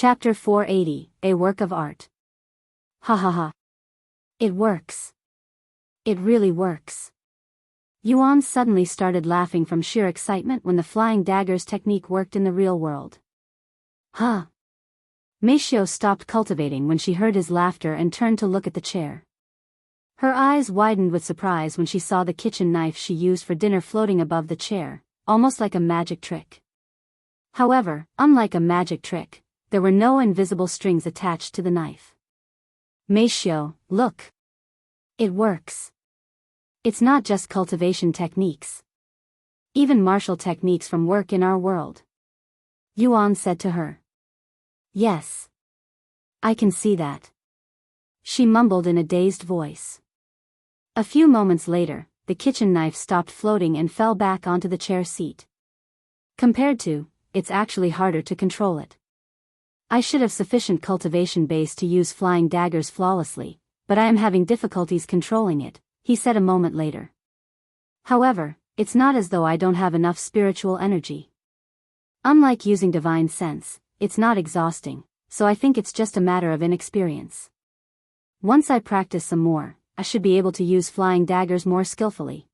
Chapter 480, A Work of Art. Ha ha ha. It works. It really works. Yuan suddenly started laughing from sheer excitement when the flying daggers technique worked in the real world. Huh. Meifeng stopped cultivating when she heard his laughter and turned to look at the chair. Her eyes widened with surprise when she saw the kitchen knife she used for dinner floating above the chair, almost like a magic trick. However, unlike a magic trick, there were no invisible strings attached to the knife. Meifeng, look. It works. It's not just cultivation techniques. Even martial techniques from work in our world. Yuan said to her. Yes. I can see that. She mumbled in a dazed voice. A few moments later, the kitchen knife stopped floating and fell back onto the chair seat. Compared to, it's actually harder to control it. I should have sufficient cultivation base to use flying daggers flawlessly, but I am having difficulties controlling it, he said a moment later. However, it's not as though I don't have enough spiritual energy. Unlike using divine sense, it's not exhausting, so I think it's just a matter of inexperience. Once I practice some more, I should be able to use flying daggers more skillfully.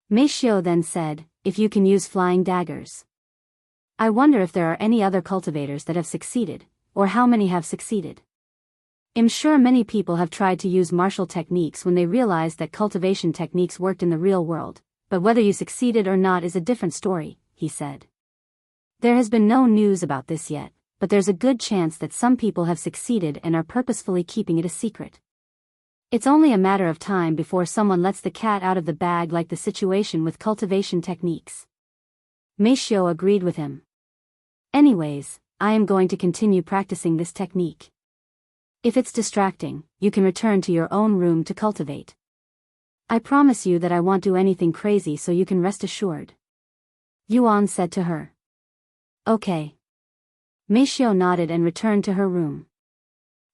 Meifeng then said, if you can use flying daggers. I wonder if there are any other cultivators that have succeeded, or how many have succeeded. I'm sure many people have tried to use martial techniques when they realized that cultivation techniques worked in the real world, but whether you succeeded or not is a different story, he said. There has been no news about this yet, but there's a good chance that some people have succeeded and are purposefully keeping it a secret. It's only a matter of time before someone lets the cat out of the bag, like the situation with cultivation techniques. Meifeng agreed with him. Anyways, I am going to continue practicing this technique. If it's distracting, you can return to your own room to cultivate. I promise you that I won't do anything crazy, so you can rest assured. Yuan said to her. Okay. Meifeng nodded and returned to her room.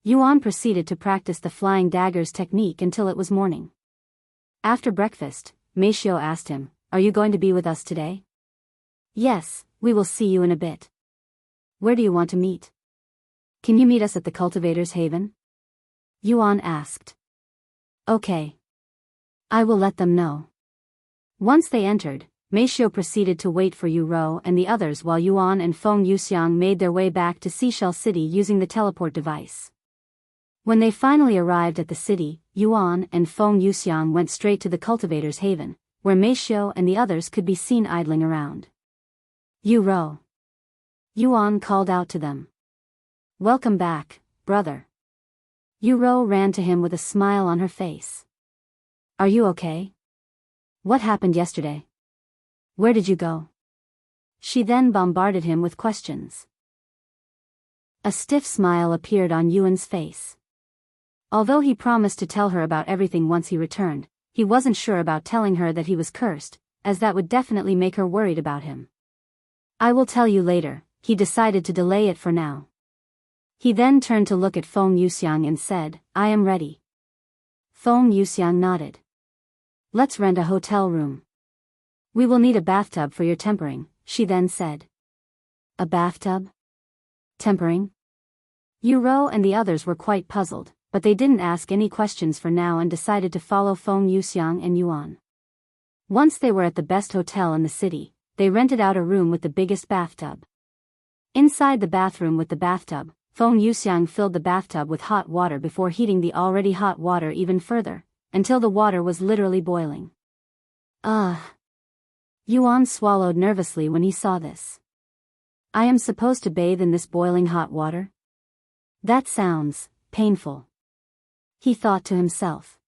Yuan proceeded to practice the flying daggers technique until it was morning. After breakfast, Meifeng asked him, are you going to be with us today? Yes, we will see you in a bit. Where do you want to meet? Can you meet us at the Cultivator's Haven? Yuan asked. Okay. I will let them know. Once they entered, Meifeng proceeded to wait for Yu Rou and the others while Yuan and Feng Yuxiang made their way back to Seashell City using the teleport device. When they finally arrived at the city, Yuan and Feng Yuxiang went straight to the Cultivator's Haven, where Meifeng and the others could be seen idling around. Yu Rou. Yuan called out to them. Welcome back, brother. Yu Rou ran to him with a smile on her face. Are you okay? What happened yesterday? Where did you go? She then bombarded him with questions. A stiff smile appeared on Yuan's face. Although he promised to tell her about everything once he returned, he wasn't sure about telling her that he was cursed, as that would definitely make her worried about him. I will tell you later, he decided to delay it for now. He then turned to look at Feng Yuxiang and said, I am ready. Feng Yuxiang nodded. Let's rent a hotel room. We will need a bathtub for your tempering, she then said. A bathtub? Tempering? Yu Rou and the others were quite puzzled, but they didn't ask any questions for now and decided to follow Feng Yuxiang and Yuan. Once they were at the best hotel in the city, they rented out a room with the biggest bathtub. Inside the bathroom with the bathtub, Feng Yuxiang filled the bathtub with hot water before heating the already hot water even further, until the water was literally boiling. Yuan swallowed nervously when he saw this. I am supposed to bathe in this boiling hot water? That sounds painful. He thought to himself.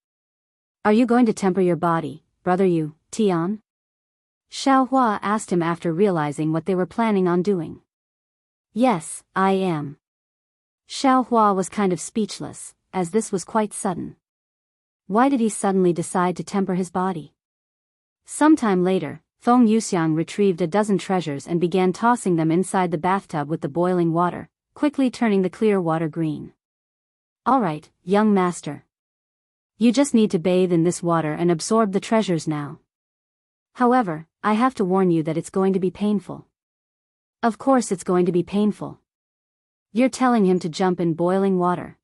Are you going to temper your body, brother Yu, Tian? Xiao Hua asked him after realizing what they were planning on doing. Yes, I am. Xiao Hua was kind of speechless, as this was quite sudden. Why did he suddenly decide to temper his body? Sometime later, Feng Yuxiang retrieved a dozen treasures and began tossing them inside the bathtub with the boiling water, quickly turning the clear water green. Alright, young master. You just need to bathe in this water and absorb the treasures now. However, I have to warn you that it's going to be painful. Of course it's going to be painful. You're telling him to jump in boiling water?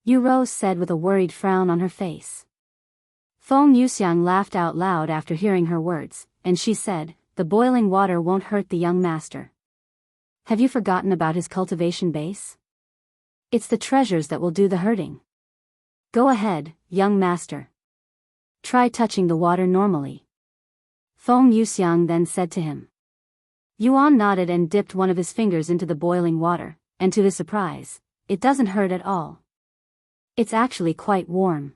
Yu Rou said with a worried frown on her face. Feng Yuxiang laughed out loud after hearing her words, and she said, the boiling water won't hurt the young master. Have you forgotten about his cultivation base? It's the treasures that will do the hurting. Go ahead, young master. Try touching the water normally. Feng Yuxiang then said to him. Yuan nodded and dipped one of his fingers into the boiling water, and to his surprise, it doesn't hurt at all. It's actually quite warm.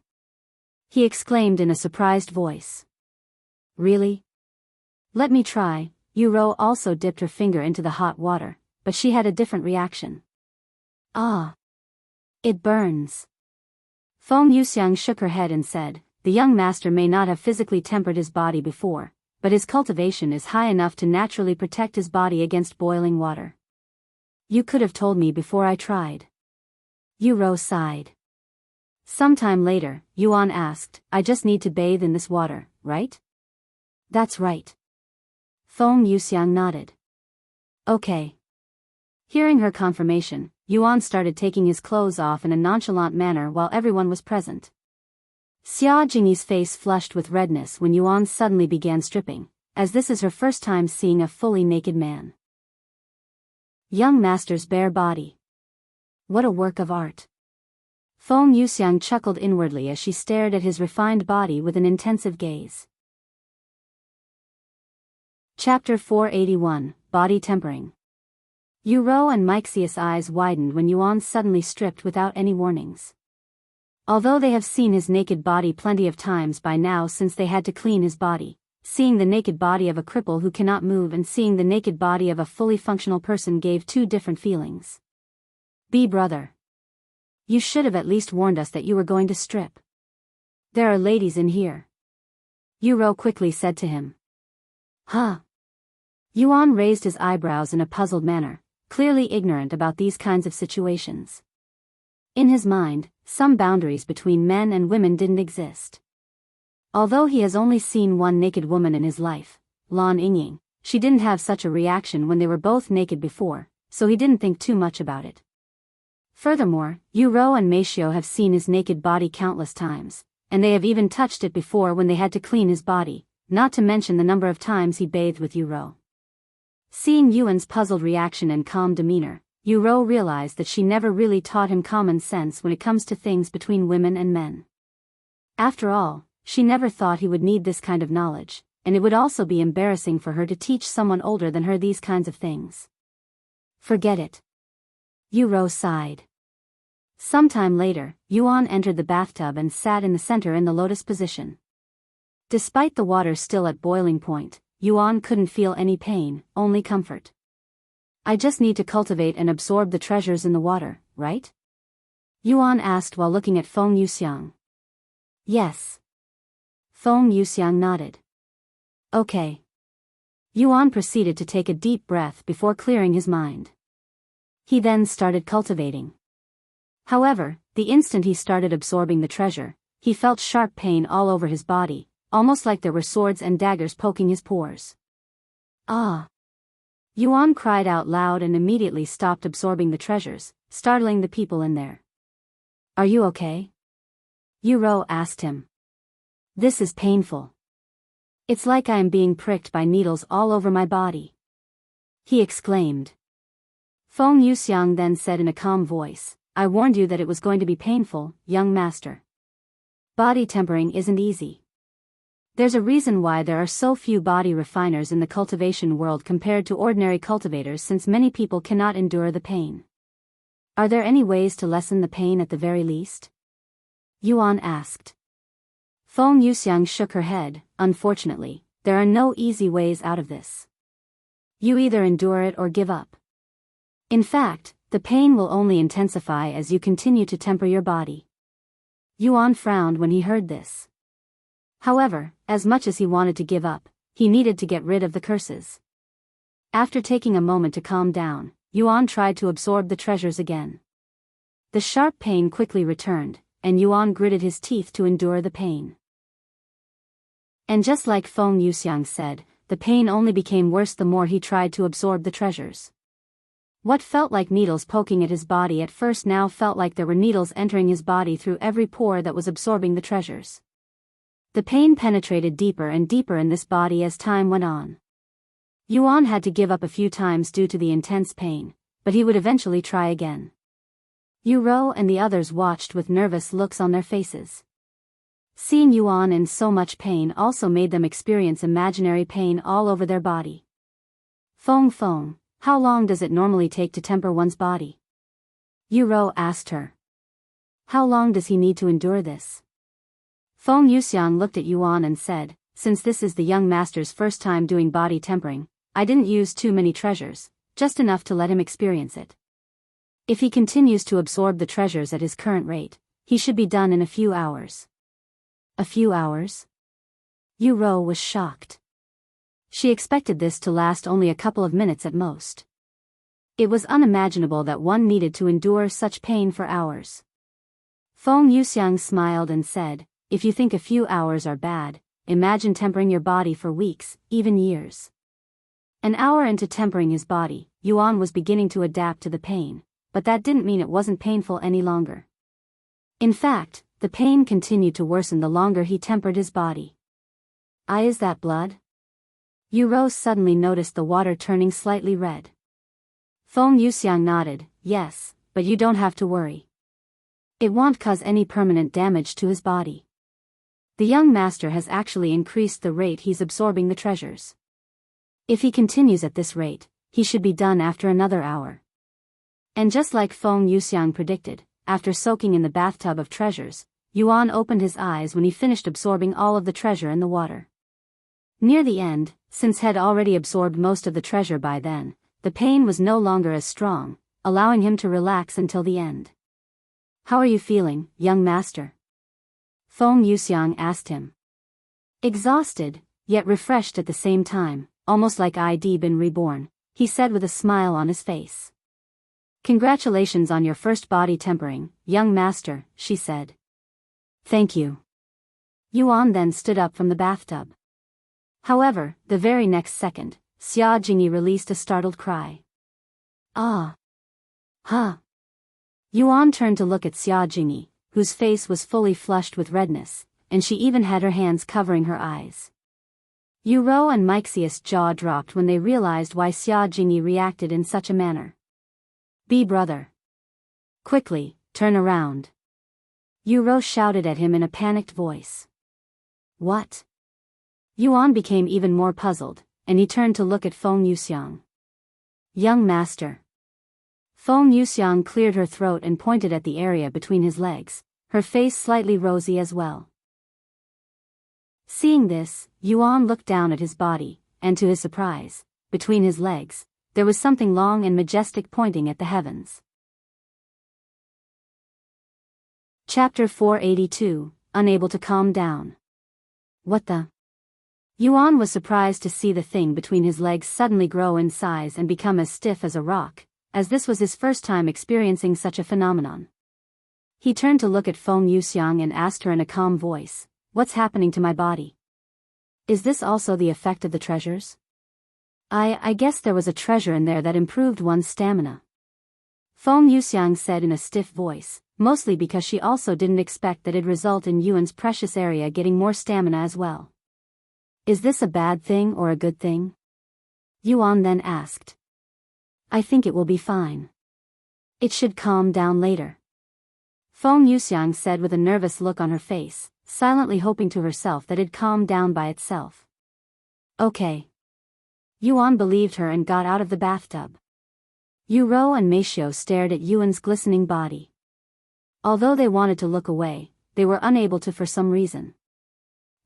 He exclaimed in a surprised voice. Really? Let me try. Yu Rou also dipped her finger into the hot water, but she had a different reaction. Ah! It burns. Feng Yuxiang shook her head and said, the young master may not have physically tempered his body before, but his cultivation is high enough to naturally protect his body against boiling water. You could have told me before I tried. Yu Rou sighed. Sometime later, Yuan asked, I just need to bathe in this water, right? That's right. Feng Yuxiang nodded. Okay. Hearing her confirmation, Yuan started taking his clothes off in a nonchalant manner while everyone was present. Xia Jingyi's face flushed with redness when Yuan suddenly began stripping, as this is her first time seeing a fully naked man. Young master's bare body. What a work of art. Feng Yuxiang chuckled inwardly as she stared at his refined body with an intensive gaze. Chapter 481, Body Tempering. Yu Rou and Meixia's eyes widened when Yuan suddenly stripped without any warnings. Although they have seen his naked body plenty of times by now since they had to clean his body, seeing the naked body of a cripple who cannot move and seeing the naked body of a fully functional person gave two different feelings. Brother. You should have at least warned us that you were going to strip. There are ladies in here. Yu Rou quickly said to him. Huh? Yuan raised his eyebrows in a puzzled manner, clearly ignorant about these kinds of situations. In his mind, some boundaries between men and women didn't exist. Although he has only seen one naked woman in his life, Lan Yingying, she didn't have such a reaction when they were both naked before, so he didn't think too much about it. Furthermore, Yu Rou and Meifeng have seen his naked body countless times, and they have even touched it before when they had to clean his body, not to mention the number of times he bathed with Yu Rou. Seeing Yuan's puzzled reaction and calm demeanor, Yu Rou realized that she never really taught him common sense when it comes to things between women and men. After all, she never thought he would need this kind of knowledge, and it would also be embarrassing for her to teach someone older than her these kinds of things. Forget it. Yu Rou sighed. Sometime later, Yuan entered the bathtub and sat in the center in the lotus position. Despite the water still at boiling point, Yuan couldn't feel any pain, only comfort. I just need to cultivate and absorb the treasures in the water, right? Yuan asked while looking at Feng Yuxiang. Yes. Feng Yuxiang nodded. Okay. Yuan proceeded to take a deep breath before clearing his mind. He then started cultivating. However, the instant he started absorbing the treasure, he felt sharp pain all over his body, almost like there were swords and daggers poking his pores. Ah! Yuan cried out loud and immediately stopped absorbing the treasures, startling the people in there. Are you okay? Yu Rou asked him. This is painful. It's like I am being pricked by needles all over my body. He exclaimed. Feng Yuxiang then said in a calm voice, I warned you that it was going to be painful, young master. Body tempering isn't easy. There's a reason why there are so few body refiners in the cultivation world compared to ordinary cultivators, since many people cannot endure the pain. Are there any ways to lessen the pain at the very least? Yuan asked. Feng Yuxiang shook her head. Unfortunately, there are no easy ways out of this. You either endure it or give up. In fact, the pain will only intensify as you continue to temper your body. Yuan frowned when he heard this. However, as much as he wanted to give up, he needed to get rid of the curses. After taking a moment to calm down, Yuan tried to absorb the treasures again. The sharp pain quickly returned, and Yuan gritted his teeth to endure the pain. And just like Feng Yuxiang said, the pain only became worse the more he tried to absorb the treasures. What felt like needles poking at his body at first now felt like there were needles entering his body through every pore that was absorbing the treasures. The pain penetrated deeper and deeper in this body as time went on. Yuan had to give up a few times due to the intense pain, but he would eventually try again. Yu Rou and the others watched with nervous looks on their faces. Seeing Yuan in so much pain also made them experience imaginary pain all over their body. Feng, how long does it normally take to temper one's body? Yu Rou asked her. How long does he need to endure this? Feng Yuxiang looked at Yuan and said, since this is the young master's first time doing body tempering, I didn't use too many treasures, just enough to let him experience it. If he continues to absorb the treasures at his current rate, he should be done in a few hours. A few hours? Yu Rou was shocked. She expected this to last only a couple of minutes at most. It was unimaginable that one needed to endure such pain for hours. Feng Yuxiang smiled and said, if you think a few hours are bad, imagine tempering your body for weeks, even years. An hour into tempering his body, Yuan was beginning to adapt to the pain, but that didn't mean it wasn't painful any longer. In fact, the pain continued to worsen the longer he tempered his body. Is that blood? Yu Rou suddenly noticed the water turning slightly red. Feng Yuxiang nodded, yes, but you don't have to worry. It won't cause any permanent damage to his body. The young master has actually increased the rate he's absorbing the treasures. If he continues at this rate, he should be done after another hour. And just like Feng Yuxiang predicted, after soaking in the bathtub of treasures, Yuan opened his eyes when he finished absorbing all of the treasure in the water. Near the end, since had already absorbed most of the treasure by then, the pain was no longer as strong, allowing him to relax until the end. How are you feeling, young master? Feng Yuxiang asked him. Exhausted, yet refreshed at the same time, almost like I'd been reborn, he said with a smile on his face. Congratulations on your first body tempering, young master, she said. Thank you. Yuan then stood up from the bathtub. However, the very next second, Xia Jingyi released a startled cry. Ah! Huh! Yuan turned to look at Xia Jingyi, whose face was fully flushed with redness, and she even had her hands covering her eyes. Yu Rou and Meixius' jaw dropped when they realized why Xia Jingyi reacted in such a manner. Be brother. Quickly, turn around. Yu Rou shouted at him in a panicked voice. What? Yuan became even more puzzled, and he turned to look at Feng Yuxiang. Young master. Feng Yuxiang cleared her throat and pointed at the area between his legs, her face slightly rosy as well. Seeing this, Yuan looked down at his body, and to his surprise, between his legs, there was something long and majestic pointing at the heavens. Chapter 482, Unable to Calm Down. What the? Yuan was surprised to see the thing between his legs suddenly grow in size and become as stiff as a rock, as this was his first time experiencing such a phenomenon. He turned to look at Feng Yuxiang and asked her in a calm voice, what's happening to my body? Is this also the effect of the treasures? I guess there was a treasure in there that improved one's stamina. Feng Yuxiang said in a stiff voice, mostly because she also didn't expect that it'd result in Yuan's precious area getting more stamina as well. Is this a bad thing or a good thing? Yuan then asked. I think it will be fine. It should calm down later. Feng Yuxiang said with a nervous look on her face, silently hoping to herself that it'd calm down by itself. Okay. Yuan believed her and got out of the bathtub. Yu Rou and Meifeng stared at Yuan's glistening body. Although they wanted to look away, they were unable to for some reason.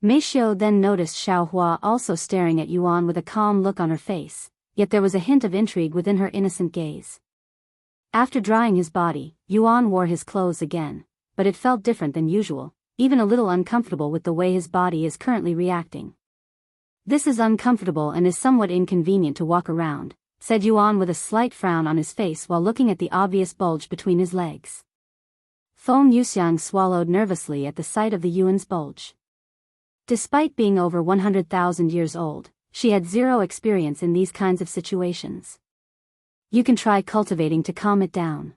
Meifeng then noticed Xiaohua also staring at Yuan with a calm look on her face, yet there was a hint of intrigue within her innocent gaze. After drying his body, Yuan wore his clothes again, but it felt different than usual, even a little uncomfortable with the way his body is currently reacting. This is uncomfortable and is somewhat inconvenient to walk around, said Yuan with a slight frown on his face while looking at the obvious bulge between his legs. Feng Yuxiang swallowed nervously at the sight of the Yuan's bulge. Despite being over 100,000 years old, she had zero experience in these kinds of situations. You can try cultivating to calm it down.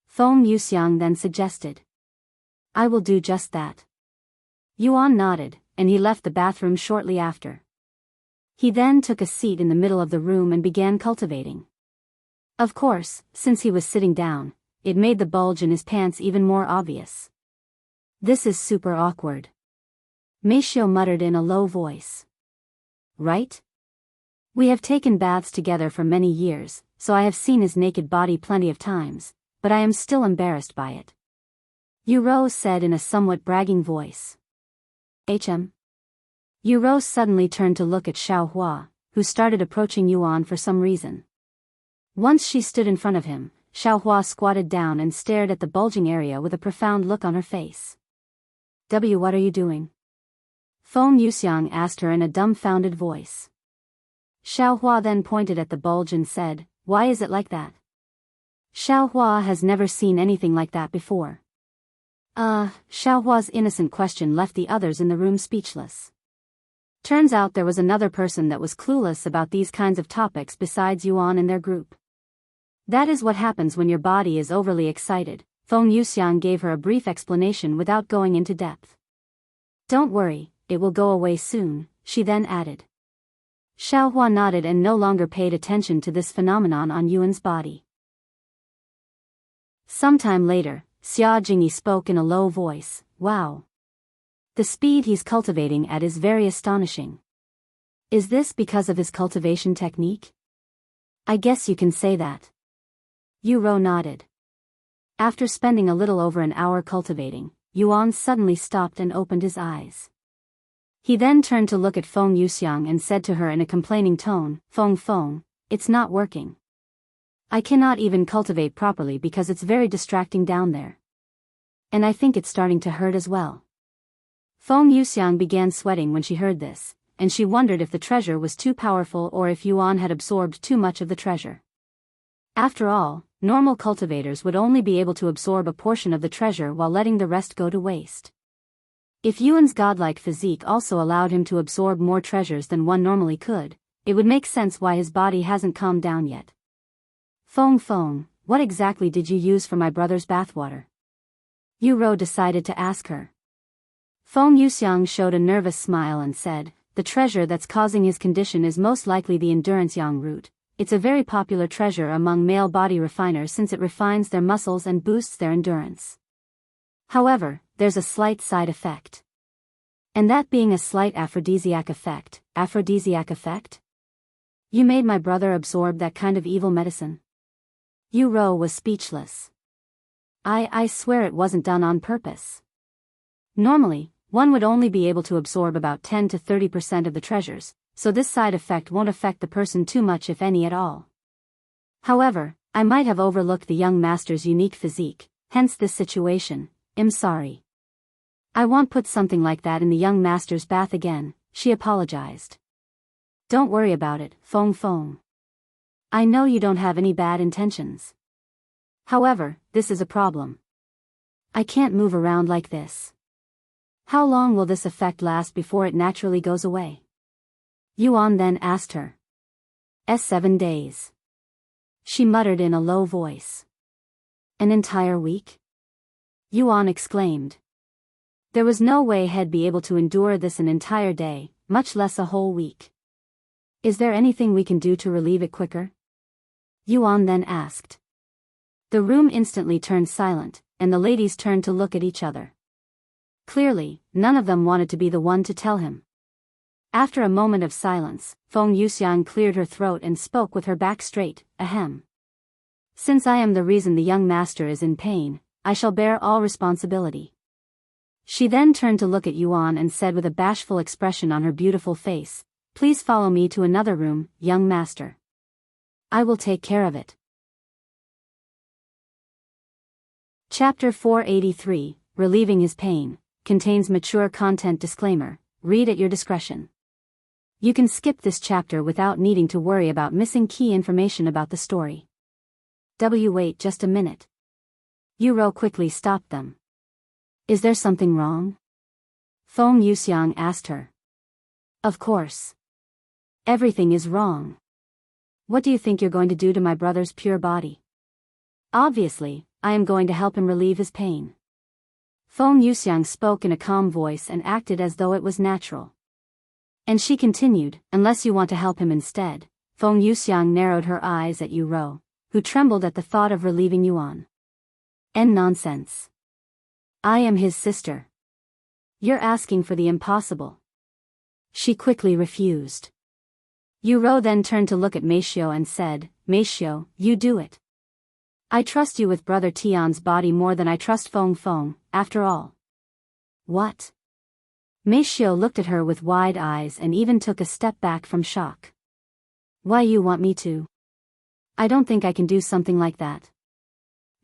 Feng Yuxiang then suggested. I will do just that. Yuan nodded, and he left the bathroom shortly after. He then took a seat in the middle of the room and began cultivating. Of course, since he was sitting down, it made the bulge in his pants even more obvious. This is super awkward. Meifeng muttered in a low voice. Right? We have taken baths together for many years, so I have seen his naked body plenty of times, but I am still embarrassed by it. Yu Rou said in a somewhat bragging voice. Yu Rou suddenly turned to look at Xiao Hua, who started approaching Yuan for some reason. Once she stood in front of him, Xiao Hua squatted down and stared at the bulging area with a profound look on her face. What are you doing? Feng Yuxiang asked her in a dumbfounded voice. Xiao Hua then pointed at the bulge and said, Why is it like that? Xiao Hua has never seen anything like that before. Xiao Hua's innocent question left the others in the room speechless. Turns out there was another person that was clueless about these kinds of topics besides Yuan in their group. That is what happens when your body is overly excited. Feng Yuxiang gave her a brief explanation without going into depth. Don't worry, it will go away soon, she then added. Xiao Hua nodded and no longer paid attention to this phenomenon on Yuan's body. Sometime later, Xia Jingyi spoke in a low voice. Wow. The speed he's cultivating at is very astonishing. Is this because of his cultivation technique? I guess you can say that. Yu Rou nodded. After spending a little over an hour cultivating, Yuan suddenly stopped and opened his eyes. He then turned to look at Feng Yuxiang and said to her in a complaining tone, Feng, it's not working. I cannot even cultivate properly because it's very distracting down there. And I think it's starting to hurt as well. Feng Yuxiang began sweating when she heard this, and she wondered if the treasure was too powerful or if Yuan had absorbed too much of the treasure. After all, normal cultivators would only be able to absorb a portion of the treasure while letting the rest go to waste. If Yuan's godlike physique also allowed him to absorb more treasures than one normally could, it would make sense why his body hasn't calmed down yet. Feng, what exactly did you use for my brother's bathwater? Yu Rou decided to ask her. Feng Yuxiang showed a nervous smile and said, the treasure that's causing his condition is most likely the endurance yang root. It's a very popular treasure among male body refiners since it refines their muscles and boosts their endurance. However, there's a slight side effect. And that being a slight aphrodisiac effect. You made my brother absorb that kind of evil medicine? Yu Rou was speechless. I swear it wasn't done on purpose. Normally, one would only be able to absorb about 10 to 30% of the treasures, so this side effect won't affect the person too much if any at all. However, I might have overlooked the young master's unique physique, hence this situation. I'm sorry. I won't put something like that in the young master's bath again, she apologized. Don't worry about it, Feng. I know you don't have any bad intentions. However, this is a problem. I can't move around like this. How long will this effect last before it naturally goes away? Yuan then asked her. 7 days. She muttered in a low voice. An entire week? Yuan exclaimed. There was no way he'd be able to endure this an entire day, much less a whole week. Is there anything we can do to relieve it quicker? Yuan then asked. The room instantly turned silent, and the ladies turned to look at each other. Clearly, none of them wanted to be the one to tell him. After a moment of silence, Feng Yuxiang cleared her throat and spoke with her back straight, ahem. Since I am the reason the young master is in pain, I shall bear all responsibility. She then turned to look at Yuan and said with a bashful expression on her beautiful face, Please follow me to another room, young master. I will take care of it. Chapter 483, Relieving His Pain, contains mature content disclaimer, read at your discretion. You can skip this chapter without needing to worry about missing key information about the story. Wait just a minute. Yu Rou quickly stopped them. Is there something wrong? Feng Yuxiang asked her. Of course. Everything is wrong. What do you think you're going to do to my brother's pure body? Obviously, I am going to help him relieve his pain. Feng Yuxiang spoke in a calm voice and acted as though it was natural. And she continued, unless you want to help him instead. Feng Yuxiang narrowed her eyes at Yu Rou, who trembled at the thought of relieving Yuan. Nonsense. I am his sister. You're asking for the impossible. She quickly refused. Yu Rou then turned to look at Meifeng and said, Meifeng, you do it. I trust you with Brother Tian's body more than I trust Feng, after all. What? Meifeng looked at her with wide eyes and even took a step back from shock. Why you want me to? I don't think I can do something like that.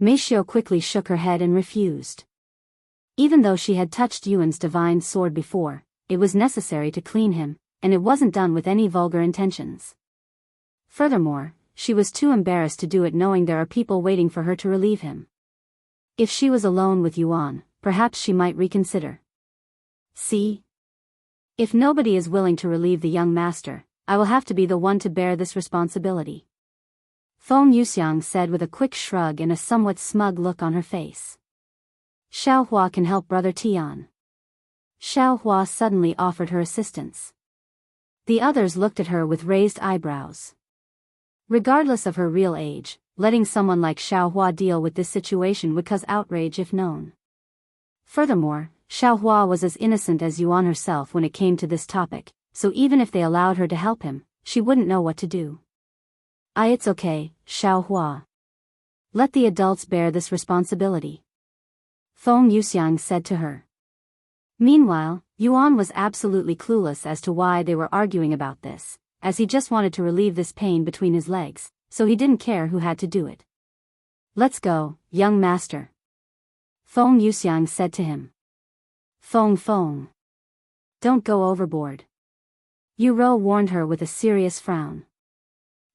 Meifeng quickly shook her head and refused. Even though she had touched Yuan's divine sword before, it was necessary to clean him, and it wasn't done with any vulgar intentions. Furthermore, she was too embarrassed to do it knowing there are people waiting for her to relieve him. If she was alone with Yuan, perhaps she might reconsider. See? If nobody is willing to relieve the young master, I will have to be the one to bear this responsibility. Feng Yuxiang said with a quick shrug and a somewhat smug look on her face. Xiaohua can help Brother Tian. Xiaohua suddenly offered her assistance. The others looked at her with raised eyebrows. Regardless of her real age, letting someone like Xiaohua deal with this situation would cause outrage if known. Furthermore, Xiaohua was as innocent as Yuan herself when it came to this topic, so even if they allowed her to help him, she wouldn't know what to do. It's okay, Xiaohua. Let the adults bear this responsibility. Feng Yuxiang said to her. Meanwhile, Yuan was absolutely clueless as to why they were arguing about this, as he just wanted to relieve this pain between his legs, so he didn't care who had to do it. Let's go, young master. Feng Yuxiang said to him. Feng. Don't go overboard. Yu Rou warned her with a serious frown.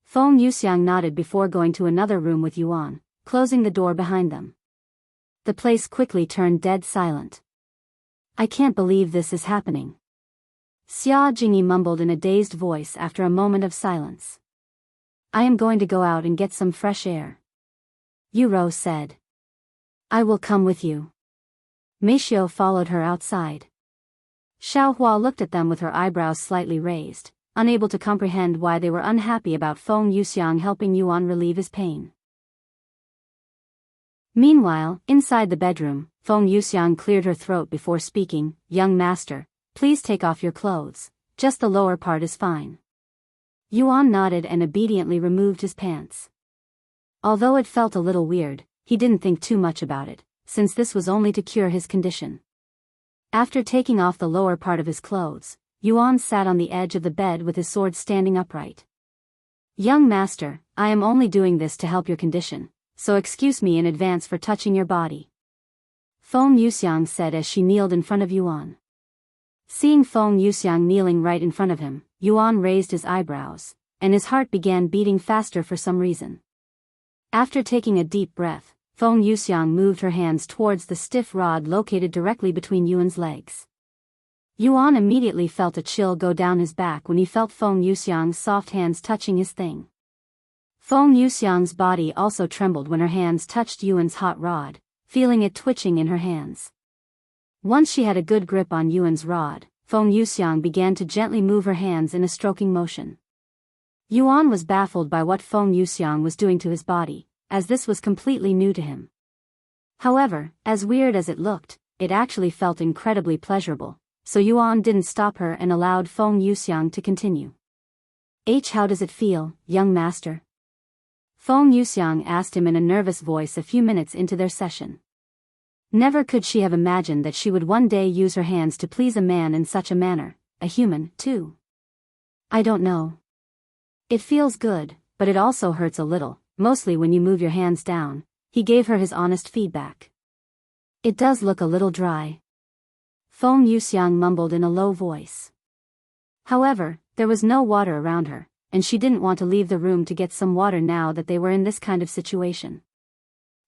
Feng Yuxiang nodded before going to another room with Yuan, closing the door behind them. The place quickly turned dead silent. I can't believe this is happening. Xia Jingyi mumbled in a dazed voice after a moment of silence. I am going to go out and get some fresh air. Yu Rou said. I will come with you. Meifeng followed her outside. Xiaohua looked at them with her eyebrows slightly raised, unable to comprehend why they were unhappy about Feng Yuxiang helping Yuan relieve his pain. Meanwhile, inside the bedroom, Feng Yuxiang cleared her throat before speaking. Young master, please take off your clothes, just the lower part is fine. Yuan nodded and obediently removed his pants. Although it felt a little weird, he didn't think too much about it, since this was only to cure his condition. After taking off the lower part of his clothes, Yuan sat on the edge of the bed with his sword standing upright. Young master, I am only doing this to help your condition, so excuse me in advance for touching your body. Feng Yuxiang said as she kneeled in front of Yuan. Seeing Feng Yuxiang kneeling right in front of him, Yuan raised his eyebrows, and his heart began beating faster for some reason. After taking a deep breath, Feng Yuxiang moved her hands towards the stiff rod located directly between Yuan's legs. Yuan immediately felt a chill go down his back when he felt Feng Yuxiang's soft hands touching his thing. Feng Yuxiang's body also trembled when her hands touched Yuan's hot rod, feeling it twitching in her hands. Once she had a good grip on Yuan's rod, Feng Yuxiang began to gently move her hands in a stroking motion. Yuan was baffled by what Feng Yuxiang was doing to his body, as this was completely new to him. However, as weird as it looked, it actually felt incredibly pleasurable, so Yuan didn't stop her and allowed Feng Yuxiang to continue. How does it feel, young master? Feng Yuxiang asked him in a nervous voice a few minutes into their session. Never could she have imagined that she would one day use her hands to please a man in such a manner, a human, too. I don't know. It feels good, but it also hurts a little, mostly when you move your hands down, he gave her his honest feedback. It does look a little dry. Feng Yuxiang mumbled in a low voice. However, there was no water around her, and she didn't want to leave the room to get some water now that they were in this kind of situation.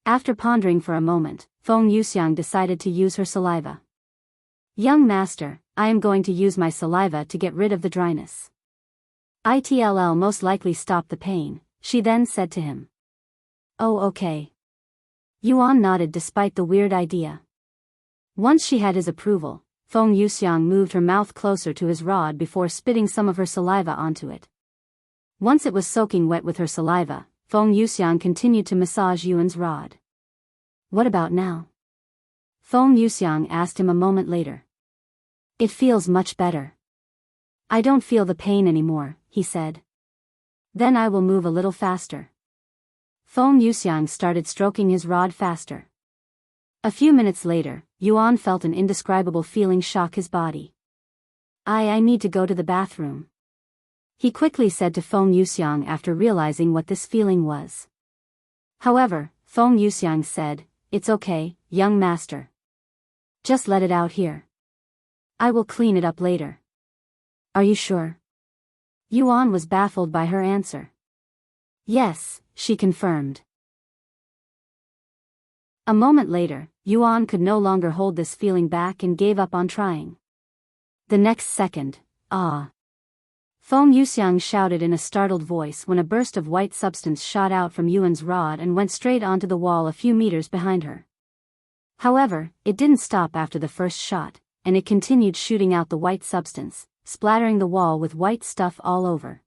After pondering for a moment, Feng Yuxiang decided to use her saliva. Young master, I am going to use my saliva to get rid of the dryness. It'll most likely stop the pain, she then said to him. Oh okay. Yuan nodded despite the weird idea. Once she had his approval, Feng Yuxiang moved her mouth closer to his rod before spitting some of her saliva onto it. Once it was soaking wet with her saliva, Feng Yuxiang continued to massage Yuan's rod. What about now? Feng Yuxiang asked him a moment later. It feels much better. I don't feel the pain anymore, he said. Then I will move a little faster. Feng Yuxiang started stroking his rod faster. A few minutes later, Yuan felt an indescribable feeling shock his body. I need to go to the bathroom. He quickly said to Feng Yuxiang after realizing what this feeling was. However, Feng Yuxiang said, It's okay, young master. Just let it out here. I will clean it up later. Are you sure? Yuan was baffled by her answer. Yes, she confirmed. A moment later, Yuan could no longer hold this feeling back and gave up on trying. The next second, Feng Yuxiang shouted in a startled voice when a burst of white substance shot out from Yuan's rod and went straight onto the wall a few meters behind her. However, it didn't stop after the first shot, and it continued shooting out the white substance, splattering the wall with white stuff all over.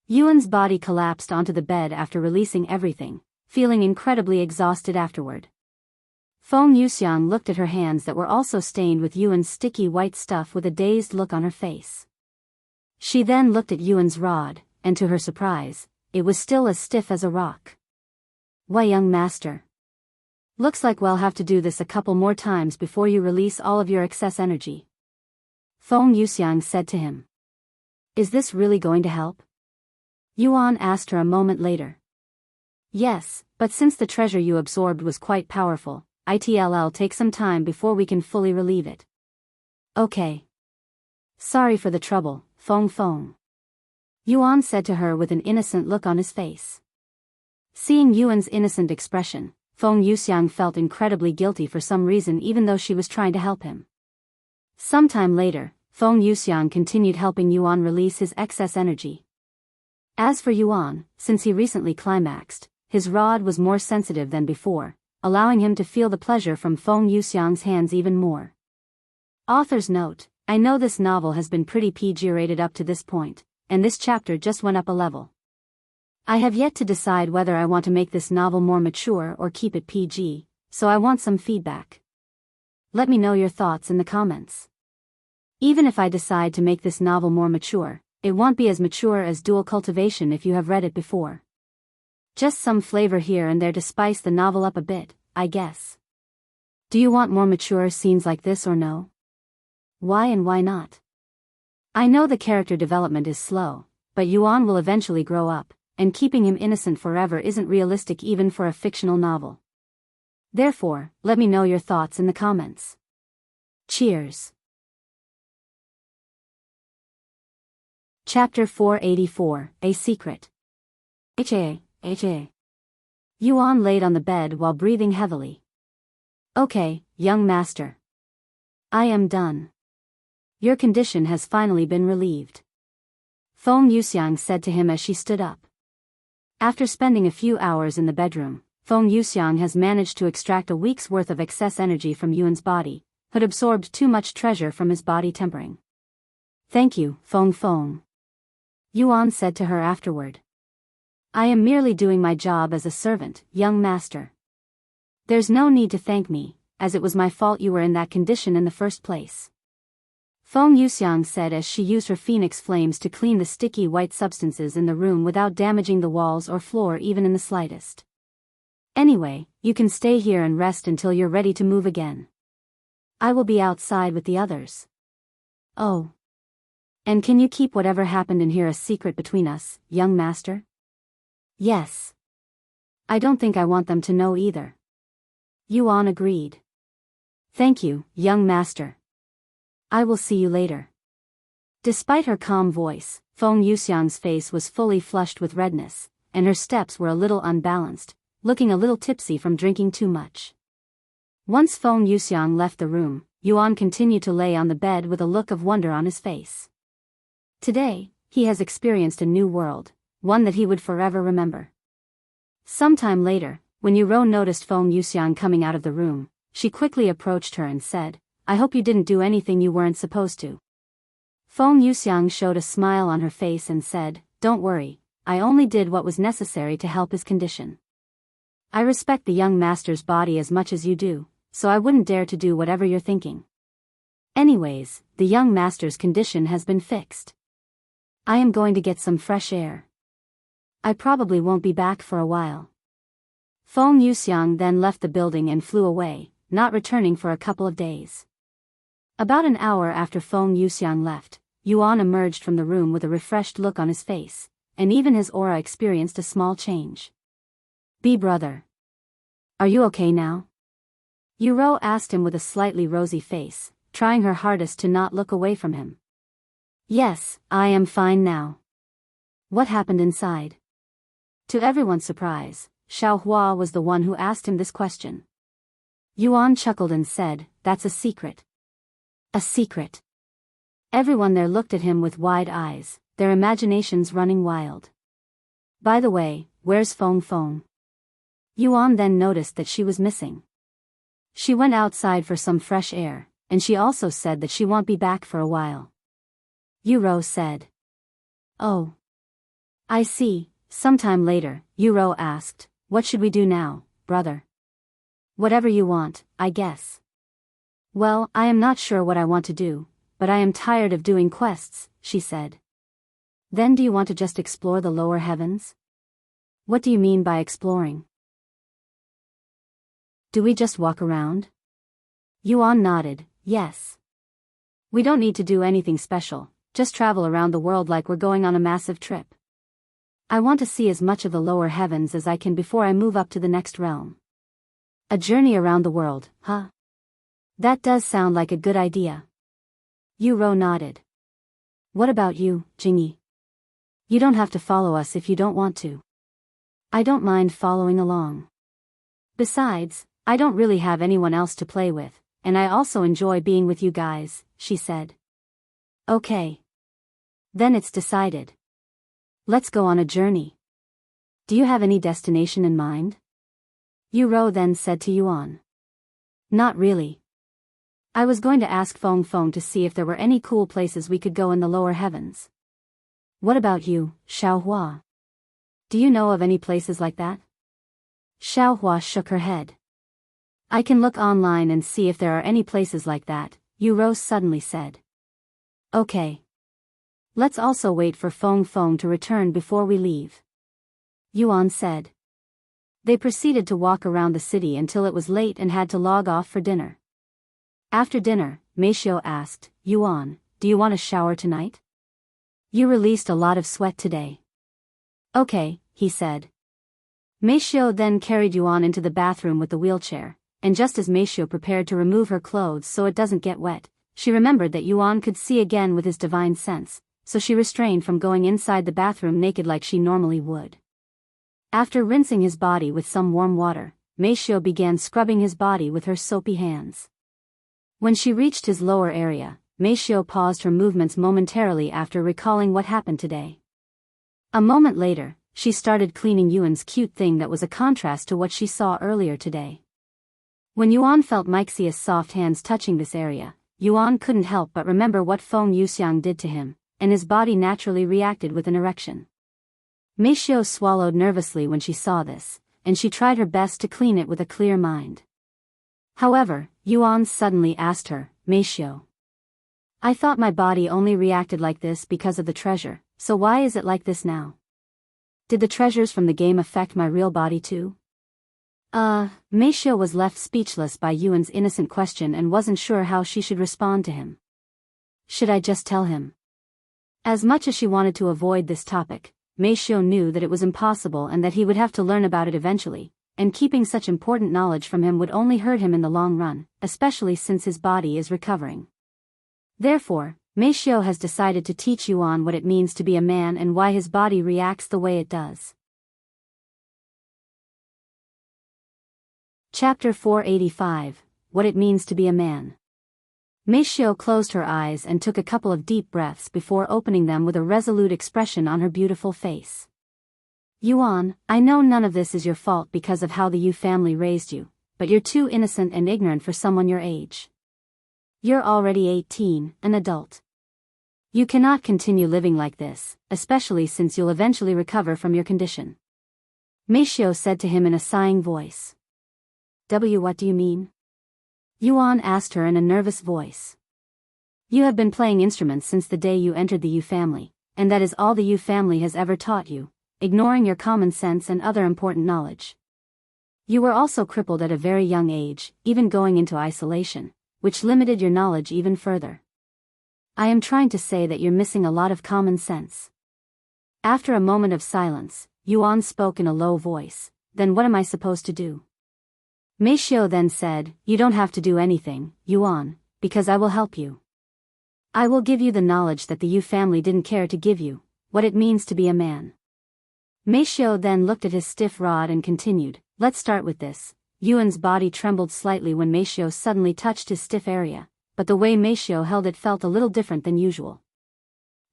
Yuan's body collapsed onto the bed after releasing everything, feeling incredibly exhausted afterward. Feng Yuxiang looked at her hands that were also stained with Yuan's sticky white stuff with a dazed look on her face. She then looked at Yuan's rod, and to her surprise, it was still as stiff as a rock. Why, young master? Looks like we'll have to do this a couple more times before you release all of your excess energy. Feng Yuxiang said to him. Is this really going to help? Yuan asked her a moment later. Yes, but since the treasure you absorbed was quite powerful, it'll take some time before we can fully relieve it. Okay. Sorry for the trouble, Feng. Yuan said to her with an innocent look on his face. Seeing Yuan's innocent expression, Feng Yuxiang felt incredibly guilty for some reason even though she was trying to help him. Sometime later, Feng Yuxiang continued helping Yuan release his excess energy. As for Yuan, since he recently climaxed, his rod was more sensitive than before, allowing him to feel the pleasure from Feng Yuxiang's hands even more. Author's note: I know this novel has been pretty PG rated up to this point, and this chapter just went up a level. I have yet to decide whether I want to make this novel more mature or keep it PG, so I want some feedback. Let me know your thoughts in the comments. Even if I decide to make this novel more mature, it won't be as mature as Dual Cultivation if you have read it before. Just some flavor here and there to spice the novel up a bit, I guess. Do you want more mature scenes like this or no? Why and why not? I know the character development is slow, but Yuan will eventually grow up, and keeping him innocent forever isn't realistic even for a fictional novel. Therefore, let me know your thoughts in the comments. Cheers. Chapter 484, A Secret. Yuan laid on the bed while breathing heavily. Okay, young master. I am done. Your condition has finally been relieved. Feng Yuxiang said to him as she stood up. After spending a few hours in the bedroom, Feng Yuxiang has managed to extract a week's worth of excess energy from Yuan's body, who'd absorbed too much treasure from his body tempering. Thank you, Feng. Yuan said to her afterward. I am merely doing my job as a servant, young master. There's no need to thank me, as it was my fault you were in that condition in the first place. Feng Yuxiang said as she used her phoenix flames to clean the sticky white substances in the room without damaging the walls or floor even in the slightest. Anyway, you can stay here and rest until you're ready to move again. I will be outside with the others. Oh. And can you keep whatever happened in here a secret between us, young master? Yes. I don't think I want them to know either. Yuan agreed. Thank you, young master. I will see you later. Despite her calm voice, Feng Yuxiang's face was fully flushed with redness, and her steps were a little unbalanced, looking a little tipsy from drinking too much. Once Feng Yuxiang left the room, Yuan continued to lay on the bed with a look of wonder on his face. Today, he has experienced a new world, one that he would forever remember. Sometime later, when Yu Rou noticed Feng Yuxiang coming out of the room, she quickly approached her and said, "I hope you didn't do anything you weren't supposed to." Feng Yuxiang showed a smile on her face and said, "Don't worry, I only did what was necessary to help his condition. I respect the young master's body as much as you do, so I wouldn't dare to do whatever you're thinking. Anyways, the young master's condition has been fixed. I am going to get some fresh air. I probably won't be back for a while." Feng Yuxiang then left the building and flew away, not returning for a couple of days. About an hour after Feng Yuxiang left, Yuan emerged from the room with a refreshed look on his face, and even his aura experienced a small change. Brother. Are you okay now?" Yu Rou asked him with a slightly rosy face, trying her hardest to not look away from him. "Yes, I am fine now." "What happened inside?" To everyone's surprise, Xiao Hua was the one who asked him this question. Yuan chuckled and said, "That's a secret." "A secret?" Everyone there looked at him with wide eyes, their imaginations running wild. "By the way, where's Feng Feng?" Yuan then noticed that she was missing. She went outside for some fresh air, and she also said that she won't be back for a while. Yu Rou said. "Oh. I see." Sometime later, Yu Rou asked, "What should we do now, brother?" "Whatever you want, I guess." "Well, I am not sure what I want to do, but I am tired of doing quests," she said. "Then do you want to just explore the lower heavens?" "What do you mean by exploring?" "Do we just walk around?" Yuan nodded, "Yes. We don't need to do anything special, just travel around the world like we're going on a massive trip. I want to see as much of the lower heavens as I can before I move up to the next realm." "A journey around the world, huh? That does sound like a good idea." Yu Rou nodded. "What about you, Jingyi? You don't have to follow us if you don't want to." "I don't mind following along. Besides, I don't really have anyone else to play with, and I also enjoy being with you guys," she said. "Okay. Then it's decided. Let's go on a journey. Do you have any destination in mind?" Yu Rou then said to Yuan. "Not really. I was going to ask Feng Feng to see if there were any cool places we could go in the lower heavens. What about you, Xiao Hua? Do you know of any places like that?" Xiao Hua shook her head. "I can look online and see if there are any places like that," Yu Rou suddenly said. "Okay. Let's also wait for Feng Feng to return before we leave," Yuan said. They proceeded to walk around the city until it was late and had to log off for dinner. After dinner, Meifeng asked, "Yuan, do you want a shower tonight? You released a lot of sweat today." "Okay," he said. Meifeng then carried Yuan into the bathroom with the wheelchair, and just as Meifeng prepared to remove her clothes so it doesn't get wet, she remembered that Yuan could see again with his divine sense, so she restrained from going inside the bathroom naked like she normally would. After rinsing his body with some warm water, Meifeng began scrubbing his body with her soapy hands. When she reached his lower area, Meifeng paused her movements momentarily after recalling what happened today. A moment later, she started cleaning Yuan's cute thing that was a contrast to what she saw earlier today. When Yuan felt Meixia's soft hands touching this area, Yuan couldn't help but remember what Feng Yuxiang did to him, and his body naturally reacted with an erection. Meifeng swallowed nervously when she saw this, and she tried her best to clean it with a clear mind. However, Yuan suddenly asked her, "Meifeng, I thought my body only reacted like this because of the treasure, so why is it like this now? Did the treasures from the game affect my real body too?" Meifeng was left speechless by Yuan's innocent question and wasn't sure how she should respond to him. Should I just tell him? As much as she wanted to avoid this topic, Meifeng knew that it was impossible and that he would have to learn about it eventually, and keeping such important knowledge from him would only hurt him in the long run, especially since his body is recovering. Therefore, Meifeng has decided to teach Yuan what it means to be a man and why his body reacts the way it does. Chapter 485, What It Means to Be a Man. Meifeng closed her eyes and took a couple of deep breaths before opening them with a resolute expression on her beautiful face. Yuan, I know none of this is your fault because of how the Yu family raised you, but you're too innocent and ignorant for someone your age. You're already 18, an adult. You cannot continue living like this, especially since you'll eventually recover from your condition. Meifeng said to him in a sighing voice. What do you mean? Yuan asked her in a nervous voice. You have been playing instruments since the day you entered the Yu family, and that is all the Yu family has ever taught you, ignoring your common sense and other important knowledge. You were also crippled at a very young age, even going into isolation, which limited your knowledge even further. I am trying to say that you're missing a lot of common sense. After a moment of silence, Yuan spoke in a low voice. Then what am I supposed to do? Meifeng then said, you don't have to do anything, Yuan, because I will help you. I will give you the knowledge that the Yu family didn't care to give you, what it means to be a man. Meifeng then looked at his stiff rod and continued, let's start with this. Yuan's body trembled slightly when Meifeng suddenly touched his stiff area, but the way Meifeng held it felt a little different than usual.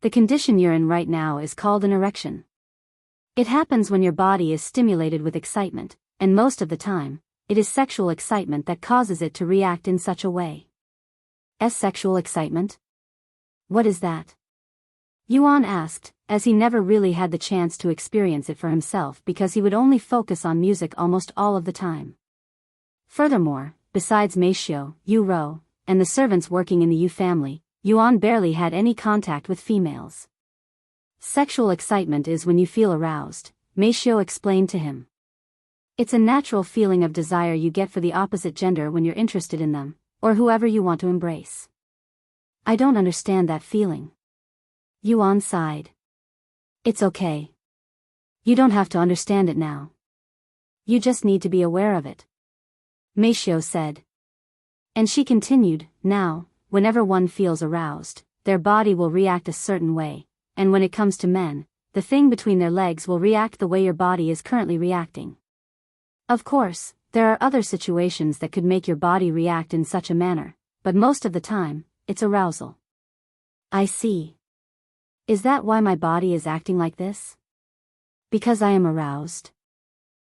The condition you're in right now is called an erection. It happens when your body is stimulated with excitement, and most of the time, it is sexual excitement that causes it to react in such a way. Sexual excitement? What is that? Yuan asked, as he never really had the chance to experience it for himself because he would only focus on music almost all of the time. Furthermore, besides Meifeng, Yu Rou, and the servants working in the Yu family, Yuan barely had any contact with females. Sexual excitement is when you feel aroused, Meifeng explained to him. It's a natural feeling of desire you get for the opposite gender when you're interested in them, or whoever you want to embrace. I don't understand that feeling. Yuan sighed. It's okay. You don't have to understand it now. You just need to be aware of it. Meifeng said. And she continued, now, whenever one feels aroused, their body will react a certain way, and when it comes to men, the thing between their legs will react the way your body is currently reacting. Of course, there are other situations that could make your body react in such a manner, but most of the time, it's arousal. I see. Is that why my body is acting like this? Because I am aroused?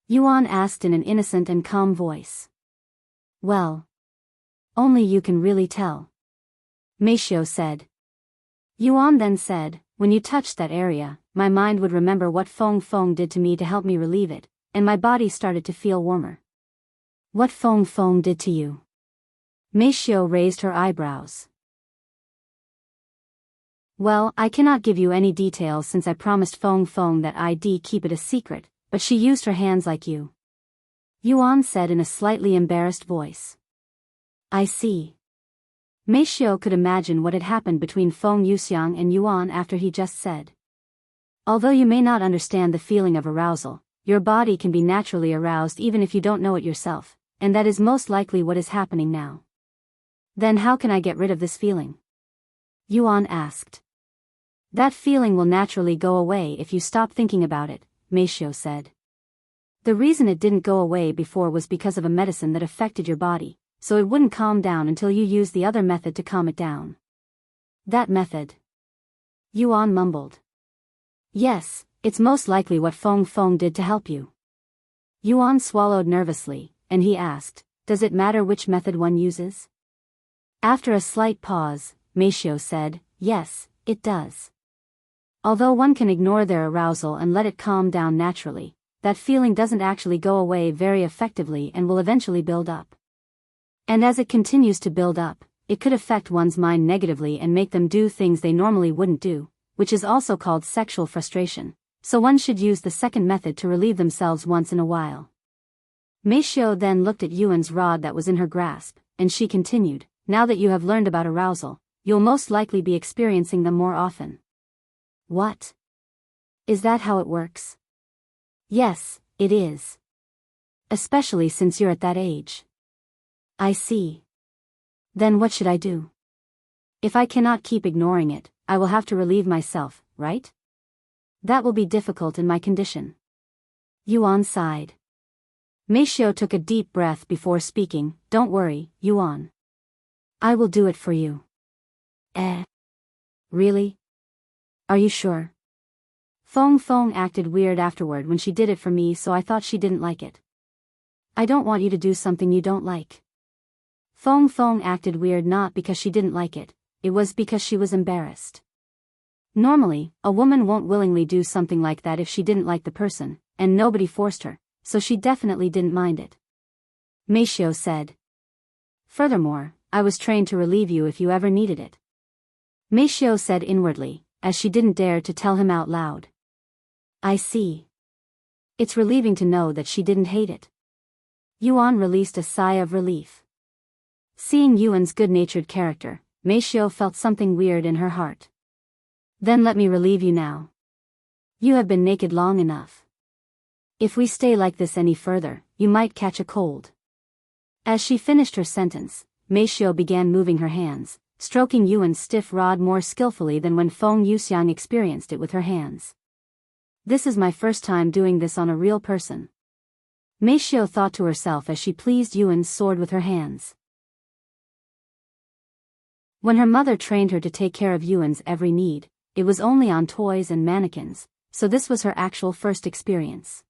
Yuan asked in an innocent and calm voice. Well, only you can really tell. Meifeng said. Yuan then said, when you touched that area, my mind would remember what Feng Feng did to me to help me relieve it, and my body started to feel warmer. What Feng Feng did to you? Meifeng raised her eyebrows. Well, I cannot give you any details since I promised Feng Feng that I'd keep it a secret, but she used her hands like you. Yuan said in a slightly embarrassed voice. I see. Meifeng could imagine what had happened between Feng Yuxiang and Yuan after he just said. Although you may not understand the feeling of arousal, your body can be naturally aroused even if you don't know it yourself, and that is most likely what is happening now. Then how can I get rid of this feeling? Yuan asked. That feeling will naturally go away if you stop thinking about it, Meifeng said. The reason it didn't go away before was because of a medicine that affected your body, so it wouldn't calm down until you used the other method to calm it down. That method? Yuan mumbled. Yes, it's most likely what Feng Feng did to help you. Yuan swallowed nervously, and he asked, does it matter which method one uses? After a slight pause, Meifeng said, yes, it does. Although one can ignore their arousal and let it calm down naturally, that feeling doesn't actually go away very effectively and will eventually build up. And as it continues to build up, it could affect one's mind negatively and make them do things they normally wouldn't do, which is also called sexual frustration, so one should use the second method to relieve themselves once in a while. Meifeng then looked at Yuan's rod that was in her grasp, and she continued, now that you have learned about arousal, you'll most likely be experiencing them more often. What? Is that how it works? Yes, it is. Especially since you're at that age. I see. Then what should I do? If I cannot keep ignoring it, I will have to relieve myself, right? That will be difficult in my condition. Yuan sighed. Meifeng took a deep breath before speaking, don't worry, Yuan. I will do it for you. Eh? Really? Are you sure? Feng acted weird afterward when she did it for me, so I thought she didn't like it. I don't want you to do something you don't like. Feng acted weird not because she didn't like it, it was because she was embarrassed. Normally, a woman won't willingly do something like that if she didn't like the person, and nobody forced her, so she definitely didn't mind it. Meifeng said. Furthermore, I was trained to relieve you if you ever needed it. Meifeng said inwardly, as she didn't dare to tell him out loud. I see. It's relieving to know that she didn't hate it. Yuan released a sigh of relief. Seeing Yuan's good-natured character, Meifeng felt something weird in her heart. Then let me relieve you now. You have been naked long enough. If we stay like this any further, you might catch a cold. As she finished her sentence, Meifeng began moving her hands, stroking Yuan's stiff rod more skillfully than when Feng Yuxiang experienced it with her hands. This is my first time doing this on a real person. Meifeng thought to herself as she pleased Yuan's sword with her hands. When her mother trained her to take care of Yuan's every need, it was only on toys and mannequins, so this was her actual first experience.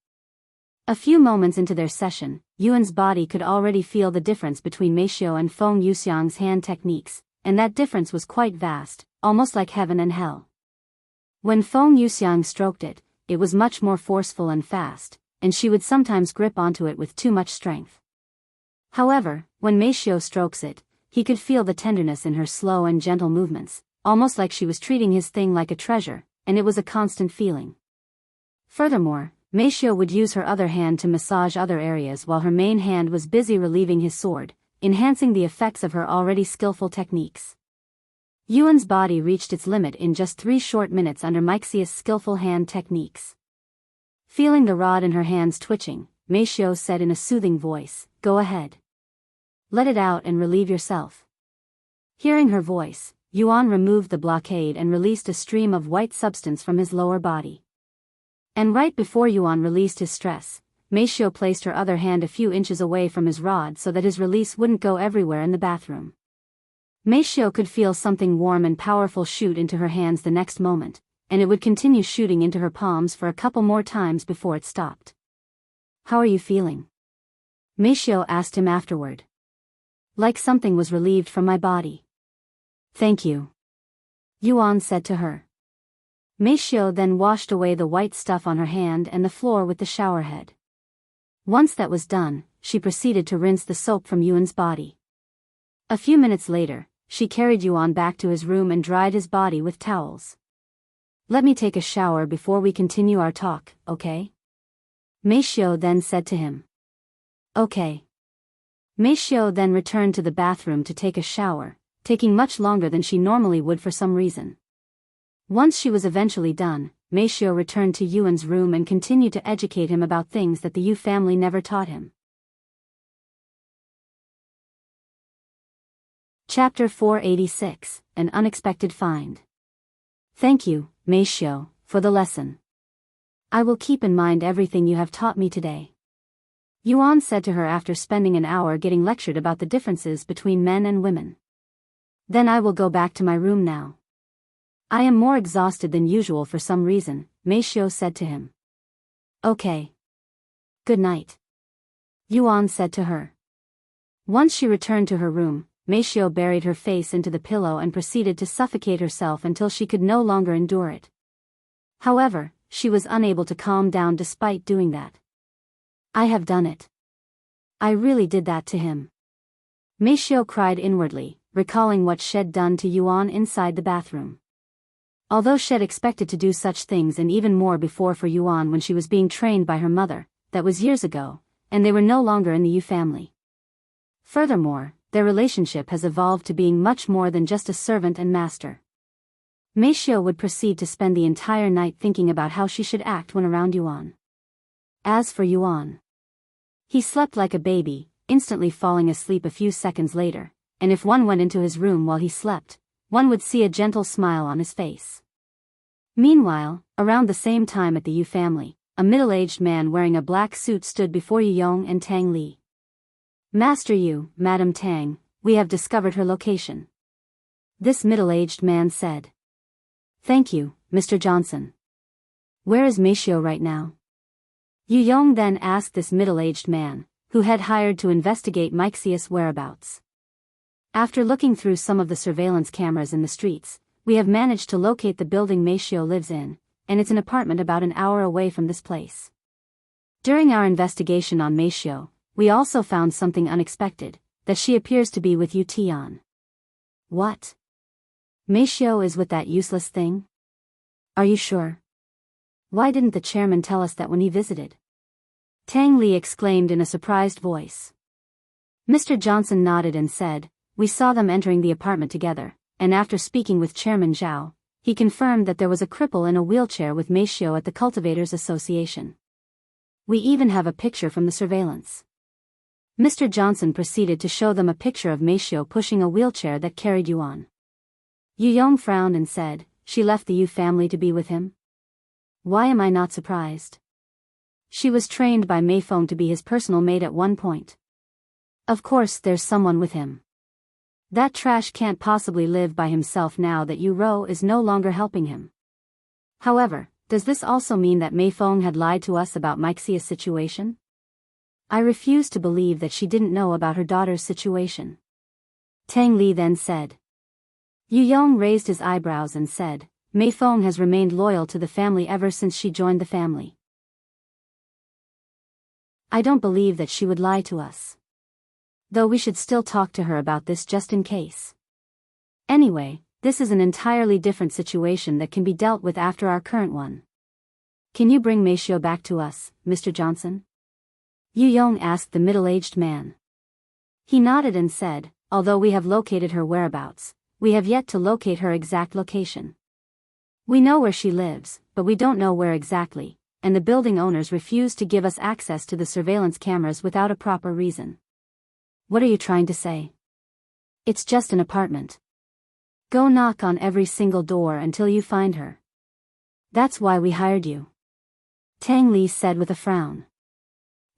A few moments into their session, Yuan's body could already feel the difference between Meifeng and Feng Yuxiang's hand techniques, and that difference was quite vast, almost like heaven and hell. When Feng Yuxiang stroked it, it was much more forceful and fast, and she would sometimes grip onto it with too much strength. However, when Meifeng strokes it, he could feel the tenderness in her slow and gentle movements, almost like she was treating his thing like a treasure, and it was a constant feeling. Furthermore, Meifeng would use her other hand to massage other areas while her main hand was busy relieving his sword, enhancing the effects of her already skillful techniques. Yuan's body reached its limit in just 3 short minutes under Meixia's skillful hand techniques. Feeling the rod in her hands twitching, Meifeng said in a soothing voice, "Go ahead. Let it out and relieve yourself." Hearing her voice, Yuan removed the blockade and released a stream of white substance from his lower body. And right before Yuan released his stress, Meifeng placed her other hand a few inches away from his rod so that his release wouldn't go everywhere in the bathroom. Meifeng could feel something warm and powerful shoot into her hands the next moment, and it would continue shooting into her palms for a couple more times before it stopped. "How are you feeling?" Meifeng asked him afterward. "Like something was relieved from my body." "Thank you," Yuan said to her. Meifeng then washed away the white stuff on her hand and the floor with the shower head. Once that was done, she proceeded to rinse the soap from Yuan's body. A few minutes later, she carried Yuan back to his room and dried his body with towels. "Let me take a shower before we continue our talk, okay?" Meifeng then said to him. "Okay." Meifeng then returned to the bathroom to take a shower, taking much longer than she normally would for some reason. Once she was eventually done, Meifeng returned to Yuan's room and continued to educate him about things that the Yu family never taught him. Chapter 486, An Unexpected Find. Thank you, Meifeng, for the lesson. I will keep in mind everything you have taught me today. Yuan said to her after spending an hour getting lectured about the differences between men and women. Then I will go back to my room now. I am more exhausted than usual for some reason, Meifeng said to him. Okay. Good night, Yuan said to her. Once she returned to her room, Meifeng buried her face into the pillow and proceeded to suffocate herself until she could no longer endure it. However, she was unable to calm down despite doing that. I have done it. I really did that to him. Meifeng cried inwardly, recalling what she'd done to Yuan inside the bathroom. Although she'd expected to do such things and even more before for Yuan when she was being trained by her mother, that was years ago, and they were no longer in the Yu family. Furthermore, their relationship has evolved to being much more than just a servant and master. Meifeng would proceed to spend the entire night thinking about how she should act when around Yuan. As for Yuan, he slept like a baby, instantly falling asleep a few seconds later, and if one went into his room while he slept, one would see a gentle smile on his face. Meanwhile, around the same time at the Yu family, a middle-aged man wearing a black suit stood before Yu Yong and Tang Li. Master Yu, Madam Tang, we have discovered her location. This middle-aged man said. Thank you, Mr. Johnson. Where is Meifeng right now? Yu Yong then asked this middle-aged man, who had hired to investigate Meixia's whereabouts. After looking through some of the surveillance cameras in the streets, we have managed to locate the building Meifeng lives in, and it's an apartment about an hour away from this place. During our investigation on Meifeng, we also found something unexpected, that she appears to be with Tian. What? Meifeng is with that useless thing? Are you sure? Why didn't the chairman tell us that when he visited? Tang Li exclaimed in a surprised voice. Mr. Johnson nodded and said, we saw them entering the apartment together, and after speaking with Chairman Zhao, he confirmed that there was a cripple in a wheelchair with Meifeng at the Cultivators Association. We even have a picture from the surveillance. Mr. Johnson proceeded to show them a picture of Meifeng pushing a wheelchair that carried Yuan. Yu Yong frowned and said, she left the Yu family to be with him? Why am I not surprised? She was trained by Meifeng to be his personal maid at one point. Of course there's someone with him. That trash can't possibly live by himself now that Yu Rou is no longer helping him. However, does this also mean that Meifeng had lied to us about Meixia's situation? I refuse to believe that she didn't know about her daughter's situation. Tang Li then said. Yu Yong raised his eyebrows and said, Meifeng has remained loyal to the family ever since she joined the family. I don't believe that she would lie to us. Though we should still talk to her about this just in case. Anyway, this is an entirely different situation that can be dealt with after our current one. Can you bring Meifeng back to us, Mr. Johnson? Yu Yong asked the middle-aged man. He nodded and said, although we have located her whereabouts, we have yet to locate her exact location. We know where she lives, but we don't know where exactly, and the building owners refuse to give us access to the surveillance cameras without a proper reason. What are you trying to say? It's just an apartment. Go knock on every single door until you find her. That's why we hired you. Tang Li said with a frown.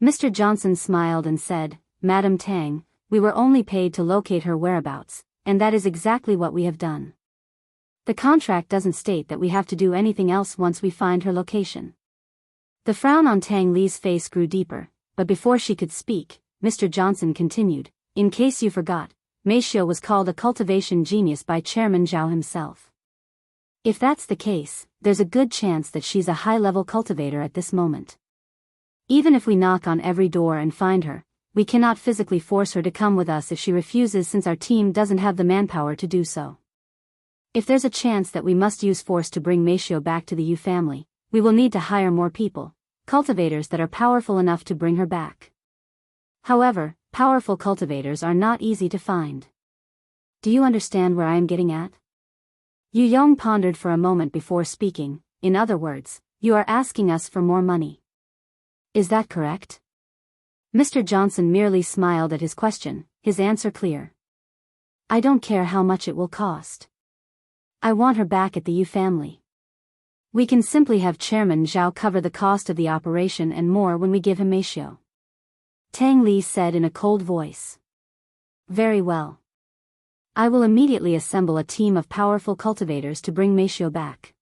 Mr. Johnson smiled and said, Madam Tang, we were only paid to locate her whereabouts, and that is exactly what we have done. The contract doesn't state that we have to do anything else once we find her location. The frown on Tang Li's face grew deeper, but before she could speak, Mr. Johnson continued, in case you forgot, Meifeng was called a cultivation genius by Chairman Zhao himself. If that's the case, there's a good chance that she's a high-level cultivator at this moment. Even if we knock on every door and find her, we cannot physically force her to come with us if she refuses since our team doesn't have the manpower to do so. If there's a chance that we must use force to bring Meifeng back to the Yu family, we will need to hire more people, cultivators that are powerful enough to bring her back. However, powerful cultivators are not easy to find. Do you understand where I am getting at? Yu Yong pondered for a moment before speaking. In other words, you are asking us for more money. Is that correct? Mr. Johnson merely smiled at his question, his answer clear. I don't care how much it will cost. I want her back at the Yu family. We can simply have Chairman Zhao cover the cost of the operation and more when we give him Meifeng. Tang Li said in a cold voice. Very well. I will immediately assemble a team of powerful cultivators to bring Meifeng back.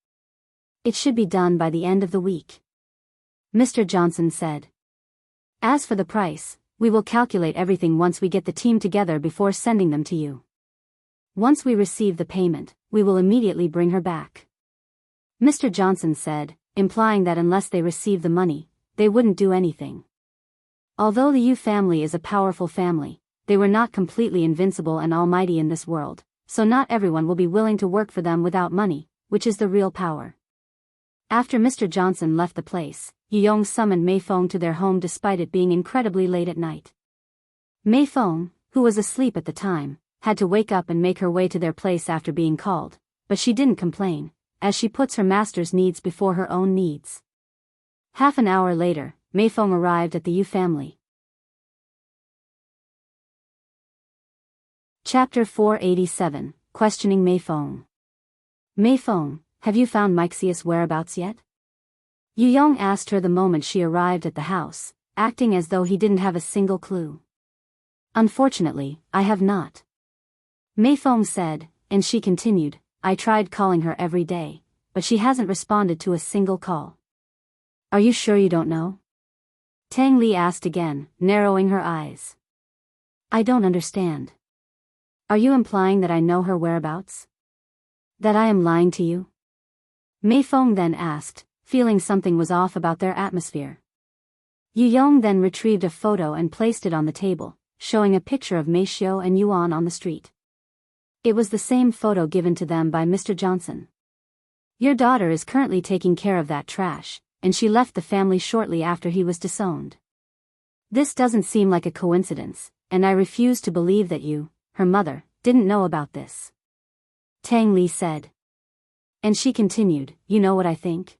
It should be done by the end of the week. Mr. Johnson said. As for the price, we will calculate everything once we get the team together before sending them to you. Once we receive the payment, we will immediately bring her back. Mr. Johnson said, implying that unless they receive the money, they wouldn't do anything. Although the Yu family is a powerful family, they were not completely invincible and almighty in this world, so not everyone will be willing to work for them without money, which is the real power. After Mr. Johnson left the place, Yu Yong summoned Meifeng to their home despite it being incredibly late at night. Meifeng, who was asleep at the time, had to wake up and make her way to their place after being called, but she didn't complain, as she puts her master's needs before her own needs. Half an hour later, Meifeng arrived at the Yu family. Chapter 487, Questioning Meifeng. Meifeng, have you found Meixia's whereabouts yet? Yu Yong asked her the moment she arrived at the house, acting as though he didn't have a single clue. Unfortunately, I have not. Meifeng said, and she continued, I tried calling her every day, but she hasn't responded to a single call. Are you sure you don't know? Tang Li asked again, narrowing her eyes. I don't understand. Are you implying that I know her whereabouts? That I am lying to you? Meifeng then asked, feeling something was off about their atmosphere. Yu Yong then retrieved a photo and placed it on the table, showing a picture of Meishio and Yuan on the street. It was the same photo given to them by Mr. Johnson. Your daughter is currently taking care of that trash, and she left the family shortly after he was disowned. This doesn't seem like a coincidence, and I refuse to believe that you, her mother, didn't know about this. Tang Li said. And she continued, you know what I think?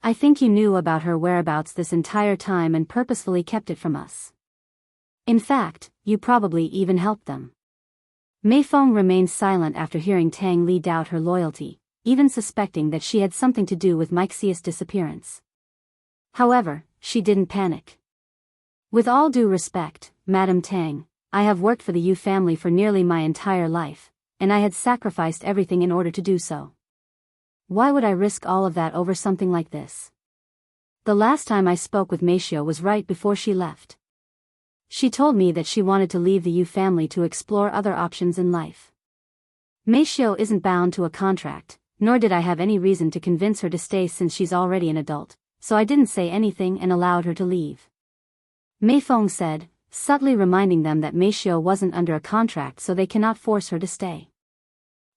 I think you knew about her whereabouts this entire time and purposefully kept it from us. In fact, you probably even helped them. Meifeng remained silent after hearing Tang Li doubt her loyalty, even suspecting that she had something to do with Meixia's disappearance. However, she didn't panic. With all due respect, Madam Tang, I have worked for the Yu family for nearly my entire life, and I had sacrificed everything in order to do so. Why would I risk all of that over something like this? The last time I spoke with Meishio was right before she left. She told me that she wanted to leave the Yu family to explore other options in life. Meishio isn't bound to a contract, nor did I have any reason to convince her to stay since she's already an adult, so I didn't say anything and allowed her to leave. Meifeng said, subtly reminding them that Meishio wasn't under a contract so they cannot force her to stay.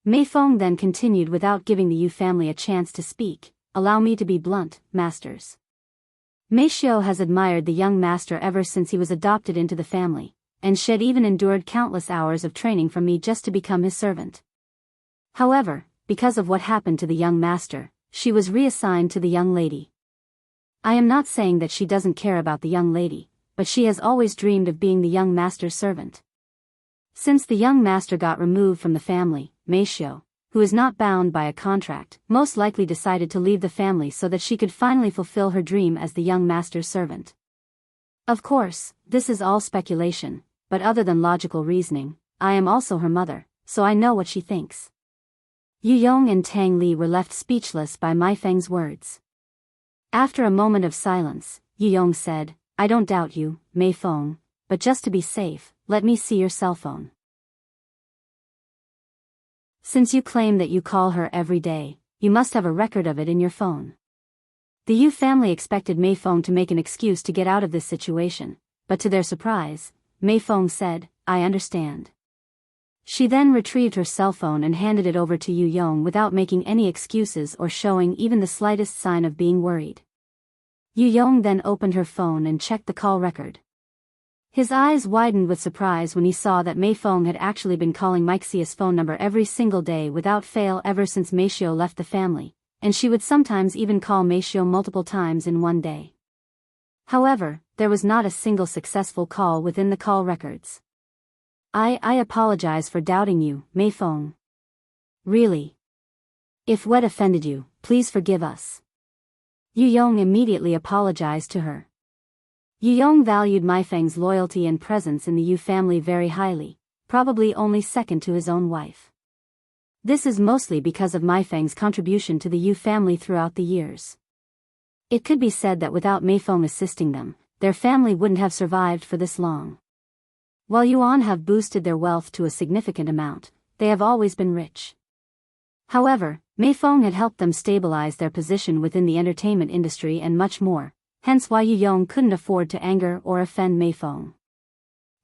Meifeng then continued without giving the Yu family a chance to speak, allow me to be blunt, masters. Meishio has admired the young master ever since he was adopted into the family, and Shed even endured countless hours of training from me just to become his servant. However, because of what happened to the young master, she was reassigned to the young lady. I am not saying that she doesn't care about the young lady, but she has always dreamed of being the young master's servant. Since the young master got removed from the family, Meishio, who is not bound by a contract, most likely decided to leave the family so that she could finally fulfill her dream as the young master's servant. Of course, this is all speculation, but other than logical reasoning, I am also her mother, so I know what she thinks. Yu Yong and Tang Li were left speechless by Meifeng's words. After a moment of silence, Yu Yong said, I don't doubt you, Meifeng, but just to be safe, let me see your cell phone. Since you claim that you call her every day, you must have a record of it in your phone. The Yu family expected Meifeng to make an excuse to get out of this situation, but to their surprise, Meifeng said, I understand. She then retrieved her cell phone and handed it over to Yu Yong without making any excuses or showing even the slightest sign of being worried. Yu Yong then opened her phone and checked the call record. His eyes widened with surprise when he saw that Meifeng had actually been calling Meixia's phone number every single day without fail ever since Meishio left the family, and she would sometimes even call Meishio multiple times in one day. However, there was not a single successful call within the call records. I apologize for doubting you, Meifeng. Really? If what offended you, please forgive us. Yu Yong immediately apologized to her. Yu Yong valued Meifeng's loyalty and presence in the Yu family very highly, probably only second to his own wife. This is mostly because of Meifeng's contribution to the Yu family throughout the years. It could be said that without Meifeng assisting them, their family wouldn't have survived for this long. While Yuan have boosted their wealth to a significant amount, they have always been rich. However, Meifeng had helped them stabilize their position within the entertainment industry and much more, hence why Yu Yong couldn't afford to anger or offend Meifeng.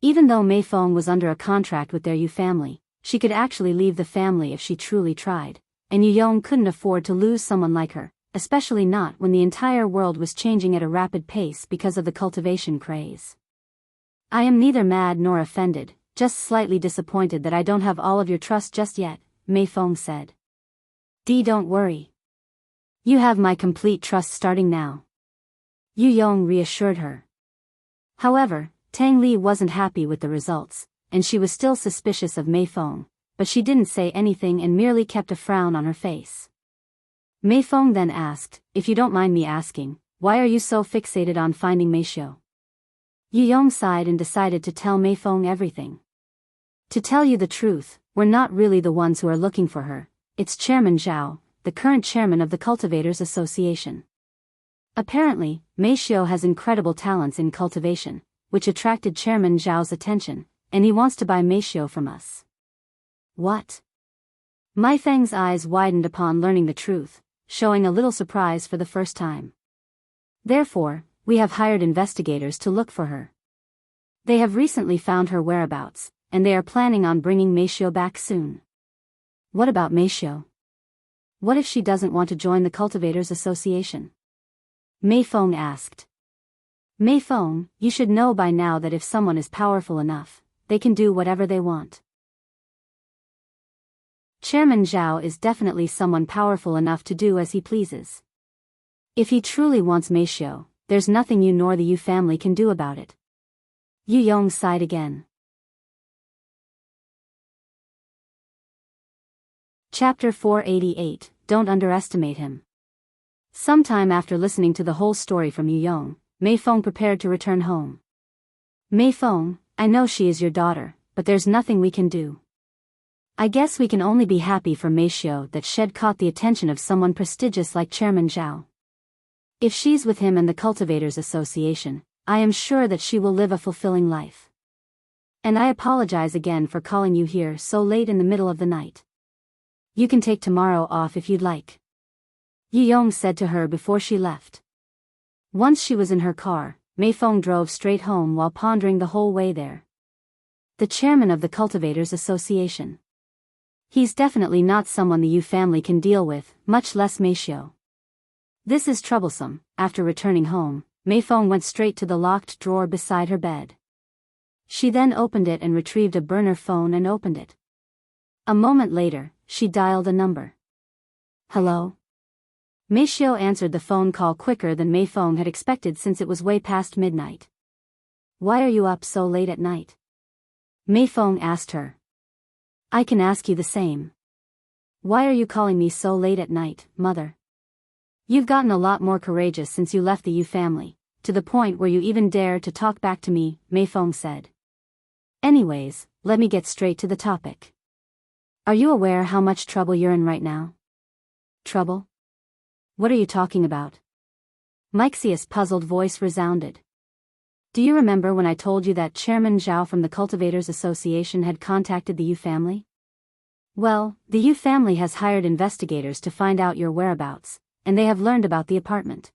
Even though Meifeng was under a contract with their Yu family, she could actually leave the family if she truly tried, and Yu Yong couldn't afford to lose someone like her, especially not when the entire world was changing at a rapid pace because of the cultivation craze. I am neither mad nor offended, just slightly disappointed that I don't have all of your trust just yet, Meifeng said. Don't worry. You have my complete trust starting now. Yu Yong reassured her. However, Tang Li wasn't happy with the results, and she was still suspicious of Meifeng, but she didn't say anything and merely kept a frown on her face. Meifeng then asked, if you don't mind me asking, why are you so fixated on finding Meishio? Yu Yong sighed and decided to tell Meifeng everything. To tell you the truth, we're not really the ones who are looking for her, it's Chairman Zhao, the current chairman of the Cultivators Association. Apparently, Meifeng has incredible talents in cultivation, which attracted Chairman Zhao's attention, and he wants to buy Meifeng from us. What? Meifeng's eyes widened upon learning the truth, showing a little surprise for the first time. Therefore, we have hired investigators to look for her. They have recently found her whereabouts, and they are planning on bringing Meifeng back soon. What about Meifeng? What if she doesn't want to join the Cultivators Association? Meifeng asked. Meifeng, you should know by now that if someone is powerful enough, they can do whatever they want. Chairman Zhao is definitely someone powerful enough to do as he pleases. If he truly wants Meifeng, there's nothing you nor the Yu family can do about it. Yu Yong sighed again. Chapter 488, Don't Underestimate Him. Sometime after listening to the whole story from Yu Yong, Meifeng prepared to return home. Meifeng, I know she is your daughter, but there's nothing we can do. I guess we can only be happy for Meifeng that she caught the attention of someone prestigious like Chairman Zhao. If she's with him and the Cultivators Association, I am sure that she will live a fulfilling life. And I apologize again for calling you here so late in the middle of the night. You can take tomorrow off if you'd like. Yu Yong said to her before she left. Once she was in her car, Meifeng drove straight home while pondering the whole way there. The chairman of the Cultivators Association. He's definitely not someone the Yu family can deal with, much less Meifeng. This is troublesome. After returning home, Meifeng went straight to the locked drawer beside her bed. She then opened it and retrieved a burner phone and opened it. A moment later, she dialed a number. Hello? Meifeng answered the phone call quicker than Meifeng had expected since it was way past midnight. Why are you up so late at night? Meifeng asked her. I can ask you the same. Why are you calling me so late at night, mother? You've gotten a lot more courageous since you left the Yu family, to the point where you even dare to talk back to me, Meifeng said. Anyways, let me get straight to the topic. Are you aware how much trouble you're in right now? Trouble? What are you talking about? Meixia's puzzled voice resounded. Do you remember when I told you that Chairman Zhao from the Cultivators Association had contacted the Yu family? Well, the Yu family has hired investigators to find out your whereabouts, and they have learned about the apartment.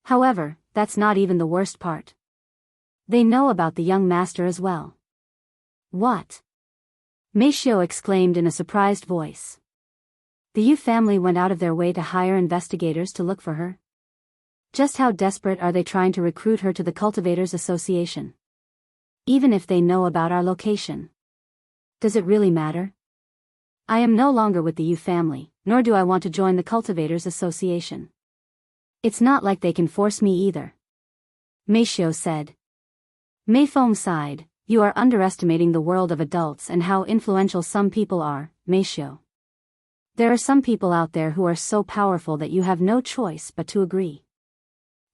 However, that's not even the worst part. They know about the young master as well. What? Meifeng exclaimed in a surprised voice. The Yu family went out of their way to hire investigators to look for her? Just how desperate are they trying to recruit her to the Cultivators Association? Even if they know about our location. Does it really matter? I am no longer with the Yu family, nor do I want to join the Cultivators Association. It's not like they can force me either. Meifeng said. Meifeng sighed. You are underestimating the world of adults and how influential some people are, Meifeng. There are some people out there who are so powerful that you have no choice but to agree.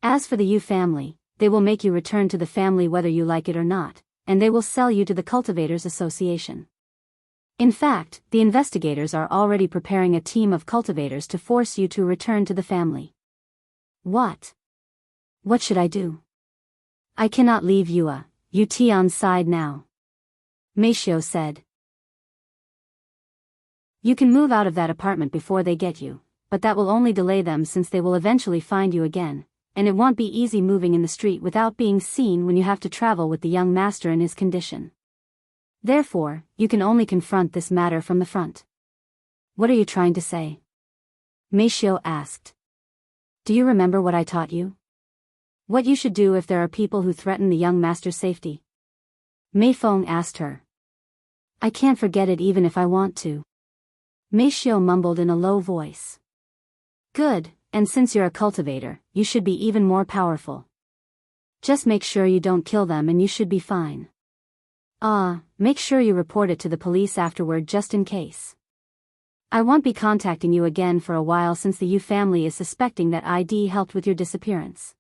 As for the Yu family, they will make you return to the family whether you like it or not, and they will sell you to the Cultivators Association. In fact, the investigators are already preparing a team of cultivators to force you to return to the family. What? What should I do? I cannot leave Tian's side now. Meifeng said. You can move out of that apartment before they get you, but that will only delay them since they will eventually find you again, and it won't be easy moving in the street without being seen when you have to travel with the young master in his condition. Therefore, you can only confront this matter from the front. What are you trying to say? Meifeng asked. Do you remember what I taught you? What you should do if there are people who threaten the young master's safety? Meifeng asked her. I can't forget it even if I want to. Meifeng mumbled in a low voice. Good, and since you're a cultivator, you should be even more powerful. Just make sure you don't kill them and you should be fine. Make sure you report it to the police afterward just in case. I won't be contacting you again for a while since the Yu family is suspecting that ID helped with your disappearance.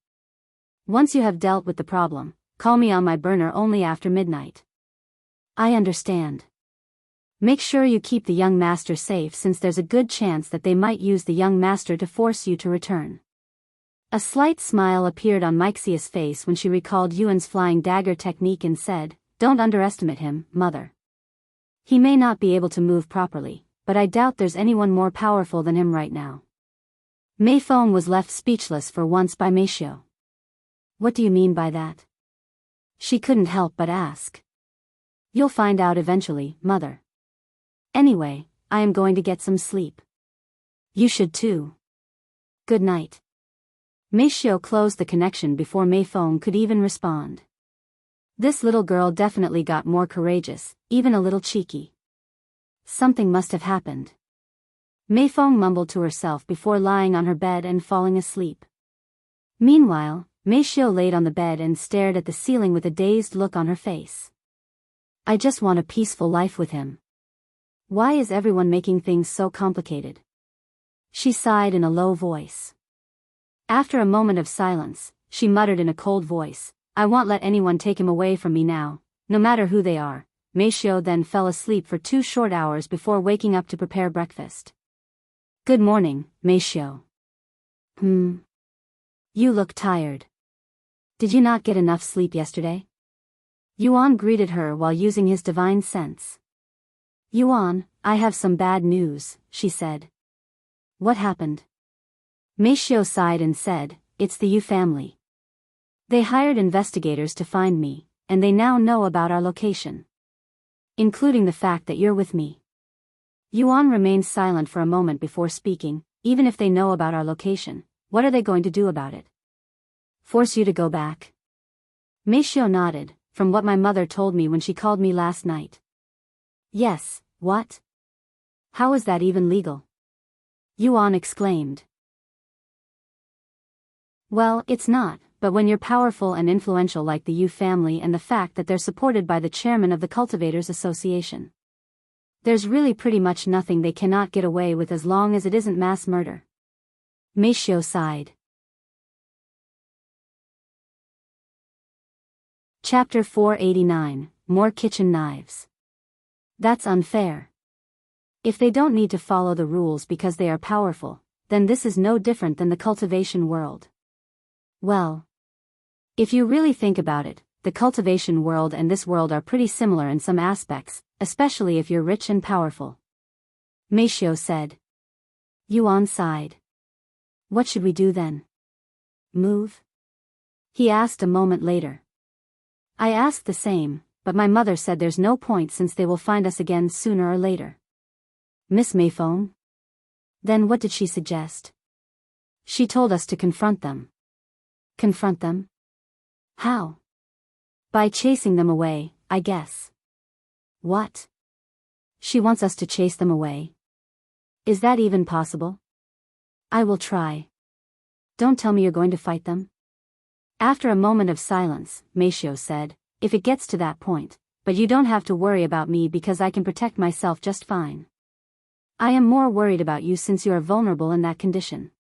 Once you have dealt with the problem, call me on my burner only after midnight. I understand. Make sure you keep the young master safe since there's a good chance that they might use the young master to force you to return. A slight smile appeared on Meixia's face when she recalled Yuan's flying dagger technique and said, "Don't underestimate him, mother. He may not be able to move properly, but I doubt there's anyone more powerful than him right now." Meifeng was left speechless for once by Meishio. "What do you mean by that?" She couldn't help but ask. "You'll find out eventually, mother. Anyway, I am going to get some sleep. You should too. Good night." Meishio closed the connection before Meifeng could even respond. This little girl definitely got more courageous, even a little cheeky. Something must have happened. Meifeng mumbled to herself before lying on her bed and falling asleep. Meanwhile, Meishio laid on the bed and stared at the ceiling with a dazed look on her face. "I just want a peaceful life with him. Why is everyone making things so complicated?" She sighed in a low voice. After a moment of silence, she muttered in a cold voice, "I won't let anyone take him away from me now, no matter who they are." Meishio then fell asleep for 2 short hours before waking up to prepare breakfast. "Good morning, Meishio." You look tired. Did you not get enough sleep yesterday?" Yuan greeted her while using his divine sense. "Yuan, I have some bad news," she said. "What happened?" Meishio sighed and said, "It's the Yu family. They hired investigators to find me, and they now know about our location. Including the fact that you're with me." Yuan remained silent for a moment before speaking. "Even if they know about our location, what are they going to do about it? Force you to go back?" Meishio nodded, "From what my mother told me when she called me last night." "Yes, what? How is that even legal?" Yuan exclaimed. "Well, it's not, but when you're powerful and influential like the Yu family and the fact that they're supported by the chairman of the Cultivators Association, there's really pretty much nothing they cannot get away with as long as it isn't mass murder." Meishio sighed. Chapter 489, More Kitchen Knives. "That's unfair. If they don't need to follow the rules because they are powerful, then this is no different than the cultivation world." Well, if you really think about it, the cultivation world and this world are pretty similar in some aspects, especially if you're rich and powerful. Meishio said. Yuan sighed. "What should we do then? Move?" he asked a moment later. "I asked the same, but my mother said there's no point since they will find us again sooner or later." Miss Meifeng? Then what did she suggest? "She told us to confront them." "Confront them? How?" "By chasing them away, I guess." "What? She wants us to chase them away? Is that even possible?" "I will try." "Don't tell me you're going to fight them?" After a moment of silence, Meishio said, "If it gets to that point, but you don't have to worry about me because I can protect myself just fine. I am more worried about you since you are vulnerable in that condition."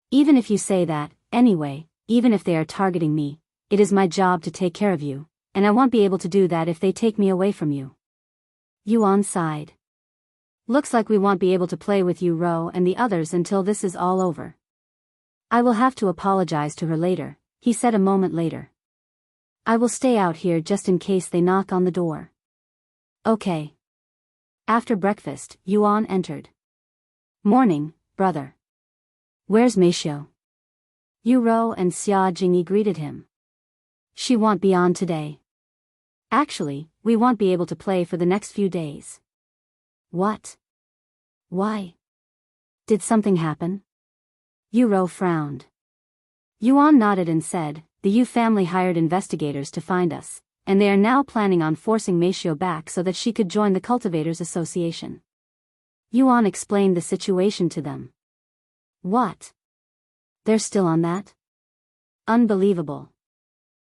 "Even if you say that, anyway, even if they are targeting me, it is my job to take care of you, and I won't be able to do that if they take me away from you." Yuan sighed. "Looks like we won't be able to play with Yu Rou and the others until this is all over." "I will have to apologize to her later," he said a moment later. "I will stay out here just in case they knock on the door." "Okay." After breakfast, Yuan entered. "Morning, brother." "Where's Meishio?" Yu Rou and Xia Jingyi greeted him. "She won't be on today. Actually, we won't be able to play for the next few days." "What? Why? Did something happen?" Yu Rou frowned. Yuan nodded and said, "The Yu family hired investigators to find us, and they are now planning on forcing Meishio back so that she could join the Cultivators Association." Yuan explained the situation to them. "What? They're still on that? Unbelievable.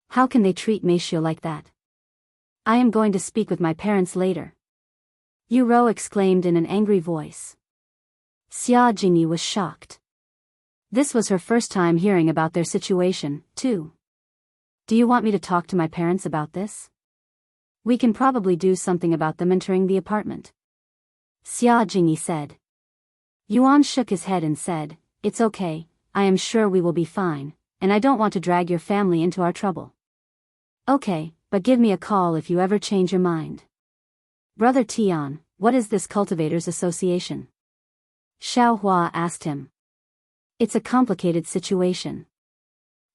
How can they treat Meishio like that? I am going to speak with my parents later." Yu Rou exclaimed in an angry voice. Xia Jingyi was shocked. This was her first time hearing about their situation, too. "Do you want me to talk to my parents about this? We can probably do something about them entering the apartment." Xia Jingyi said. Yuan shook his head and said, "It's okay, I am sure we will be fine, and I don't want to drag your family into our trouble." "Okay, but give me a call if you ever change your mind." "Brother Tian, what is this Cultivators Association?" Xiao Hua asked him. "It's a complicated situation.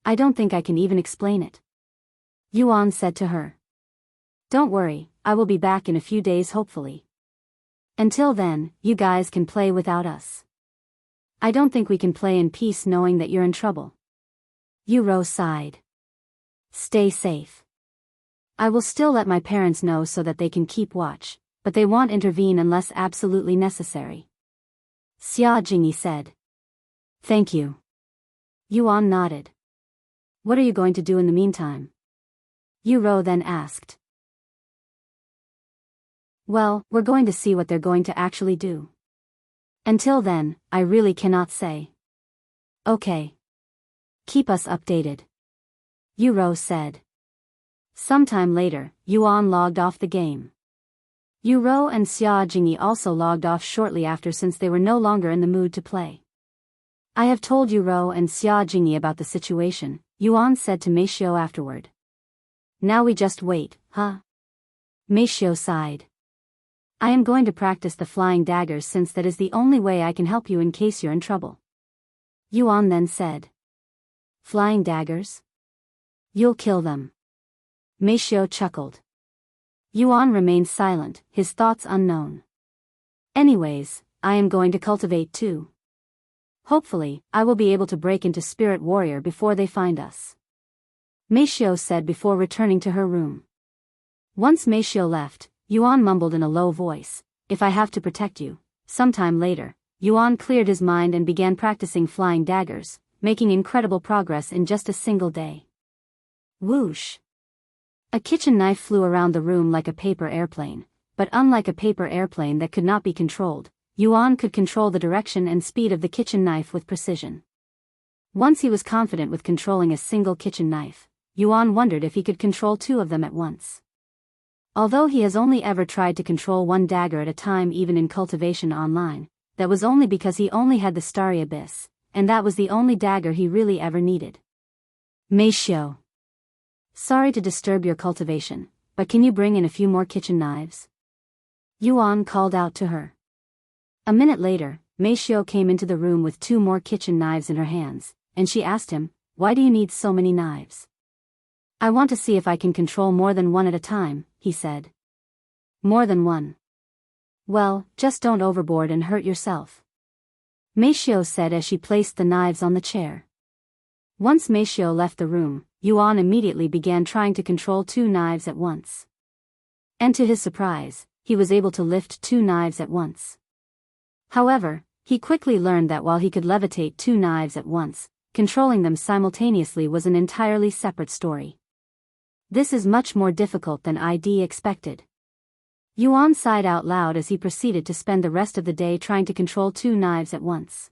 I don't think I can even explain it," Yuan said to her. "Don't worry, I will be back in a few days hopefully. Until then, you guys can play without us. I don't think we can play in peace knowing that you're in trouble." Yu Rou sighed. "Stay safe. I will still let my parents know so that they can keep watch, but they won't intervene unless absolutely necessary," Xia Jingyi said. "Thank you." Yuan nodded. "What are you going to do in the meantime?" Yu Rou then asked. "Well, we're going to see what they're going to actually do. Until then, I really cannot say." "Okay. Keep us updated," Yu Rou said. Sometime later, Yuan logged off the game. Yu Rou and Xia Jingyi also logged off shortly after since they were no longer in the mood to play. "I have told Yu Rou and Xia Jingyi about the situation," Yuan said to Meishio afterward. "Now we just wait, huh?" Meishio sighed. "I am going to practice the flying daggers since that is the only way I can help you in case you're in trouble," Yuan then said. "Flying daggers? You'll kill them." Meishio chuckled. Yuan remained silent, his thoughts unknown. "Anyways, I am going to cultivate too. Hopefully, I will be able to break into Spirit Warrior before they find us," Meishio said before returning to her room. Once Meishio left, Yuan mumbled in a low voice, "If I have to protect you." Sometime later, Yuan cleared his mind and began practicing flying daggers, making incredible progress in just a single day. Whoosh! A kitchen knife flew around the room like a paper airplane, but unlike a paper airplane that could not be controlled, Yuan could control the direction and speed of the kitchen knife with precision. Once he was confident with controlling a single kitchen knife, Yuan wondered if he could control two of them at once. Although he has only ever tried to control one dagger at a time even in cultivation online, that was only because he only had the Starry Abyss, and that was the only dagger he really ever needed. "Meishio. Sorry to disturb your cultivation, but can you bring in a few more kitchen knives?" Yuan called out to her. A minute later, Meishio came into the room with 2 more kitchen knives in her hands, and she asked him, "Why do you need so many knives?" "I want to see if I can control more than one at a time," he said. "More than one? Well, just don't overboard and hurt yourself," Meishio said as she placed the knives on the chair. Once Meishio left the room, Yuan immediately began trying to control 2 knives at once. And to his surprise, he was able to lift 2 knives at once. However, he quickly learned that while he could levitate 2 knives at once, controlling them simultaneously was an entirely separate story. This is much more difficult than I'd expected. Yuan sighed out loud as he proceeded to spend the rest of the day trying to control 2 knives at once.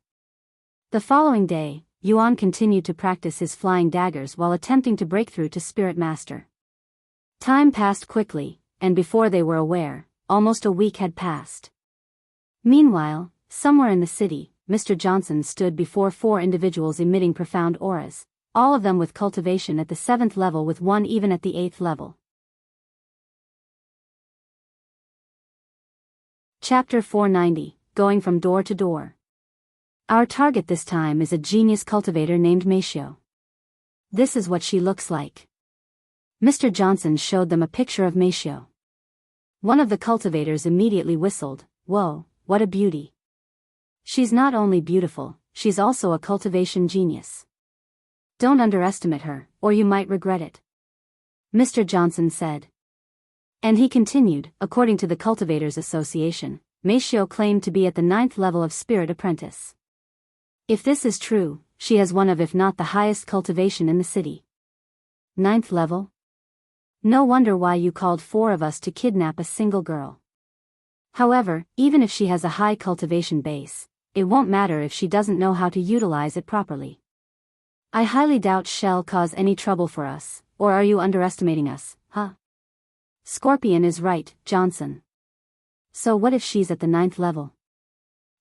The following day, Yuan continued to practice his flying daggers while attempting to break through to Spirit Master. Time passed quickly, and before they were aware, almost a week had passed. Meanwhile, somewhere in the city, Mr. Johnson stood before 4 individuals emitting profound auras, all of them with cultivation at the 7th level with one even at the 8th level. Chapter 490, Going from Door to Door. Our target this time is a genius cultivator named Meishio. This is what she looks like. Mr. Johnson showed them a picture of Meishio. One of the cultivators immediately whistled, "Whoa, what a beauty. She's not only beautiful, she's also a cultivation genius. Don't underestimate her, or you might regret it," Mr. Johnson said. And he continued, according to the Cultivators Association, Meishio claimed to be at the 9th level of Spirit Apprentice. If this is true, she has one of if not the highest cultivation in the city. 9th level? No wonder why you called 4 of us to kidnap a single girl. However, even if she has a high cultivation base, it won't matter if she doesn't know how to utilize it properly. I highly doubt she'll cause any trouble for us, or are you underestimating us, huh? Scorpion is right, Johnson. So what if she's at the 9th level?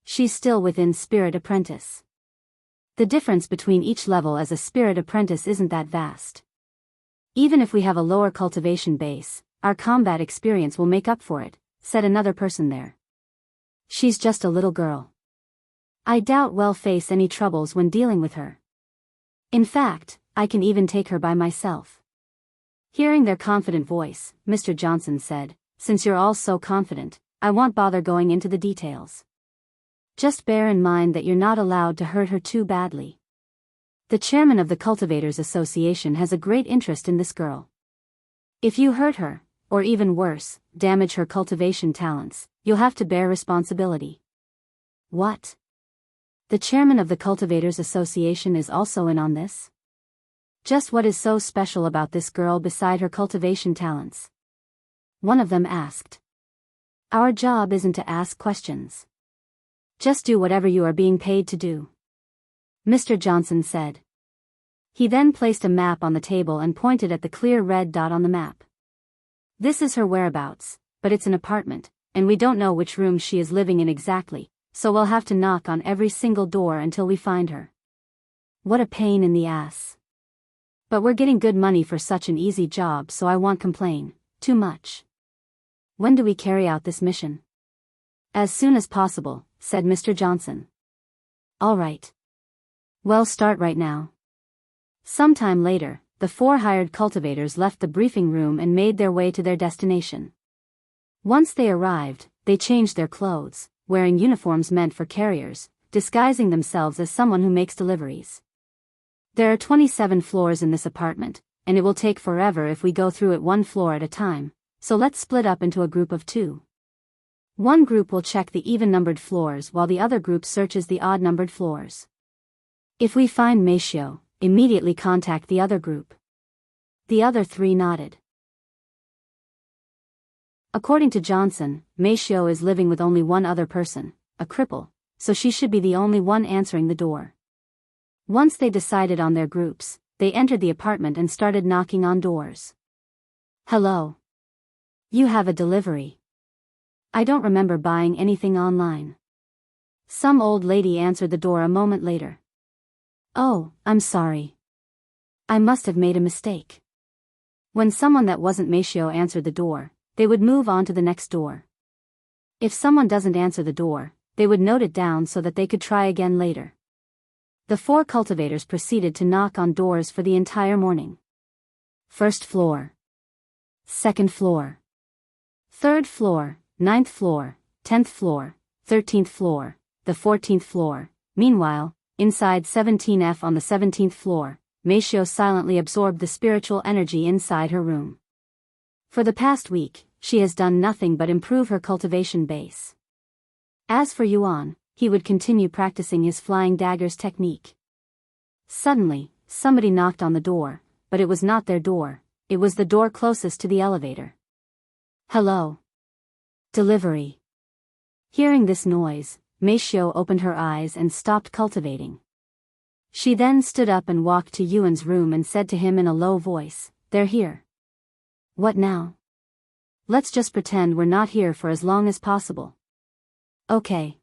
She's still within Spirit Apprentice. The difference between each level as a Spirit Apprentice isn't that vast. Even if we have a lower cultivation base, our combat experience will make up for it, said another person there. She's just a little girl. I doubt we'll face any troubles when dealing with her. In fact, I can even take her by myself. Hearing their confident voice, Mr. Johnson said, since you're all so confident, I won't bother going into the details. Just bear in mind that you're not allowed to hurt her too badly. The chairman of the Cultivators Association has a great interest in this girl. If you hurt her, or even worse, damage her cultivation talents, you'll have to bear responsibility. What? The chairman of the Cultivators Association is also in on this? Just what is so special about this girl beside her cultivation talents? One of them asked. Our job isn't to ask questions. Just do whatever you are being paid to do, Mr. Johnson said. He then placed a map on the table and pointed at the clear red dot on the map. This is her whereabouts, but it's an apartment, and we don't know which room she is living in exactly, so we'll have to knock on every single door until we find her. What a pain in the ass. But we're getting good money for such an easy job, so I won't complain too much. When do we carry out this mission? As soon as possible, said Mr. Johnson. All right. Well, start right now. Sometime later, the 4 hired cultivators left the briefing room and made their way to their destination. Once they arrived, they changed their clothes, wearing uniforms meant for carriers, disguising themselves as someone who makes deliveries. There are 27 floors in this apartment, and it will take forever if we go through it one floor at a time, so let's split up into a group of 2. One group will check the even-numbered floors while the other group searches the odd-numbered floors. If we find Meifeng, immediately contact the other group. The other 3 nodded. According to Johnson, Meifeng is living with only one other person, a cripple, so she should be the only one answering the door. Once they decided on their groups, they entered the apartment and started knocking on doors. Hello. You have a delivery. I don't remember buying anything online. Some old lady answered the door a moment later. Oh, I'm sorry. I must have made a mistake. When someone that wasn't Meifeng answered the door, they would move on to the next door. If someone doesn't answer the door, they would note it down so that they could try again later. The 4 cultivators proceeded to knock on doors for the entire morning. 1st floor. 2nd floor. 3rd floor. 9th floor, 10th floor, 13th floor, the 14th floor. Meanwhile, inside 17F on the 17th floor, Meifeng silently absorbed the spiritual energy inside her room. For the past week, she has done nothing but improve her cultivation base. As for Yuan, he would continue practicing his flying daggers technique. Suddenly, somebody knocked on the door, but it was not their door, it was the door closest to the elevator. Hello. Delivery. Hearing this noise, Meifeng opened her eyes and stopped cultivating. She then stood up and walked to Yuan's room and said to him in a low voice, "They're here." What now? Let's just pretend we're not here for as long as possible. Okay.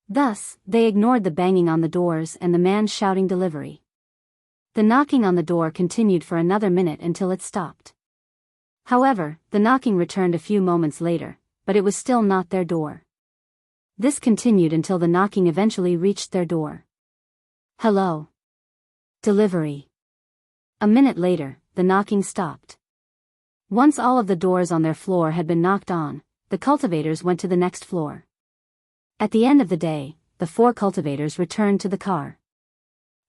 Thus, they ignored the banging on the doors and the man shouting delivery. The knocking on the door continued for another minute until it stopped. However, the knocking returned a few moments later, but it was still not their door. This continued until the knocking eventually reached their door. Hello. Delivery. A minute later, the knocking stopped. Once all of the doors on their floor had been knocked on, the cultivators went to the next floor. At the end of the day, the 4 cultivators returned to the car.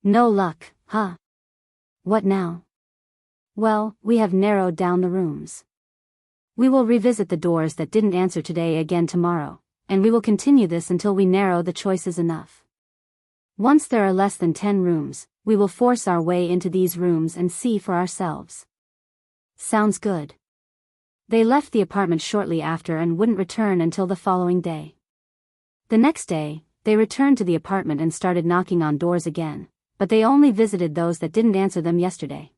No luck, huh? What now? Well, we have narrowed down the rooms. We will revisit the doors that didn't answer today again tomorrow, and we will continue this until we narrow the choices enough. Once there are less than 10 rooms, we will force our way into these rooms and see for ourselves. Sounds good. They left the apartment shortly after and wouldn't return until the following day. The next day, they returned to the apartment and started knocking on doors again, but they only visited those that didn't answer them yesterday.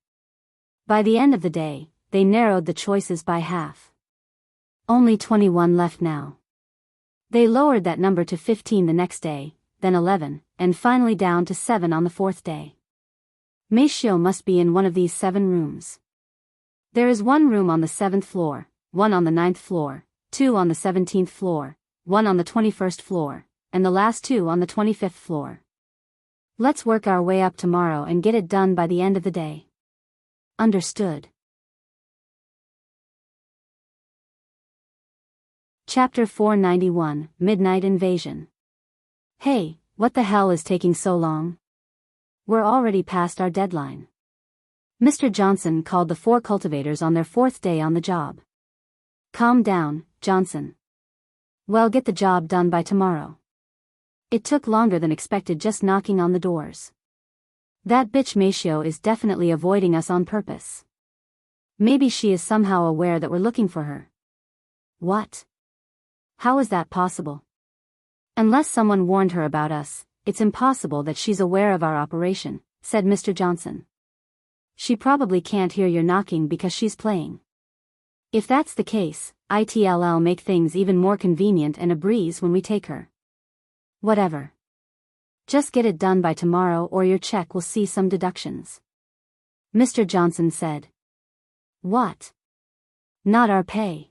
By the end of the day, they narrowed the choices by half. Only 21 left now. They lowered that number to 15 the next day, then 11, and finally down to 7 on the 4th day. Meifeng must be in one of these 7 rooms. There is 1 room on the 7th floor, 1 on the 9th floor, 2 on the 17th floor, 1 on the 21st floor, and the last 2 on the 25th floor. Let's work our way up tomorrow and get it done by the end of the day. Understood. Chapter 491, Midnight Invasion. Hey, what the hell is taking so long? We're already past our deadline. Mr. Johnson called the 4 cultivators on their 4th day on the job. Calm down, Johnson. Well, get the job done by tomorrow. It took longer than expected just knocking on the doors. That bitch Meifeng is definitely avoiding us on purpose. Maybe she is somehow aware that we're looking for her. What? How is that possible? Unless someone warned her about us, it's impossible that she's aware of our operation, said Mr. Johnson. She probably can't hear your knocking because she's playing. If that's the case, it'll make things even more convenient and a breeze when we take her. Whatever. Just get it done by tomorrow or your check will see some deductions. Mr. Johnson said. What? Not our pay.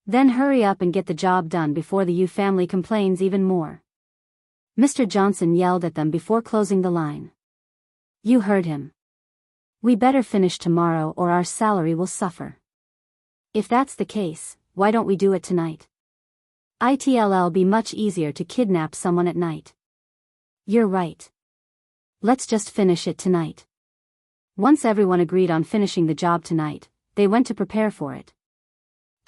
Then hurry up and get the job done before the Yu family complains even more. Mr. Johnson yelled at them before closing the line. You heard him. We better finish tomorrow or our salary will suffer. If that's the case, why don't we do it tonight? It'll be much easier to kidnap someone at night. You're right. Let's just finish it tonight. Once everyone agreed on finishing the job tonight, they went to prepare for it.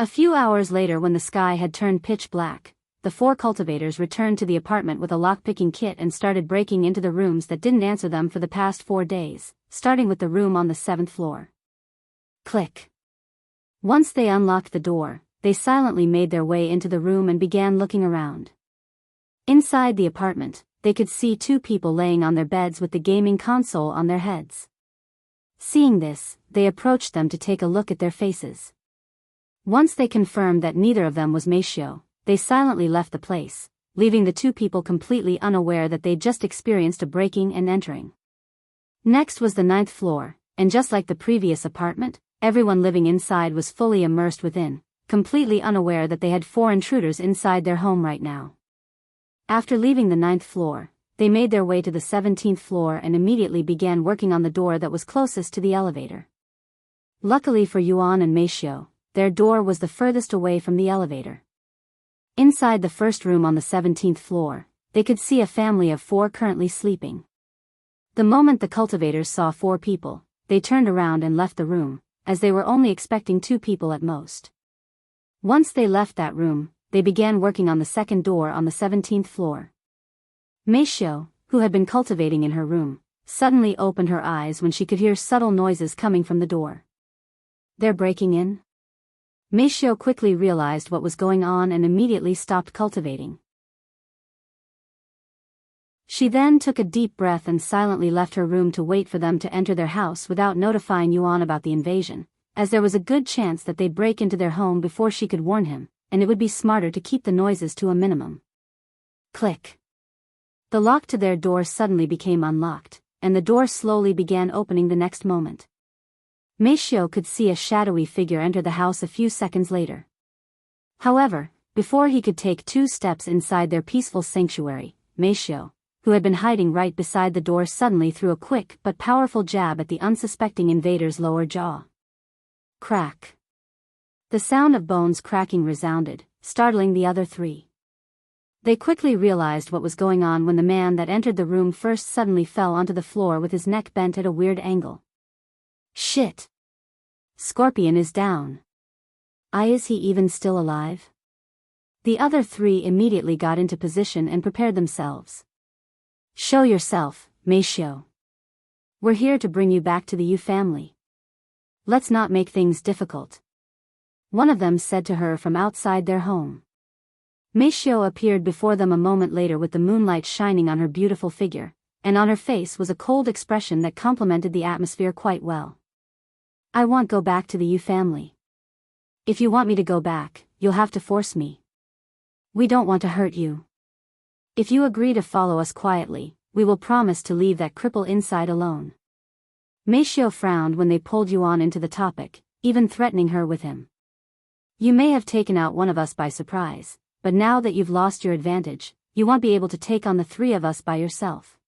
A few hours later, when the sky had turned pitch black, the 4 cultivators returned to the apartment with a lockpicking kit and started breaking into the rooms that didn't answer them for the past 4 days, starting with the room on the 7th floor. Click. Once they unlocked the door, they silently made their way into the room and began looking around. Inside the apartment, they could see 2 people laying on their beds with the gaming console on their heads. Seeing this, they approached them to take a look at their faces. Once they confirmed that neither of them was Meifeng, they silently left the place, leaving the 2 people completely unaware that they'd just experienced a breaking and entering. Next was the 9th floor, and just like the previous apartment, everyone living inside was fully immersed within, completely unaware that they had 4 intruders inside their home right now. After leaving the 9th floor, they made their way to the 17th floor and immediately began working on the door that was closest to the elevator. Luckily for Yuan and Meifeng, their door was the furthest away from the elevator. Inside the first room on the 17th floor, they could see a family of 4 currently sleeping. The moment the cultivators saw 4 people, they turned around and left the room, as they were only expecting 2 people at most. Once they left that room, they began working on the second door on the 17th floor. Meifeng, who had been cultivating in her room, suddenly opened her eyes when she could hear subtle noises coming from the door. They're breaking in? Meifeng quickly realized what was going on and immediately stopped cultivating. She then took a deep breath and silently left her room to wait for them to enter their house without notifying Yuan about the invasion, as there was a good chance that they'd break into their home before she could warn him, and it would be smarter to keep the noises to a minimum. Click. The lock to their door suddenly became unlocked, and the door slowly began opening the next moment. Meifeng could see a shadowy figure enter the house a few seconds later. However, before he could take 2 steps inside their peaceful sanctuary, Meifeng, who had been hiding right beside the door, suddenly threw a quick but powerful jab at the unsuspecting invader's lower jaw. Crack. The sound of bones cracking resounded, startling the other 3. They quickly realized what was going on when the man that entered the room first suddenly fell onto the floor with his neck bent at a weird angle. Shit. Scorpion is down. Is he even still alive? The other 3 immediately got into position and prepared themselves. Show yourself, Meifeng. We're here to bring you back to the Yu family. Let's not make things difficult. One of them said to her from outside their home. Meifeng appeared before them a moment later with the moonlight shining on her beautiful figure, and on her face was a cold expression that complemented the atmosphere quite well. I won't go back to the Yu family. If you want me to go back, you'll have to force me. We don't want to hurt you. If you agree to follow us quietly, we will promise to leave that cripple inside alone. Meifeng frowned when they pulled Yuan into the topic, even threatening her with him. You may have taken out one of us by surprise, but now that you've lost your advantage, you won't be able to take on the three of us by yourself.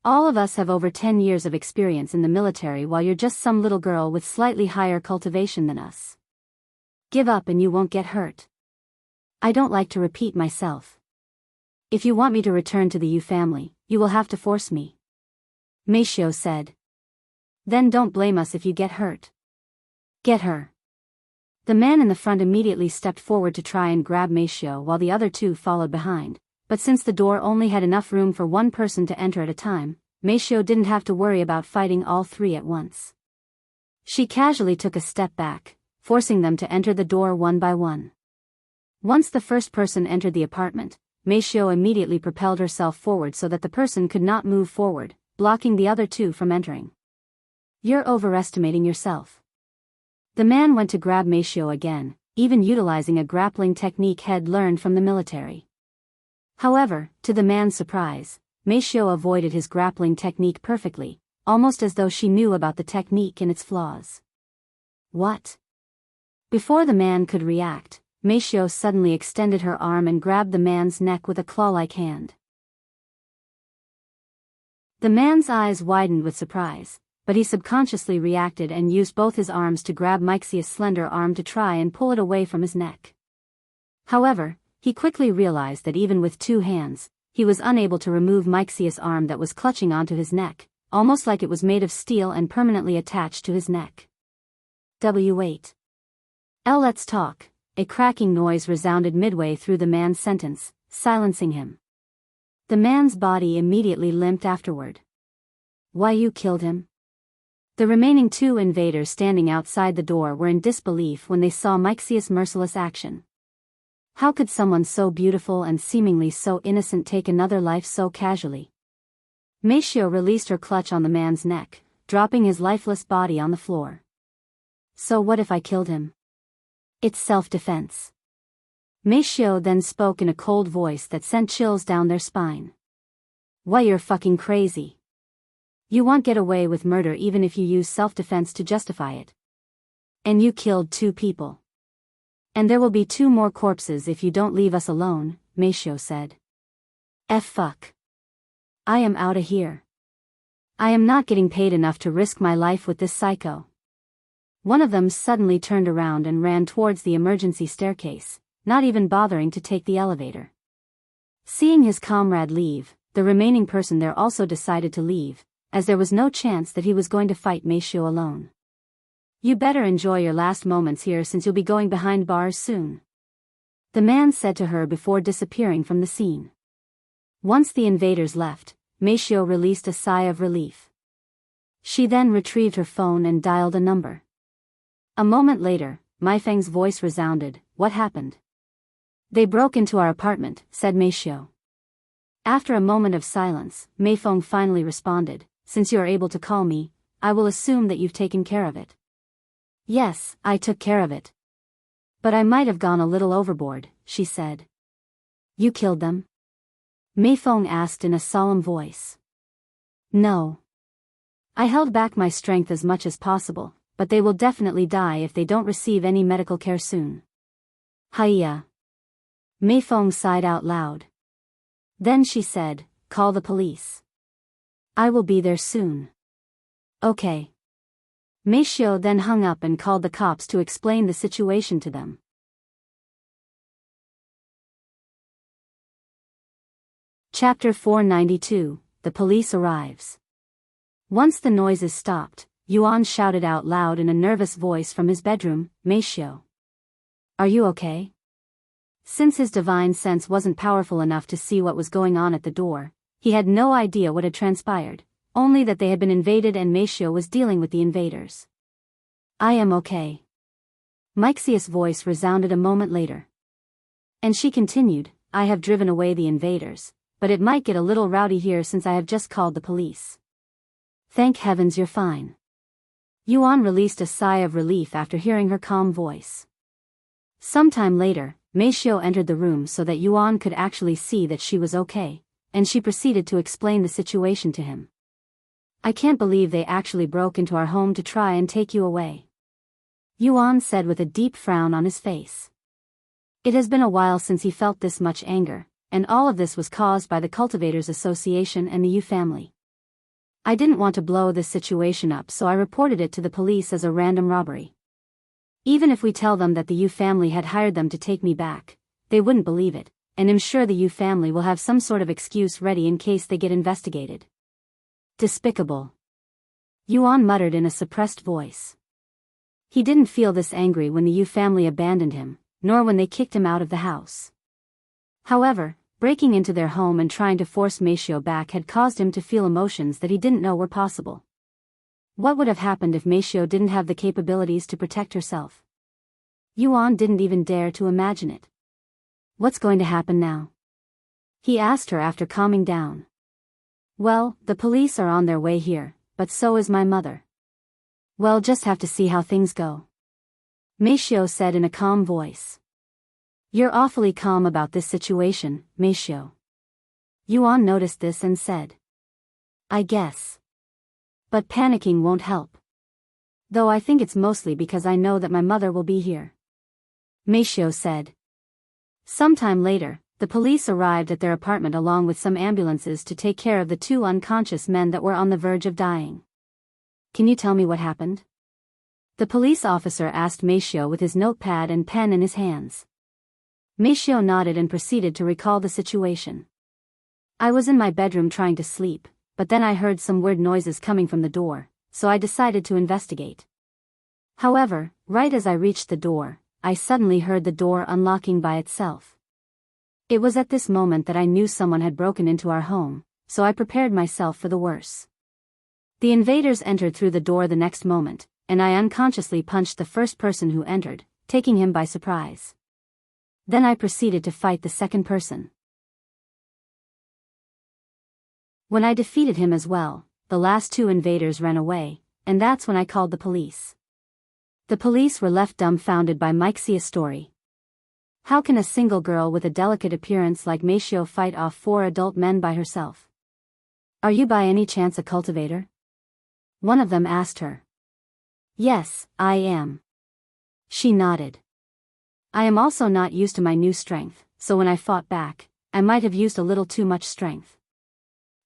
All of us have over 10 years of experience in the military while you're just some little girl with slightly higher cultivation than us. Give up and you won't get hurt. I don't like to repeat myself. If you want me to return to the Yu family, you will have to force me. Meifeng said. Then don't blame us if you get hurt. Get her. The man in the front immediately stepped forward to try and grab Meifeng while the other two followed behind, but since the door only had enough room for one person to enter at a time, Meifeng didn't have to worry about fighting all three at once. She casually took a step back, forcing them to enter the door one by one. Once the first person entered the apartment, Meifeng immediately propelled herself forward so that the person could not move forward, blocking the other two from entering. You're overestimating yourself. The man went to grab Meifeng again, even utilizing a grappling technique he'd learned from the military. However, to the man's surprise, Meifeng avoided his grappling technique perfectly, almost as though she knew about the technique and its flaws. What? Before the man could react, Meifeng suddenly extended her arm and grabbed the man's neck with a claw-like hand. The man's eyes widened with surprise, but he subconsciously reacted and used both his arms to grab Meifeng's slender arm to try and pull it away from his neck. However, he quickly realized that even with two hands, he was unable to remove Meifeng's arm that was clutching onto his neck, almost like it was made of steel and permanently attached to his neck. W8. Let's talk. A cracking noise resounded midway through the man's sentence, silencing him. The man's body immediately limped afterward. Why you killed him? The remaining two invaders standing outside the door were in disbelief when they saw Meifeng's merciless action. How could someone so beautiful and seemingly so innocent take another life so casually? Meifeng released her clutch on the man's neck, dropping his lifeless body on the floor. So what if I killed him? It's self-defense. Meifeng then spoke in a cold voice that sent chills down their spine. Why, you're fucking crazy. You won't get away with murder even if you use self-defense to justify it. And you killed two people. And there will be two more corpses if you don't leave us alone, Meifeng said. Fuck. I am outta here. I am not getting paid enough to risk my life with this psycho. One of them suddenly turned around and ran towards the emergency staircase, not even bothering to take the elevator. Seeing his comrade leave, the remaining person there also decided to leave, as there was no chance that he was going to fight Meifeng alone. You better enjoy your last moments here since you'll be going behind bars soon. The man said to her before disappearing from the scene. Once the invaders left, Meifeng released a sigh of relief. She then retrieved her phone and dialed a number. A moment later, Meifeng's voice resounded. What happened? They broke into our apartment, said Meifeng. After a moment of silence, Meifeng finally responded, since you are able to call me, I will assume that you've taken care of it. Yes, I took care of it. But I might have gone a little overboard, she said. You killed them? Meifeng asked in a solemn voice. No. I held back my strength as much as possible, but they will definitely die if they don't receive any medical care soon. Hiya. Meifeng sighed out loud. Then she said, call the police. I will be there soon. Okay. Meifeng then hung up and called the cops to explain the situation to them. Chapter 492, The Police Arrives. Once the noises stopped, Yuan shouted out loud in a nervous voice from his bedroom, Meifeng. Are you okay? Since his divine sense wasn't powerful enough to see what was going on at the door, he had no idea what had transpired, only that they had been invaded and Meifeng was dealing with the invaders. I am okay. Meifeng's voice resounded a moment later. And she continued, I have driven away the invaders, but it might get a little rowdy here since I have just called the police. Thank heavens you're fine. Yuan released a sigh of relief after hearing her calm voice. Sometime later, Meifeng entered the room so that Yuan could actually see that she was okay, and she proceeded to explain the situation to him. I can't believe they actually broke into our home to try and take you away, Yuan said with a deep frown on his face. It has been a while since he felt this much anger, and all of this was caused by the Cultivators Association and the Yu family. I didn't want to blow this situation up, so I reported it to the police as a random robbery. Even if we tell them that the Yu family had hired them to take me back, they wouldn't believe it, and I'm sure the Yu family will have some sort of excuse ready in case they get investigated. Despicable, Yuan muttered in a suppressed voice. He didn't feel this angry when the Yu family abandoned him, nor when they kicked him out of the house. However, breaking into their home and trying to force Meifeng back had caused him to feel emotions that he didn't know were possible. What would have happened if Meifeng didn't have the capabilities to protect herself? Yuan didn't even dare to imagine it. What's going to happen now? He asked her after calming down. Well, the police are on their way here, but so is my mother. We'll just have to see how things go, Meifeng said in a calm voice. You're awfully calm about this situation, Meifeng. Yuan noticed this and said. I guess. But panicking won't help. Though I think it's mostly because I know that my mother will be here, Meifeng said. Sometime later, the police arrived at their apartment along with some ambulances to take care of the 2 unconscious men that were on the verge of dying. Can you tell me what happened? The police officer asked Meifeng with his notepad and pen in his hands. Meifeng nodded and proceeded to recall the situation. I was in my bedroom trying to sleep, but then I heard some weird noises coming from the door, so I decided to investigate. However, right as I reached the door, I suddenly heard the door unlocking by itself. It was at this moment that I knew someone had broken into our home, so I prepared myself for the worst. The invaders entered through the door the next moment, and I unconsciously punched the first person who entered, taking him by surprise. Then I proceeded to fight the second person. When I defeated him as well, the last 2 invaders ran away, and that's when I called the police. The police were left dumbfounded by Wuxia's story. How can a single girl with a delicate appearance like Meifeng fight off 4 adult men by herself? Are you by any chance a cultivator? One of them asked her. Yes, I am. She nodded. I am also not used to my new strength, so when I fought back, I might have used a little too much strength,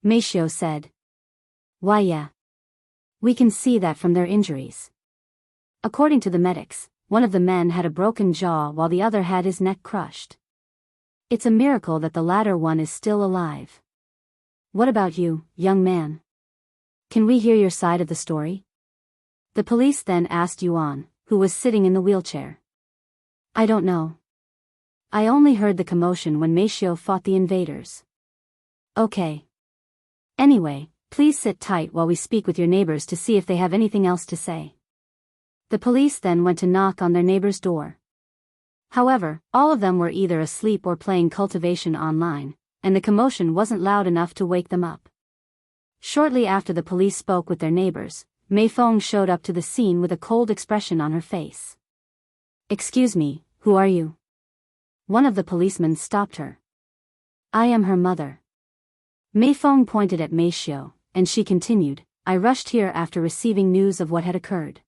Meifeng said. Why yeah. We can see that from their injuries. According to the medics, one of the men had a broken jaw while the other had his neck crushed. It's a miracle that the latter one is still alive. What about you, young man? Can we hear your side of the story? The police then asked Yuan, who was sitting in the wheelchair. I don't know. I only heard the commotion when Meifeng fought the invaders. Okay. Anyway, please sit tight while we speak with your neighbors to see if they have anything else to say. The police then went to knock on their neighbor's door. However, all of them were either asleep or playing cultivation online, and the commotion wasn't loud enough to wake them up. Shortly after the police spoke with their neighbors, Meifeng showed up to the scene with a cold expression on her face. Excuse me, who are you? One of the policemen stopped her. I am her mother. Meifeng pointed at Meifeng, and she continued, I rushed here after receiving news of what had occurred.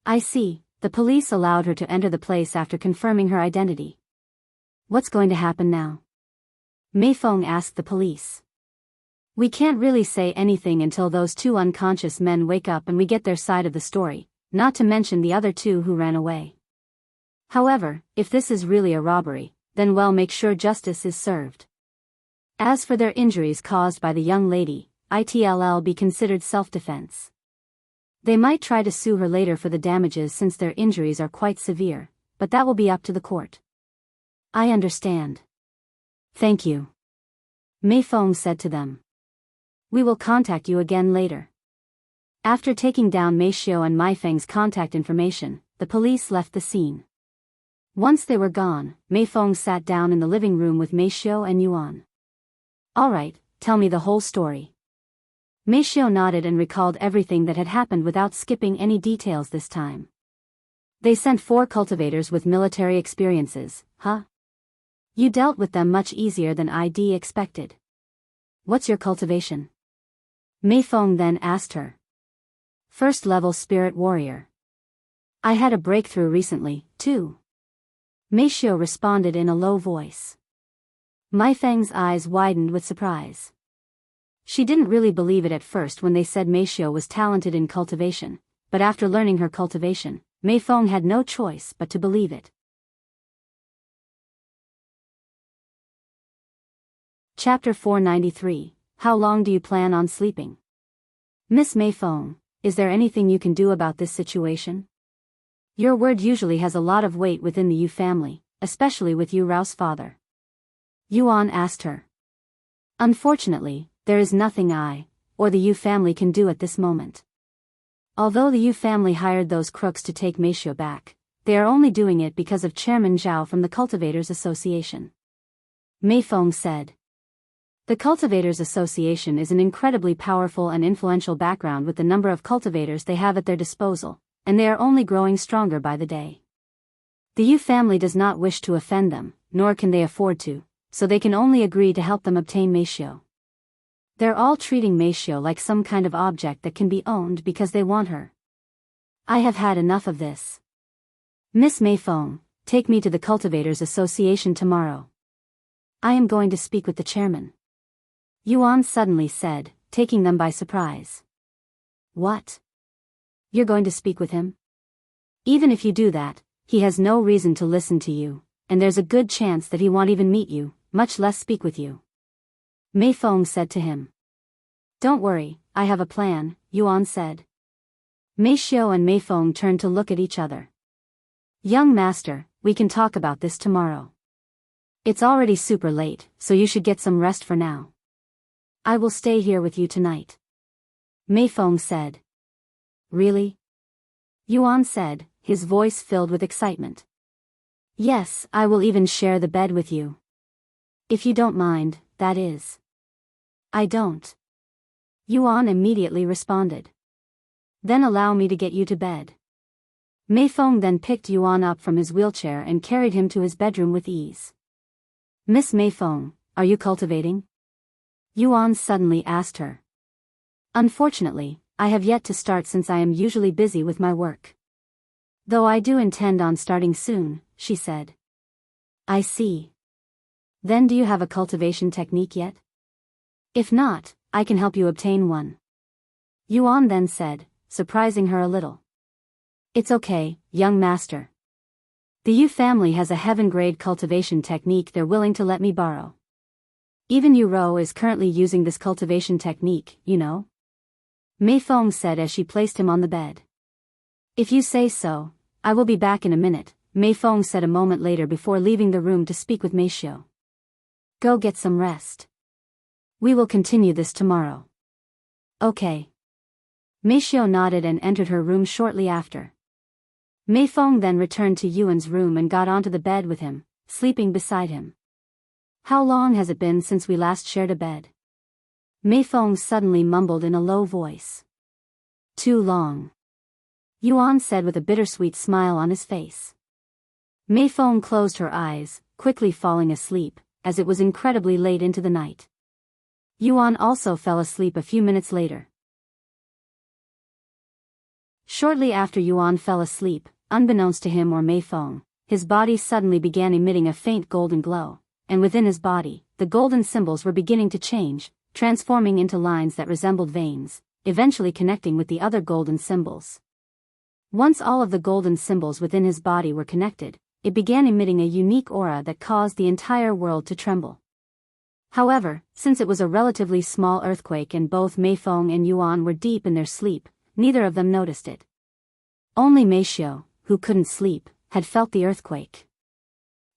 I see, the police allowed her to enter the place after confirming her identity. What's going to happen now? Meifeng asked the police. We can't really say anything until those 2 unconscious men wake up and we get their side of the story, not to mention the other 2 who ran away. However, if this is really a robbery, then we'll make sure justice is served. As for their injuries caused by the young lady, it'll be considered self-defense. They might try to sue her later for the damages since their injuries are quite severe, but that will be up to the court. I understand. Thank you, Meifeng said to them. We will contact you again later. After taking down Meifeng and Meifeng's contact information, the police left the scene. Once they were gone, Meifeng sat down in the living room with Meifeng and Yuan. Alright, tell me the whole story. Meifeng nodded and recalled everything that had happened without skipping any details this time. They sent 4 cultivators with military experiences, huh? You dealt with them much easier than I'd expected. What's your cultivation? Meifeng then asked her. First level spirit warrior. I had a breakthrough recently, too. Meishio responded in a low voice. Meifeng's eyes widened with surprise. She didn't really believe it at first when they said Meishio was talented in cultivation, but after learning her cultivation, Meifeng had no choice but to believe it. Chapter 493, How long do you plan on sleeping? Miss Meifeng, is there anything you can do about this situation? Your word usually has a lot of weight within the Yu family, especially with Yu Rou's father. Yuan asked her. Unfortunately, there is nothing I, or the Yu family can do at this moment. Although the Yu family hired those crooks to take Meishio back, they are only doing it because of Chairman Zhao from the Cultivators Association. Meifeng said. The Cultivators Association is an incredibly powerful and influential background with the number of cultivators they have at their disposal, and they are only growing stronger by the day. The Yu family does not wish to offend them, nor can they afford to, so they can only agree to help them obtain Meishio. They're all treating Meishio like some kind of object that can be owned because they want her. I have had enough of this. Miss Meifeng, take me to the Cultivators Association tomorrow. I am going to speak with the chairman. Yuan suddenly said, taking them by surprise. What? You're going to speak with him? Even if you do that, he has no reason to listen to you, and there's a good chance that he won't even meet you, much less speak with you. Meifeng said to him. Don't worry, I have a plan, Yuan said. Meishio and Meifeng turned to look at each other. Young master, we can talk about this tomorrow. It's already super late, so you should get some rest for now. I will stay here with you tonight. Meifeng said. Really? Yuan said, his voice filled with excitement. Yes, I will even share the bed with you. If you don't mind, that is. I don't. Yuan immediately responded. Then allow me to get you to bed. Meifeng then picked Yuan up from his wheelchair and carried him to his bedroom with ease. Miss Meifeng, are you cultivating? Yuan suddenly asked her. Unfortunately, I have yet to start since I am usually busy with my work. Though I do intend on starting soon, she said. I see. Then do you have a cultivation technique yet? If not, I can help you obtain one. Yuan then said, surprising her a little. It's okay, young master. The Yu family has a heaven-grade cultivation technique they're willing to let me borrow. Even Yu Rou is currently using this cultivation technique, you know? Meifeng said as she placed him on the bed. If you say so, I will be back in a minute, Meifeng said a moment later before leaving the room to speak with Meishio. Go get some rest. We will continue this tomorrow. Okay. Meishio nodded and entered her room shortly after. Meifeng then returned to Yuan's room and got onto the bed with him, sleeping beside him. How long has it been since we last shared a bed? Meifeng suddenly mumbled in a low voice. Too long. Yuan said with a bittersweet smile on his face. Meifeng closed her eyes, quickly falling asleep, as it was incredibly late into the night. Yuan also fell asleep a few minutes later. Shortly after Yuan fell asleep, unbeknownst to him or Meifeng, his body suddenly began emitting a faint golden glow, and within his body, the golden symbols were beginning to change, transforming into lines that resembled veins, eventually connecting with the other golden symbols. Once all of the golden symbols within his body were connected, it began emitting a unique aura that caused the entire world to tremble. However, since it was a relatively small earthquake and both Meifeng and Yuan were deep in their sleep, neither of them noticed it. Only Meishio, who couldn't sleep, had felt the earthquake.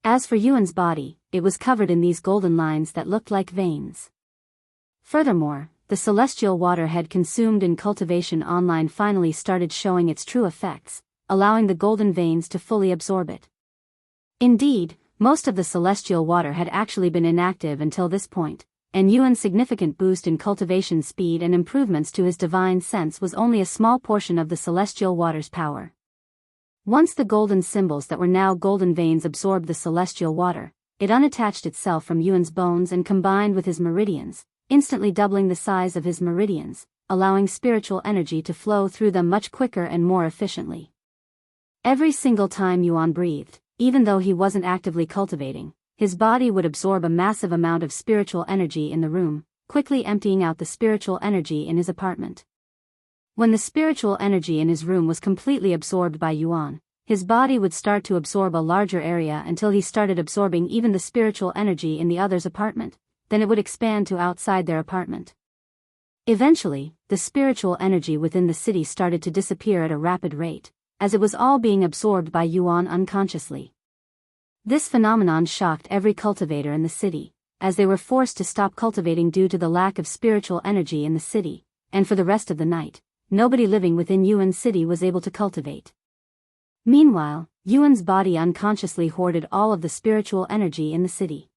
As for Yuan's body, it was covered in these golden lines that looked like veins. Furthermore, the celestial water had consumed in cultivation online finally started showing its true effects, allowing the golden veins to fully absorb it. Indeed, most of the celestial water had actually been inactive until this point, and Yuan's significant boost in cultivation speed and improvements to his divine sense was only a small portion of the celestial water's power. Once the golden symbols that were now golden veins absorbed the celestial water, it unattached itself from Yuan's bones and combined with his meridians, instantly doubling the size of his meridians, allowing spiritual energy to flow through them much quicker and more efficiently. Every single time Yuan breathed, even though he wasn't actively cultivating, his body would absorb a massive amount of spiritual energy in the room, quickly emptying out the spiritual energy in his apartment. When the spiritual energy in his room was completely absorbed by Yuan, his body would start to absorb a larger area until he started absorbing even the spiritual energy in the other's apartment, then it would expand to outside their apartment. Eventually, the spiritual energy within the city started to disappear at a rapid rate, as it was all being absorbed by Yuan unconsciously. This phenomenon shocked every cultivator in the city, as they were forced to stop cultivating due to the lack of spiritual energy in the city, and for the rest of the night, nobody living within Yuan's city was able to cultivate. Meanwhile, Yuan's body unconsciously hoarded all of the spiritual energy in the city.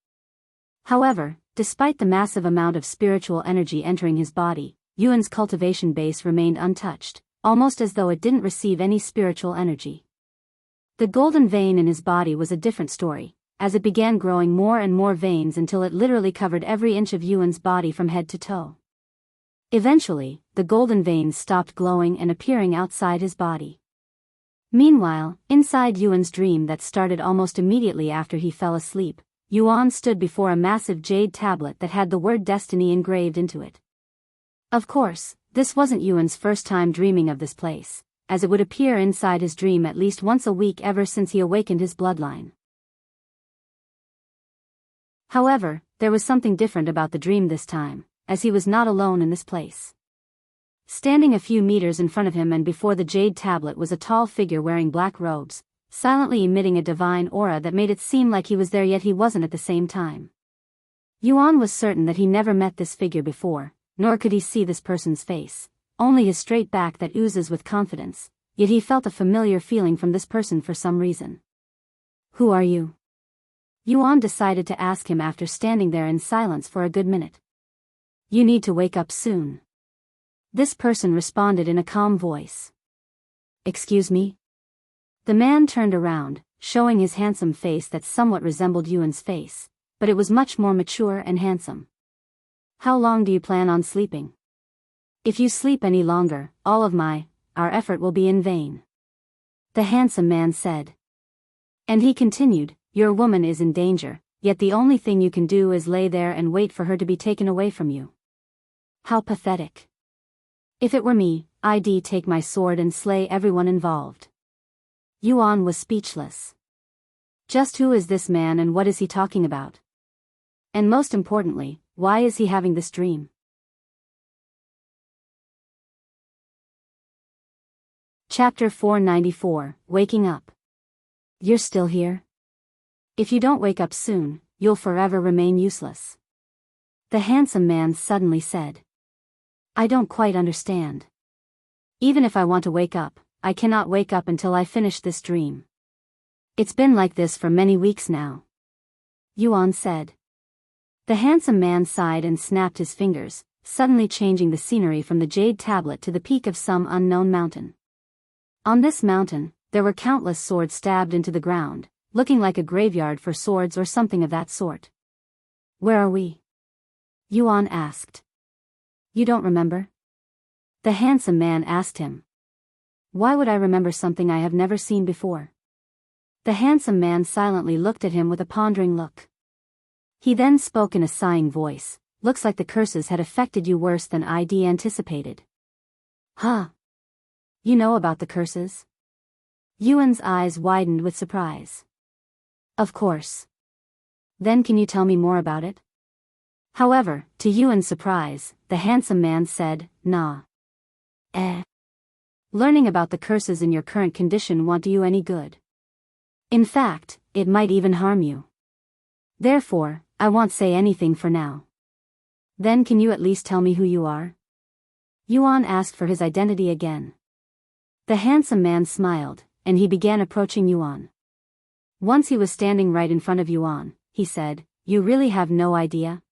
However, despite the massive amount of spiritual energy entering his body, Yuan's cultivation base remained untouched, almost as though it didn't receive any spiritual energy. The golden vein in his body was a different story, as it began growing more and more veins until it literally covered every inch of Yuan's body from head to toe. Eventually, the golden veins stopped glowing and appearing outside his body. Meanwhile, inside Yuan's dream that started almost immediately after he fell asleep, Yuan stood before a massive jade tablet that had the word destiny engraved into it. Of course, this wasn't Yuan's first time dreaming of this place, as it would appear inside his dream at least once a week ever since he awakened his bloodline. However, there was something different about the dream this time, as he was not alone in this place. Standing a few meters in front of him and before the jade tablet was a tall figure wearing black robes, silently emitting a divine aura that made it seem like he was there yet he wasn't at the same time. Yuan was certain that he never met this figure before, nor could he see this person's face, only his straight back that oozes with confidence, yet he felt a familiar feeling from this person for some reason. "Who are you?" Yuan decided to ask him after standing there in silence for a good minute. "You need to wake up soon." This person responded in a calm voice. "Excuse me?" The man turned around, showing his handsome face that somewhat resembled Yuan's face, but it was much more mature and handsome. "How long do you plan on sleeping? If you sleep any longer, all of our effort will be in vain." The handsome man said. And he continued, "Your woman is in danger, yet the only thing you can do is lay there and wait for her to be taken away from you. How pathetic. If it were me, I'd take my sword and slay everyone involved." Yuan was speechless. Just who is this man and what is he talking about? And most importantly, why is he having this dream? Chapter 494, Waking Up. "You're still here? If you don't wake up soon, you'll forever remain useless." The handsome man suddenly said. "I don't quite understand. Even if I want to wake up, I cannot wake up until I finish this dream. It's been like this for many weeks now." Yuan said. The handsome man sighed and snapped his fingers, suddenly changing the scenery from the jade tablet to the peak of some unknown mountain. On this mountain, there were countless swords stabbed into the ground, looking like a graveyard for swords or something of that sort. "Where are we?" Yuan asked. "You don't remember?" The handsome man asked him. "Why would I remember something I have never seen before?" The handsome man silently looked at him with a pondering look. He then spoke in a sighing voice, "Looks like the curses had affected you worse than I'd anticipated." "Huh? You know about the curses?" Yuan's eyes widened with surprise. "Of course. Then can you tell me more about it?" However, to Yuan's surprise, the handsome man said, "Nah. Learning about the curses in your current condition won't do you any good. In fact, it might even harm you. Therefore, I won't say anything for now." "Then can you at least tell me who you are?" Yuan asked for his identity again. The handsome man smiled, and he began approaching Yuan. Once he was standing right in front of Yuan, he said, "You really have no idea?"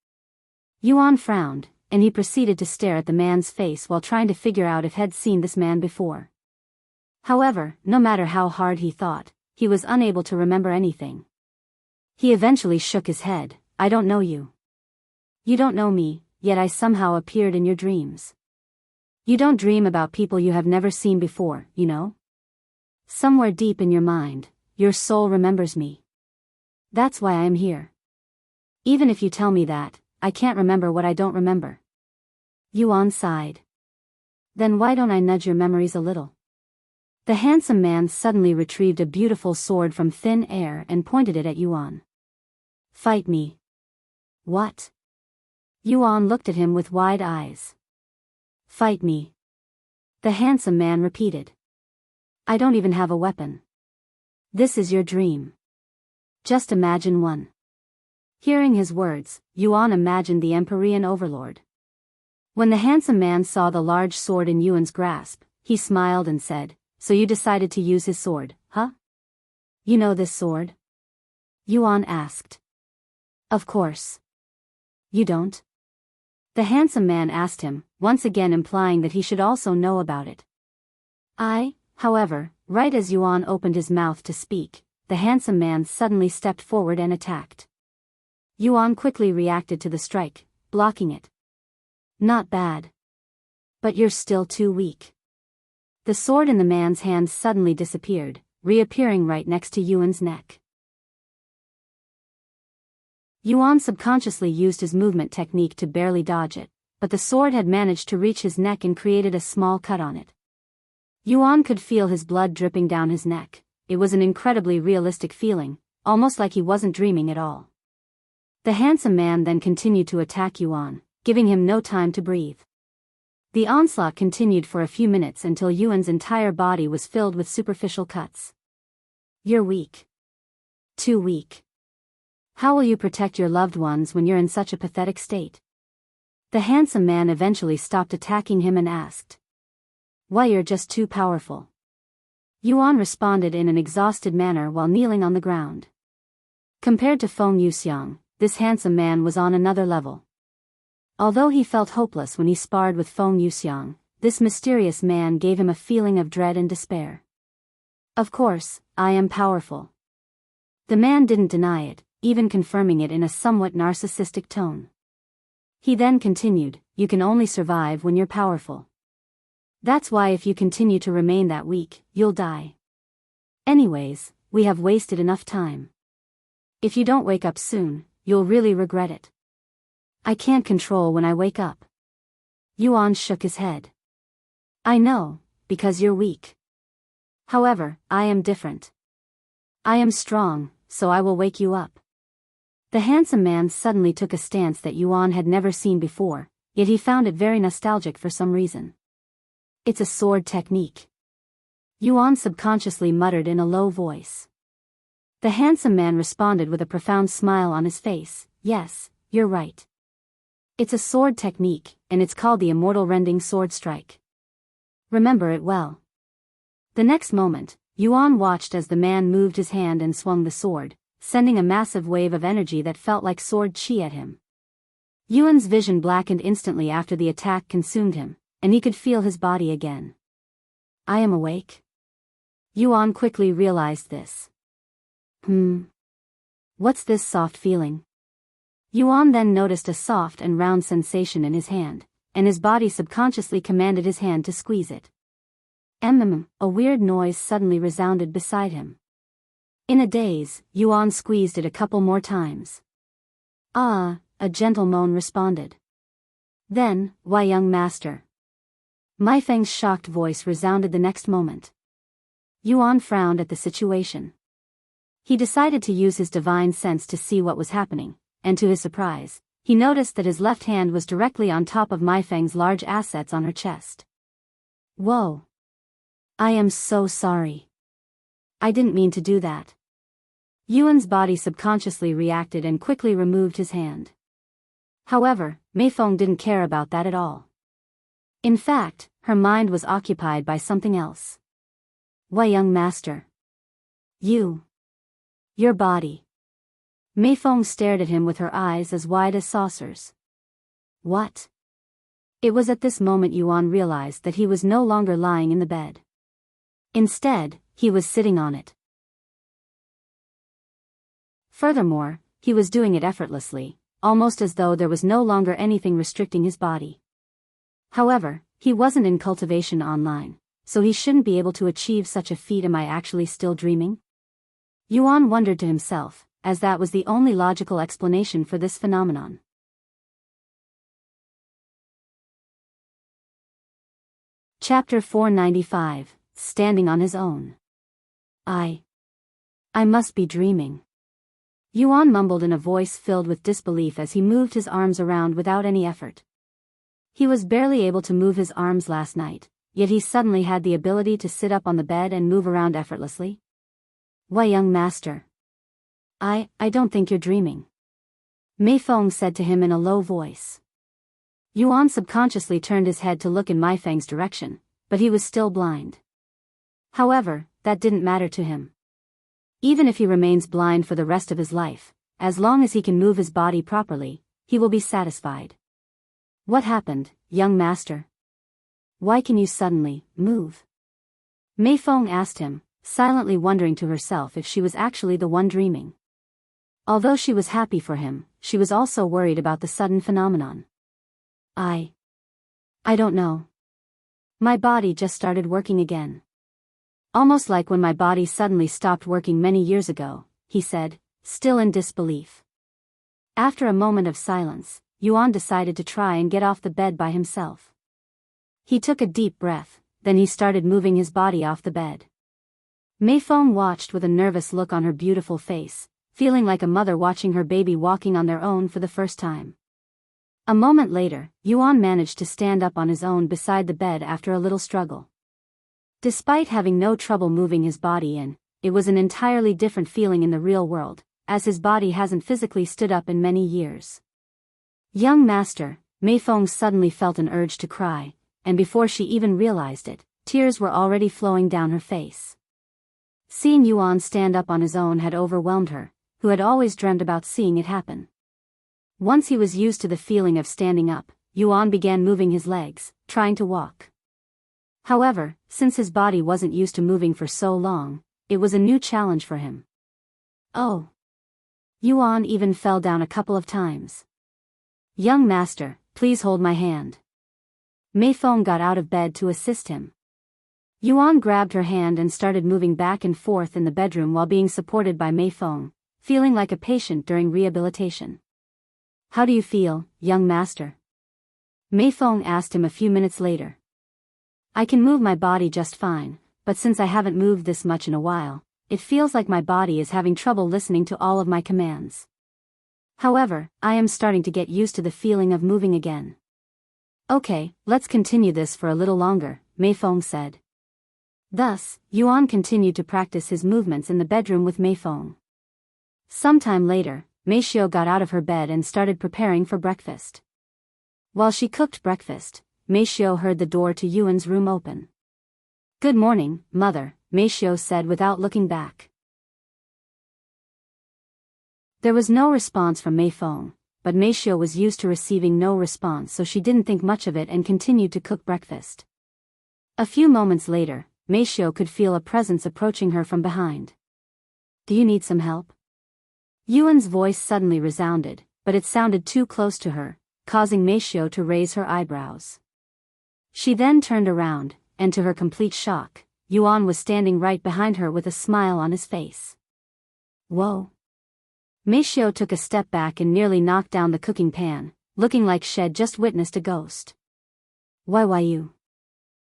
Yuan frowned, and he proceeded to stare at the man's face while trying to figure out if he'd seen this man before. However, no matter how hard he thought, he was unable to remember anything. He eventually shook his head. I don't know you. You don't know me, yet I somehow appeared in your dreams. You don't dream about people you have never seen before, you know? Somewhere deep in your mind, your soul remembers me. That's why I am here. Even if you tell me that, I can't remember what I don't remember. Yuan sighed. Then why don't I nudge your memories a little? The handsome man suddenly retrieved a beautiful sword from thin air and pointed it at Yuan. Fight me. What? Yuan looked at him with wide eyes. Fight me. The handsome man repeated. I don't even have a weapon. This is your dream. Just imagine one. Hearing his words, Yuan imagined the Empyrean overlord. When the handsome man saw the large sword in Yuan's grasp, he smiled and said, So you decided to use his sword, huh? You know this sword? Yuan asked. Of course. You don't? The handsome man asked him, once again implying that he should also know about it. However, right as Yuan opened his mouth to speak, the handsome man suddenly stepped forward and attacked. Yuan quickly reacted to the strike, blocking it. Not bad. But you're still too weak. The sword in the man's hand suddenly disappeared, reappearing right next to Yuan's neck. Yuan subconsciously used his movement technique to barely dodge it, but the sword had managed to reach his neck and created a small cut on it. Yuan could feel his blood dripping down his neck. It was an incredibly realistic feeling, almost like he wasn't dreaming at all. The handsome man then continued to attack Yuan, giving him no time to breathe. The onslaught continued for a few minutes until Yuan's entire body was filled with superficial cuts. You're weak. Too weak. How will you protect your loved ones when you're in such a pathetic state? The handsome man eventually stopped attacking him and asked. Why, you're just too powerful. Yuan responded in an exhausted manner while kneeling on the ground. Compared to Feng Yuxiang, this handsome man was on another level. Although he felt hopeless when he sparred with Feng Yuxiang, this mysterious man gave him a feeling of dread and despair. Of course, I am powerful. The man didn't deny it, even confirming it in a somewhat narcissistic tone. He then continued, You can only survive when you're powerful. That's why if you continue to remain that weak, you'll die. Anyways, we have wasted enough time. If you don't wake up soon, you'll really regret it. I can't control when I wake up. Yuan shook his head. I know, because you're weak. However, I am different. I am strong, so I will wake you up. The handsome man suddenly took a stance that Yuan had never seen before, yet he found it very nostalgic for some reason. It's a sword technique. Yuan subconsciously muttered in a low voice. The handsome man responded with a profound smile on his face. Yes, you're right. It's a sword technique, and it's called the Immortal Rending Sword Strike. Remember it well. The next moment, Yuan watched as the man moved his hand and swung the sword, sending a massive wave of energy that felt like sword chi at him. Yuan's vision blackened instantly after the attack consumed him, and he could feel his body again. I am awake? Yuan quickly realized this. What's this soft feeling? Yuan then noticed a soft and round sensation in his hand, and his body subconsciously commanded his hand to squeeze it. A weird noise suddenly resounded beside him. In a daze, Yuan squeezed it a couple more times. Ah, a gentle moan responded. Then, why, young master? Meifeng's shocked voice resounded the next moment. Yuan frowned at the situation. He decided to use his divine sense to see what was happening, and to his surprise, he noticed that his left hand was directly on top of Meifeng's large assets on her chest. Whoa! I am so sorry. I didn't mean to do that. Yuan's body subconsciously reacted and quickly removed his hand. However, Meifeng didn't care about that at all. In fact, her mind was occupied by something else. Why, young master? Your body. Meifeng stared at him with her eyes as wide as saucers. What? It was at this moment Yuan realized that he was no longer lying in the bed. Instead, he was sitting on it. Furthermore, he was doing it effortlessly, almost as though there was no longer anything restricting his body. However, he wasn't in cultivation online, so he shouldn't be able to achieve such a feat. Am I actually still dreaming? Yuan wondered to himself, as that was the only logical explanation for this phenomenon. Chapter 495, Standing on His Own. I must be dreaming. Yuan mumbled in a voice filled with disbelief as he moved his arms around without any effort. He was barely able to move his arms last night, yet he suddenly had the ability to sit up on the bed and move around effortlessly. Why, young master? I don't think you're dreaming. Meifeng said to him in a low voice. Yuan subconsciously turned his head to look in Meifeng's direction, but he was still blind. However, that didn't matter to him. Even if he remains blind for the rest of his life, as long as he can move his body properly, he will be satisfied. What happened, young master? Why can you suddenly move? Meifeng asked him, silently wondering to herself if she was actually the one dreaming. Although she was happy for him, she was also worried about the sudden phenomenon. I don't know. My body just started working again. Almost like when my body suddenly stopped working many years ago, he said, still in disbelief. After a moment of silence, Yuan decided to try and get off the bed by himself. He took a deep breath, then he started moving his body off the bed. Meifeng watched with a nervous look on her beautiful face, feeling like a mother watching her baby walking on their own for the first time. A moment later, Yuan managed to stand up on his own beside the bed after a little struggle. Despite having no trouble moving his body it was an entirely different feeling in the real world, as his body hasn't physically stood up in many years. Young master, Meifeng suddenly felt an urge to cry, and before she even realized it, tears were already flowing down her face. Seeing Yuan stand up on his own had overwhelmed her, who had always dreamt about seeing it happen. Once he was used to the feeling of standing up, Yuan began moving his legs, trying to walk. However, since his body wasn't used to moving for so long, it was a new challenge for him. Oh! Yuan even fell down a couple of times. Young master, please hold my hand. Meifeng got out of bed to assist him. Yuan grabbed her hand and started moving back and forth in the bedroom while being supported by Meifeng, feeling like a patient during rehabilitation. How do you feel, young master? Meifeng asked him a few minutes later. I can move my body just fine, but since I haven't moved this much in a while, it feels like my body is having trouble listening to all of my commands. However, I am starting to get used to the feeling of moving again. Okay, let's continue this for a little longer, Meifeng said. Thus, Yuan continued to practice his movements in the bedroom with Meifeng. Sometime later, Meishio got out of her bed and started preparing for breakfast. While she cooked breakfast, Meishio heard the door to Yuan's room open. Good morning, mother, Meishio said without looking back. There was no response from Meifeng, but Meishio was used to receiving no response, so she didn't think much of it and continued to cook breakfast. A few moments later, Meishio could feel a presence approaching her from behind. Do you need some help? Yuan's voice suddenly resounded, but it sounded too close to her, causing Meishio to raise her eyebrows. She then turned around, and to her complete shock, Yuan was standing right behind her with a smile on his face. Whoa! Meishio took a step back and nearly knocked down the cooking pan, looking like she'd just witnessed a ghost. Why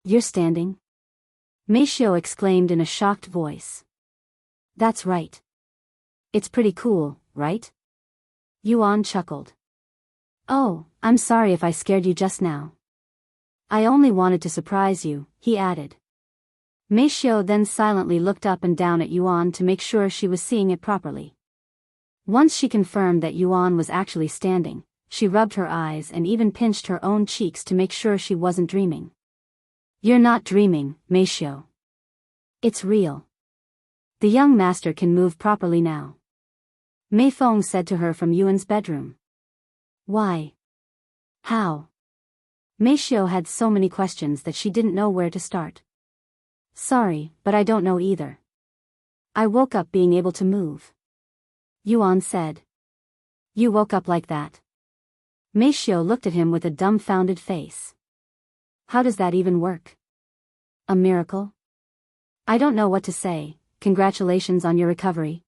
you're standing? Meishio exclaimed in a shocked voice. That's right. It's pretty cool, right? Yuan chuckled. Oh, I'm sorry if I scared you just now. I only wanted to surprise you, he added. Meishio then silently looked up and down at Yuan to make sure she was seeing it properly. Once she confirmed that Yuan was actually standing, she rubbed her eyes and even pinched her own cheeks to make sure she wasn't dreaming. You're not dreaming, Meishio. It's real. The young master can move properly now. Meifeng said to her from Yuan's bedroom. Why? How? Meishio had so many questions that she didn't know where to start. Sorry, but I don't know either. I woke up being able to move. Yuan said. You woke up like that? Meifeng looked at him with a dumbfounded face. How does that even work? A miracle? I don't know what to say. Congratulations on your recovery.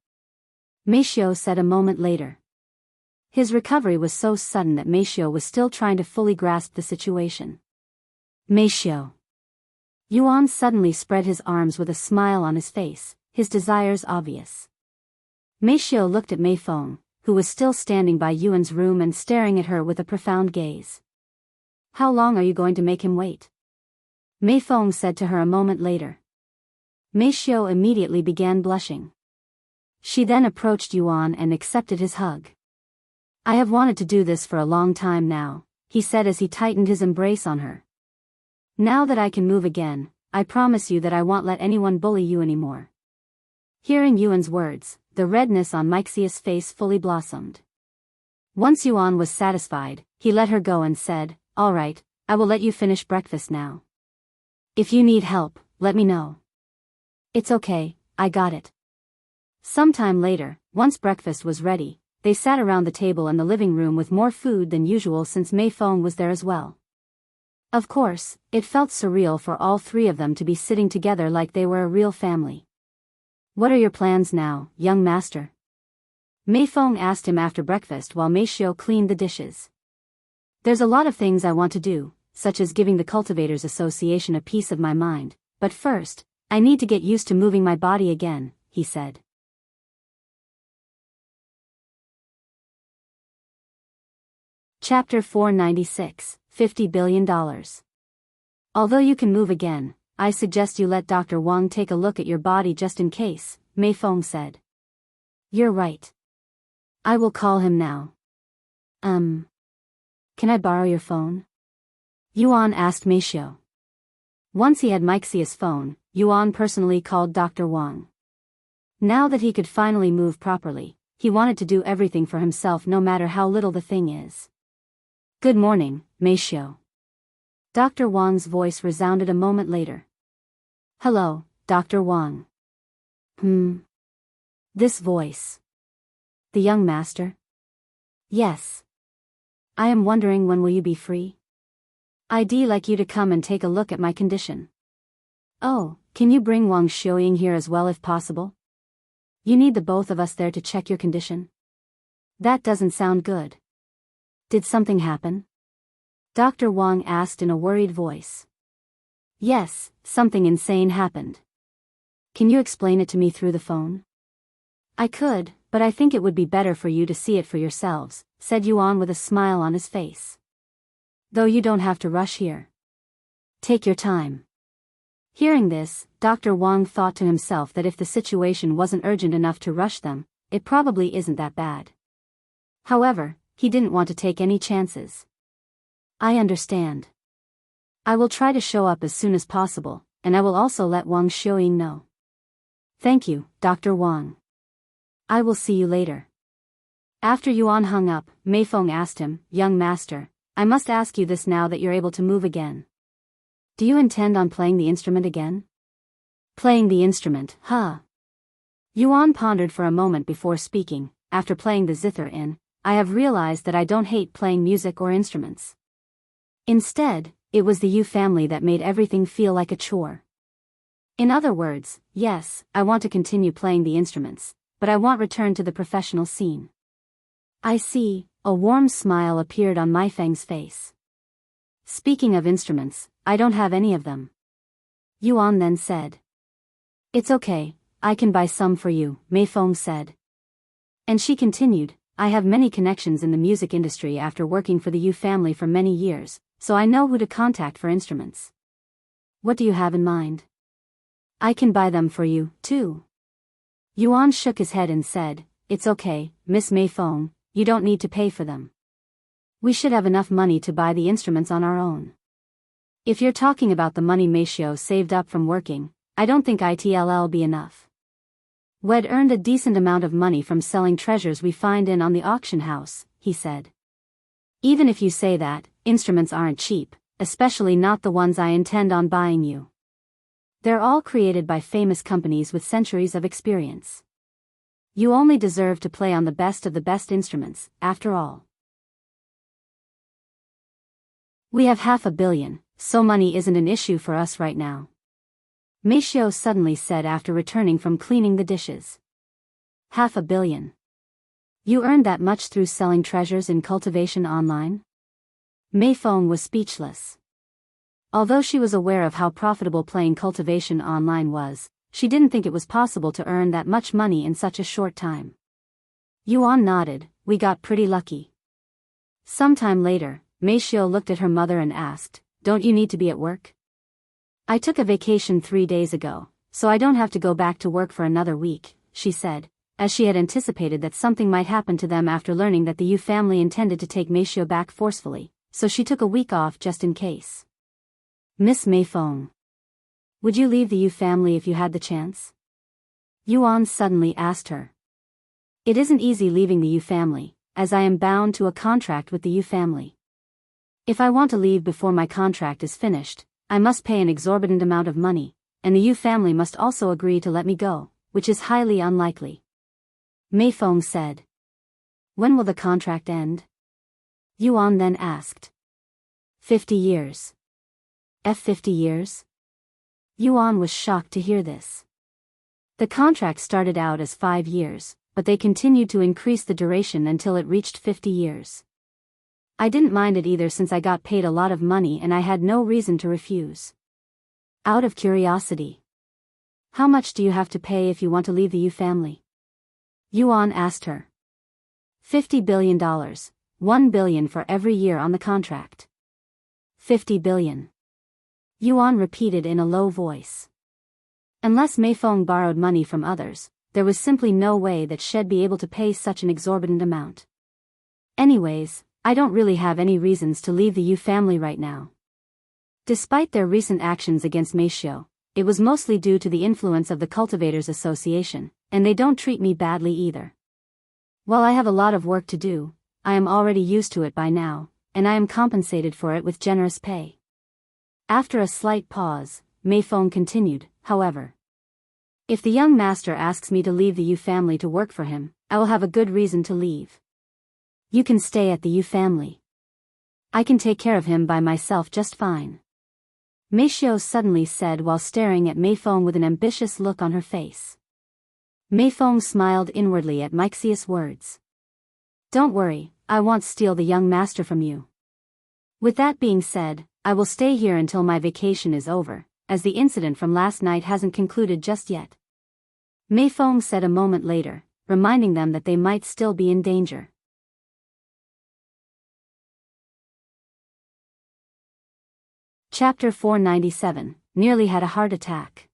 Meifeng said a moment later. His recovery was so sudden that Meifeng was still trying to fully grasp the situation. Meifeng. Yuan suddenly spread his arms with a smile on his face, his desires obvious. Meifeng looked at Meifeng, who was still standing by Yuan's room and staring at her with a profound gaze. How long are you going to make him wait? Meifeng said to her a moment later. Meifeng immediately began blushing. She then approached Yuan and accepted his hug. I have wanted to do this for a long time now, he said as he tightened his embrace on her. Now that I can move again, I promise you that I won't let anyone bully you anymore. Hearing Yuan's words, the redness on Meixia's face fully blossomed. Once Yuan was satisfied, he let her go and said, All right, I will let you finish breakfast now. If you need help, let me know. It's okay, I got it. Sometime later, once breakfast was ready, they sat around the table in the living room with more food than usual since Meifeng was there as well. Of course, it felt surreal for all three of them to be sitting together like they were a real family. What are your plans now, young master? Meifeng asked him after breakfast while Meifeng cleaned the dishes. There's a lot of things I want to do, such as giving the Cultivators Association a piece of my mind, but first, I need to get used to moving my body again, he said. Chapter 496, $50 billion. Although you can move again, I suggest you let Dr. Wang take a look at your body just in case, Meifeng said. You're right. I will call him now. Can I borrow your phone? Yuan asked Meifeng. Once he had Meixia's phone, Yuan personally called Dr. Wang. Now that he could finally move properly, he wanted to do everything for himself no matter how little the thing is. Good morning, Meifeng. Dr. Wang's voice resounded a moment later. Hello, Dr. Wang. This voice. The young master? Yes. I am wondering when will you be free? I'd like you to come and take a look at my condition. Oh, can you bring Wang Xiuying here as well if possible? You need the both of us there to check your condition. That doesn't sound good. Did something happen? Dr. Wang asked in a worried voice. Yes, something insane happened. Can you explain it to me through the phone? I could, but I think it would be better for you to see it for yourselves, said Yuan with a smile on his face. Though you don't have to rush here. Take your time. Hearing this, Dr. Wang thought to himself that if the situation wasn't urgent enough to rush them, it probably isn't that bad. However, he didn't want to take any chances. I understand. I will try to show up as soon as possible, and I will also let Wang Xiuying know. Thank you, Dr. Wang. I will see you later. After Yuan hung up, Meifeng asked him, Young master, I must ask you this now that you're able to move again. Do you intend on playing the instrument again? Playing the instrument, huh? Yuan pondered for a moment before speaking. After playing the zither I have realized that I don't hate playing music or instruments. Instead, it was the Yu family that made everything feel like a chore. In other words, yes, I want to continue playing the instruments, but I want return to the professional scene. I see, a warm smile appeared on Meifeng's face. Speaking of instruments, I don't have any of them. Yuan then said. It's okay, I can buy some for you, Meifeng said. And she continued, I have many connections in the music industry after working for the Yu family for many years, so I know who to contact for instruments. What do you have in mind? I can buy them for you, too. Yuan shook his head and said, It's okay, Miss Meifeng, you don't need to pay for them. We should have enough money to buy the instruments on our own. If you're talking about the money Meifeng saved up from working, I don't think it'll be enough. We'd earned a decent amount of money from selling treasures we find on the auction house, he said. Even if you say that, instruments aren't cheap, especially not the ones I intend on buying you. They're all created by famous companies with centuries of experience. You only deserve to play on the best of the best instruments, after all. We have 500 million, so money isn't an issue for us right now. Meifeng suddenly said after returning from cleaning the dishes. 500 million. You earned that much through selling treasures in cultivation online? Meifeng was speechless. Although she was aware of how profitable playing cultivation online was, she didn't think it was possible to earn that much money in such a short time. Yuan nodded. We got pretty lucky. Sometime later, Meifeng looked at her mother and asked, don't you need to be at work? I took a vacation 3 days ago, so I don't have to go back to work for another week, she said, as she had anticipated that something might happen to them after learning that the Yu family intended to take Meifeng back forcefully, so she took a week off just in case. Miss Meifeng. Would you leave the Yu family if you had the chance? Yuan suddenly asked her. It isn't easy leaving the Yu family, as I am bound to a contract with the Yu family. If I want to leave before my contract is finished, I must pay an exorbitant amount of money, and the Yu family must also agree to let me go, which is highly unlikely. Meifeng said. When will the contract end? Yuan then asked. 50 years. 50 years? Yuan was shocked to hear this. The contract started out as 5 years, but they continued to increase the duration until it reached 50 years. I didn't mind it either since I got paid a lot of money and I had no reason to refuse. Out of curiosity. How much do you have to pay if you want to leave the Yu family? Yuan asked her. $50 billion, $1 billion for every year on the contract. 50 billion. Yuan repeated in a low voice. Unless Meifeng borrowed money from others, there was simply no way that she'd be able to pay such an exorbitant amount. Anyways, I don't really have any reasons to leave the Yu family right now. Despite their recent actions against Meifeng, it was mostly due to the influence of the Cultivators Association, and they don't treat me badly either. While I have a lot of work to do, I am already used to it by now, and I am compensated for it with generous pay. After a slight pause, Meifeng continued, however. If the young master asks me to leave the Yu family to work for him, I will have a good reason to leave. You can stay at the Yu family. I can take care of him by myself just fine. Meifeng suddenly said while staring at Meifeng with an ambitious look on her face. Meifeng smiled inwardly at Meixia's words. Don't worry, I won't steal the young master from you. With that being said, I will stay here until my vacation is over, as the incident from last night hasn't concluded just yet. Meifeng said a moment later, reminding them that they might still be in danger. Chapter 497, Nearly had a heart attack.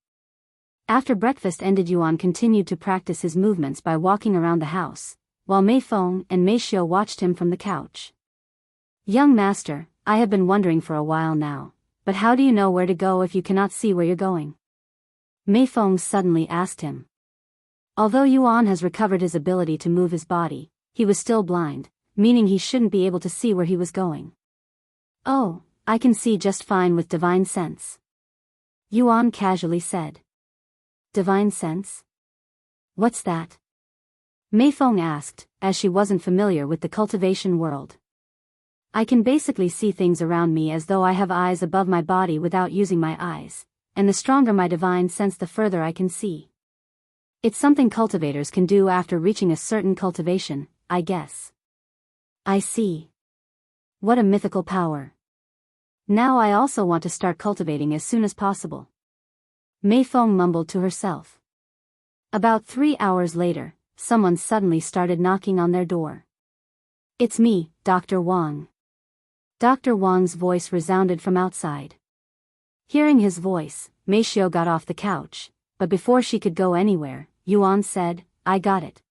After breakfast ended, Yuan continued to practice his movements by walking around the house, while Meifeng and Meifeng watched him from the couch. Young master, I have been wondering for a while now, but how do you know where to go if you cannot see where you're going? Meifeng suddenly asked him. Although Yuan has recovered his ability to move his body, he was still blind, meaning he shouldn't be able to see where he was going. Oh, I can see just fine with divine sense. Yuan casually said. Divine sense? What's that? Meifeng asked, as she wasn't familiar with the cultivation world. I can basically see things around me as though I have eyes above my body without using my eyes, and the stronger my divine sense the further I can see. It's something cultivators can do after reaching a certain cultivation, I guess. I see. What a mythical power. Now I also want to start cultivating as soon as possible. Meifeng mumbled to herself. About 3 hours later, someone suddenly started knocking on their door. It's me, Dr. Wang. Dr. Wang's voice resounded from outside. Hearing his voice, Meifeng got off the couch, but before she could go anywhere, Yuan said, I got it.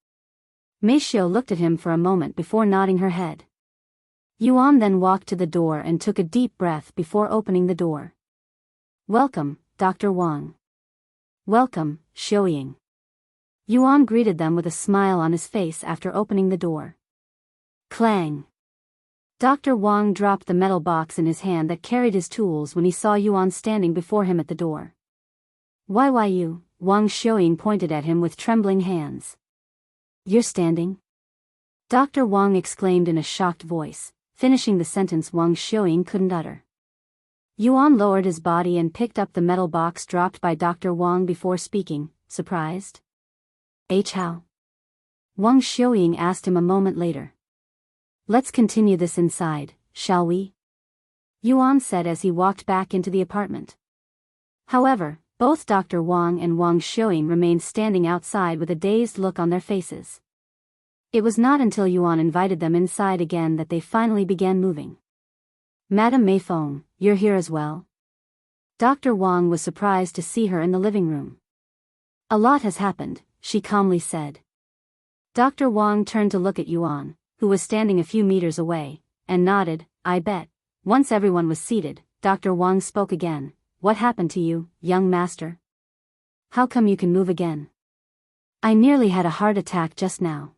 Meifeng looked at him for a moment before nodding her head. Yuan then walked to the door and took a deep breath before opening the door. Welcome, Dr. Wang. Welcome, Xiuying. Yuan greeted them with a smile on his face after opening the door. Clang. Dr. Wang dropped the metal box in his hand that carried his tools when he saw Yuan standing before him at the door. Why you? Wang Xiaoying pointed at him with trembling hands. You're standing? Dr. Wang exclaimed in a shocked voice, finishing the sentence Wang Xiaoying couldn't utter. Yuan lowered his body and picked up the metal box dropped by Dr. Wang before speaking, surprised. How? Wang Xiaoying asked him a moment later. Let's continue this inside, shall we? Yuan said as he walked back into the apartment. However, both Dr. Wang and Wang Xiaoying remained standing outside with a dazed look on their faces. It was not until Yuan invited them inside again that they finally began moving. Madame Meifeng, you're here as well? Dr. Wang was surprised to see her in the living room. A lot has happened, she calmly said. Dr. Wang turned to look at Yuan, who was standing a few meters away, and nodded, I bet. Once everyone was seated, Dr. Wang spoke again. What happened to you, young master? How come you can move again? I nearly had a heart attack just now.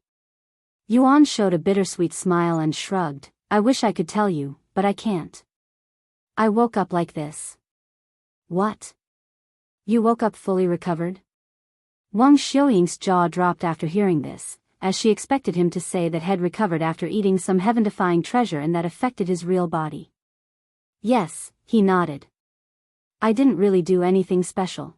Yuan showed a bittersweet smile and shrugged. I wish I could tell you, but I can't. I woke up like this. What? You woke up fully recovered? Wang Xiaoying's jaw dropped after hearing this, as she expected him to say that had recovered after eating some heaven-defying treasure and that affected his real body. Yes, he nodded. I didn't really do anything special.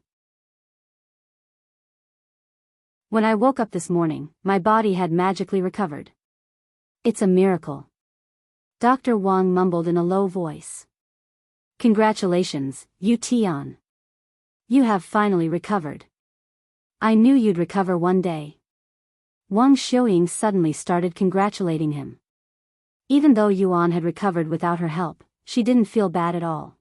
When I woke up this morning, my body had magically recovered. It's a miracle. Dr. Wang mumbled in a low voice. Congratulations, you Tian. You have finally recovered. I knew you'd recover one day. Wang Xiaoying suddenly started congratulating him. Even though Yuan had recovered without her help, she didn't feel bad at all.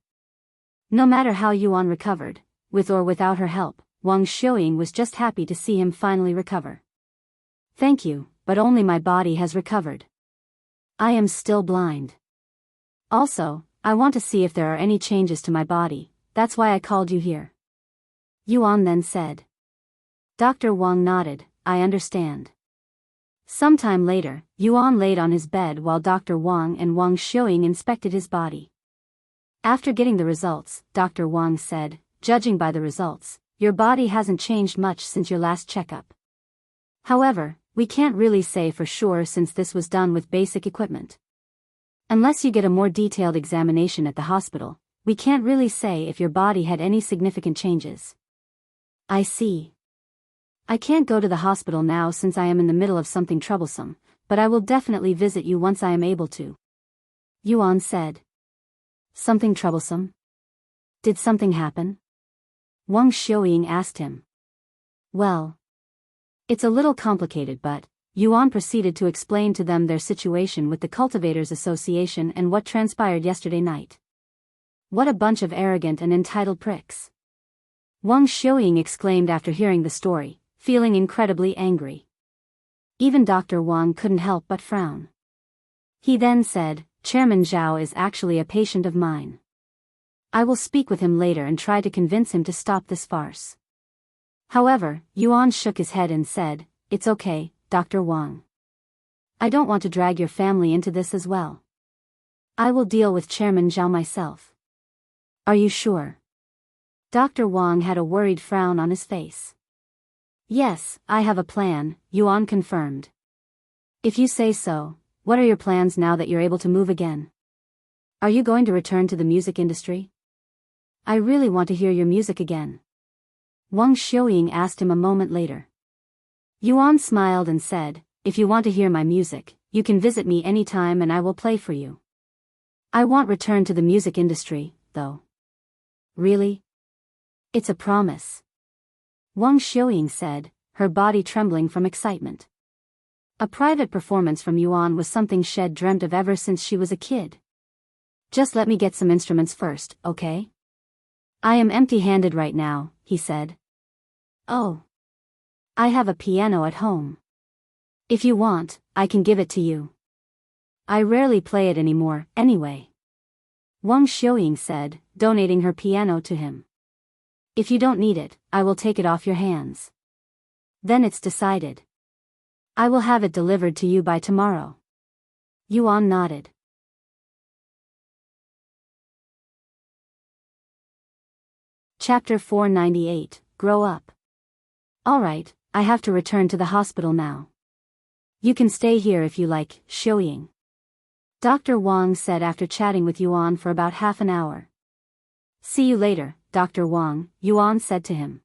No matter how Yuan recovered, with or without her help, Wang Xiaoying was just happy to see him finally recover. Thank you, but only my body has recovered. I am still blind. Also, I want to see if there are any changes to my body, that's why I called you here. Yuan then said. Dr. Wang nodded, I understand. Sometime later, Yuan laid on his bed while Dr. Wang and Wang Xiaoying inspected his body. After getting the results, Dr. Wang said, judging by the results, your body hasn't changed much since your last checkup. However, we can't really say for sure since this was done with basic equipment. Unless you get a more detailed examination at the hospital, we can't really say if your body had any significant changes. I see. I can't go to the hospital now since I am in the middle of something troublesome, but I will definitely visit you once I am able to. Yuan said. Something troublesome? Did something happen? Wang Xiaoying asked him. Well, it's a little complicated, but Yuan proceeded to explain to them their situation with the Cultivators Association and what transpired yesterday night. What a bunch of arrogant and entitled pricks. Wang Xiaoying exclaimed after hearing the story, feeling incredibly angry. Even Dr. Wang couldn't help but frown. He then said, Chairman Zhao is actually a patient of mine. I will speak with him later and try to convince him to stop this farce. However, Yuan shook his head and said, It's okay, Dr. Wang. I don't want to drag your family into this as well. I will deal with Chairman Zhao myself. Are you sure? Dr. Wang had a worried frown on his face. Yes, I have a plan, Yuan confirmed. If you say so, what are your plans now that you're able to move again? Are you going to return to the music industry? I really want to hear your music again. Wang Xiaoying asked him a moment later. Yuan smiled and said, If you want to hear my music, you can visit me anytime and I will play for you. I won't return to the music industry, though. Really? It's a promise. Wang Xiaoying said, her body trembling from excitement. A private performance from Yuan was something she'd dreamt of ever since she was a kid. Just let me get some instruments first, okay? I am empty-handed right now, he said. Oh. I have a piano at home. If you want, I can give it to you. I rarely play it anymore, anyway. Wang Xiaoying said, donating her piano to him. If you don't need it, I will take it off your hands. Then it's decided. I will have it delivered to you by tomorrow. Yuan nodded. Chapter 498, Grow Up. Alright, I have to return to the hospital now. You can stay here if you like, Xiuying. Dr. Wang said after chatting with Yuan for about half an hour. See you later, Dr. Wang, Yuan said to him.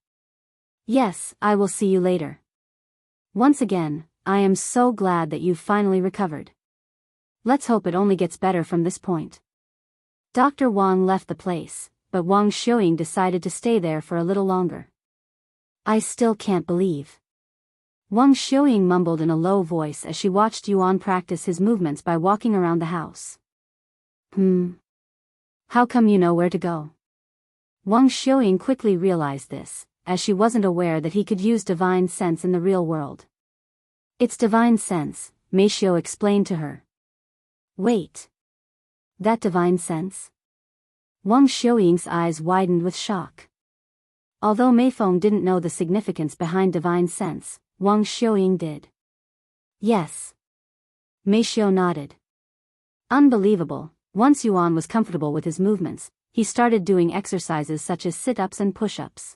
Yes, I will see you later. Once again, I am so glad that you've finally recovered. Let's hope it only gets better from this point. Dr. Wang left the place, but Wang Xiuying decided to stay there for a little longer. I still can't believe. Wang Xiuying mumbled in a low voice as she watched Yuan practice his movements by walking around the house. How come you know where to go? Wang Xiuying quickly realized this, as she wasn't aware that he could use divine sense in the real world. It's divine sense, Meifeng explained to her. Wait. That divine sense? Wang Xiuying's eyes widened with shock. Although Meifeng didn't know the significance behind divine sense, Wang Xiuying did. Yes. Meifeng nodded. Unbelievable. Once Yuan was comfortable with his movements, he started doing exercises such as sit-ups and push-ups.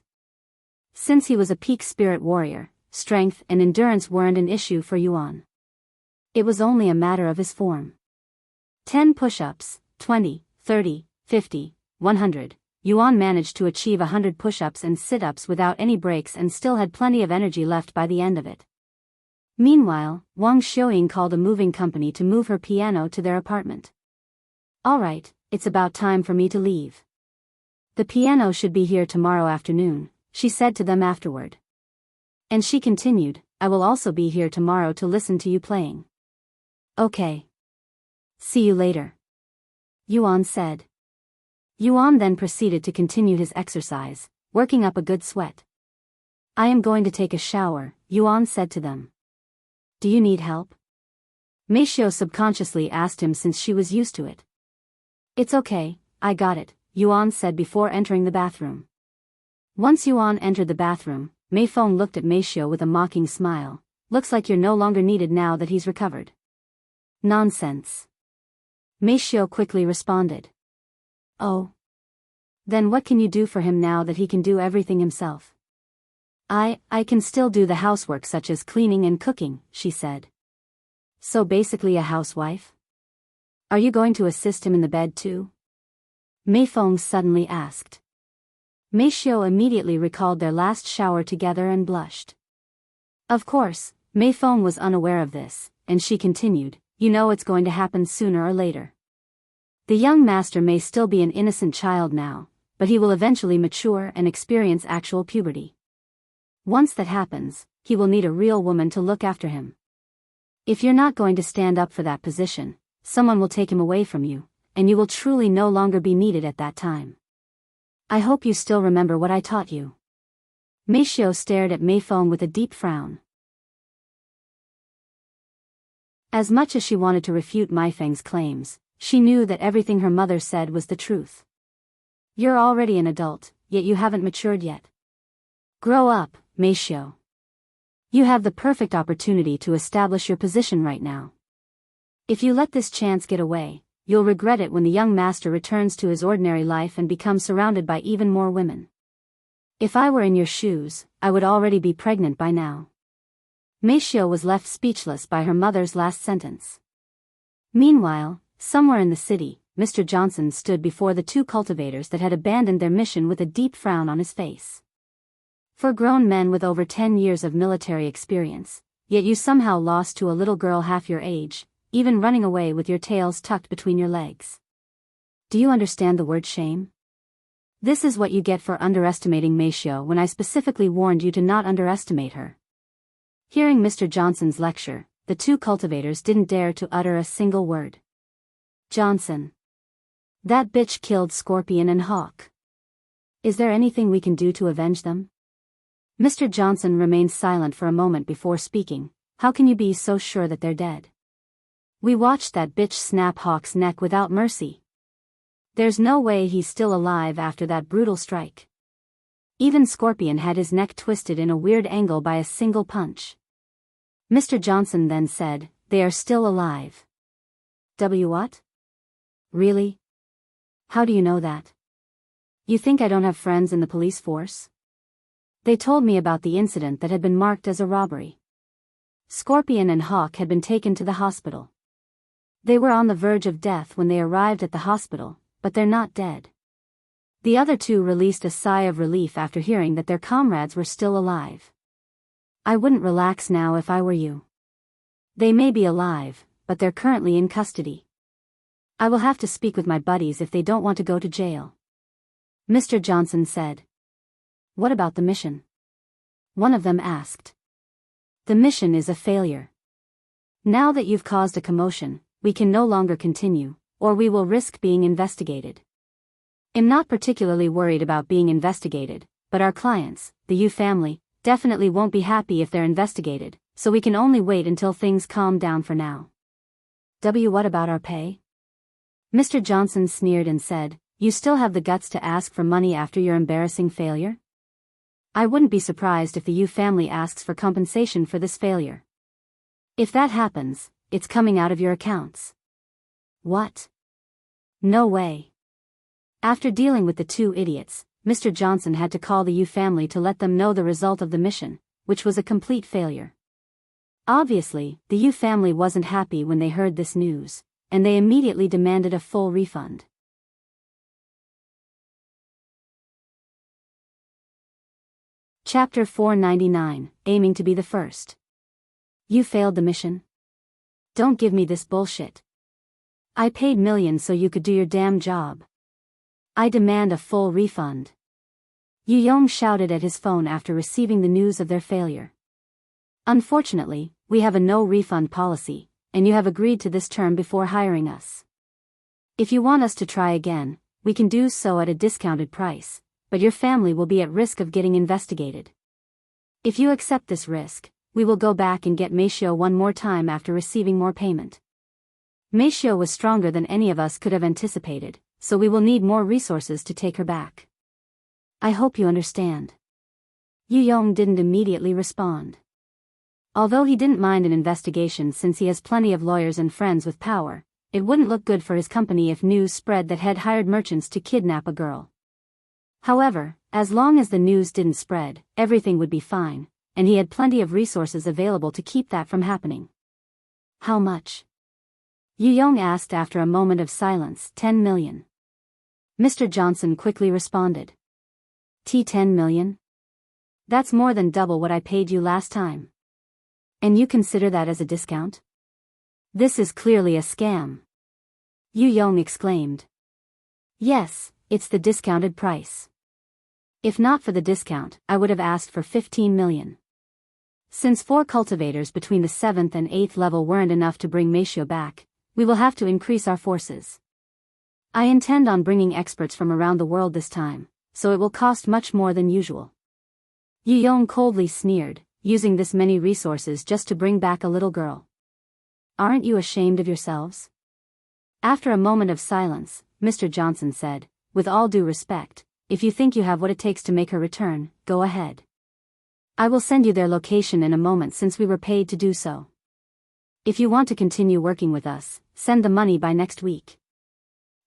Since he was a peak spirit warrior, strength and endurance weren't an issue for Yuan. It was only a matter of his form. 10 push-ups, 20, 30, 50, 100. Yuan managed to achieve 100 push-ups and sit-ups without any breaks and still had plenty of energy left by the end of it. Meanwhile, Wang Xiuying called a moving company to move her piano to their apartment. Alright, it's about time for me to leave. The piano should be here tomorrow afternoon, she said to them afterward. And she continued, I will also be here tomorrow to listen to you playing. Okay. See you later. Yuan said. Yuan then proceeded to continue his exercise, working up a good sweat. I am going to take a shower, Yuan said to them. Do you need help? Meifeng subconsciously asked him since she was used to it. It's okay, I got it, Yuan said before entering the bathroom. Once Yuan entered the bathroom, Meifeng looked at Meifeng with a mocking smile. Looks like you're no longer needed now that he's recovered. Nonsense. Meifeng quickly responded. Oh. Then what can you do for him now that he can do everything himself? I can still do the housework such as cleaning and cooking, she said. So basically a housewife? Are you going to assist him in the bed too? Meifeng suddenly asked. Meifeng immediately recalled their last shower together and blushed. Of course, Meifeng was unaware of this, and she continued, you know it's going to happen sooner or later. The young master may still be an innocent child now, but he will eventually mature and experience actual puberty. Once that happens, he will need a real woman to look after him. If you're not going to stand up for that position, someone will take him away from you, and you will truly no longer be needed at that time. I hope you still remember what I taught you. Meifeng stared at Meifeng with a deep frown. As much as she wanted to refute Meifeng's claims, she knew that everything her mother said was the truth. You're already an adult, yet you haven't matured yet. Grow up, Meifeng. You have the perfect opportunity to establish your position right now. If you let this chance get away, you'll regret it when the young master returns to his ordinary life and becomes surrounded by even more women. If I were in your shoes, I would already be pregnant by now. Meifeng was left speechless by her mother's last sentence. Meanwhile, somewhere in the city, Mr. Johnson stood before the two cultivators that had abandoned their mission with a deep frown on his face. For grown men with over 10 years of military experience, yet you somehow lost to a little girl half your age, even running away with your tails tucked between your legs. Do you understand the word shame? This is what you get for underestimating Meifeng when I specifically warned you to not underestimate her. Hearing Mr. Johnson's lecture, the two cultivators didn't dare to utter a single word. Johnson. That bitch killed Scorpion and Hawk. Is there anything we can do to avenge them? Mr. Johnson remained silent for a moment before speaking. How can you be so sure that they're dead? We watched that bitch snap Hawk's neck without mercy. There's no way he's still alive after that brutal strike. Even Scorpion had his neck twisted in a weird angle by a single punch. Mr. Johnson then said, they are still alive. What? Really? How do you know that? You think I don't have friends in the police force? They told me about the incident that had been marked as a robbery. Scorpion and Hawk had been taken to the hospital. They were on the verge of death when they arrived at the hospital, but they're not dead. The other two released a sigh of relief after hearing that their comrades were still alive. I wouldn't relax now if I were you. They may be alive, but they're currently in custody. I will have to speak with my buddies if they don't want to go to jail. Mr. Johnson said. What about the mission? One of them asked. The mission is a failure. Now that you've caused a commotion, we can no longer continue, or we will risk being investigated. I'm not particularly worried about being investigated, but our clients, the Yu family, definitely won't be happy if they're investigated, so we can only wait until things calm down for now. What about our pay? Mr. Johnson sneered and said, You still have the guts to ask for money after your embarrassing failure? I wouldn't be surprised if the Yu family asks for compensation for this failure. If that happens, it's coming out of your accounts. What? No way. After dealing with the two idiots, Mr. Johnson had to call the Yu family to let them know the result of the mission, which was a complete failure. Obviously, the Yu family wasn't happy when they heard this news, and they immediately demanded a full refund. Chapter 499, Aiming to be the First. You failed the mission? Don't give me this bullshit. I paid millions so you could do your damn job. I demand a full refund. Yu Yong shouted at his phone after receiving the news of their failure. Unfortunately, we have a no-refund policy, and you have agreed to this term before hiring us. If you want us to try again, we can do so at a discounted price, but your family will be at risk of getting investigated. If you accept this risk, we will go back and get Meifeng one more time after receiving more payment. Meifeng was stronger than any of us could have anticipated, so we will need more resources to take her back. I hope you understand. Yu Yong didn't immediately respond. Although he didn't mind an investigation since he has plenty of lawyers and friends with power, it wouldn't look good for his company if news spread that had hired merchants to kidnap a girl. However, as long as the news didn't spread, everything would be fine, and he had plenty of resources available to keep that from happening. How much? Yu Yong asked after a moment of silence. 10 million. Mr. Johnson quickly responded. 10 million? That's more than double what I paid you last time. And you consider that as a discount? This is clearly a scam. Yu Yong exclaimed. Yes, it's the discounted price. If not for the discount, I would have asked for 15 million. Since 4 cultivators between the 7th and 8th level weren't enough to bring Meifeng back, we will have to increase our forces. I intend on bringing experts from around the world this time, so it will cost much more than usual. Yu Yong coldly sneered, using this many resources just to bring back a little girl. Aren't you ashamed of yourselves? After a moment of silence, Mr. Johnson said, with all due respect, if you think you have what it takes to make her return, go ahead. I will send you their location in a moment since we were paid to do so. If you want to continue working with us, send the money by next week.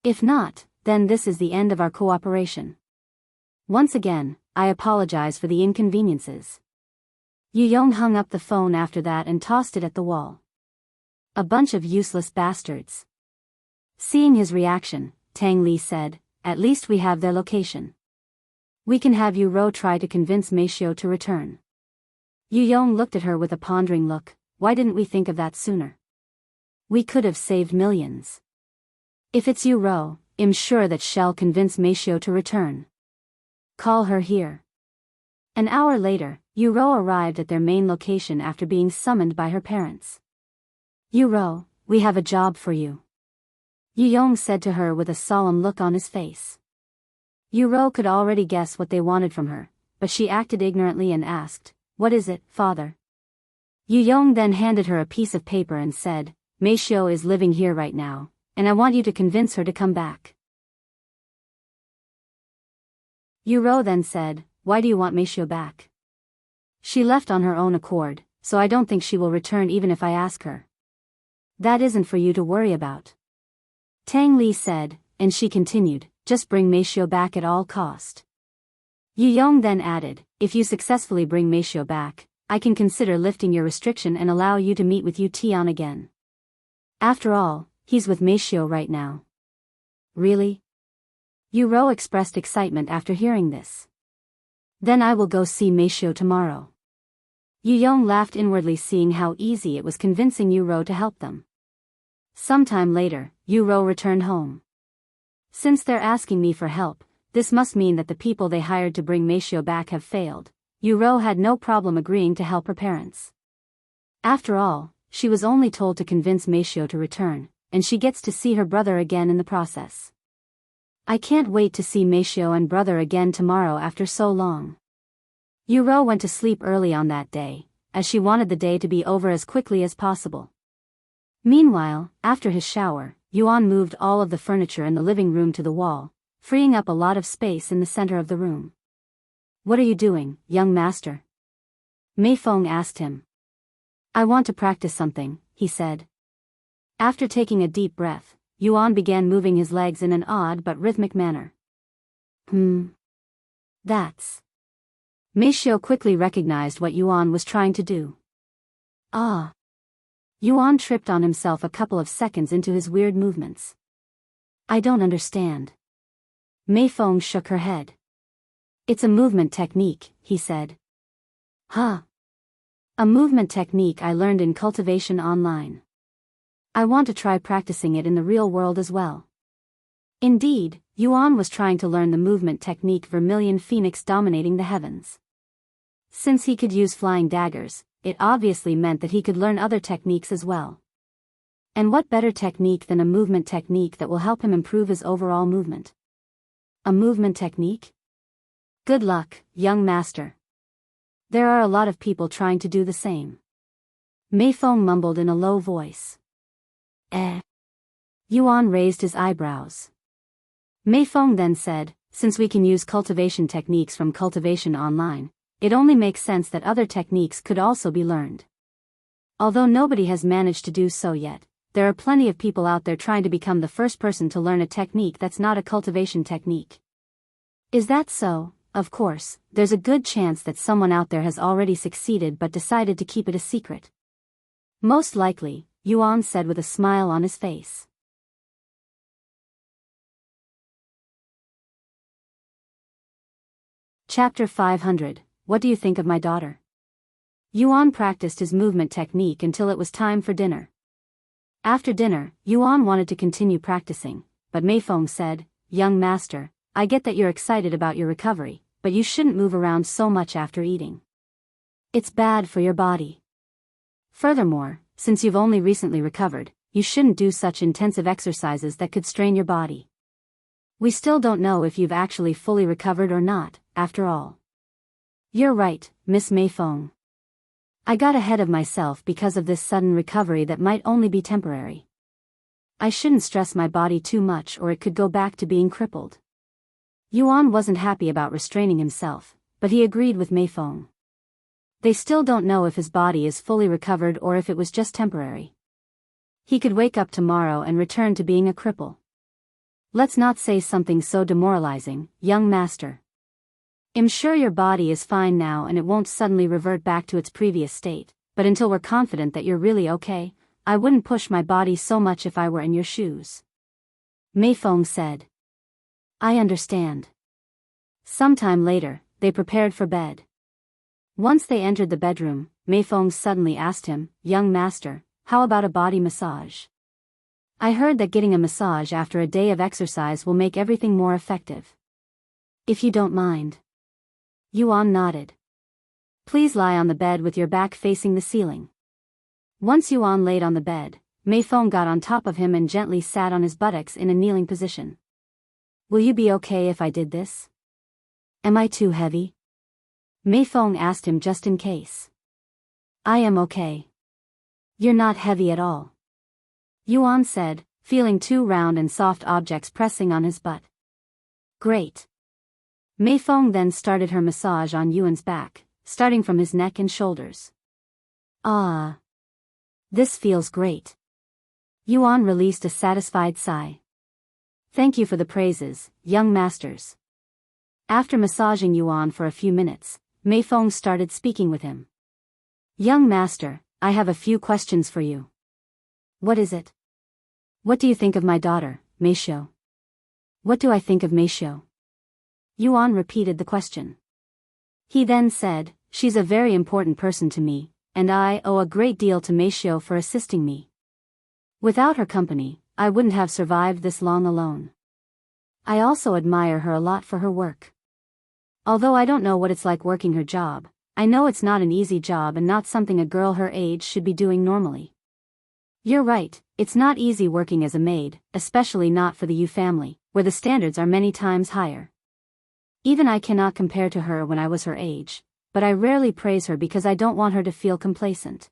If not, then this is the end of our cooperation. Once again, I apologize for the inconveniences. Yu Yong hung up the phone after that and tossed it at the wall. A bunch of useless bastards. Seeing his reaction, Tang Li said, at least we have their location. We can have Yu Rou try to convince Meifeng to return. Yu Yong looked at her with a pondering look. Why didn't we think of that sooner? We could have saved millions. If it's Yu Rou, I'm sure that she'll convince Meifeng to return. Call her here. An hour later, Yu Rou arrived at their main location after being summoned by her parents. Yu Rou, we have a job for you. Yu Yong said to her with a solemn look on his face. Yu Rou could already guess what they wanted from her, but she acted ignorantly and asked, What is it, father? Yu Yong then handed her a piece of paper and said, Meifeng is living here right now, and I want you to convince her to come back. Yu Rou then said, Why do you want Meifeng back? She left on her own accord, so I don't think she will return even if I ask her. That isn't for you to worry about. Tang Li said, and she continued, just bring Meifeng back at all cost. Yu Yong then added, if you successfully bring Meifeng back, I can consider lifting your restriction and allow you to meet with Tian again. After all, he's with Meifeng right now. Really? Yu Rou expressed excitement after hearing this. Then I will go see Meifeng tomorrow. Yu Yong laughed inwardly, seeing how easy it was convincing Yu Rou to help them. Sometime later, Yu Rou returned home. Since they're asking me for help, this must mean that the people they hired to bring Meifeng back have failed. Yu Rou had no problem agreeing to help her parents. After all, she was only told to convince Meifeng to return, and she gets to see her brother again in the process. I can't wait to see Meifeng and brother again tomorrow after so long. Yu Rou went to sleep early on that day, as she wanted the day to be over as quickly as possible. Meanwhile, after his shower, Yuan moved all of the furniture in the living room to the wall, freeing up a lot of space in the center of the room. What are you doing, young master? Meifeng asked him. I want to practice something, he said. After taking a deep breath, Yuan began moving his legs in an odd but rhythmic manner. That's... Meifeng quickly recognized what Yuan was trying to do. Ah. Yuan tripped on himself a couple of seconds into his weird movements. I don't understand. Meifeng shook her head. It's a movement technique, he said. Huh. A movement technique I learned in Cultivation Online. I want to try practicing it in the real world as well. Indeed, Yuan was trying to learn the movement technique Vermilion Phoenix dominating the heavens. Since he could use flying daggers, it obviously meant that he could learn other techniques as well. And what better technique than a movement technique that will help him improve his overall movement? A movement technique? Good luck, young master. There are a lot of people trying to do the same. Meifeng mumbled in a low voice. Yuan raised his eyebrows. Meifeng then said, since we can use cultivation techniques from Cultivation Online, it only makes sense that other techniques could also be learned. Although nobody has managed to do so yet, there are plenty of people out there trying to become the first person to learn a technique that's not a cultivation technique. Is that so? Of course, there's a good chance that someone out there has already succeeded but decided to keep it a secret. Most likely, Yuan said with a smile on his face. Chapter 500. What do you think of my daughter? Yuan practiced his movement technique until it was time for dinner. After dinner, Yuan wanted to continue practicing, but Meifeng said, young master, I get that you're excited about your recovery, but you shouldn't move around so much after eating. It's bad for your body. Furthermore, since you've only recently recovered, you shouldn't do such intensive exercises that could strain your body. We still don't know if you've actually fully recovered or not, after all. You're right, Miss Meifeng. I got ahead of myself because of this sudden recovery that might only be temporary. I shouldn't stress my body too much or it could go back to being crippled. Yuan wasn't happy about restraining himself, but he agreed with Meifeng. They still don't know if his body is fully recovered or if it was just temporary. He could wake up tomorrow and return to being a cripple. Let's not say something so demoralizing, young master. I'm sure your body is fine now and it won't suddenly revert back to its previous state, but until we're confident that you're really okay, I wouldn't push my body so much if I were in your shoes. Meifeng said. I understand. Sometime later, they prepared for bed. Once they entered the bedroom, Meifeng suddenly asked him, young master, how about a body massage? I heard that getting a massage after a day of exercise will make everything more effective. If you don't mind. Yuan nodded. Please lie on the bed with your back facing the ceiling. Once Yuan laid on the bed, Meifeng got on top of him and gently sat on his buttocks in a kneeling position. Will you be okay if I did this? Am I too heavy? Meifeng asked him just in case. I am okay. You're not heavy at all. Yuan said, feeling two round and soft objects pressing on his butt. Great. Meifeng then started her massage on Yuan's back, starting from his neck and shoulders. Ah. This feels great. Yuan released a satisfied sigh. Thank you for the praises, young masters. After massaging Yuan for a few minutes, Meifeng started speaking with him. Young master, I have a few questions for you. What is it? What do you think of my daughter, Meisho? What do I think of Meisho? Yuan repeated the question. He then said, she's a very important person to me, and I owe a great deal to Meisho for assisting me. Without her company, I wouldn't have survived this long alone. I also admire her a lot for her work. Although I don't know what it's like working her job, I know it's not an easy job and not something a girl her age should be doing normally. You're right, it's not easy working as a maid, especially not for the Yu family, where the standards are many times higher. Even I cannot compare to her when I was her age, but I rarely praise her because I don't want her to feel complacent.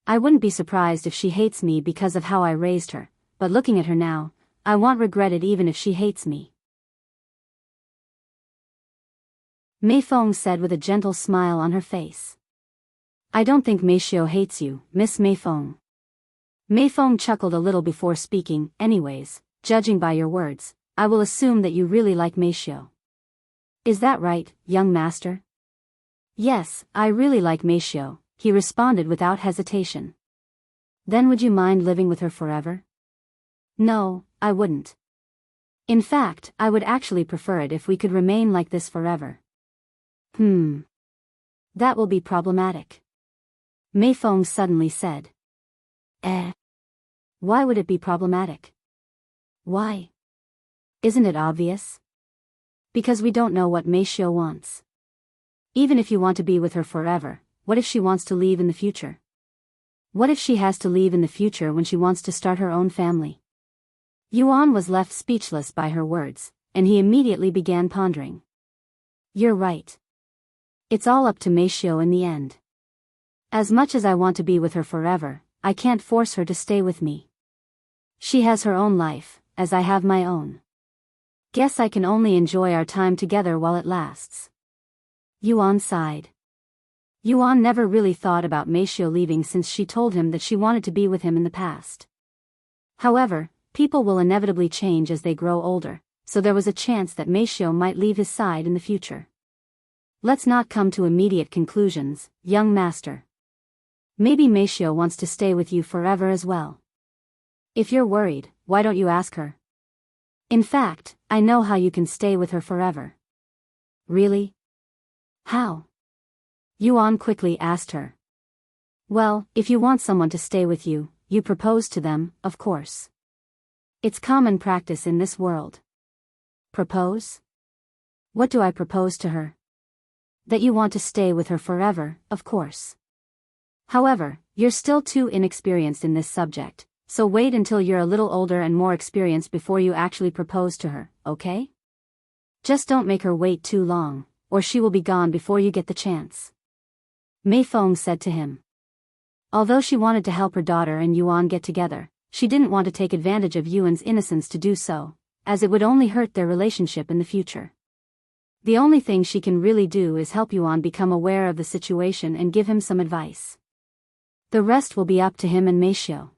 I wouldn't be surprised if she hates me because of how I raised her, but looking at her now, I won't regret it even if she hates me. Meifeng said with a gentle smile on her face. I don't think Meisho hates you, Miss Meifeng. Meifeng chuckled a little before speaking. Anyways, judging by your words, I will assume that you really like Meisho. Is that right, young master? Yes, I really like Meisho, he responded without hesitation. Then would you mind living with her forever? No, I wouldn't. In fact, I would actually prefer it if we could remain like this forever. That will be problematic. Meifeng suddenly said. Why would it be problematic? Why? Isn't it obvious? Because we don't know what Meisho wants. Even if you want to be with her forever, what if she wants to leave in the future? What if she has to leave in the future when she wants to start her own family? Yuan was left speechless by her words, and he immediately began pondering. You're right. It's all up to Meisho in the end. As much as I want to be with her forever, I can't force her to stay with me. She has her own life, as I have my own. Guess I can only enjoy our time together while it lasts. Yuan sighed. Yuan never really thought about Meisho leaving since she told him that she wanted to be with him in the past. However, people will inevitably change as they grow older, so there was a chance that Meisho might leave his side in the future. Let's not come to immediate conclusions, young master. Maybe Meisho wants to stay with you forever as well. If you're worried, why don't you ask her? In fact, I know how you can stay with her forever. Really? How? Yuan quickly asked her. Well, if you want someone to stay with you, you propose to them, of course. It's common practice in this world. Propose? What do I propose to her? That you want to stay with her forever, of course. However, you're still too inexperienced in this subject, so wait until you're a little older and more experienced before you actually propose to her, okay? Just don't make her wait too long, or she will be gone before you get the chance. Meifeng said to him. Although she wanted to help her daughter and Yuan get together, she didn't want to take advantage of Yuan's innocence to do so, as it would only hurt their relationship in the future. The only thing she can really do is help Yuan become aware of the situation and give him some advice. The rest will be up to him and Meisho.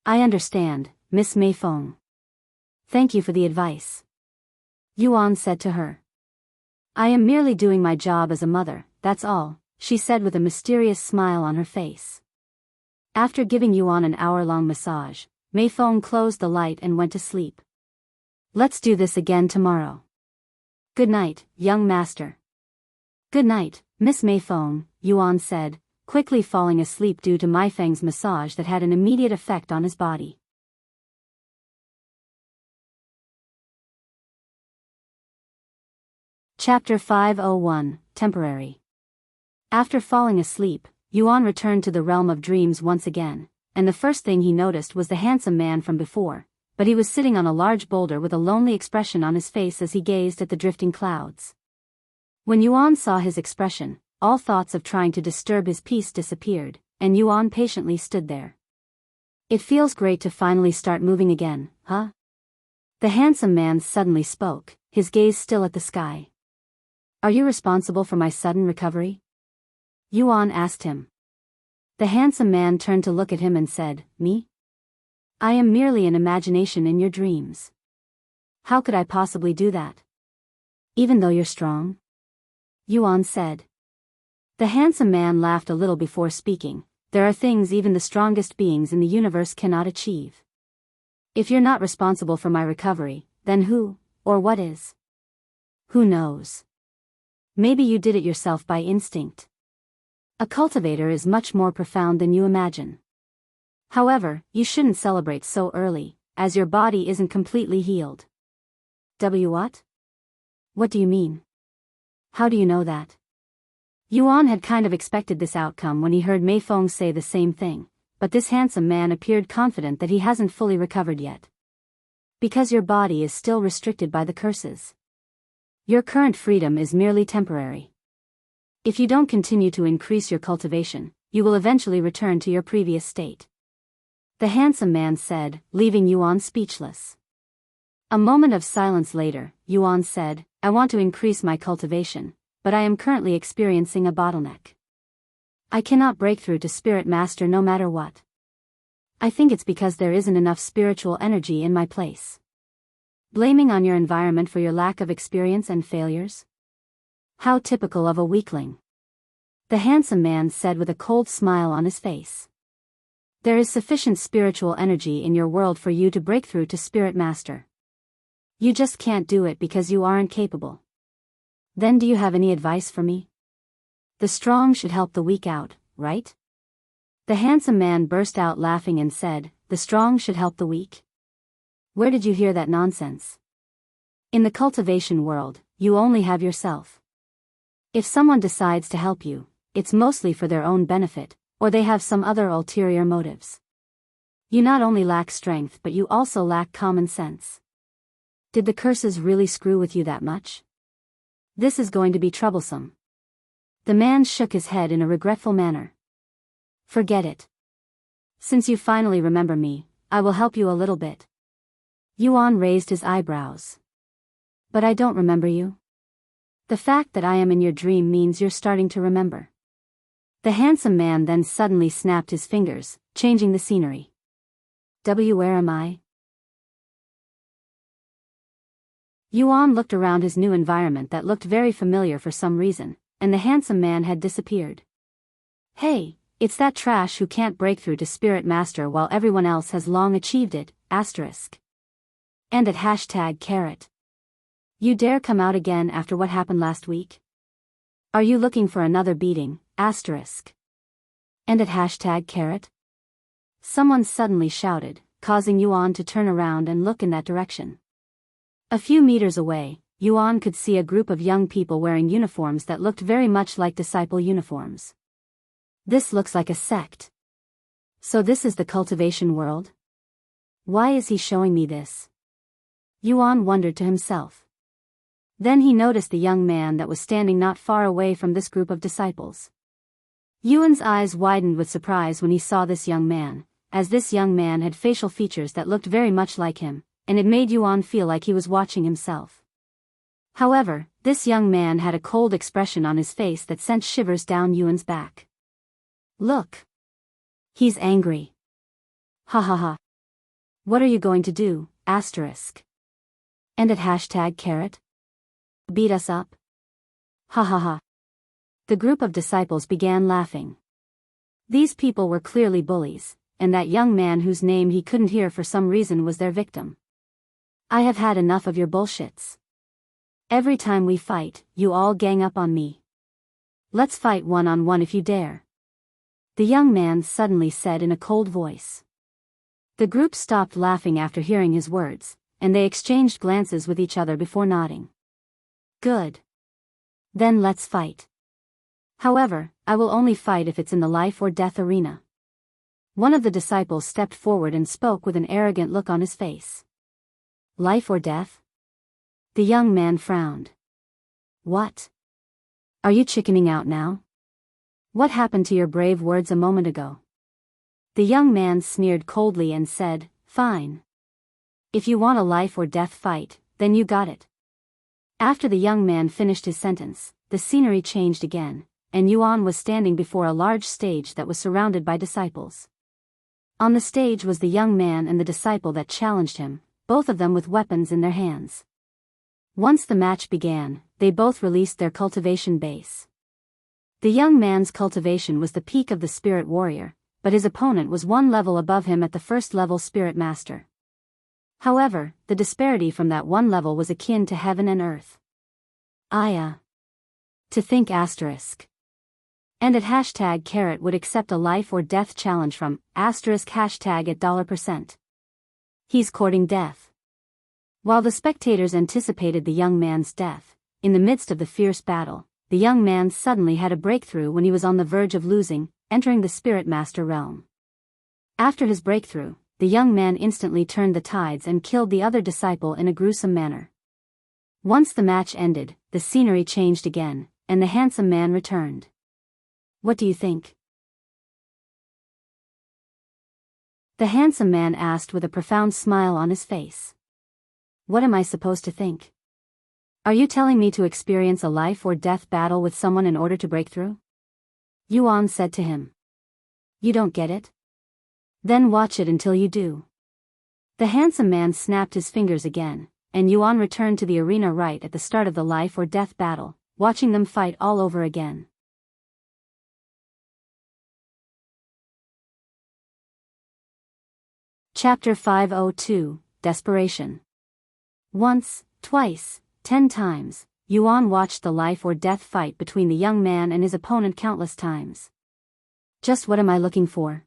I understand, Miss Meifeng. Thank you for the advice. Yuan said to her. I am merely doing my job as a mother, that's all, she said with a mysterious smile on her face. After giving Yuan an hour-long massage, Meifeng closed the light and went to sleep. Let's do this again tomorrow. Good night, young master. Good night, Miss Meifeng, Yuan said, quickly falling asleep due to Meifeng's massage that had an immediate effect on his body. Chapter 501, Temporary. After falling asleep, Yuan returned to the realm of dreams once again, and the first thing he noticed was the handsome man from before, but he was sitting on a large boulder with a lonely expression on his face as he gazed at the drifting clouds. When Yuan saw his expression, all thoughts of trying to disturb his peace disappeared, and Yuan patiently stood there. It feels great to finally start moving again, huh? The handsome man suddenly spoke, his gaze still at the sky. Are you responsible for my sudden recovery? Yuan asked him. The handsome man turned to look at him and said, Me? I am merely an imagination in your dreams. How could I possibly do that? Even though you're strong? Yuan said. The handsome man laughed a little before speaking. There are things even the strongest beings in the universe cannot achieve. If you're not responsible for my recovery, then who, or what is? Who knows? Maybe you did it yourself by instinct. A cultivator is much more profound than you imagine. However, you shouldn't celebrate so early, as your body isn't completely healed. What? What do you mean? How do you know that? Yuan had kind of expected this outcome when he heard Meifeng say the same thing, but this handsome man appeared confident that he hasn't fully recovered yet. Because your body is still restricted by the curses. Your current freedom is merely temporary. If you don't continue to increase your cultivation, you will eventually return to your previous state. The handsome man said, leaving Yuan speechless. A moment of silence later, Yuan said, I want to increase my cultivation, but I am currently experiencing a bottleneck. I cannot break through to Spirit Master no matter what. I think it's because there isn't enough spiritual energy in my place. Blaming on your environment for your lack of experience and failures? How typical of a weakling. The handsome man said with a cold smile on his face. There is sufficient spiritual energy in your world for you to break through to Spirit Master. You just can't do it because you aren't capable. Then do you have any advice for me? The strong should help the weak out, right? The handsome man burst out laughing and said, the strong should help the weak? Where did you hear that nonsense? In the cultivation world, you only have yourself. If someone decides to help you, it's mostly for their own benefit, or they have some other ulterior motives. You not only lack strength but you also lack common sense. Did the curses really screw with you that much? This is going to be troublesome. The man shook his head in a regretful manner. Forget it. Since you finally remember me, I will help you a little bit. Yuan raised his eyebrows. But I don't remember you. The fact that I am in your dream means you're starting to remember. The handsome man then suddenly snapped his fingers, changing the scenery. Where am I? Yuan looked around his new environment that looked very familiar for some reason, and the handsome man had disappeared. Hey, it's that trash who can't break through to Spirit Master while everyone else has long achieved it, asterisk. And at #carrot. You dare come out again after what happened last week? Are you looking for another beating, asterisk? And at #carrot? Someone suddenly shouted, causing Yuan to turn around and look in that direction. A few meters away, Yuan could see a group of young people wearing uniforms that looked very much like disciple uniforms. This looks like a sect. So this is the cultivation world? Why is he showing me this? Yuan wondered to himself. Then he noticed the young man that was standing not far away from this group of disciples. Yuan's eyes widened with surprise when he saw this young man, as this young man had facial features that looked very much like him, and it made Yuan feel like he was watching himself. However, this young man had a cold expression on his face that sent shivers down Yuan's back. Look! He's angry. Ha ha ha. What are you going to do, asterisk? And at #carrot? Beat us up? Ha ha ha. The group of disciples began laughing. These people were clearly bullies, and that young man whose name he couldn't hear for some reason was their victim. I have had enough of your bullshits. Every time we fight, you all gang up on me. Let's fight one-on-one if you dare. The young man suddenly said in a cold voice. The group stopped laughing after hearing his words, and they exchanged glances with each other before nodding. Good. Then let's fight. However, I will only fight if it's in the life or death arena. One of the disciples stepped forward and spoke with an arrogant look on his face. Life or death? The young man frowned. What? Are you chickening out now? What happened to your brave words a moment ago? The young man sneered coldly and said, Fine. If you want a life or death fight, then you got it. After the young man finished his sentence, the scenery changed again, and Yuan was standing before a large stage that was surrounded by disciples. On the stage was the young man and the disciple that challenged him. both of them with weapons in their hands. Once the match began, they both released their cultivation base. The young man's cultivation was the peak of the spirit warrior, but his opponent was one level above him at the first level spirit master. However, the disparity from that one level was akin to heaven and earth. To think asterisk. And at hashtag carrot would accept a life or death challenge from asterisk hashtag at $%. He's courting death. While the spectators anticipated the young man's death, in the midst of the fierce battle, the young man suddenly had a breakthrough when he was on the verge of losing, entering the spirit master realm. After his breakthrough, the young man instantly turned the tides and killed the other disciple in a gruesome manner. Once the match ended, the scenery changed again, and the handsome man returned. What do you think? The handsome man asked with a profound smile on his face. What am I supposed to think? Are you telling me to experience a life or death battle with someone in order to break through? Yuan said to him. You don't get it? Then watch it until you do. The handsome man snapped his fingers again, and Yuan returned to the arena right at the start of the life or death battle, watching them fight all over again. Chapter 502, Desperation. Once, twice, 10 times, Yuan watched the life or death fight between the young man and his opponent countless times. Just what am I looking for?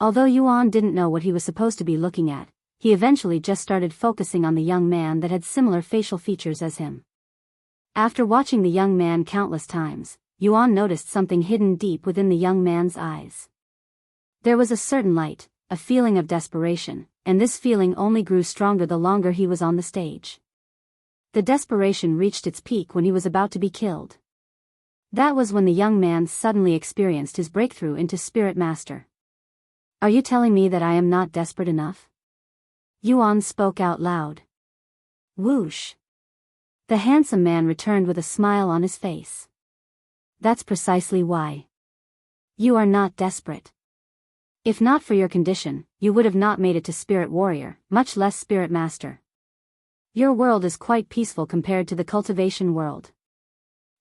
Although Yuan didn't know what he was supposed to be looking at, he eventually just started focusing on the young man that had similar facial features as him. After watching the young man countless times, Yuan noticed something hidden deep within the young man's eyes. There was a certain light, a feeling of desperation, and this feeling only grew stronger the longer he was on the stage. The desperation reached its peak when he was about to be killed. That was when the young man suddenly experienced his breakthrough into Spirit Master. Are you telling me that I am not desperate enough? Yuan spoke out loud. Whoosh. The handsome man returned with a smile on his face. That's precisely why. You are not desperate. If not for your condition, you would have not made it to Spirit Warrior, much less Spirit Master. Your world is quite peaceful compared to the cultivation world.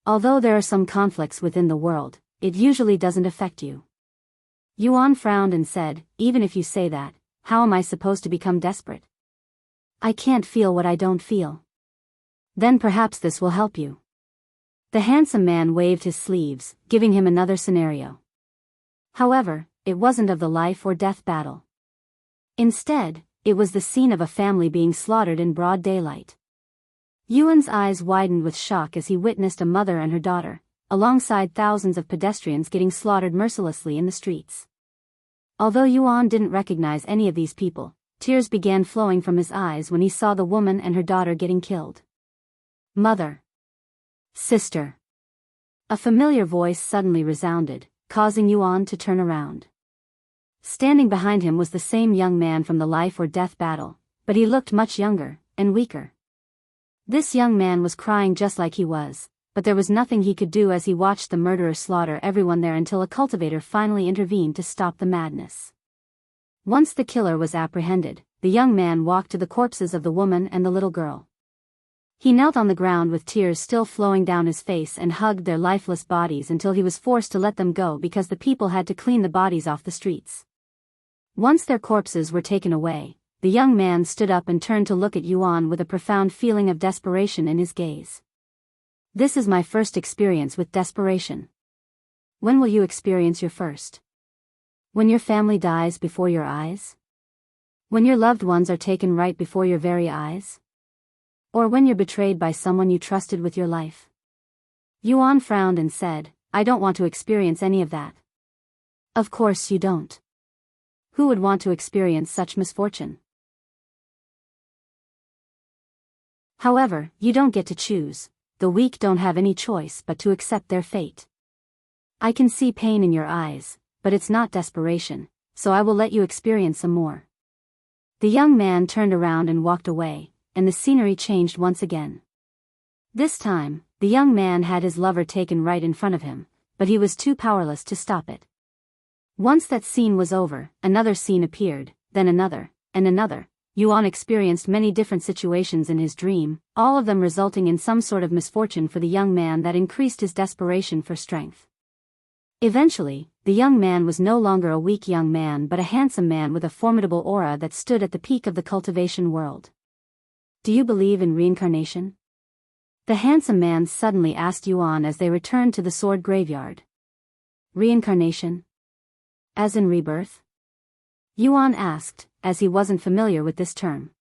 Although there are some conflicts within the world, it usually doesn't affect you. Yuan frowned and said, even if you say that, how am I supposed to become desperate? I can't feel what I don't feel. Then perhaps this will help you. The handsome man waved his sleeves, giving him another scenario. However, it wasn't of the life or death battle. Instead, it was the scene of a family being slaughtered in broad daylight. Yuan's eyes widened with shock as he witnessed a mother and her daughter, alongside thousands of pedestrians getting slaughtered mercilessly in the streets. Although Yuan didn't recognize any of these people, tears began flowing from his eyes when he saw the woman and her daughter getting killed. Mother. Sister. A familiar voice suddenly resounded, causing Yuan to turn around. Standing behind him was the same young man from the life or death battle, but he looked much younger, and weaker. This young man was crying just like he was, but there was nothing he could do as he watched the murderer slaughter everyone there until a cultivator finally intervened to stop the madness. Once the killer was apprehended, the young man walked to the corpses of the woman and the little girl. He knelt on the ground with tears still flowing down his face and hugged their lifeless bodies until he was forced to let them go because the people had to clean the bodies off the streets. Once their corpses were taken away, the young man stood up and turned to look at Yuan with a profound feeling of desperation in his gaze. This is my first experience with desperation. When will you experience your first? When your family dies before your eyes? When your loved ones are taken right before your very eyes? Or when you're betrayed by someone you trusted with your life? Yuan frowned and said, I don't want to experience any of that. Of course you don't. Who would want to experience such misfortune? However, you don't get to choose. The weak don't have any choice but to accept their fate. I can see pain in your eyes, but it's not desperation, so I will let you experience some more. The young man turned around and walked away, and the scenery changed once again. This time, the young man had his lover taken right in front of him, but he was too powerless to stop it. Once that scene was over, another scene appeared, then another, and another, Yuan experienced many different situations in his dream, all of them resulting in some sort of misfortune for the young man that increased his desperation for strength. Eventually, the young man was no longer a weak young man but a handsome man with a formidable aura that stood at the peak of the cultivation world. Do you believe in reincarnation? The handsome man suddenly asked Yuan as they returned to the sword graveyard. Reincarnation? As in rebirth? Yuan asked, as he wasn't familiar with this term.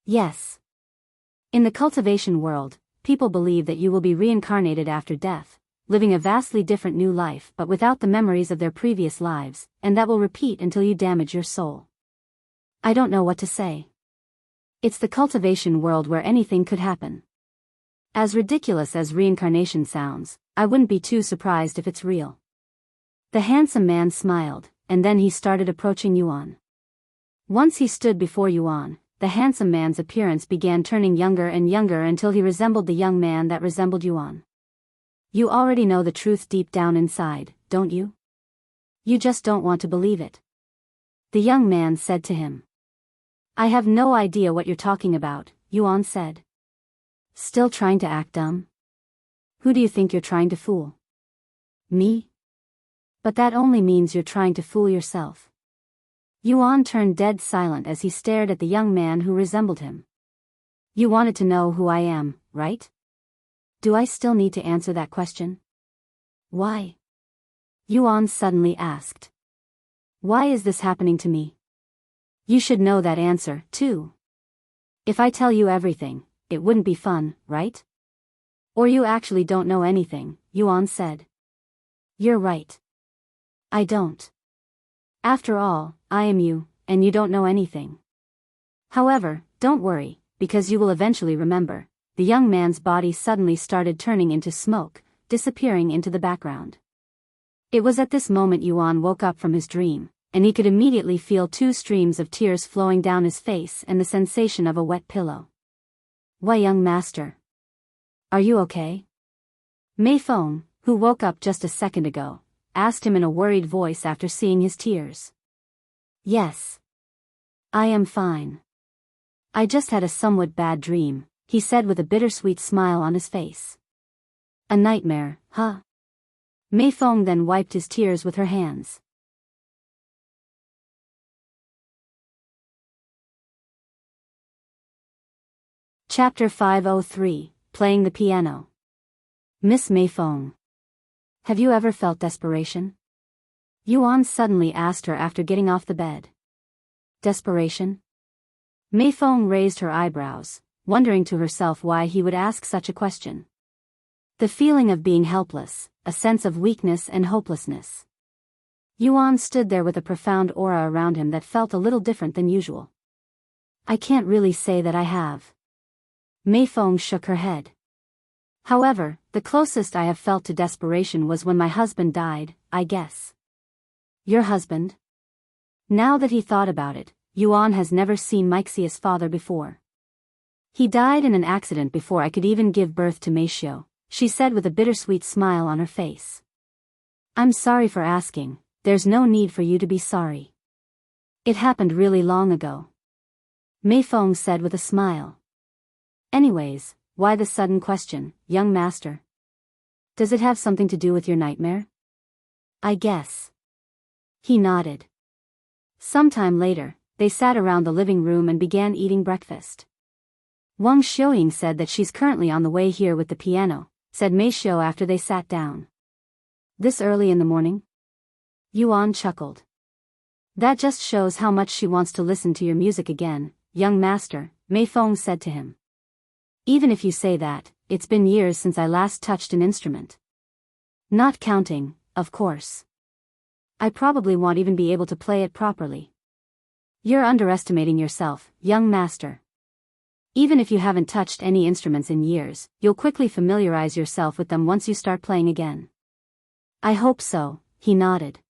Yes. In the cultivation world, people believe that you will be reincarnated after death, living a vastly different new life but without the memories of their previous lives, and that will repeat until you damage your soul. I don't know what to say. It's the cultivation world where anything could happen. As ridiculous as reincarnation sounds, I wouldn't be too surprised if it's real. The handsome man smiled, and then he started approaching Yuan. Once he stood before Yuan, the handsome man's appearance began turning younger and younger until he resembled the young man that resembled Yuan. You already know the truth deep down inside, don't you? You just don't want to believe it. The young man said to him. I have no idea what you're talking about, Yuan said. Still trying to act dumb? Who do you think you're trying to fool? Me? But that only means you're trying to fool yourself. Yuan turned dead silent as he stared at the young man who resembled him. You wanted to know who I am, right? Do I still need to answer that question? Why? Yuan suddenly asked. Why is this happening to me? You should know that answer, too. If I tell you everything, it wouldn't be fun, right? Or you actually don't know anything, Yuan said. You're right. I don't. After all, I am you, and you don't know anything. However, don't worry, because you will eventually remember. The young man's body suddenly started turning into smoke, disappearing into the background. It was at this moment Yuan woke up from his dream, and he could immediately feel 2 streams of tears flowing down his face and the sensation of a wet pillow. Why, young master? Are you okay? Meifeng, who woke up just a second ago, asked him in a worried voice after seeing his tears. Yes. I am fine. I just had a somewhat bad dream, he said with a bittersweet smile on his face. A nightmare, huh? Meifeng then wiped his tears with her hands. Chapter 503, Playing the Piano. Miss Meifeng. Have you ever felt desperation? Yuan suddenly asked her after getting off the bed. Desperation? Meifeng raised her eyebrows, wondering to herself why he would ask such a question. The feeling of being helpless, a sense of weakness and hopelessness. Yuan stood there with a profound aura around him that felt a little different than usual. I can't really say that I have. Meifeng shook her head. However, the closest I have felt to desperation was when my husband died, I guess. Your husband? Now that he thought about it, Yuan has never seen Meixia's father before. He died in an accident before I could even give birth to Meishio, she said with a bittersweet smile on her face. I'm sorry for asking, there's no need for you to be sorry. It happened really long ago. Meifeng said with a smile. Anyways, why the sudden question, young master? Does it have something to do with your nightmare? I guess. He nodded. Sometime later, they sat around the living room and began eating breakfast. Wang Xiuying said that she's currently on the way here with the piano, said Meishio after they sat down. This early in the morning? Yuan chuckled. That just shows how much she wants to listen to your music again, young master, Meifeng said to him. Even if you say that, it's been years since I last touched an instrument. Not counting, of course. I probably won't even be able to play it properly. You're underestimating yourself, young master. Even if you haven't touched any instruments in years, you'll quickly familiarize yourself with them once you start playing again. I hope so, he nodded.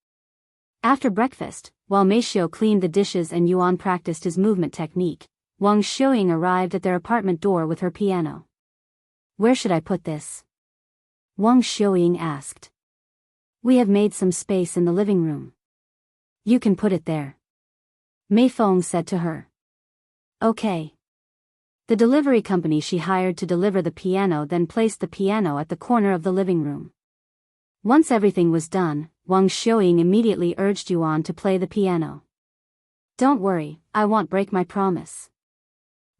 After breakfast, while Meishio cleaned the dishes and Yuan practiced his movement technique, Wang Xiuying arrived at their apartment door with her piano. Where should I put this? Wang Xiuying asked. We have made some space in the living room. You can put it there. Meifeng said to her. Okay. The delivery company she hired to deliver the piano then placed the piano at the corner of the living room. Once everything was done, Wang Xiuying immediately urged Yuan to play the piano. Don't worry, I won't break my promise.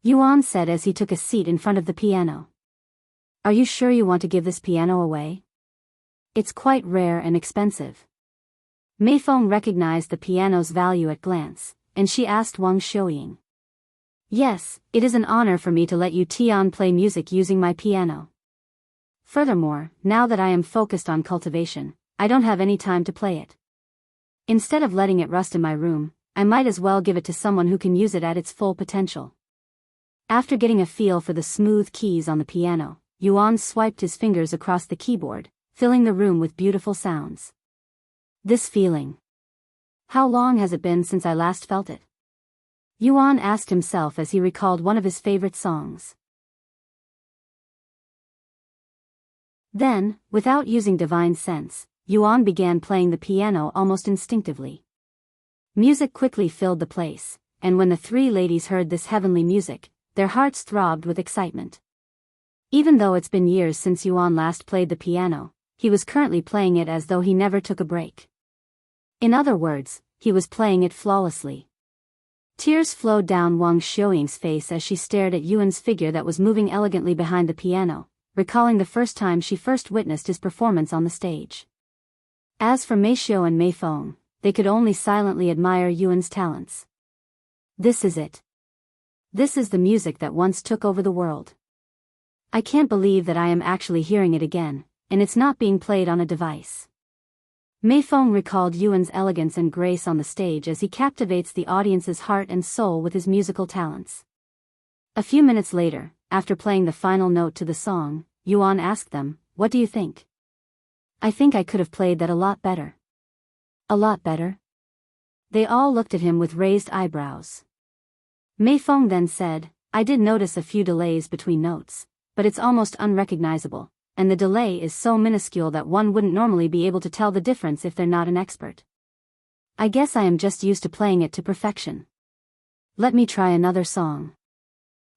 Yuan said as he took a seat in front of the piano. Are you sure you want to give this piano away? It's quite rare and expensive. Meifeng recognized the piano's value at glance, and she asked Wang Xiuying. Yes, it is an honor for me to let you Tian play music using my piano. Furthermore, now that I am focused on cultivation, I don't have any time to play it. Instead of letting it rust in my room, I might as well give it to someone who can use it at its full potential. After getting a feel for the smooth keys on the piano, Yuan swiped his fingers across the keyboard, filling the room with beautiful sounds. This feeling. How long has it been since I last felt it? Yuan asked himself as he recalled one of his favorite songs. Then, without using divine sense, Yuan began playing the piano almost instinctively. Music quickly filled the place, and when the three ladies heard this heavenly music, their hearts throbbed with excitement. Even though it's been years since Yuan last played the piano, he was currently playing it as though he never took a break. In other words, he was playing it flawlessly. Tears flowed down Wang Xiuying's face as she stared at Yuan's figure that was moving elegantly behind the piano, recalling the first time she first witnessed his performance on the stage. As for Meishou and Meifeng, they could only silently admire Yuan's talents. This is it. This is the music that once took over the world. I can't believe that I am actually hearing it again, and it's not being played on a device. Meifeng recalled Yuan's elegance and grace on the stage as he captivates the audience's heart and soul with his musical talents. A few minutes later, after playing the final note to the song, Yuan asked them, "What do you think?" "I think I could have played that a lot better." "A lot better?" They all looked at him with raised eyebrows. Meifeng then said, "I did notice a few delays between notes, but it's almost unrecognizable, and the delay is so minuscule that one wouldn't normally be able to tell the difference if they're not an expert. I guess I am just used to playing it to perfection. Let me try another song."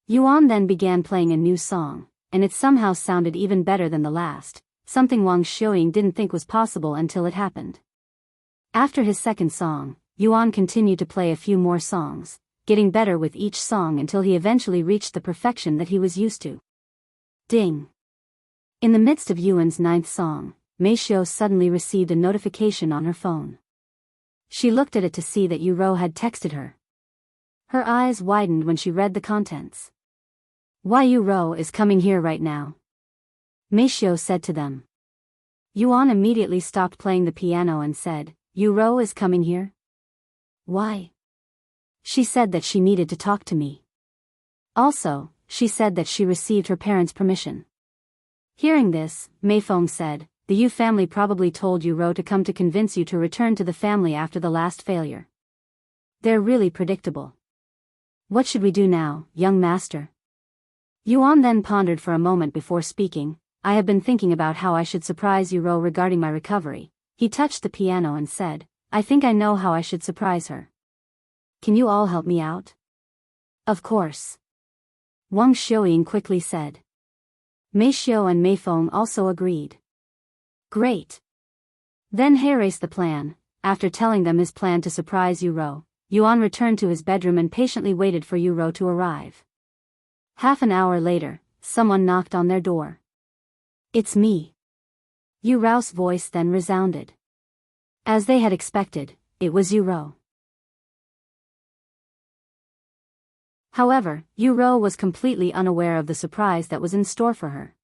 Yuan then began playing a new song, and it somehow sounded even better than the last, something Wang Xiuying didn't think was possible until it happened. After his second song, Yuan continued to play a few more songs, getting better with each song until he eventually reached the perfection that he was used to. Ding! In the midst of Yuan's ninth song, Meishou suddenly received a notification on her phone. She looked at it to see that Yu Rou had texted her. Her eyes widened when she read the contents. "Why, Yu Rou is coming here right now," Meishou said to them. Yuan immediately stopped playing the piano and said, "Yu Rou is coming here? Why?" "She said that she needed to talk to me. Also, she said that she received her parents' permission." Hearing this, Meifeng said, "The Yu family probably told Yu Rou to come to convince you to return to the family after the last failure. They're really predictable. What should we do now, young master?" Yuan then pondered for a moment before speaking. "I have been thinking about how I should surprise Yu Rou regarding my recovery." He touched the piano and said, "I think I know how I should surprise her. Can you all help me out?" "Of course," Wang Xiuying quickly said. Meishou and Meifeng also agreed. "Great." Then he erased the plan. After telling them his plan to surprise Yu Rou, Yuan returned to his bedroom and patiently waited for Yu Rou to arrive. Half an hour later, someone knocked on their door. "It's me." Yu Rou's voice then resounded. As they had expected, it was Yu Rou. However, Yu Rou was completely unaware of the surprise that was in store for her.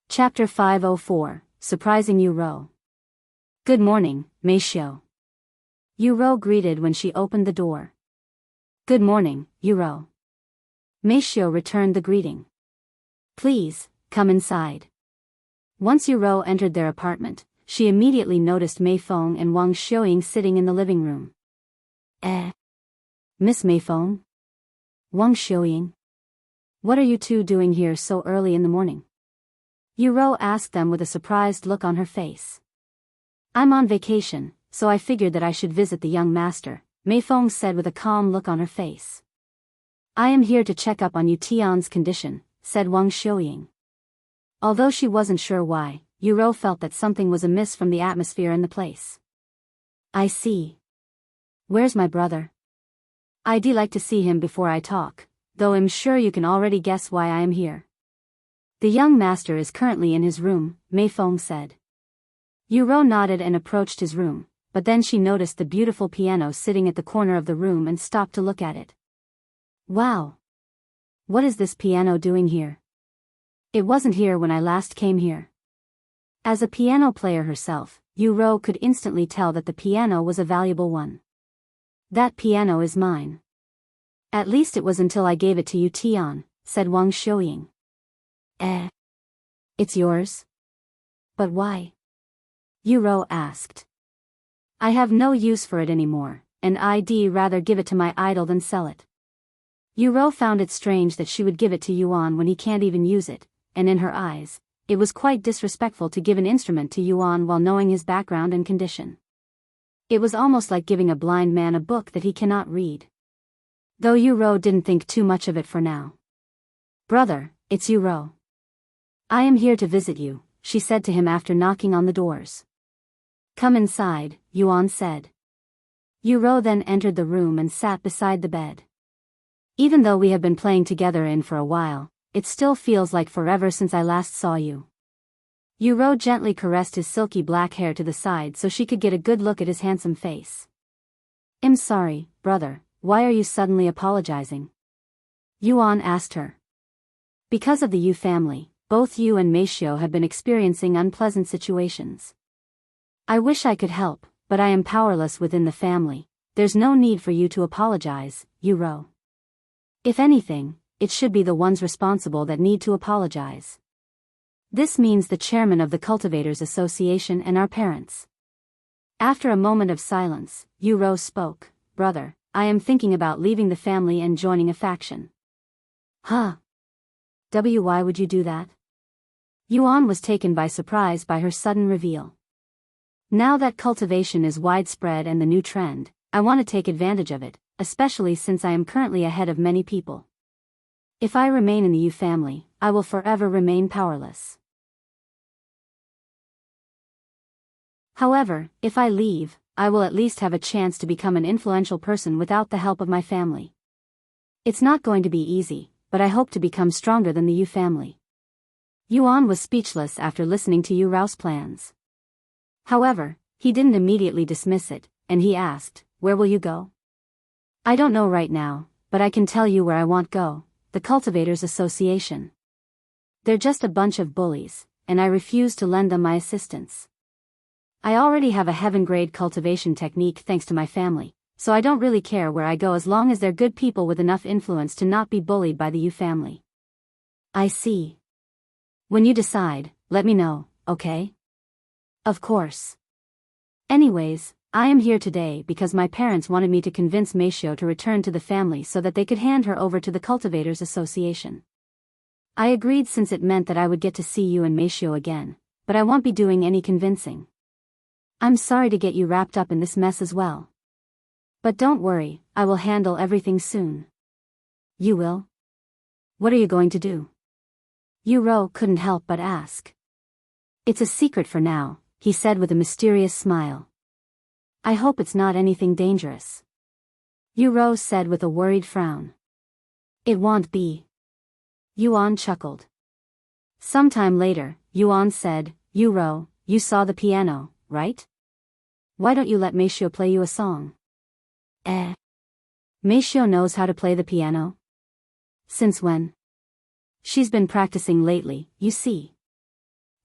Chapter 504, Surprising Yu Rou. "Good morning, Meishou." Yu Rou greeted when she opened the door. "Good morning, Yu Rou." Meishou returned the greeting. "Please, come inside." Once Yu Rou entered their apartment, she immediately noticed Meifeng and Wang Xiuying sitting in the living room. Miss Meifeng? Wang Xiuying? What are you two doing here so early in the morning?" Yu Rou asked them with a surprised look on her face. "I'm on vacation, so I figured that I should visit the young master, Meifeng said with a calm look on her face. I am here to check up on you Tian's condition, said Wang Xiuying. Although she wasn't sure why, Yu Rou felt that something was amiss from the atmosphere in the place. I see. Where's my brother? I'd like to see him before I talk, though I'm sure you can already guess why I am here. The young master is currently in his room, Meifeng said. Yu Rou nodded and approached his room, but then she noticed the beautiful piano sitting at the corner of the room and stopped to look at it. Wow! What is this piano doing here? It wasn't here when I last came here. As a piano player herself, Yu Rou could instantly tell that the piano was a valuable one. That piano is mine. At least it was until I gave it to you Tian, said Wang Xiuying. It's yours? But why? Yu Rou asked. I have no use for it anymore, and I'd rather give it to my idol than sell it. Yu Rou found it strange that she would give it to Yuan when he can't even use it, and in her eyes, it was quite disrespectful to give an instrument to Yuan while knowing his background and condition. It was almost like giving a blind man a book that he cannot read. Though Yu Rou didn't think too much of it for now. Brother, it's Yu Rou. I am here to visit you, she said to him after knocking on the doors. Come inside, Yuan said. Yu Rou then entered the room and sat beside the bed. Even though we have been playing together for a while, it still feels like forever since I last saw you. Yu Rou gently caressed his silky black hair to the side so she could get a good look at his handsome face. I'm sorry, brother, why are you suddenly apologizing? Yuan asked her. Because of the Yu family, both you and Meishio have been experiencing unpleasant situations. I wish I could help, but I am powerless within the family. There's no need for you to apologize, Yu Rou. If anything, it should be the ones responsible that need to apologize. This means the chairman of the Cultivators Association and our parents. After a moment of silence, Yu Rou spoke. Brother, I am thinking about leaving the family and joining a faction. Huh? Why would you do that? Yuan was taken by surprise by her sudden reveal. Now that cultivation is widespread and the new trend, I want to take advantage of it, especially since I am currently ahead of many people. If I remain in the Yu family, I will forever remain powerless. However, if I leave, I will at least have a chance to become an influential person without the help of my family. It's not going to be easy, but I hope to become stronger than the Yu family. Yuan was speechless after listening to Yu Rou's plans. However, he didn't immediately dismiss it, and he asked, where will you go? I don't know right now, but I can tell you where I want go, the Cultivators Association. They're just a bunch of bullies, and I refuse to lend them my assistance. I already have a heaven-grade cultivation technique thanks to my family, so I don't really care where I go as long as they're good people with enough influence to not be bullied by the Yu family. I see. When you decide, let me know, okay? Of course. Anyways, I am here today because my parents wanted me to convince Meishio to return to the family so that they could hand her over to the Cultivators Association. I agreed since it meant that I would get to see you and Meishio again, but I won't be doing any convincing. I'm sorry to get you wrapped up in this mess as well. But don't worry, I will handle everything soon. You will? What are you going to do? Yu Rou couldn't help but ask. It's a secret for now, he said with a mysterious smile. I hope it's not anything dangerous. Yu Rou said with a worried frown. It won't be. Yuan chuckled. Sometime later, Yuan said, Yu Rou, you saw the piano, right? Why don't you let Meishio play you a song? Meishio knows how to play the piano? Since when? She's been practicing lately, you see.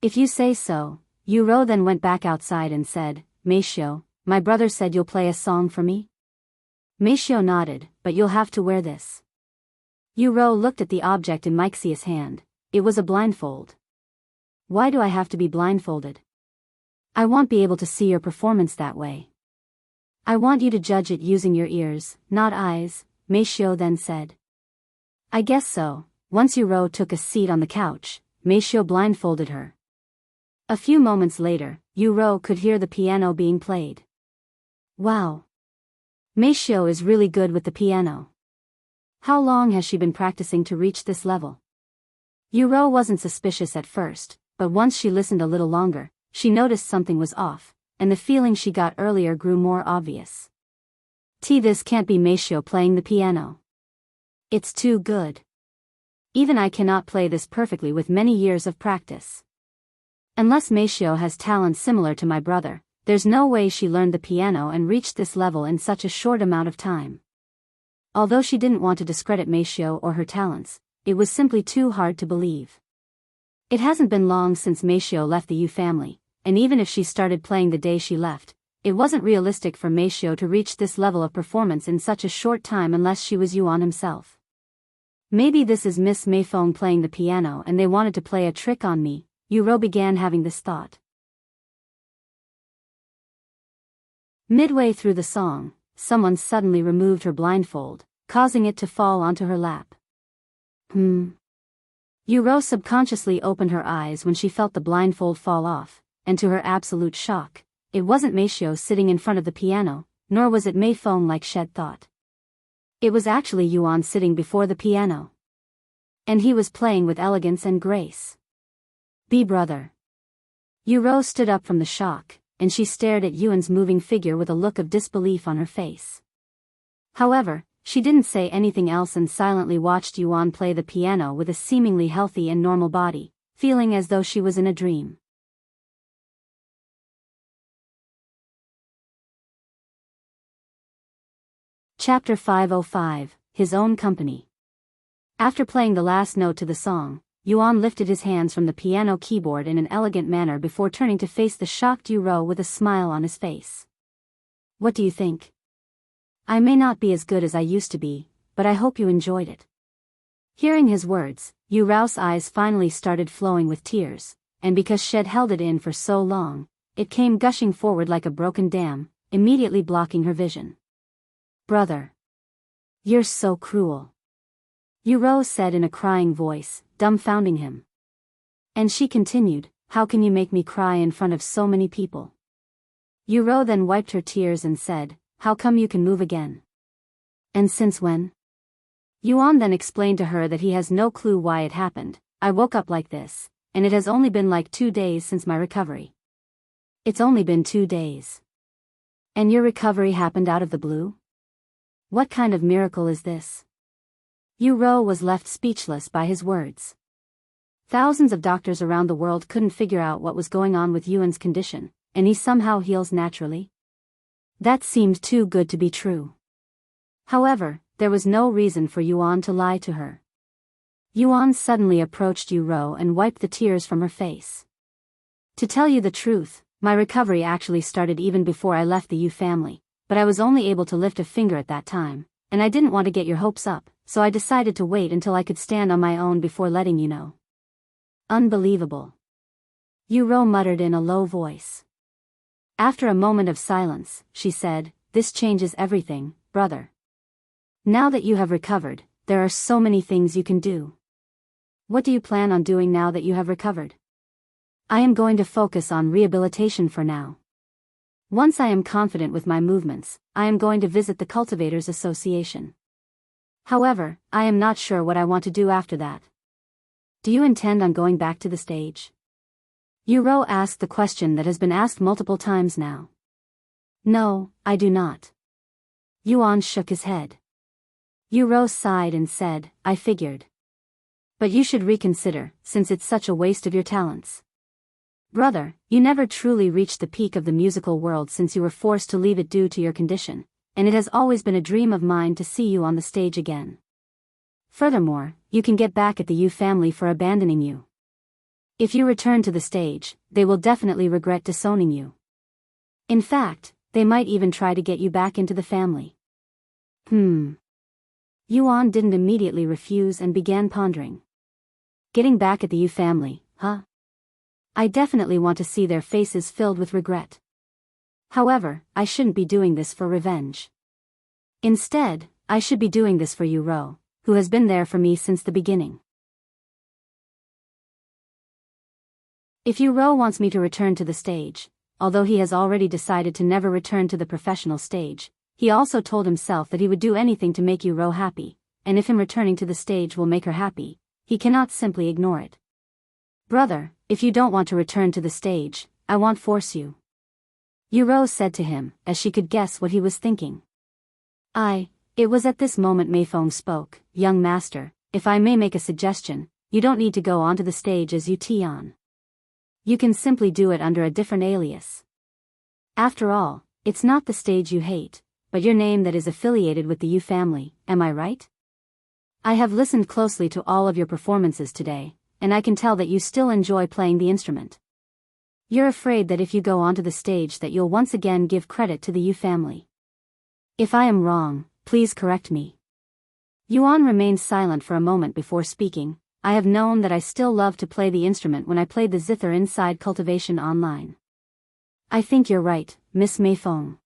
If you say so. Yu Rou then went back outside and said, Meishio, my brother said you'll play a song for me? Meishio nodded, but you'll have to wear this. Yu Rou looked at the object in Meixia's hand. It was a blindfold. Why do I have to be blindfolded? I won't be able to see your performance that way. I want you to judge it using your ears, not eyes, Meishio then said. I guess so. Once Yu Rou took a seat on the couch, Meishio blindfolded her. A few moments later, Yu Rou could hear the piano being played. Wow. Meifeng is really good with the piano. How long has she been practicing to reach this level? Yu Rou wasn't suspicious at first, but once she listened a little longer, she noticed something was off, and the feeling she got earlier grew more obvious. This can't be Meifeng playing the piano. It's too good. Even I cannot play this perfectly with many years of practice. Unless Meifeng has talent similar to my brother, there's no way she learned the piano and reached this level in such a short amount of time. Although she didn't want to discredit Meifeng or her talents, it was simply too hard to believe. It hasn't been long since Meifeng left the Yu family, and even if she started playing the day she left, it wasn't realistic for Meifeng to reach this level of performance in such a short time unless she was Yuan himself. Maybe this is Miss Meifeng playing the piano and they wanted to play a trick on me. Yu Rou began having this thought. Midway through the song, someone suddenly removed her blindfold, causing it to fall onto her lap. Yu Rou subconsciously opened her eyes when she felt the blindfold fall off, and to her absolute shock, it wasn't Meifeng sitting in front of the piano, nor was it Meifeng like Shed thought. It was actually Yuan sitting before the piano. And he was playing with elegance and grace. Brother. Yu Rou stood up from the shock, and she stared at Yuan's moving figure with a look of disbelief on her face. However, she didn't say anything else and silently watched Yuan play the piano with a seemingly healthy and normal body, feeling as though she was in a dream. Chapter 505, His Own Company. After playing the last note to the song, Yuan lifted his hands from the piano keyboard in an elegant manner before turning to face the shocked Yu Rou with a smile on his face. What do you think? I may not be as good as I used to be, but I hope you enjoyed it. Hearing his words, Yu Rou's eyes finally started flowing with tears, and because Shed held it in for so long, it came gushing forward like a broken dam, immediately blocking her vision. Brother. You're so cruel. Yu Rou said in a crying voice, dumbfounding him. And she continued, how can you make me cry in front of so many people? Yu Rou then wiped her tears and said, how come you can move again? And since when? Yuan then explained to her that he has no clue why it happened. I woke up like this, and it has only been like 2 days since my recovery. It's only been 2 days. And your recovery happened out of the blue? What kind of miracle is this? Yu Rou was left speechless by his words. Thousands of doctors around the world couldn't figure out what was going on with Yuan's condition, and he somehow heals naturally? That seemed too good to be true. However, there was no reason for Yuan to lie to her. Yuan suddenly approached Yu Rou and wiped the tears from her face. To tell you the truth, my recovery actually started even before I left the Yu family, but I was only able to lift a finger at that time, and I didn't want to get your hopes up, so I decided to wait until I could stand on my own before letting you know. Unbelievable. Yu Rou muttered in a low voice. After a moment of silence, she said, this changes everything, brother. Now that you have recovered, there are so many things you can do. What do you plan on doing now that you have recovered? I am going to focus on rehabilitation for now. Once I am confident with my movements, I am going to visit the Cultivators Association. However, I am not sure what I want to do after that. Do you intend on going back to the stage? Yu Rou asked the question that has been asked multiple times now. No, I do not. Yuan shook his head. Yu Rou sighed and said, I figured. But you should reconsider, since it's such a waste of your talents. Brother, you never truly reached the peak of the musical world since you were forced to leave it due to your condition, and it has always been a dream of mine to see you on the stage again. Furthermore, you can get back at the Yu family for abandoning you. If you return to the stage, they will definitely regret disowning you. In fact, they might even try to get you back into the family. Yuan didn't immediately refuse and began pondering. Getting back at the Yu family, huh? I definitely want to see their faces filled with regret. However, I shouldn't be doing this for revenge. Instead, I should be doing this for Yu Rou, who has been there for me since the beginning. If Yu Rou wants me to return to the stage, although he has already decided to never return to the professional stage, he also told himself that he would do anything to make Yu Rou happy, and if him returning to the stage will make her happy, he cannot simply ignore it. Brother, if you don't want to return to the stage, I won't force you. Yu Rou said to him, as she could guess what he was thinking. It was at this moment Meifeng spoke. Young master, if I may make a suggestion, you don't need to go onto the stage as Tian. You can simply do it under a different alias. After all, it's not the stage you hate, but your name that is affiliated with the Yu family, am I right? I have listened closely to all of your performances today, and I can tell that you still enjoy playing the instrument. You're afraid that if you go onto the stage that you'll once again give credit to the Yu family. If I am wrong, please correct me. Yuan remained silent for a moment before speaking. I have known that I still love to play the instrument when I played the zither inside Cultivation Online. I think you're right, Miss Meifeng.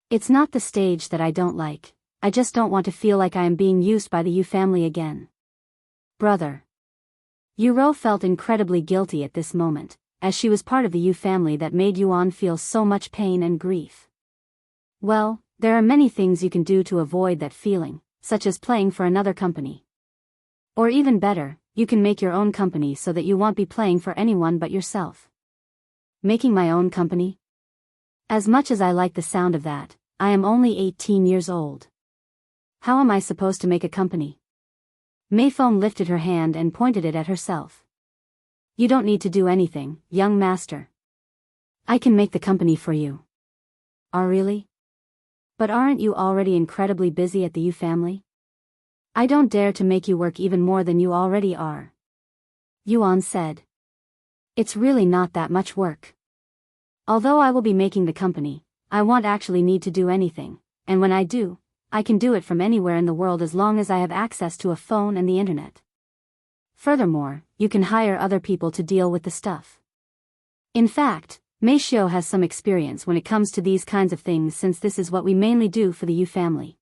It's not the stage that I don't like, I just don't want to feel like I am being used by the Yu family again. Brother. Yu Rou felt incredibly guilty at this moment, as she was part of the Yu family that made Yuan feel so much pain and grief. Well, there are many things you can do to avoid that feeling, such as playing for another company. Or even better, you can make your own company so that you won't be playing for anyone but yourself. Making my own company? As much as I like the sound of that, I am only 18 years old. How am I supposed to make a company? Meifeng lifted her hand and pointed it at herself. You don't need to do anything, young master. I can make the company for you. Oh really? But aren't you already incredibly busy at the Yu family? I don't dare to make you work even more than you already are. Yuan said. It's really not that much work. Although I will be making the company, I won't actually need to do anything, and when I do, I can do it from anywhere in the world as long as I have access to a phone and the internet. Furthermore, you can hire other people to deal with the stuff. In fact, Meishio has some experience when it comes to these kinds of things since this is what we mainly do for the Yu family.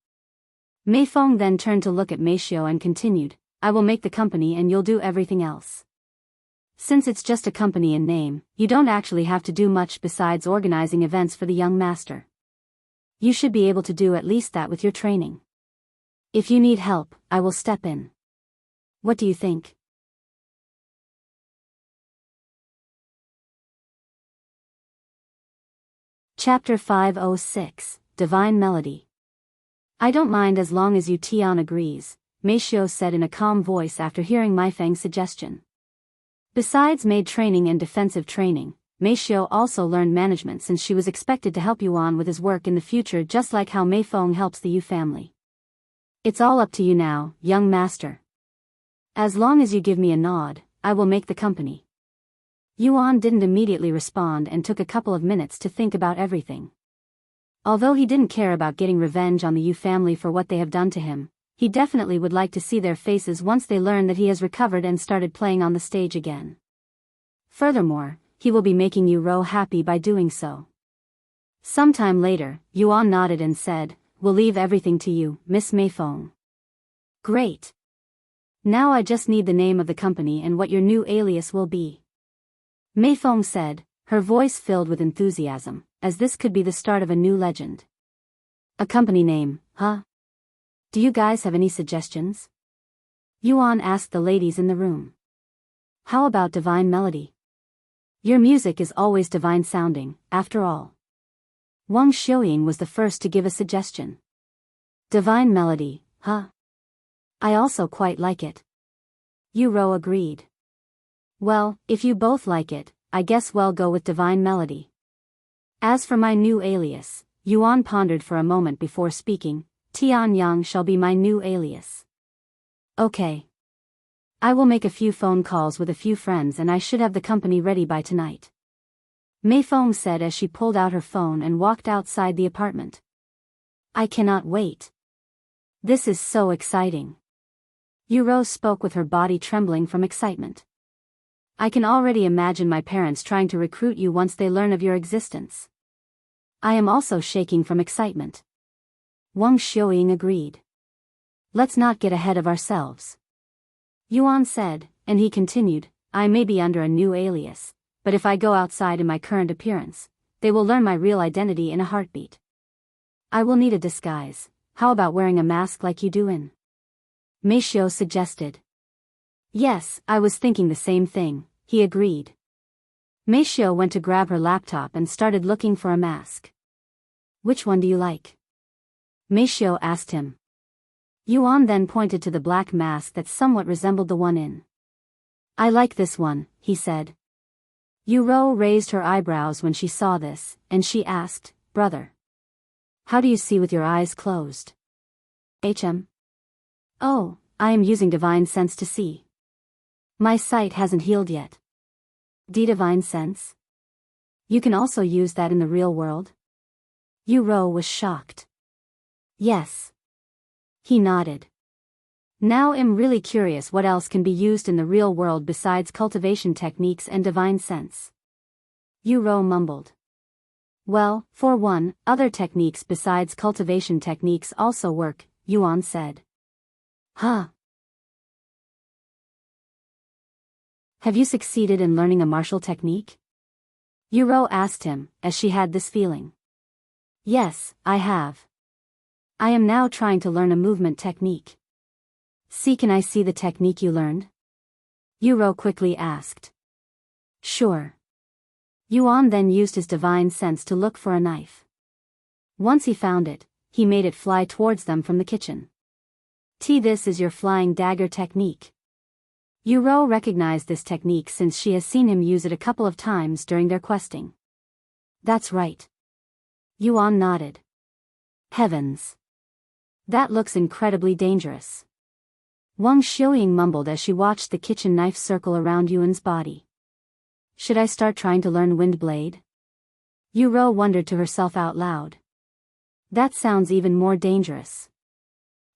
Meifeng then turned to look at Meishio and continued, I will make the company and you'll do everything else. Since it's just a company in name, you don't actually have to do much besides organizing events for the young master. You should be able to do at least that with your training. If you need help, I will step in. What do you think? Chapter 506, Divine Melody. I don't mind as long as Tian agrees, Meishio said in a calm voice after hearing Meifeng's suggestion. Besides maid training and defensive training, Meishio also learned management since she was expected to help Yuan with his work in the future just like how Meifeng helps the Yu family. It's all up to you now, young master. As long as you give me a nod, I will make the company. Yuan didn't immediately respond and took a couple of minutes to think about everything. Although he didn't care about getting revenge on the Yu family for what they have done to him, he definitely would like to see their faces once they learn that he has recovered and started playing on the stage again. Furthermore, he will be making Yu Rou happy by doing so. Sometime later, Yuan nodded and said, We'll leave everything to you, Miss Meifeng. Great. Now I just need the name of the company and what your new alias will be. Meifeng said, her voice filled with enthusiasm, as this could be the start of a new legend. A company name, huh? Do you guys have any suggestions? Yuan asked the ladies in the room. How about Divine Melody? Your music is always divine sounding, after all. Wang Xiuying was the first to give a suggestion. Divine Melody, huh? I also quite like it. Yu Rou agreed. Well, if you both like it, I guess we'll go with Divine Melody. As for my new alias, Yuan pondered for a moment before speaking, Tian Yang shall be my new alias. Okay. I will make a few phone calls with a few friends and I should have the company ready by tonight. Meifeng said as she pulled out her phone and walked outside the apartment. I cannot wait. This is so exciting. Yu Rou spoke with her body trembling from excitement. I can already imagine my parents trying to recruit you once they learn of your existence. I am also shaking from excitement. Wang Xiuying agreed. Let's not get ahead of ourselves. Yuan said, and he continued, I may be under a new alias, but if I go outside in my current appearance, they will learn my real identity in a heartbeat. I will need a disguise. How about wearing a mask like you do in? Meifeng suggested. Yes, I was thinking the same thing, he agreed. Meifeng went to grab her laptop and started looking for a mask. Which one do you like? Meifeng asked him. Yuan then pointed to the black mask that somewhat resembled the one in. I like this one, he said. Yu Rou raised her eyebrows when she saw this, and she asked, Brother. How do you see with your eyes closed? Oh, I am using divine sense to see. My sight hasn't healed yet. Divine sense? You can also use that in the real world? Yu Rou was shocked. Yes. He nodded. Now I'm really curious what else can be used in the real world besides cultivation techniques and divine sense. Yu Rou mumbled. Well, for one, other techniques besides cultivation techniques also work, Yuan said. Huh. Have you succeeded in learning a martial technique? Yu Rou asked him, as she had this feeling. Yes, I have. I am now trying to learn a movement technique. Can I see the technique you learned? Yu Rou quickly asked. Sure. Yuan then used his divine sense to look for a knife. Once he found it, he made it fly towards them from the kitchen. This is your flying dagger technique. Yu Rou recognized this technique since she has seen him use it a couple of times during their questing. That's right. Yuan nodded. Heavens. That looks incredibly dangerous. Wang Xiuying mumbled as she watched the kitchen knife circle around Yuan's body. Should I start trying to learn Wind Blade? Yu Rou wondered to herself out loud. That sounds even more dangerous.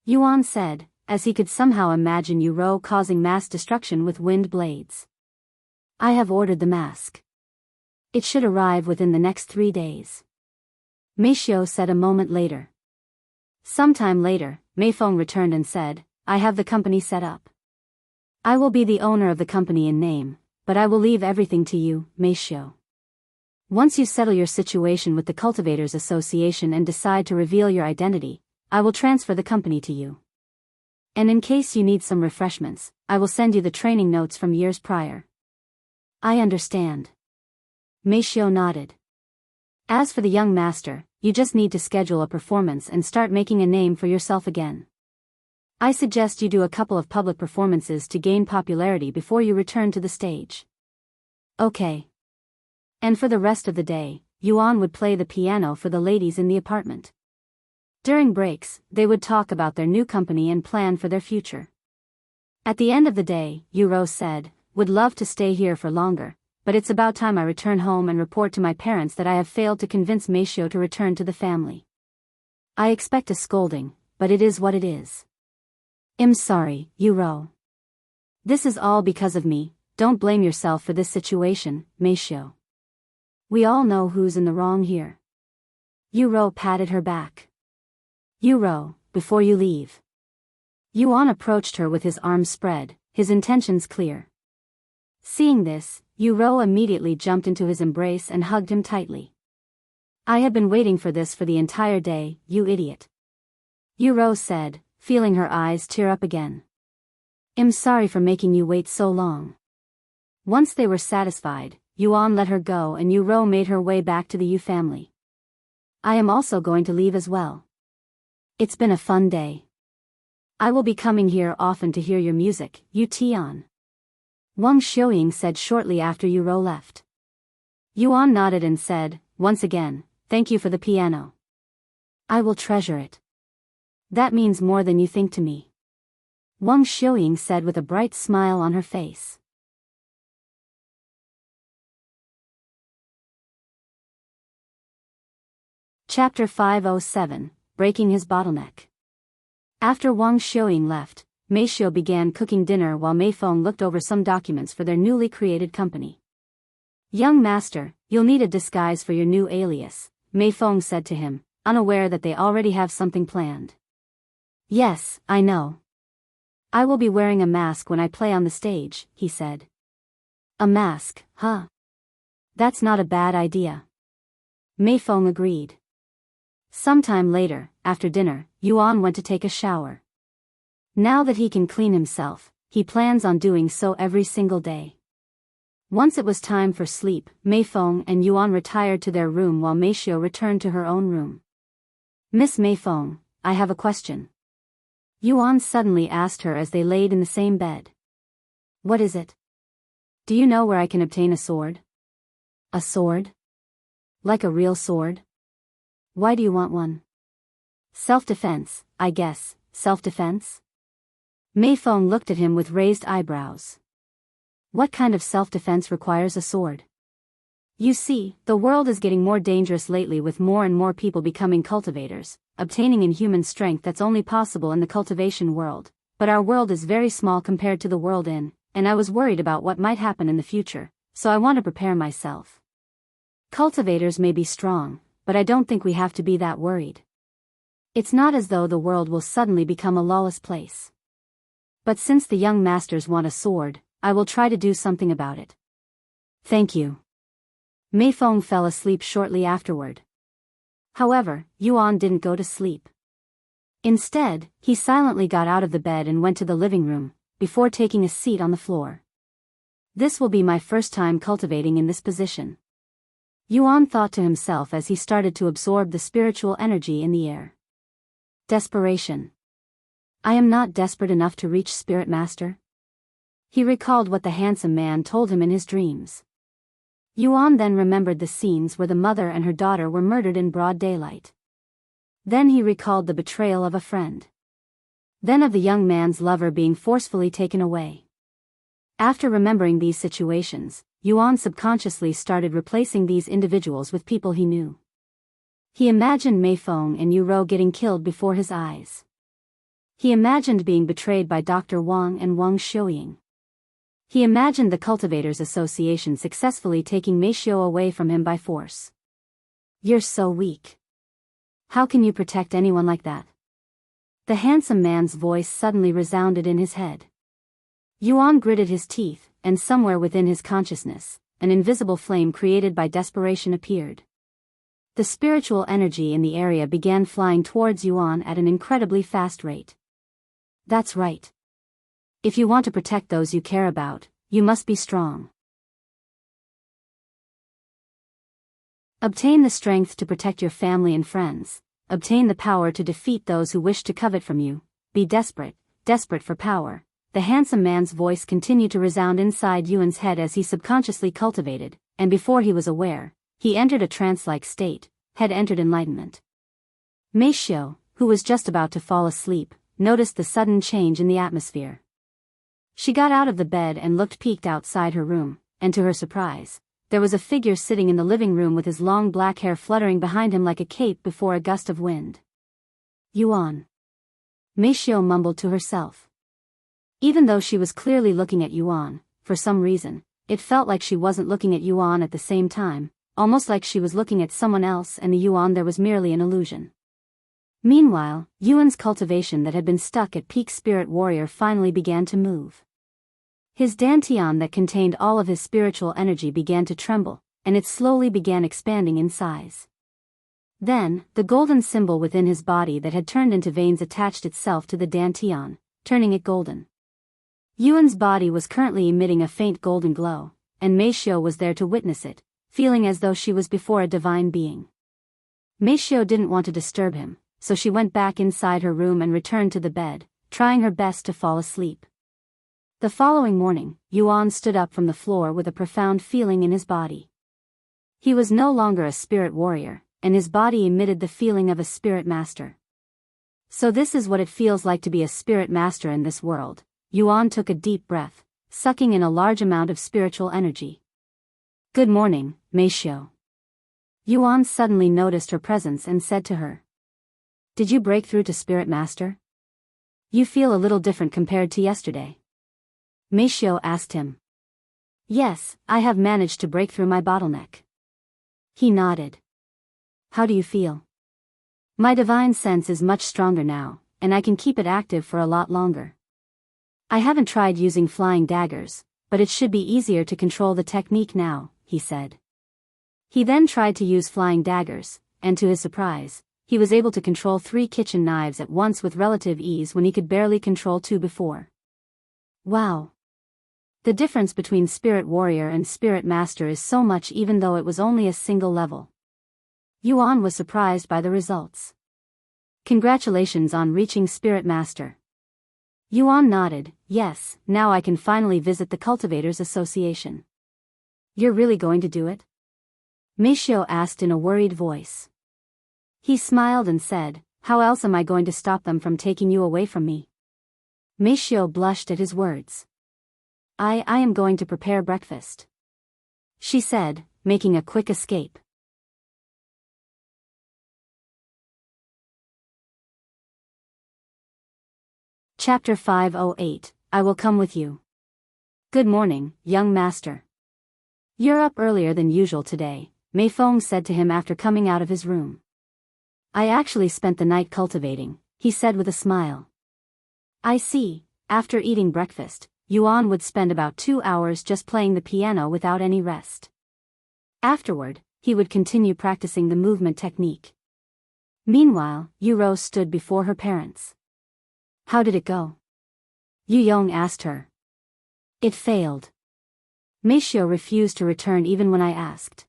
Yuan said, as he could somehow imagine Yu Rou causing mass destruction with wind blades. I have ordered the mask. It should arrive within the next 3 days. Meifeng said a moment later. Sometime later, Meifeng returned and said, I have the company set up. I will be the owner of the company in name, but I will leave everything to you, Meifeng. Once you settle your situation with the Cultivators Association and decide to reveal your identity, I will transfer the company to you. And in case you need some refreshments, I will send you the training notes from years prior. I understand. Meifeng nodded. As for the young master, you just need to schedule a performance and start making a name for yourself again. I suggest you do a couple of public performances to gain popularity before you return to the stage. Okay. And for the rest of the day, Yuan would play the piano for the ladies in the apartment. During breaks, they would talk about their new company and plan for their future. At the end of the day, Yu Rou said, would love to stay here for longer, but it's about time I return home and report to my parents that I have failed to convince Meifeng to return to the family. I expect a scolding, but it is what it is. I'm sorry, Yu Rou. This is all because of me, don't blame yourself for this situation, Meifeng. We all know who's in the wrong here. Yu Rou patted her back. Yu Rou, before you leave. Yuan approached her with his arms spread, his intentions clear. Seeing this, Yu Rou immediately jumped into his embrace and hugged him tightly. I have been waiting for this for the entire day, you idiot. Yu Rou said, feeling her eyes tear up again. I'm sorry for making you wait so long. Once they were satisfied, Yuan let her go and Yu Rou made her way back to the Yu family. I am also going to leave as well. It's been a fun day. I will be coming here often to hear your music, Yu Tian. Wang Xiuying said shortly after Yu Rou left. Yuan nodded and said, once again, thank you for the piano. I will treasure it. That means more than you think to me. Wang Xiuying said with a bright smile on her face. Chapter 507, Breaking His Bottleneck. After Wang Xiuying left, Meifeng began cooking dinner while Meifeng looked over some documents for their newly created company. Young master, you'll need a disguise for your new alias, Meifeng said to him, unaware that they already have something planned. Yes, I know. I will be wearing a mask when I play on the stage, he said. A mask, huh? That's not a bad idea. Meifeng agreed. Sometime later, after dinner, Yuan went to take a shower. Now that he can clean himself, he plans on doing so every single day. Once it was time for sleep, Meifeng and Yuan retired to their room while Meishio returned to her own room. Miss Meifeng, I have a question. Yuan suddenly asked her as they laid in the same bed. What is it? Do you know where I can obtain a sword? A sword? Like a real sword? Why do you want one? Self-defense, I guess, self-defense? Meifeng looked at him with raised eyebrows. What kind of self-defense requires a sword? You see, the world is getting more dangerous lately with more and more people becoming cultivators, obtaining inhuman strength that's only possible in the cultivation world, but our world is very small compared to the world in, and I was worried about what might happen in the future, so I want to prepare myself. Cultivators may be strong, but I don't think we have to be that worried. It's not as though the world will suddenly become a lawless place. But since the young masters want a sword, I will try to do something about it. Thank you. Meifeng fell asleep shortly afterward. However, Yuan didn't go to sleep. Instead, he silently got out of the bed and went to the living room, before taking a seat on the floor. This will be my first time cultivating in this position. Yuan thought to himself as he started to absorb the spiritual energy in the air. Desperation. I am not desperate enough to reach Spirit Master. He recalled what the handsome man told him in his dreams. Yuan then remembered the scenes where the mother and her daughter were murdered in broad daylight. Then he recalled the betrayal of a friend. Then of the young man's lover being forcefully taken away. After remembering these situations, Yuan subconsciously started replacing these individuals with people he knew. He imagined Meifeng and Yu Rou getting killed before his eyes. He imagined being betrayed by Dr. Wang and Wang Xiuying. He imagined the Cultivators Association successfully taking Meishio away from him by force. You're so weak. How can you protect anyone like that? The handsome man's voice suddenly resounded in his head. Yuan gritted his teeth, and somewhere within his consciousness, an invisible flame created by desperation appeared. The spiritual energy in the area began flying towards Yuan at an incredibly fast rate. That's right. If you want to protect those you care about, you must be strong. Obtain the strength to protect your family and friends. Obtain the power to defeat those who wish to covet from you. Be desperate, desperate for power. The handsome man's voice continued to resound inside Yuan's head as he subconsciously cultivated, and before he was aware, he entered a trance-like state, had entered enlightenment. Meishio, who was just about to fall asleep, noticed the sudden change in the atmosphere. She got out of the bed and looked peeked outside her room, and to her surprise, there was a figure sitting in the living room with his long black hair fluttering behind him like a cape before a gust of wind. Yuan. Meishio mumbled to herself. Even though she was clearly looking at Yuan, for some reason, it felt like she wasn't looking at Yuan at the same time, almost like she was looking at someone else and the Yuan there was merely an illusion. Meanwhile, Yuan's cultivation that had been stuck at peak spirit warrior finally began to move. His dantian that contained all of his spiritual energy began to tremble, and it slowly began expanding in size. Then, the golden symbol within his body that had turned into veins attached itself to the dantian, turning it golden. Yuan's body was currently emitting a faint golden glow, and Meishio was there to witness it, feeling as though she was before a divine being. Meishio didn't want to disturb him, so she went back inside her room and returned to the bed, trying her best to fall asleep. The following morning, Yuan stood up from the floor with a profound feeling in his body. He was no longer a spirit warrior, and his body emitted the feeling of a spirit master. So this is what it feels like to be a spirit master in this world. Yuan took a deep breath, sucking in a large amount of spiritual energy. Good morning, Meishio. Yuan suddenly noticed her presence and said to her. Did you break through to Spirit Master? You feel a little different compared to yesterday. Meishio asked him. Yes, I have managed to break through my bottleneck. He nodded. How do you feel? My divine sense is much stronger now, and I can keep it active for a lot longer. I haven't tried using flying daggers, but it should be easier to control the technique now, he said. He then tried to use flying daggers, and to his surprise, he was able to control 3 kitchen knives at once with relative ease when he could barely control 2 before. Wow! The difference between Spirit Warrior and Spirit Master is so much even though it was only a single level. Yuan was surprised by the results. Congratulations on reaching Spirit Master. Yuan nodded. Yes, now I can finally visit the Cultivators Association. You're really going to do it? Meifeng asked in a worried voice. He smiled and said, how else am I going to stop them from taking you away from me? Meifeng blushed at his words. I am going to prepare breakfast, she said, making a quick escape. Chapter 508, I will come with you. Good morning, young master. You're up earlier than usual today, Meifeng said to him after coming out of his room. I actually spent the night cultivating, he said with a smile. I see. After eating breakfast, Yuan would spend about 2 hours just playing the piano without any rest. Afterward, he would continue practicing the movement technique. Meanwhile, Yu Rou stood before her parents. How did it go? Yu Yong asked her. It failed. Meifeng refused to return even when I asked.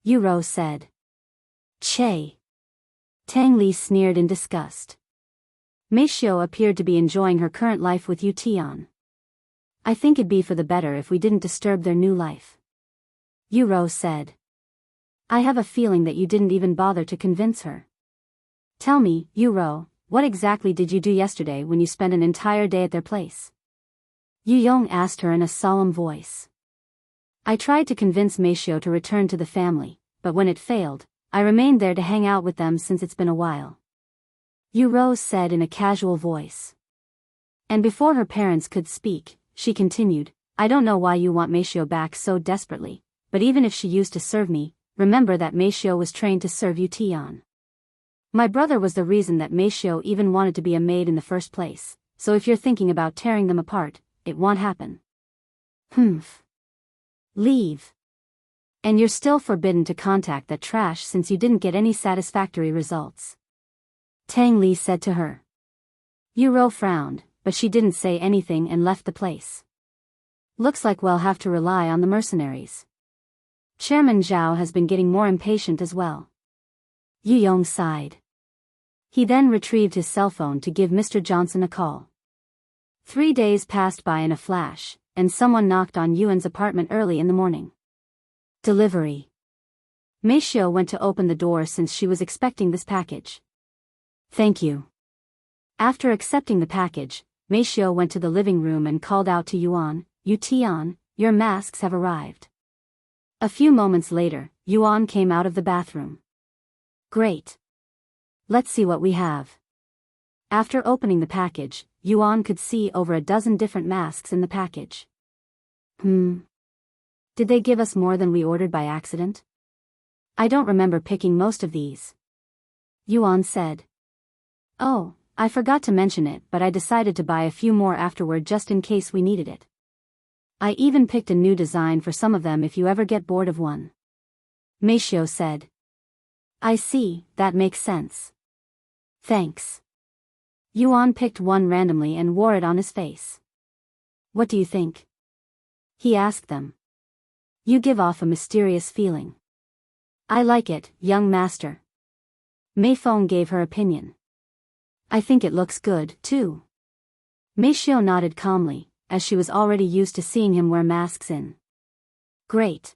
Yu Rou said. Che. Tang Li sneered in disgust. Meifeng appeared to be enjoying her current life with Tian. I think it'd be for the better if we didn't disturb their new life. Yu Rou said. I have a feeling that you didn't even bother to convince her. Tell me, Yu Rou, what exactly did you do yesterday when you spent an entire day at their place? Yu Yong asked her in a solemn voice. I tried to convince Meifeng to return to the family, but when it failed, I remained there to hang out with them since it's been a while. Yu Rou said in a casual voice. And before her parents could speak, she continued, I don't know why you want Meifeng back so desperately, but even if she used to serve me, remember that Meifeng was trained to serve you Tian. My brother was the reason that Meifeng even wanted to be a maid in the first place, so if you're thinking about tearing them apart, it won't happen. Humph. Leave. And you're still forbidden to contact that trash since you didn't get any satisfactory results. Tang Li said to her. Yu Rou frowned, but she didn't say anything and left the place. Looks like we'll have to rely on the mercenaries. Chairman Zhao has been getting more impatient as well. Yu Yong sighed. He then retrieved his cell phone to give Mr. Johnson a call. 3 days passed by in a flash, and someone knocked on Yuan's apartment early in the morning. Delivery. Meifeng went to open the door since she was expecting this package. Thank you. After accepting the package, Meifeng went to the living room and called out to Yuan, Tian, your masks have arrived. A few moments later, Yuan came out of the bathroom. Great. Let's see what we have. After opening the package, Yuan could see over a dozen different masks in the package. Did they give us more than we ordered by accident? I don't remember picking most of these. Yuan said. Oh, I forgot to mention it, but I decided to buy a few more afterward just in case we needed it. I even picked a new design for some of them if you ever get bored of one. Meifeng said. I see, that makes sense. Thanks. Yuan picked one randomly and wore it on his face. What do you think? He asked them. You give off a mysterious feeling. I like it, young master. Meifeng gave her opinion. I think it looks good, too. Meifeng nodded calmly, as she was already used to seeing him wear masks in. Great.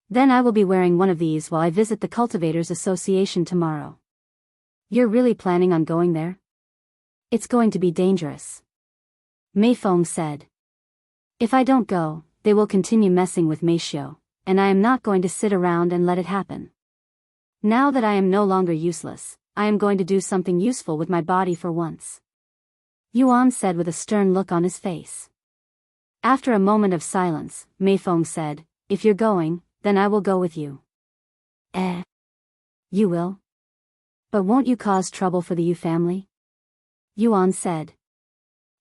Then I will be wearing one of these while I visit the Cultivators Association tomorrow. You're really planning on going there? It's going to be dangerous. Meifeng said. If I don't go, they will continue messing with Meifeng, and I am not going to sit around and let it happen. Now that I am no longer useless, I am going to do something useful with my body for once. Yuan said with a stern look on his face. After a moment of silence, Meifeng said, if you're going, then I will go with you. You will? But won't you cause trouble for the Yu family? Yuan said.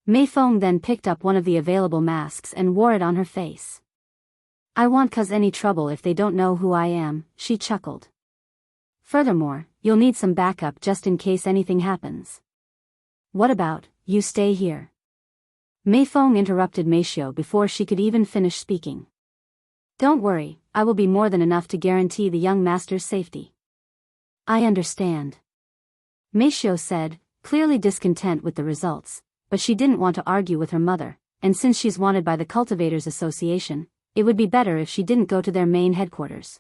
Meifeng then picked up one of the available masks and wore it on her face. I won't cause any trouble if they don't know who I am, she chuckled. Furthermore, you'll need some backup just in case anything happens. What about, you stay here? Meifeng interrupted Meishiu before she could even finish speaking. Don't worry, I will be more than enough to guarantee the young master's safety. I understand. Meishiu said, clearly discontent with the results, but she didn't want to argue with her mother, and since she's wanted by the Cultivators Association, it would be better if she didn't go to their main headquarters.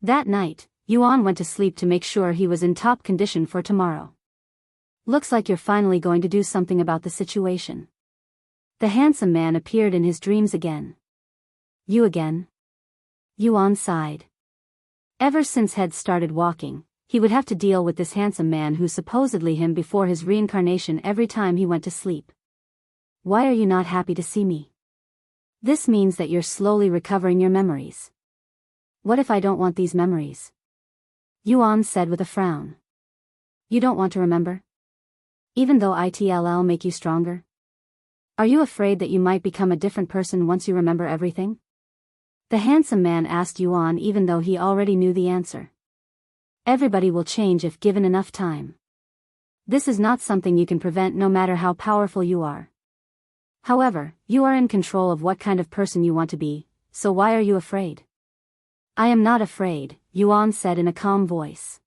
That night, Yuan went to sleep to make sure he was in top condition for tomorrow. Looks like you're finally going to do something about the situation. The handsome man appeared in his dreams again. You again? Yuan sighed. Ever since Head started walking, he would have to deal with this handsome man who supposedly him before his reincarnation every time he went to sleep. Why are you not happy to see me? This means that you're slowly recovering your memories. What if I don't want these memories? Yuan said with a frown. You don't want to remember? Even though it'll make you stronger? Are you afraid that you might become a different person once you remember everything? The handsome man asked Yuan even though he already knew the answer. Everybody will change if given enough time. This is not something you can prevent no matter how powerful you are. However, you are in control of what kind of person you want to be, so why are you afraid? I am not afraid, Yuan said in a calm voice.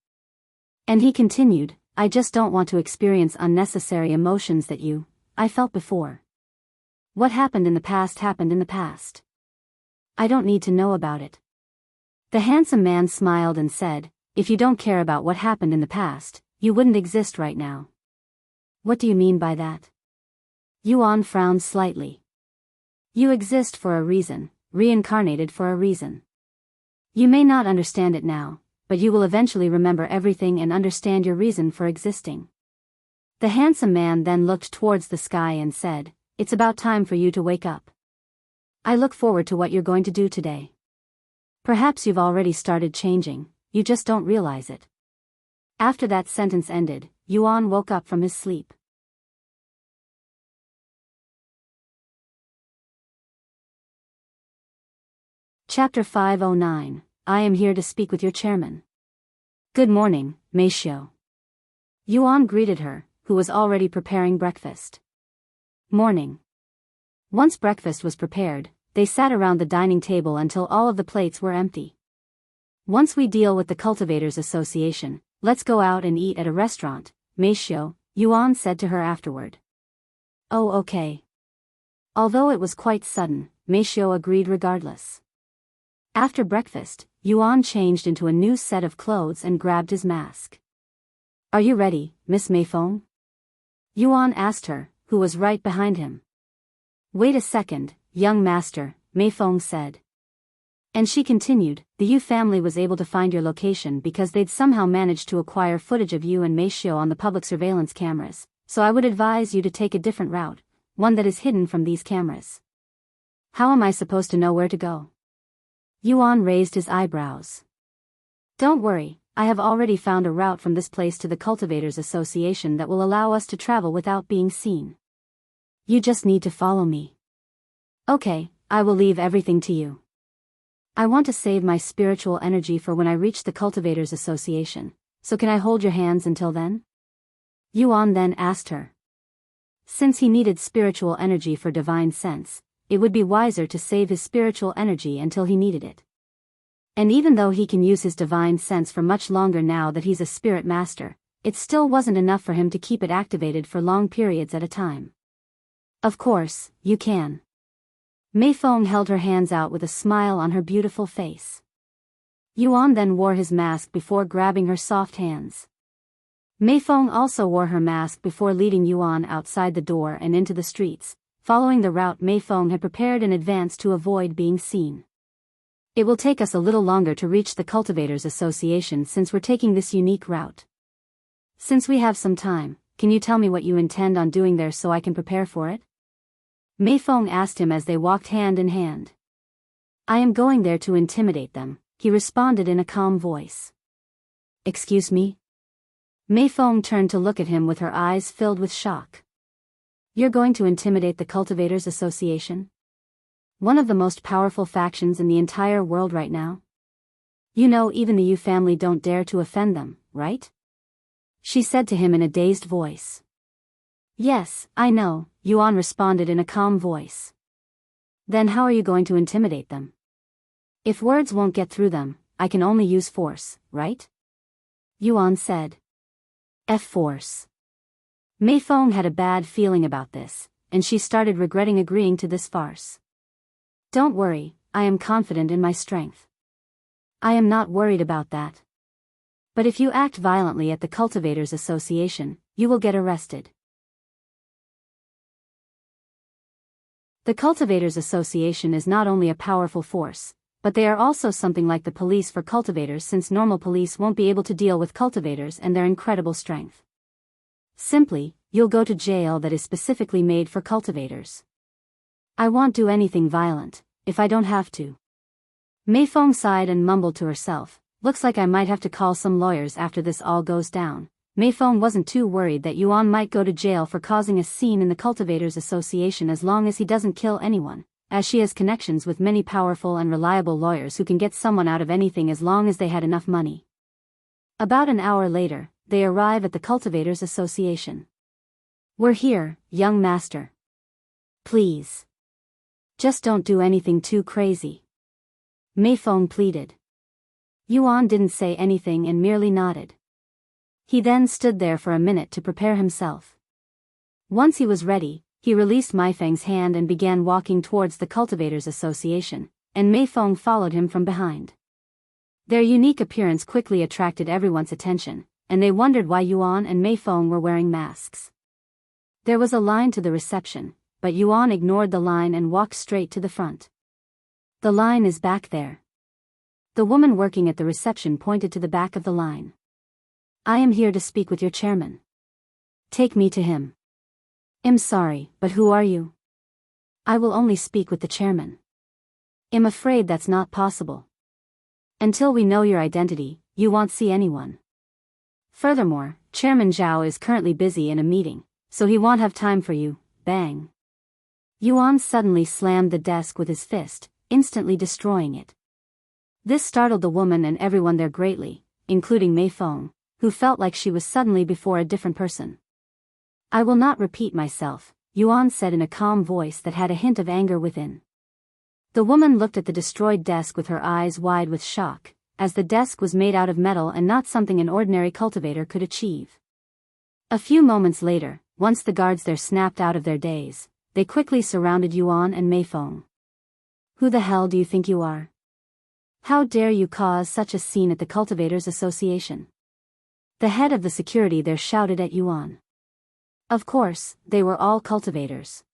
And he continued, I just don't want to experience unnecessary emotions that I felt before. What happened in the past happened in the past. I don't need to know about it. The handsome man smiled and said, if you don't care about what happened in the past, you wouldn't exist right now. What do you mean by that? Yuan frowned slightly. You exist for a reason, reincarnated for a reason. You may not understand it now, but you will eventually remember everything and understand your reason for existing. The handsome man then looked towards the sky and said, it's about time for you to wake up. I look forward to what you're going to do today. Perhaps you've already started changing, you just don't realize it. After that sentence ended, Yuan woke up from his sleep. Chapter 509, I am here to speak with your chairman. Good morning, Meishiu. Yuan greeted her, who was already preparing breakfast. Morning. Once breakfast was prepared, they sat around the dining table until all of the plates were empty. Once we deal with the Cultivators Association, let's go out and eat at a restaurant, Meishiu, Yuan said to her afterward. Oh okay. Although it was quite sudden, Meishiu agreed regardless. After breakfast, Yuan changed into a new set of clothes and grabbed his mask. Are you ready, Miss Meifeng? Yuan asked her, who was right behind him. Wait a second, young master, Meifeng said. And she continued, the Yu family was able to find your location because they'd somehow managed to acquire footage of you and Meishiu on the public surveillance cameras, so I would advise you to take a different route, one that is hidden from these cameras. How am I supposed to know where to go? Yuan raised his eyebrows. Don't worry, I have already found a route from this place to the Cultivators Association that will allow us to travel without being seen. You just need to follow me. Okay, I will leave everything to you. I want to save my spiritual energy for when I reach the Cultivators Association, so can I hold your hands until then? Yuan then asked her. Since he needed spiritual energy for divine sense, it would be wiser to save his spiritual energy until he needed it. And even though he can use his divine sense for much longer now that he's a spirit master, it still wasn't enough for him to keep it activated for long periods at a time. Of course, you can. Meifeng held her hands out with a smile on her beautiful face. Yuan then wore his mask before grabbing her soft hands. Meifeng also wore her mask before leading Yuan outside the door and into the streets, following the route Meifeng had prepared in advance to avoid being seen. It will take us a little longer to reach the Cultivators Association since we're taking this unique route. Since we have some time, can you tell me what you intend on doing there so I can prepare for it? Meifeng asked him as they walked hand in hand. I am going there to intimidate them, he responded in a calm voice. Excuse me? Meifeng turned to look at him with her eyes filled with shock. You're going to intimidate the Cultivators Association? One of the most powerful factions in the entire world right now. You know, even the Yu family don't dare to offend them, right? She said to him in a dazed voice. Yes, I know, Yuan responded in a calm voice. Then how are you going to intimidate them? If words won't get through them, I can only use force, right? Yuan said. Force. Meifeng had a bad feeling about this, and she started regretting agreeing to this farce. Don't worry, I am confident in my strength. I am not worried about that. But if you act violently at the Cultivators Association, you will get arrested. The Cultivators Association is not only a powerful force, but they are also something like the police for cultivators, since normal police won't be able to deal with cultivators and their incredible strength. Simply, you'll go to jail that is specifically made for cultivators. I won't do anything violent, if I don't have to. Meifeng sighed and mumbled to herself, looks like I might have to call some lawyers after this all goes down. Meifeng wasn't too worried that Yuan might go to jail for causing a scene in the Cultivators Association as long as he doesn't kill anyone, as she has connections with many powerful and reliable lawyers who can get someone out of anything as long as they had enough money. About an hour later, they arrive at the Cultivators Association. We're here, young master. Please. Just don't do anything too crazy. Meifeng pleaded. Yuan didn't say anything and merely nodded. He then stood there for a minute to prepare himself. Once he was ready, he released Meifeng's hand and began walking towards the Cultivators Association, and Meifeng followed him from behind. Their unique appearance quickly attracted everyone's attention, and they wondered why Yuan and Meifeng were wearing masks. There was a line to the reception, but Yuan ignored the line and walked straight to the front. The line is back there. The woman working at the reception pointed to the back of the line. I am here to speak with your chairman. Take me to him. I'm sorry, but who are you? I will only speak with the chairman. I'm afraid that's not possible. Until we know your identity, you won't see anyone. Furthermore, Chairman Zhao is currently busy in a meeting, so he won't have time for you. Bang. Yuan suddenly slammed the desk with his fist, instantly destroying it. This startled the woman and everyone there greatly, including Meifeng, who felt like she was suddenly before a different person. I will not repeat myself, Yuan said in a calm voice that had a hint of anger within. The woman looked at the destroyed desk with her eyes wide with shock, as the desk was made out of metal and not something an ordinary cultivator could achieve. A few moments later, once the guards there snapped out of their daze, they quickly surrounded Yuan and Meifeng. Who the hell do you think you are? How dare you cause such a scene at the Cultivators Association? The head of the security there shouted at Yuan. Of course, they were all cultivators.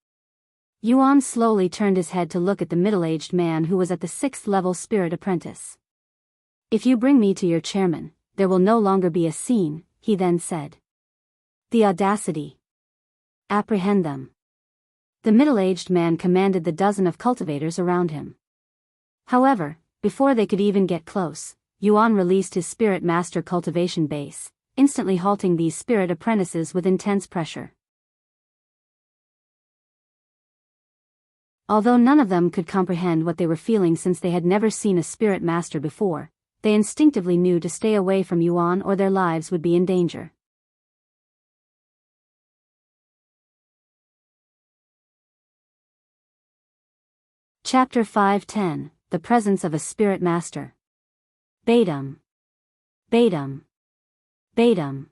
Yuan slowly turned his head to look at the middle-aged man who was at the 6th level spirit apprentice. If you bring me to your chairman, there will no longer be a scene, he then said. The audacity. Apprehend them. The middle-aged man commanded the dozen of cultivators around him. However, before they could even get close, Yuan released his spirit master cultivation base, instantly halting these spirit apprentices with intense pressure. Although none of them could comprehend what they were feeling since they had never seen a spirit master before, they instinctively knew to stay away from Yuan or their lives would be in danger. Chapter 5:10, The Presence of a Spirit Master. Batum. Batum. Batum.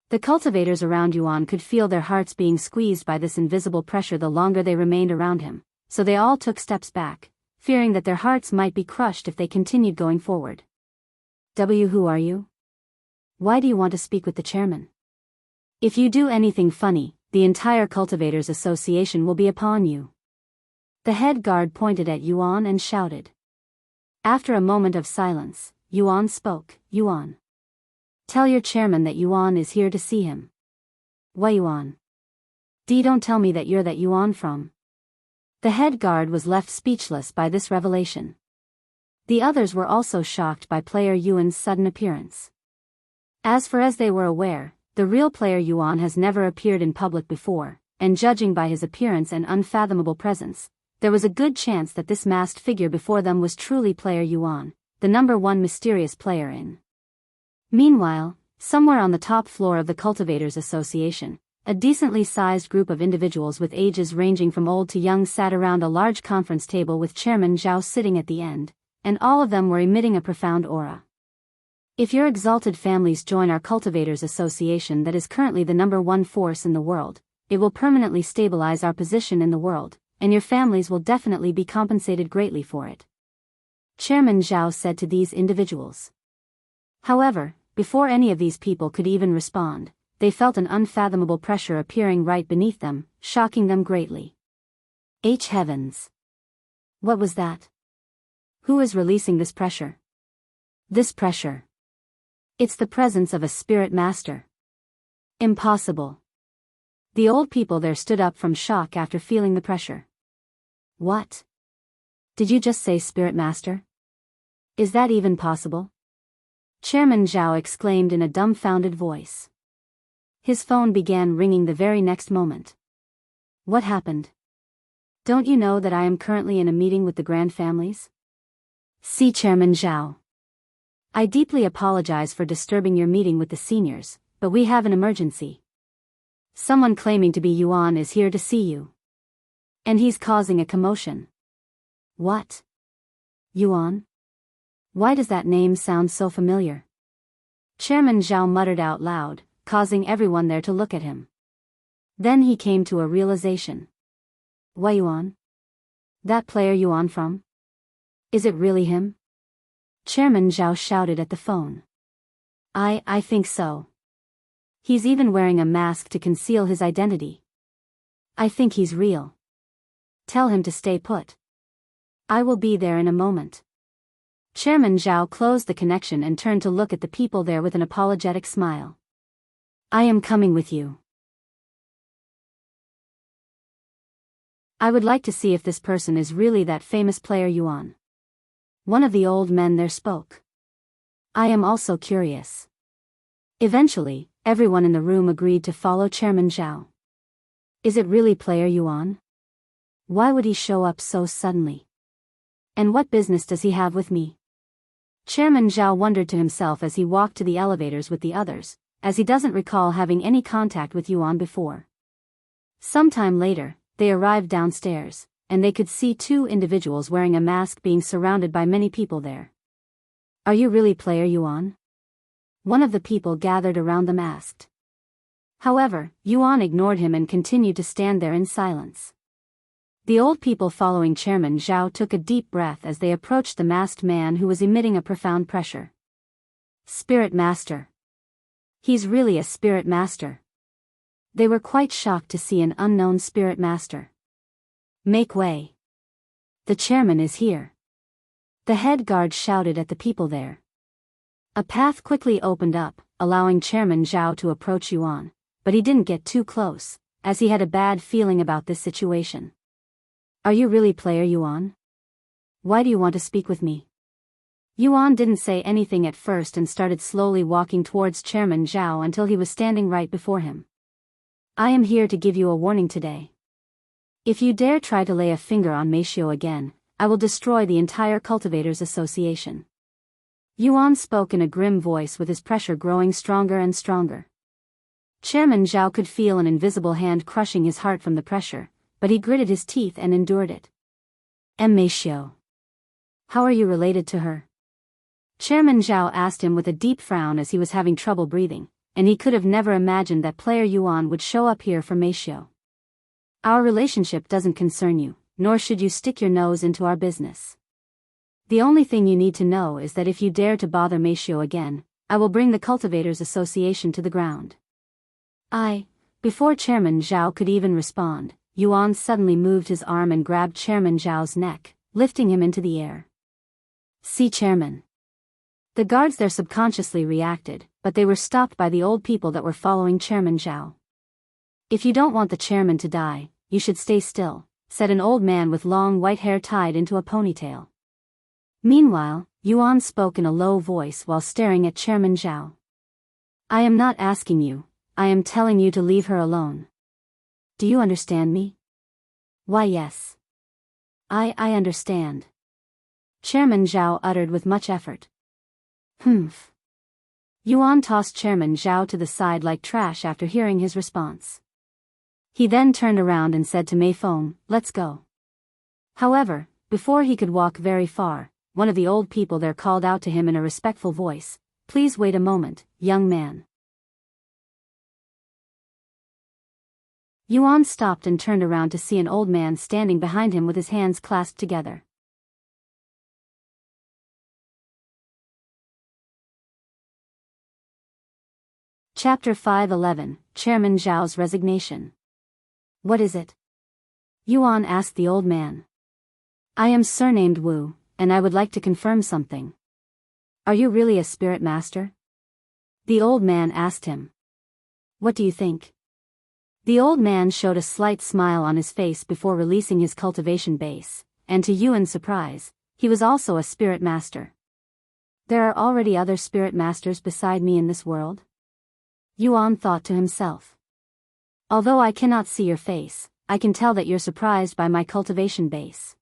The cultivators around Yuan could feel their hearts being squeezed by this invisible pressure the longer they remained around him, so they all took steps back, fearing that their hearts might be crushed if they continued going forward. Who are you? Why do you want to speak with the chairman? If you do anything funny, the entire Cultivators Association will be upon you. The head guard pointed at Yuan and shouted. After a moment of silence, Yuan spoke. Yuan. Tell your chairman that Yuan is here to see him. Why Yuan? Don't tell me that you're that Yuan from. The head guard was left speechless by this revelation. The others were also shocked by player Yuan's sudden appearance. As they were aware, the real player Yuan has never appeared in public before, and judging by his appearance and unfathomable presence, there was a good chance that this masked figure before them was truly player Yuan, the #1 mysterious player in. Meanwhile, somewhere on the top floor of the Cultivators Association, a decently sized group of individuals with ages ranging from old to young sat around a large conference table with Chairman Zhao sitting at the end, and all of them were emitting a profound aura. If your exalted families join our Cultivators Association that is currently the #1 force in the world, it will permanently stabilize our position in the world, and your families will definitely be compensated greatly for it. Chairman Zhao said to these individuals. However, before any of these people could even respond, they felt an unfathomable pressure appearing right beneath them, shocking them greatly. Heavens! What was that? Who is releasing this pressure? This pressure. It's the presence of a spirit master. Impossible. The old people there stood up from shock after feeling the pressure. What? Did you just say spirit master? Is that even possible? Chairman Zhao exclaimed in a dumbfounded voice. His phone began ringing the very next moment. What happened? Don't you know that I am currently in a meeting with the grand families? See Chairman Zhao. I deeply apologize for disturbing your meeting with the seniors, but we have an emergency. Someone claiming to be Yuan is here to see you. And he's causing a commotion. What? Yuan? Why does that name sound so familiar? Chairman Zhao muttered out loud, causing everyone there to look at him. Then he came to a realization. Why Yuan? That player Yuan from? Is it really him? Chairman Zhao shouted at the phone. I think so. He's even wearing a mask to conceal his identity. I think he's real. Tell him to stay put. I will be there in a moment. Chairman Zhao closed the connection and turned to look at the people there with an apologetic smile. I am coming with you. I would like to see if this person is really that famous player Yuan. One of the old men there spoke. I am also curious. Eventually, everyone in the room agreed to follow Chairman Zhao. Is it really player Yuan? Why would he show up so suddenly? And what business does he have with me? Chairman Zhao wondered to himself as he walked to the elevators with the others, as he doesn't recall having any contact with Yuan before. Sometime later, they arrived downstairs, and they could see two individuals wearing a mask being surrounded by many people there. Are you really player Yuan? One of the people gathered around them asked. However, Yuan ignored him and continued to stand there in silence. The old people following Chairman Zhao took a deep breath as they approached the masked man who was emitting a profound pressure. Spirit Master. He's really a Spirit Master. They were quite shocked to see an unknown Spirit Master. Make way. The chairman is here. The head guard shouted at the people there. A path quickly opened up, allowing Chairman Zhao to approach Yuan, but he didn't get too close, as he had a bad feeling about this situation. Are you really player Yuan? Why do you want to speak with me? Yuan didn't say anything at first and started slowly walking towards Chairman Zhao until he was standing right before him. I am here to give you a warning today. If you dare try to lay a finger on Meifeng again, I will destroy the entire Cultivators Association. Yuan spoke in a grim voice with his pressure growing stronger and stronger. Chairman Zhao could feel an invisible hand crushing his heart from the pressure, but he gritted his teeth and endured it. Meifeng. How are you related to her? Chairman Zhao asked him with a deep frown as he was having trouble breathing, and he could have never imagined that player Yuan would show up here for Meifeng. Our relationship doesn't concern you, nor should you stick your nose into our business. The only thing you need to know is that if you dare to bother Meifeng again, I will bring the Cultivators Association to the ground. Before Chairman Zhao could even respond, Yuan suddenly moved his arm and grabbed Chairman Zhao's neck, lifting him into the air. See Chairman. The guards there subconsciously reacted, but they were stopped by the old people that were following Chairman Zhao. If you don't want the chairman to die, you should stay still, said an old man with long white hair tied into a ponytail. Meanwhile, Yuan spoke in a low voice while staring at Chairman Zhao. I am not asking you, I am telling you to leave her alone. Do you understand me? Why yes. I understand. Chairman Zhao uttered with much effort. Humph. Yuan tossed Chairman Zhao to the side like trash after hearing his response. He then turned around and said to Meifeng, let's go. However, before he could walk very far, one of the old people there called out to him in a respectful voice, please wait a moment, young man. Yuan stopped and turned around to see an old man standing behind him with his hands clasped together. Chapter 5:11, Chairman Zhao's Resignation. What is it? Yuan asked the old man. I am surnamed Wu, and I would like to confirm something. Are you really a spirit master? The old man asked him. What do you think? The old man showed a slight smile on his face before releasing his cultivation base, and to Yuan's surprise, he was also a spirit master. There are already other spirit masters beside me in this world? Yuan thought to himself. Although I cannot see your face, I can tell that you're surprised by my cultivation base.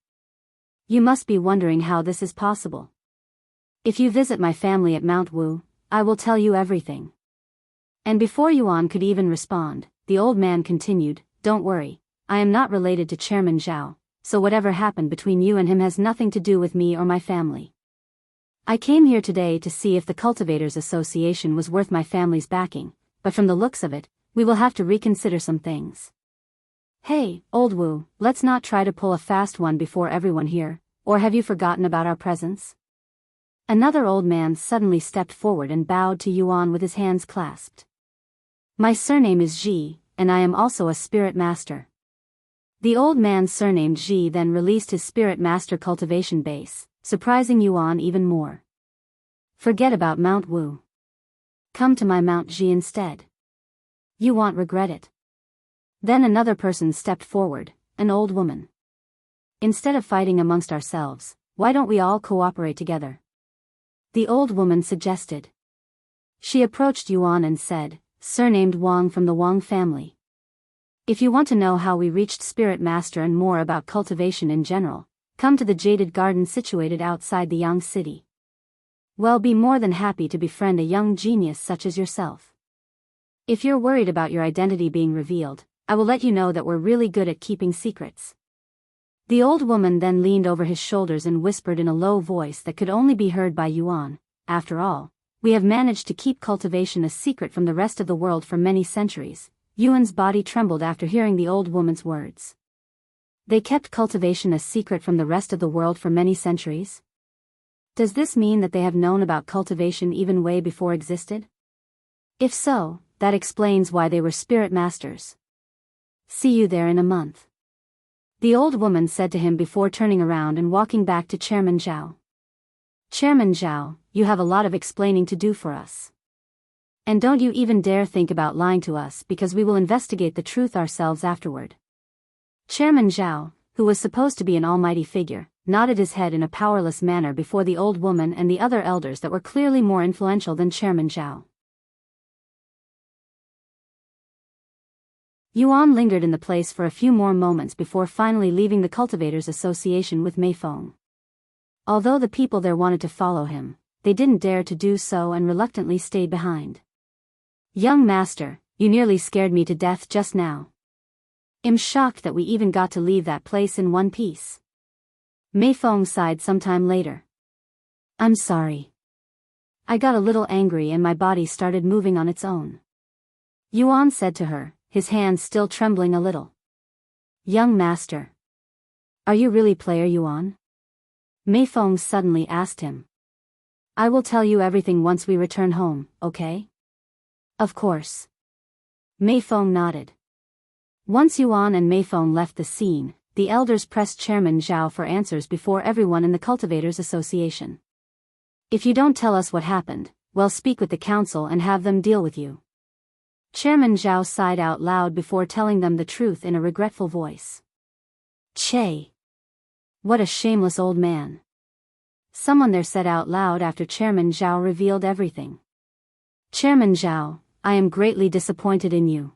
You must be wondering how this is possible. If you visit my family at Mount Wu, I will tell you everything. And before Yuan could even respond, the old man continued, don't worry, I am not related to Chairman Zhao, so whatever happened between you and him has nothing to do with me or my family. I came here today to see if the Cultivators Association was worth my family's backing, but from the looks of it, we will have to reconsider some things. Hey, old Wu, let's not try to pull a fast one before everyone here, or have you forgotten about our presence? Another old man suddenly stepped forward and bowed to Yuan with his hands clasped. My surname is Ji, and I am also a spirit master. The old man surnamed Ji then released his spirit master cultivation base, surprising Yuan even more. Forget about Mount Wu. Come to my Mount Ji instead. You won't regret it. Then another person stepped forward, an old woman. Instead of fighting amongst ourselves, why don't we all cooperate together? The old woman suggested. She approached Yuan and said, surnamed Wang from the Wang family. If you want to know how we reached Spirit Master and more about cultivation in general, come to the Jaded Garden situated outside the Yang City. We'll be more than happy to befriend a young genius such as yourself. If you're worried about your identity being revealed, I will let you know that we're really good at keeping secrets. The old woman then leaned over his shoulders and whispered in a low voice that could only be heard by Yuan, after all, we have managed to keep cultivation a secret from the rest of the world for many centuries. Yuan's body trembled after hearing the old woman's words. They kept cultivation a secret from the rest of the world for many centuries? Does this mean that they have known about cultivation even way before existed? If so, that explains why they were spirit masters. See you there in a month. The old woman said to him before turning around and walking back to Chairman Zhao. Chairman Zhao, you have a lot of explaining to do for us. And don't you even dare think about lying to us because we will investigate the truth ourselves afterward. Chairman Zhao, who was supposed to be an almighty figure, nodded his head in a powerless manner before the old woman and the other elders that were clearly more influential than Chairman Zhao. Yuan lingered in the place for a few more moments before finally leaving the Cultivators Association with Meifeng. Although the people there wanted to follow him, they didn't dare to do so and reluctantly stayed behind. Young master, you nearly scared me to death just now. I'm shocked that we even got to leave that place in one piece. Meifeng sighed sometime later. I'm sorry. I got a little angry and my body started moving on its own. Yuan said to her, his hands still trembling a little. Young master. Are you really player Yuan? Meifeng suddenly asked him. I will tell you everything once we return home, okay? Of course. Meifeng nodded. Once Yuan and Meifeng left the scene, the elders pressed Chairman Zhao for answers before everyone in the Cultivators Association. If you don't tell us what happened, we'll speak with the council and have them deal with you. Chairman Zhao sighed out loud before telling them the truth in a regretful voice. Che! What a shameless old man. Someone there said out loud after Chairman Zhao revealed everything. Chairman Zhao, I am greatly disappointed in you.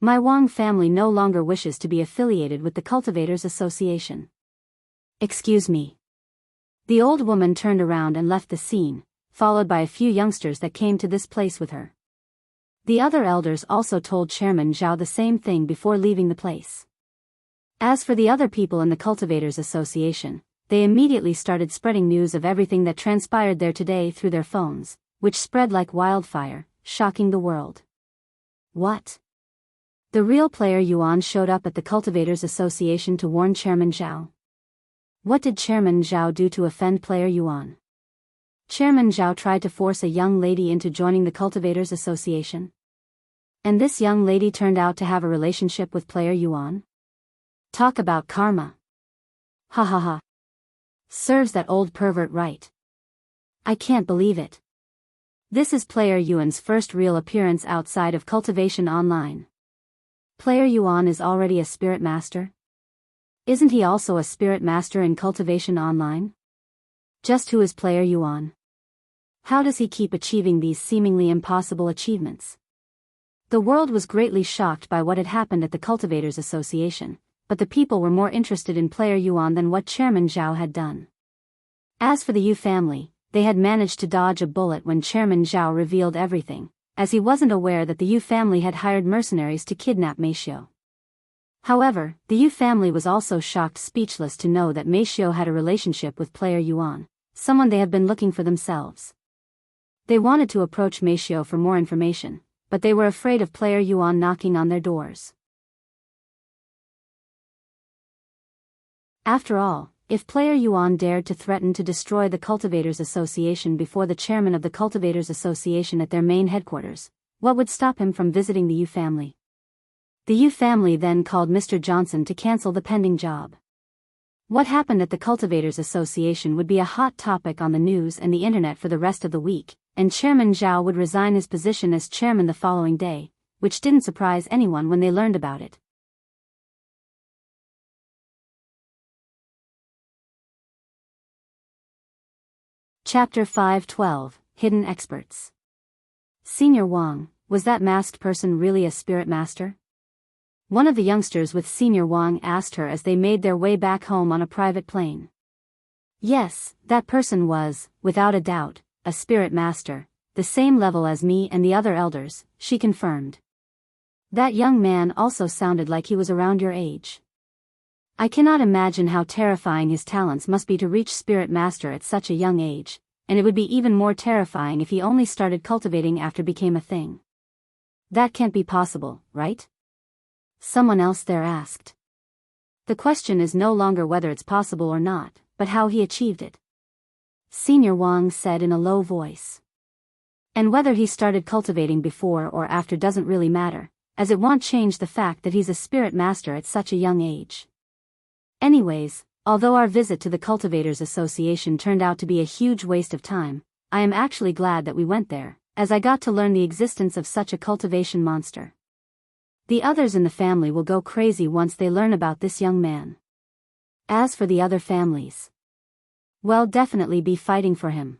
My Wang family no longer wishes to be affiliated with the Cultivators Association. Excuse me. The old woman turned around and left the scene, followed by a few youngsters that came to this place with her. The other elders also told Chairman Zhao the same thing before leaving the place. As for the other people in the Cultivators Association, they immediately started spreading news of everything that transpired there today through their phones, which spread like wildfire, shocking the world. What? The real player Yuan showed up at the Cultivators Association to warn Chairman Zhao. What did Chairman Zhao do to offend player Yuan? Chairman Zhao tried to force a young lady into joining the Cultivators Association. And this young lady turned out to have a relationship with player Yuan? Talk about karma. Ha ha ha. Serves that old pervert right. I can't believe it. This is player Yuan's first real appearance outside of Cultivation Online. Player Yuan is already a spirit master? Isn't he also a spirit master in Cultivation Online? Just who is player Yuan? How does he keep achieving these seemingly impossible achievements? The world was greatly shocked by what had happened at the Cultivators Association, but the people were more interested in player Yuan than what Chairman Zhao had done. As for the Yu family, they had managed to dodge a bullet when Chairman Zhao revealed everything, as he wasn't aware that the Yu family had hired mercenaries to kidnap Meifeng. However, the Yu family was also shocked speechless to know that Meifeng had a relationship with player Yuan, someone they have been looking for themselves. They wanted to approach Meifeng for more information, but they were afraid of player Yuan knocking on their doors. After all, if player Yuan dared to threaten to destroy the Cultivators Association before the chairman of the Cultivators Association at their main headquarters, what would stop him from visiting the Yu family? The Yu family then called Mr. Johnson to cancel the pending job. What happened at the Cultivators Association would be a hot topic on the news and the internet for the rest of the week, and Chairman Zhao would resign his position as chairman the following day, which didn't surprise anyone when they learned about it. Chapter 512, Hidden Experts. Senior Wang, was that masked person really a spirit master? One of the youngsters with Senior Wang asked her as they made their way back home on a private plane. Yes, that person was, without a doubt, a spirit master, the same level as me and the other elders, she confirmed. That young man also sounded like he was around your age. I cannot imagine how terrifying his talents must be to reach spirit master at such a young age, and it would be even more terrifying if he only started cultivating after became a thing. That can't be possible, right? Someone else there asked. The question is no longer whether it's possible or not, but how he achieved it. Senior Wang said in a low voice. And whether he started cultivating before or after doesn't really matter, as it won't change the fact that he's a spirit master at such a young age. Anyways, although our visit to the Cultivators Association turned out to be a huge waste of time, I am actually glad that we went there, as I got to learn the existence of such a cultivation monster. The others in the family will go crazy once they learn about this young man. As for the other families, well, definitely be fighting for him.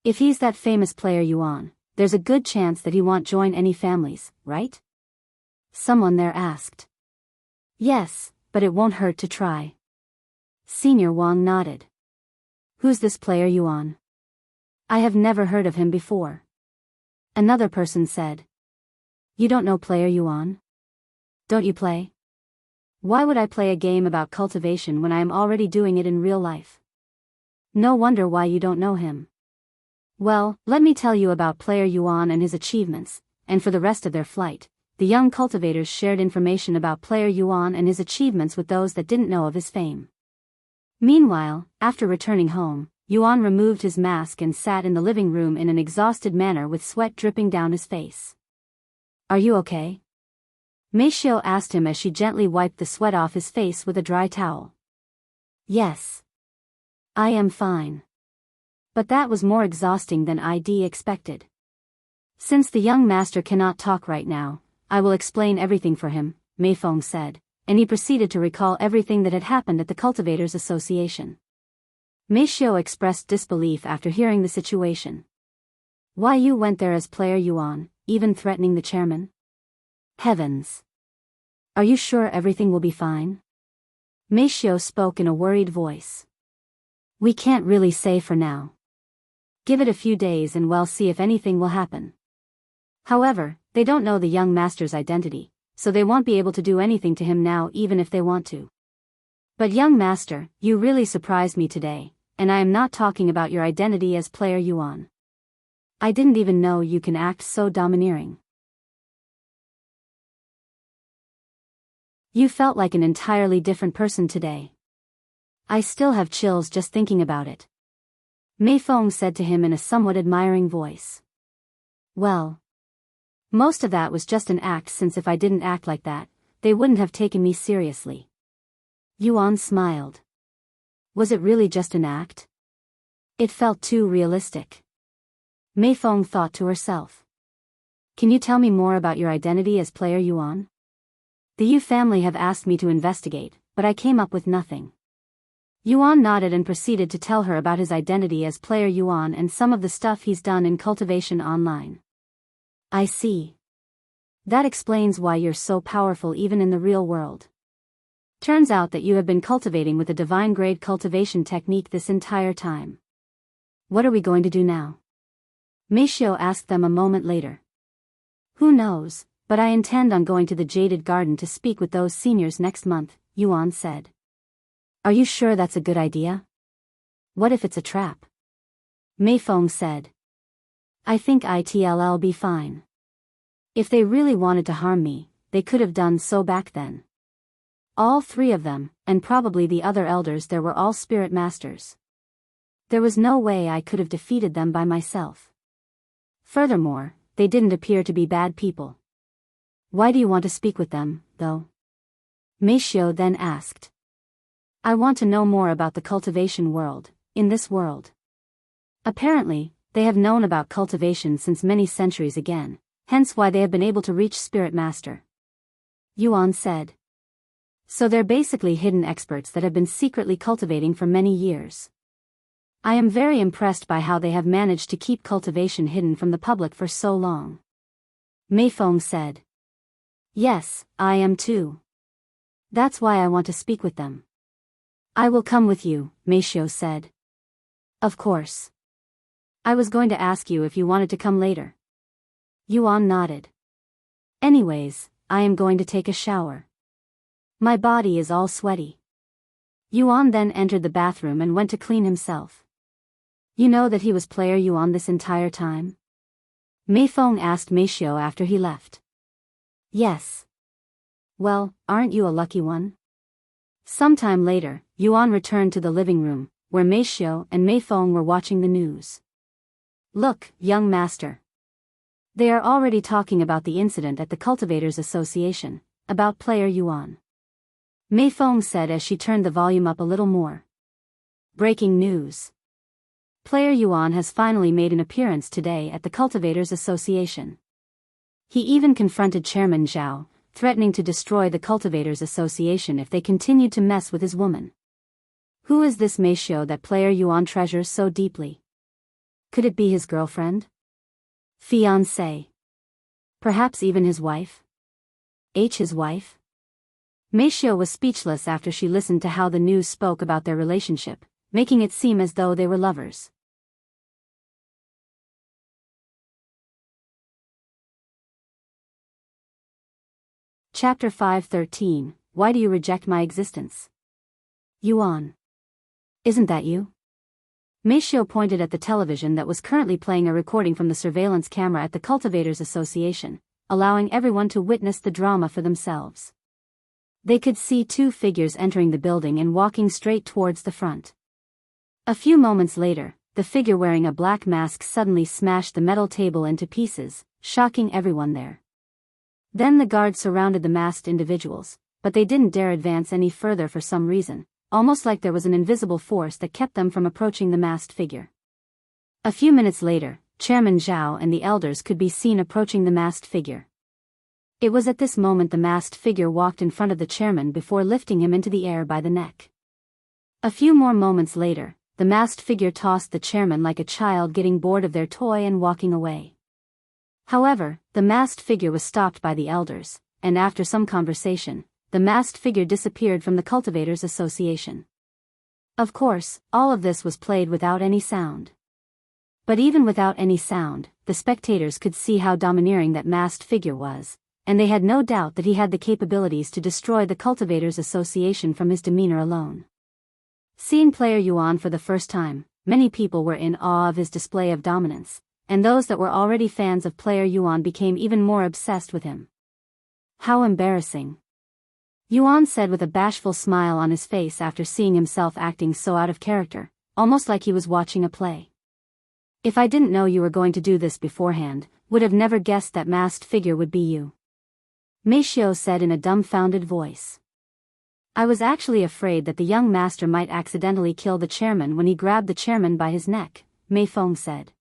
If he's that famous player Yuan, there's a good chance that he won't join any families, right? Someone there asked. Yes, but it won't hurt to try. Senior Wang nodded. Who's this player Yuan? I have never heard of him before. Another person said. You don't know player Yuan? Don't you play? Why would I play a game about cultivation when I am already doing it in real life? No wonder why you don't know him. Well, let me tell you about player Yuan and his achievements, and for the rest of their flight, the young cultivators shared information about player Yuan and his achievements with those that didn't know of his fame. Meanwhile, after returning home, Yuan removed his mask and sat in the living room in an exhausted manner with sweat dripping down his face. Are you okay? Meifeng asked him as she gently wiped the sweat off his face with a dry towel. Yes. I am fine. But that was more exhausting than I'd expected. Since the young master cannot talk right now, I will explain everything for him, Meifeng said, and he proceeded to recall everything that had happened at the Cultivators Association. Meifeng expressed disbelief after hearing the situation. Why you went there as player Yuan, even threatening the chairman? Heavens! Are you sure everything will be fine? Meifeng spoke in a worried voice. We can't really say for now. Give it a few days and we'll see if anything will happen. However, they don't know the young master's identity, so they won't be able to do anything to him now even if they want to. But young master, you really surprised me today, and I am not talking about your identity as player Yuan. I didn't even know you can act so domineering. You felt like an entirely different person today. I still have chills just thinking about it. Meifeng said to him in a somewhat admiring voice. Well, most of that was just an act, since if I didn't act like that, they wouldn't have taken me seriously. Yuan smiled. Was it really just an act? It felt too realistic. Meifeng thought to herself. Can you tell me more about your identity as player Yuan? The Yu family have asked me to investigate, but I came up with nothing. Yuan nodded and proceeded to tell her about his identity as player Yuan and some of the stuff he's done in cultivation online. I see. That explains why you're so powerful even in the real world. Turns out that you have been cultivating with a divine grade cultivation technique this entire time. What are we going to do now? Meifeng asked them a moment later. Who knows, but I intend on going to the Jaded Garden to speak with those seniors next month, Yuan said. Are you sure that's a good idea? What if it's a trap? Meifeng said. I think it'll be fine. If they really wanted to harm me, they could have done so back then. All three of them, and probably the other elders there, were all spirit masters. There was no way I could have defeated them by myself. Furthermore, they didn't appear to be bad people. Why do you want to speak with them, though? Meifeng then asked. I want to know more about the cultivation world, in this world. Apparently, they have known about cultivation since many centuries again, hence why they have been able to reach Spirit Master. Yuan said. So they're basically hidden experts that have been secretly cultivating for many years. I am very impressed by how they have managed to keep cultivation hidden from the public for so long. Meifeng said. Yes, I am too. That's why I want to speak with them. I will come with you, Meifeng said. Of course. I was going to ask you if you wanted to come later. Yuan nodded. Anyways, I am going to take a shower. My body is all sweaty. Yuan then entered the bathroom and went to clean himself. You know that he was player Yuan this entire time? Meifeng asked Meifeng after he left. Yes. Well, aren't you a lucky one? Sometime later, Yuan returned to the living room, where Meifeng and Meifeng were watching the news. Look, young master. They are already talking about the incident at the Cultivators Association, about player Yuan. Meifeng said as she turned the volume up a little more. Breaking news. Player Yuan has finally made an appearance today at the Cultivators Association. He even confronted Chairman Zhao, threatening to destroy the Cultivators Association if they continued to mess with his woman. Who is this Meifeng that player Yuan treasures so deeply? Could it be his girlfriend? Fiancé? Perhaps even his wife? His wife? Meifeng was speechless after she listened to how the news spoke about their relationship, making it seem as though they were lovers. Chapter 5:13. Why do you reject my existence? Yuan. Isn't that you? Meifeng pointed at the television that was currently playing a recording from the surveillance camera at the Cultivators Association, allowing everyone to witness the drama for themselves. They could see two figures entering the building and walking straight towards the front. A few moments later, the figure wearing a black mask suddenly smashed the metal table into pieces, shocking everyone there. Then the guards surrounded the masked individuals, but they didn't dare advance any further for some reason, almost like there was an invisible force that kept them from approaching the masked figure. A few minutes later, Chairman Zhao and the elders could be seen approaching the masked figure. It was at this moment the masked figure walked in front of the chairman before lifting him into the air by the neck. A few more moments later, the masked figure tossed the chairman like a child getting bored of their toy and walking away. However, the masked figure was stopped by the elders, and after some conversation, the masked figure disappeared from the Cultivators Association. Of course, all of this was played without any sound. But even without any sound, the spectators could see how domineering that masked figure was, and they had no doubt that he had the capabilities to destroy the Cultivators Association from his demeanor alone. Seeing player Yuan for the first time, many people were in awe of his display of dominance, and those that were already fans of player Yuan became even more obsessed with him. How embarrassing. Yuan said with a bashful smile on his face after seeing himself acting so out of character, almost like he was watching a play. If I didn't know you were going to do this beforehand, would have never guessed that masked figure would be you. Meifeng said in a dumbfounded voice. I was actually afraid that the young master might accidentally kill the chairman when he grabbed the chairman by his neck, Meifeng said.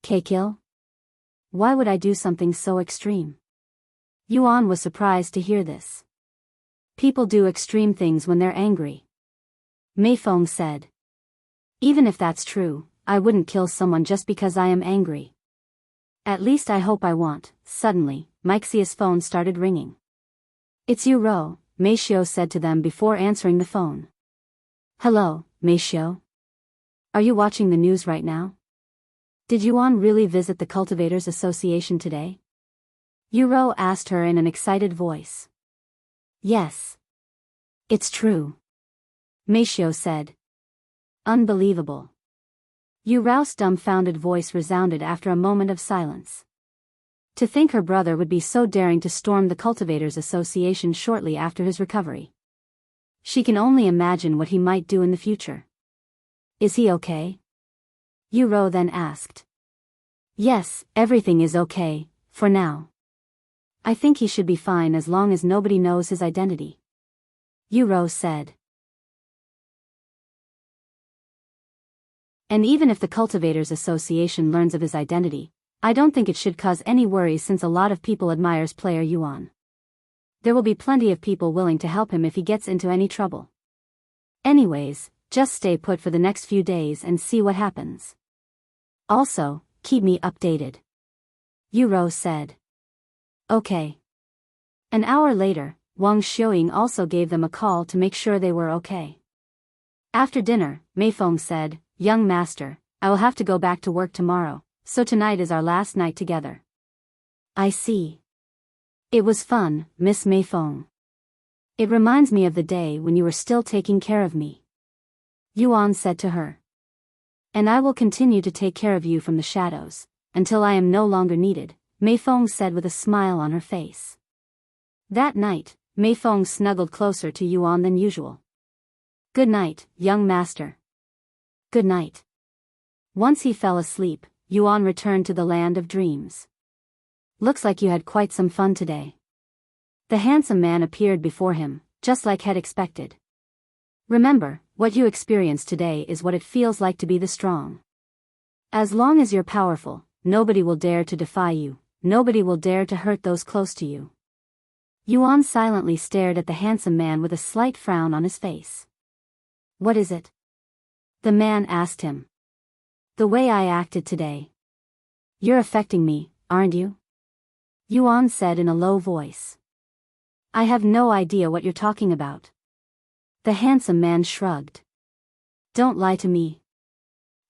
K-kill? Why would I do something so extreme? Yuan was surprised to hear this. People do extreme things when they're angry. Meifeng said. Even if that's true, I wouldn't kill someone just because I am angry. At least I hope I won't. Suddenly, Meixia's phone started ringing. It's Yu Rou, Meifeng said to them before answering the phone. Hello, Meifeng. Are you watching the news right now? Did Yuan really visit the Cultivators Association today? Yu Rou asked her in an excited voice. Yes. It's true. Meifeng said. Unbelievable. Yu Rou's dumbfounded voice resounded after a moment of silence. To think her brother would be so daring to storm the Cultivators Association shortly after his recovery. She can only imagine what he might do in the future. Is he okay? Yu Rou then asked. Yes, everything is okay, for now. I think he should be fine as long as nobody knows his identity. Yu Rou said. And even if the Cultivators Association learns of his identity, I don't think it should cause any worries since a lot of people admires player Yuan. There will be plenty of people willing to help him if he gets into any trouble. Anyways, just stay put for the next few days and see what happens. Also, keep me updated. Yu Rou said. Okay. An hour later, Wang Xiuying also gave them a call to make sure they were okay. After dinner, Meifeng said, Young master, I will have to go back to work tomorrow, so tonight is our last night together. I see. It was fun, Miss Meifeng. It reminds me of the day when you were still taking care of me. Yuan said to her. And I will continue to take care of you from the shadows, until I am no longer needed, Meifeng said with a smile on her face. That night, Meifeng snuggled closer to Yuan than usual. Good night, young master. Good night. Once he fell asleep, Yuan returned to the land of dreams. Looks like you had quite some fun today. The handsome man appeared before him, just like had expected. Remember, what you experienced today is what it feels like to be the strong. As long as you're powerful, nobody will dare to defy you, nobody will dare to hurt those close to you. Yuan silently stared at the handsome man with a slight frown on his face. What is it? The man asked him. The way I acted today. You're affecting me, aren't you? Yuan said in a low voice. I have no idea what you're talking about. The handsome man shrugged. Don't lie to me.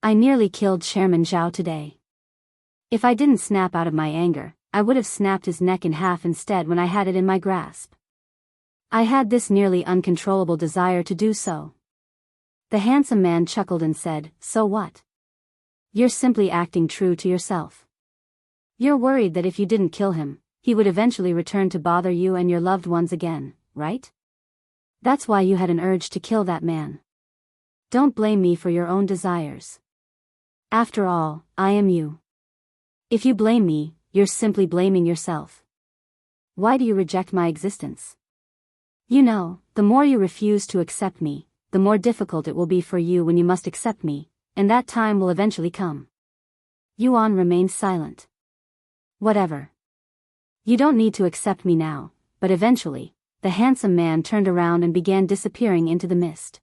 I nearly killed Chairman Zhao today. If I didn't snap out of my anger, I would have snapped his neck in half instead when I had it in my grasp. I had this nearly uncontrollable desire to do so. The handsome man chuckled and said, So what? You're simply acting true to yourself. You're worried that if you didn't kill him, he would eventually return to bother you and your loved ones again, right? That's why you had an urge to kill that man. Don't blame me for your own desires. After all, I am you. If you blame me, you're simply blaming yourself. Why do you reject my existence? You know, the more you refuse to accept me, the more difficult it will be for you when you must accept me, and that time will eventually come. Yuan remained silent. Whatever. You don't need to accept me now, but eventually, the handsome man turned around and began disappearing into the mist.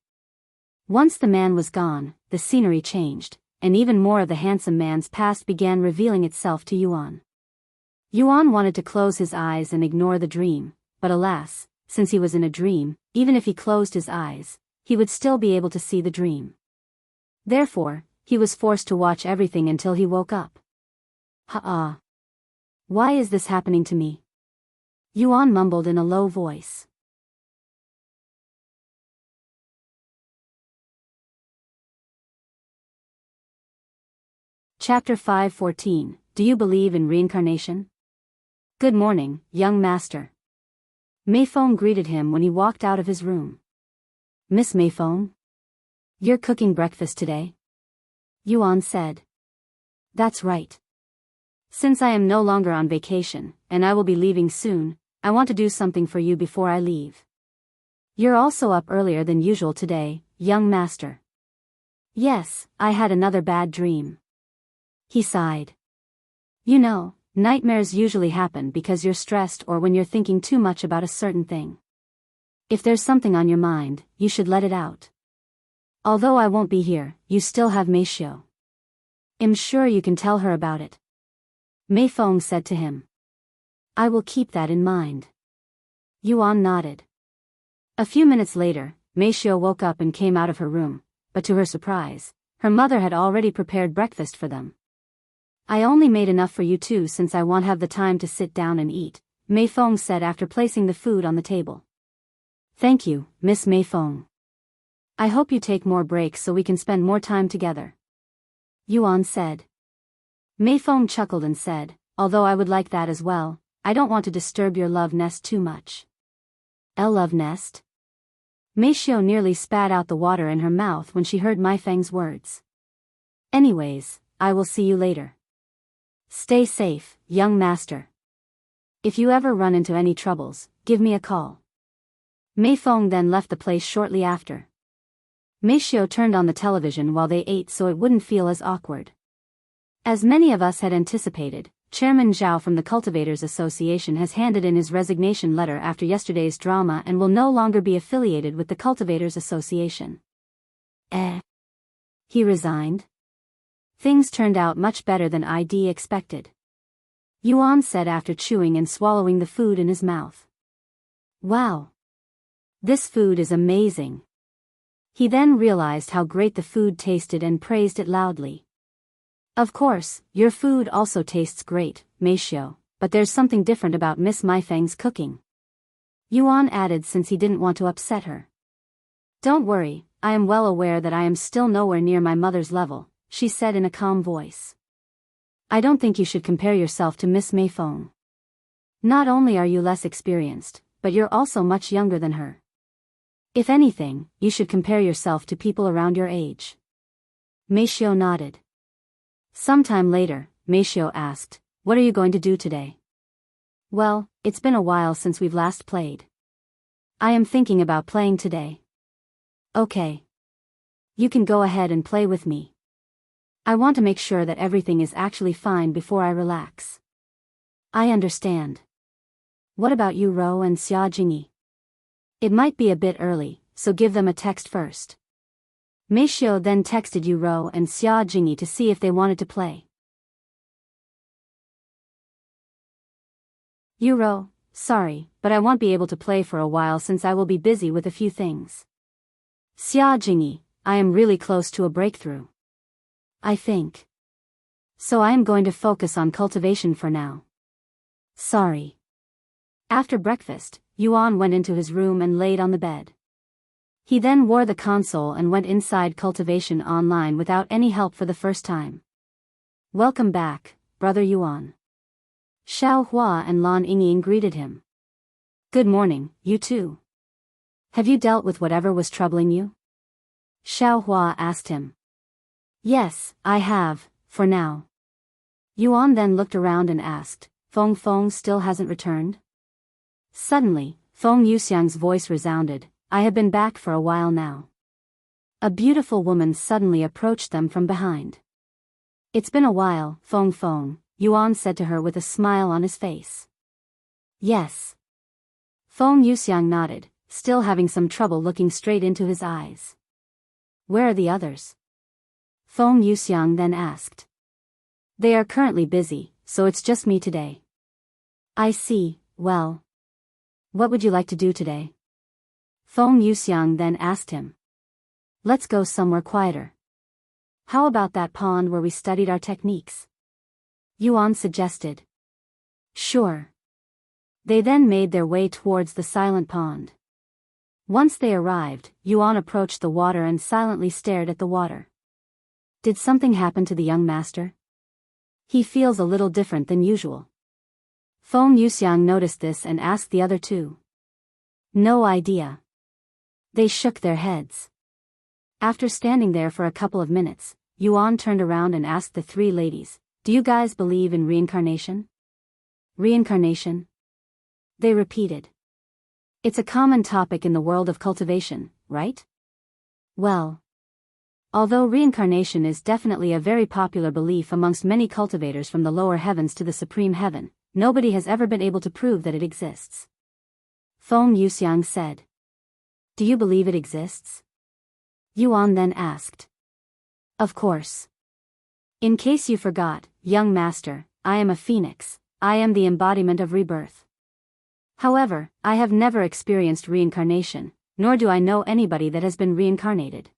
Once the man was gone, the scenery changed, and even more of the handsome man's past began revealing itself to Yuan. Yuan wanted to close his eyes and ignore the dream, but alas, since he was in a dream, even if he closed his eyes, he would still be able to see the dream. Therefore, he was forced to watch everything until he woke up. Ha-ah. Why is this happening to me? Yuan mumbled in a low voice. Chapter 5:14. Do you believe in reincarnation? Good morning, young master. Meifeng greeted him when he walked out of his room. Miss Meifeng? You're cooking breakfast today? Yuan said. That's right. Since I am no longer on vacation, and I will be leaving soon, I want to do something for you before I leave. You're also up earlier than usual today, young master. Yes, I had another bad dream. He sighed. You know, nightmares usually happen because you're stressed or when you're thinking too much about a certain thing. If there's something on your mind, you should let it out. Although I won't be here, you still have Meifeng. I'm sure you can tell her about it. Meifeng said to him. I will keep that in mind. Yuan nodded. A few minutes later, Meifeng woke up and came out of her room, but to her surprise, her mother had already prepared breakfast for them. I only made enough for you two since I won't have the time to sit down and eat, Meifeng said after placing the food on the table. Thank you, Miss Meifeng. I hope you take more breaks so we can spend more time together. Yuan said. Meifeng chuckled and said, although I would like that as well, I don't want to disturb your love nest too much. A love nest? Meifeng nearly spat out the water in her mouth when she heard Meifeng's words. Anyways, I will see you later. Stay safe, young master. If you ever run into any troubles, give me a call. Meifeng then left the place shortly after. Meifeng turned on the television while they ate so it wouldn't feel as awkward. As many of us had anticipated, Chairman Zhao from the Cultivators Association has handed in his resignation letter after yesterday's drama and will no longer be affiliated with the Cultivators Association. He resigned? Things turned out much better than I'd expected. Yuan said after chewing and swallowing the food in his mouth. Wow! This food is amazing. He then realized how great the food tasted and praised it loudly. Of course, your food also tastes great, Meifeng, but there's something different about Miss Meifeng's cooking. Yuan added since he didn't want to upset her. Don't worry, I am well aware that I am still nowhere near my mother's level, she said in a calm voice. I don't think you should compare yourself to Miss Meifeng. Not only are you less experienced, but you're also much younger than her. If anything, you should compare yourself to people around your age. Meifeng nodded. Sometime later, Meifeng asked, what are you going to do today? Well, it's been a while since we've last played. I am thinking about playing today. Okay. You can go ahead and play with me. I want to make sure that everything is actually fine before I relax. I understand. What about Yu Rou and Xia Jingyi? It might be a bit early, so give them a text first. Meifeng then texted Yu Rou and Xia Jingyi to see if they wanted to play. Yu Rou, sorry, but I won't be able to play for a while since I will be busy with a few things. Xia Jingyi, I am really close to a breakthrough. I think. So I am going to focus on cultivation for now. Sorry. After breakfast, Yuan went into his room and laid on the bed. He then wore the console and went inside cultivation online without any help for the first time. Welcome back, brother Yuan. Xiao Hua and Lan Yingying greeted him. Good morning, you two. Have you dealt with whatever was troubling you? Xiao Hua asked him. Yes, I have, for now. Yuan then looked around and asked, Feng Feng still hasn't returned? Suddenly, Feng Yuxiang's voice resounded, I have been back for a while now. A beautiful woman suddenly approached them from behind. It's been a while, Feng Feng, Yuan said to her with a smile on his face. Yes. Feng Yuxiang nodded, still having some trouble looking straight into his eyes. Where are the others? Feng Yuxiang then asked. They are currently busy, so it's just me today. I see, well. What would you like to do today? Feng Yuxiang then asked him. Let's go somewhere quieter. How about that pond where we studied our techniques? Yuan suggested. Sure. They then made their way towards the silent pond. Once they arrived, Yuan approached the water and silently stared at the water. Did something happen to the young master? He feels a little different than usual. Feng Yuxiang noticed this and asked the other two. No idea. They shook their heads. After standing there for a couple of minutes, Yuan turned around and asked the three ladies, Do you guys believe in reincarnation? Reincarnation? They repeated. It's a common topic in the world of cultivation, right? Well, although reincarnation is definitely a very popular belief amongst many cultivators from the lower heavens to the supreme heaven, nobody has ever been able to prove that it exists. Feng Yuxiang said. Do you believe it exists? Yuan then asked. Of course. In case you forgot, young master, I am a phoenix, I am the embodiment of rebirth. However, I have never experienced reincarnation, nor do I know anybody that has been reincarnated.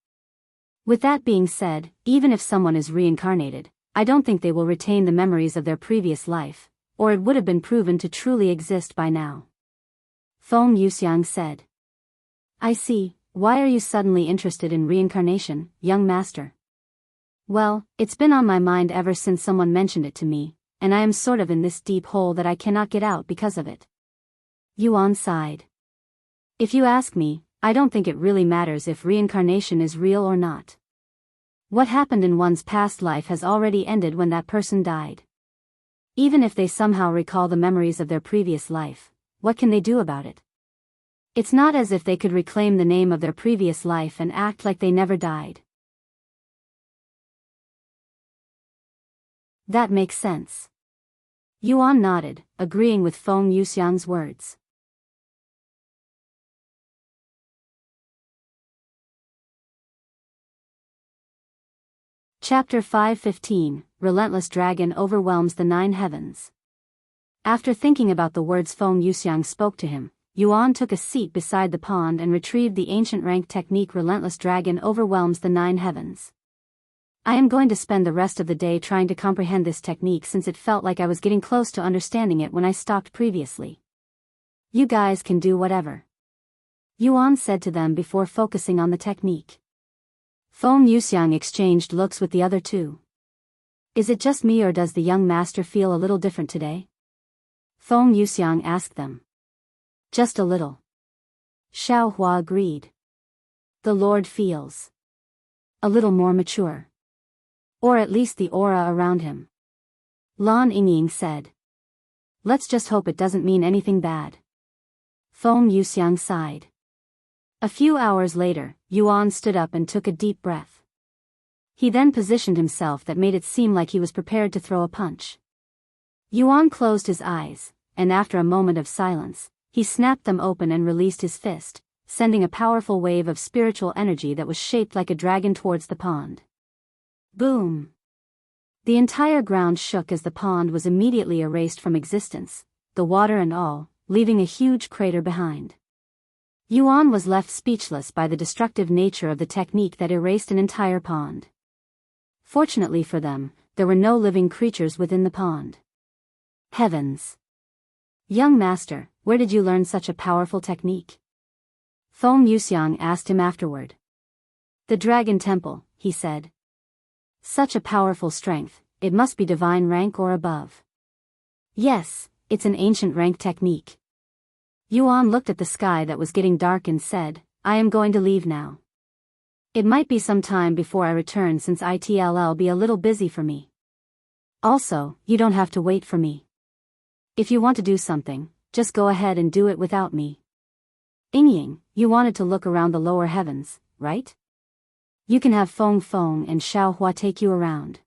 With that being said, even if someone is reincarnated, I don't think they will retain the memories of their previous life, or it would have been proven to truly exist by now. Feng Yuxiang said. I see, why are you suddenly interested in reincarnation, young master? Well, it's been on my mind ever since someone mentioned it to me, and I am sort of in this deep hole that I cannot get out because of it. Yuan sighed. If you ask me, I don't think it really matters if reincarnation is real or not. What happened in one's past life has already ended when that person died. Even if they somehow recall the memories of their previous life, what can they do about it? It's not as if they could reclaim the name of their previous life and act like they never died. That makes sense. Yuan nodded, agreeing with Feng Yuxiang's words. Chapter 5:15, Relentless Dragon Overwhelms the Nine Heavens. After thinking about the words Feng Yuxiang spoke to him, Yuan took a seat beside the pond and retrieved the ancient rank technique Relentless Dragon Overwhelms the Nine Heavens. I am going to spend the rest of the day trying to comprehend this technique since it felt like I was getting close to understanding it when I stopped previously. You guys can do whatever. Yuan said to them before focusing on the technique. Feng Yuxiang exchanged looks with the other two. Is it just me or does the young master feel a little different today? Feng Yuxiang asked them. Just a little. Xiao Hua agreed. The Lord feels a little more mature. Or at least the aura around him. Lan Yingying said. Let's just hope it doesn't mean anything bad. Feng Yuxiang sighed. A few hours later, Yuan stood up and took a deep breath. He then positioned himself that made it seem like he was prepared to throw a punch. Yuan closed his eyes, and after a moment of silence, he snapped them open and released his fist, sending a powerful wave of spiritual energy that was shaped like a dragon towards the pond. Boom! The entire ground shook as the pond was immediately erased from existence, the water and all, leaving a huge crater behind. Yuan was left speechless by the destructive nature of the technique that erased an entire pond. Fortunately for them, there were no living creatures within the pond. Heavens! Young master, where did you learn such a powerful technique? Feng Yuxiang asked him afterward. The Dragon Temple, he said. Such a powerful strength, it must be divine rank or above. Yes, it's an ancient rank technique. Yuan looked at the sky that was getting dark and said, I am going to leave now. It might be some time before I return since it'll be a little busy for me. Also, you don't have to wait for me. If you want to do something, just go ahead and do it without me. Yingying, you wanted to look around the lower heavens, right? You can have Feng Feng and Xiao Hua take you around.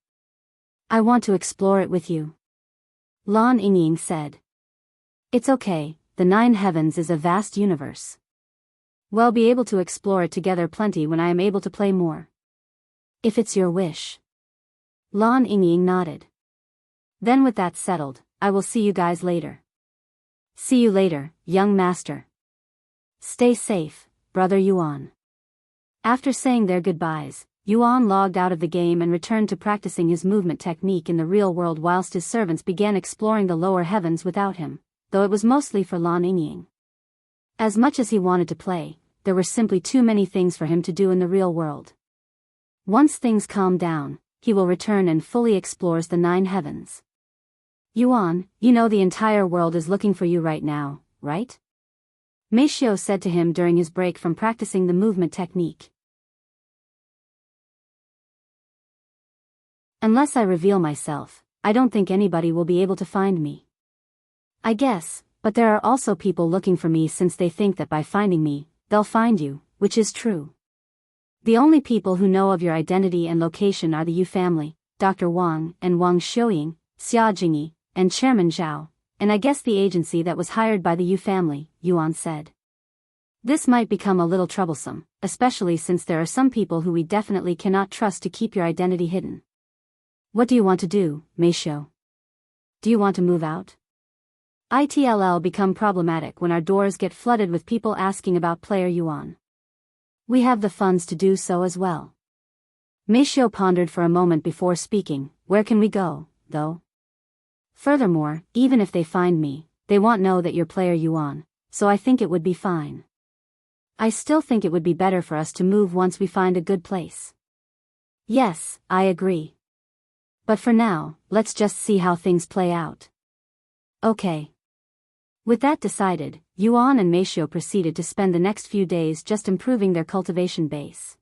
I want to explore it with you. Lan Yingying said. It's okay, the Nine Heavens is a vast universe. We'll be able to explore it together plenty when I am able to play more. If it's your wish. Lan Yingying nodded. Then with that settled, I will see you guys later. See you later, young master. Stay safe, brother Yuan. After saying their goodbyes, Yuan logged out of the game and returned to practicing his movement technique in the real world whilst his servants began exploring the lower heavens without him, though it was mostly for Lan Yingying. As much as he wanted to play, there were simply too many things for him to do in the real world. Once things calm down, he will return and fully explores the 9 heavens. Yuan, you know the entire world is looking for you right now, right? Meifeng said to him during his break from practicing the movement technique. Unless I reveal myself, I don't think anybody will be able to find me. I guess, but there are also people looking for me since they think that by finding me, they'll find you, which is true. The only people who know of your identity and location are the Yu family, Dr. Wang and Wang Xiuying, Xia Jingyi, and Chairman Zhao, and I guess the agency that was hired by the Yu family, Yuan said. This might become a little troublesome, especially since there are some people who we definitely cannot trust to keep your identity hidden. What do you want to do, Meifeng? Do you want to move out? It'll become problematic when our doors get flooded with people asking about player Yuan. We have the funds to do so as well. Meifeng pondered for a moment before speaking. Where can we go, though? Furthermore, even if they find me, they won't know that you're player Yuan, so I think it would be fine. I still think it would be better for us to move once we find a good place. Yes, I agree. But for now, let's just see how things play out. Okay. With that decided, Yuan and Meifeng proceeded to spend the next few days just improving their cultivation base.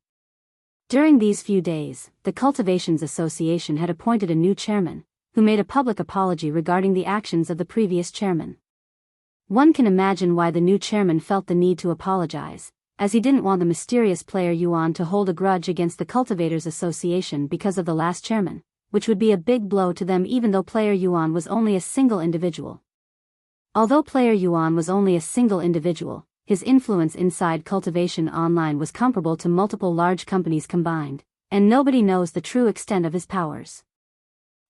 During these few days, the Cultivations Association had appointed a new chairman, who made a public apology regarding the actions of the previous chairman. One can imagine why the new chairman felt the need to apologize, as he didn't want the mysterious player Yuan to hold a grudge against the Cultivators Association because of the last chairman, which would be a big blow to them even though player Yuan was only a single individual. Although player Yuan was only a single individual, his influence inside Cultivation Online was comparable to multiple large companies combined, and nobody knows the true extent of his powers.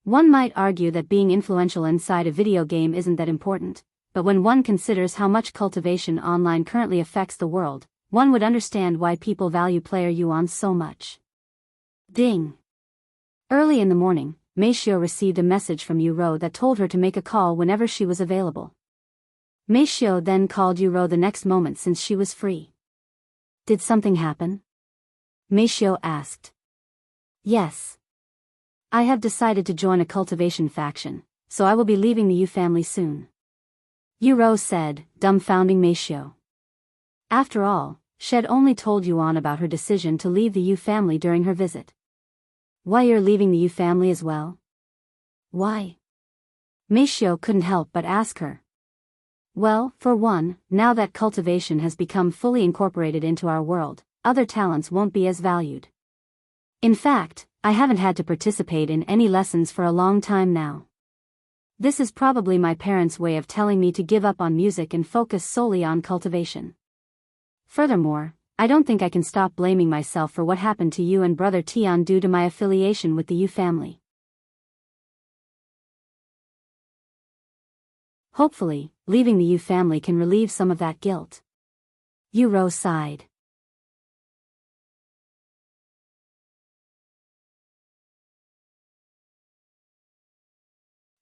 One might argue that being influential inside a video game isn't that important, but when one considers how much Cultivation Online currently affects the world, one would understand why people value player Yuan so much. Ding! Early in the morning, Meifeng received a message from Yu Rou that told her to make a call whenever she was available. Meifeng then called Yu Rou the next moment since she was free. Did something happen? Meifeng asked. Yes. I have decided to join a cultivation faction, so I will be leaving the Yu family soon. Yu Rou said, dumbfounding Meifeng. After all, she had only told Yuan about her decision to leave the Yu family during her visit. Why you're leaving the Yu family as well? Why? Meifeng couldn't help but ask her. Well, for one, now that cultivation has become fully incorporated into our world, other talents won't be as valued. In fact, I haven't had to participate in any lessons for a long time now. This is probably my parents' way of telling me to give up on music and focus solely on cultivation. Furthermore, I don't think I can stop blaming myself for what happened to you and brother Tian due to my affiliation with the Yu family. Hopefully, leaving the Yu family can relieve some of that guilt. Yu Rou sighed.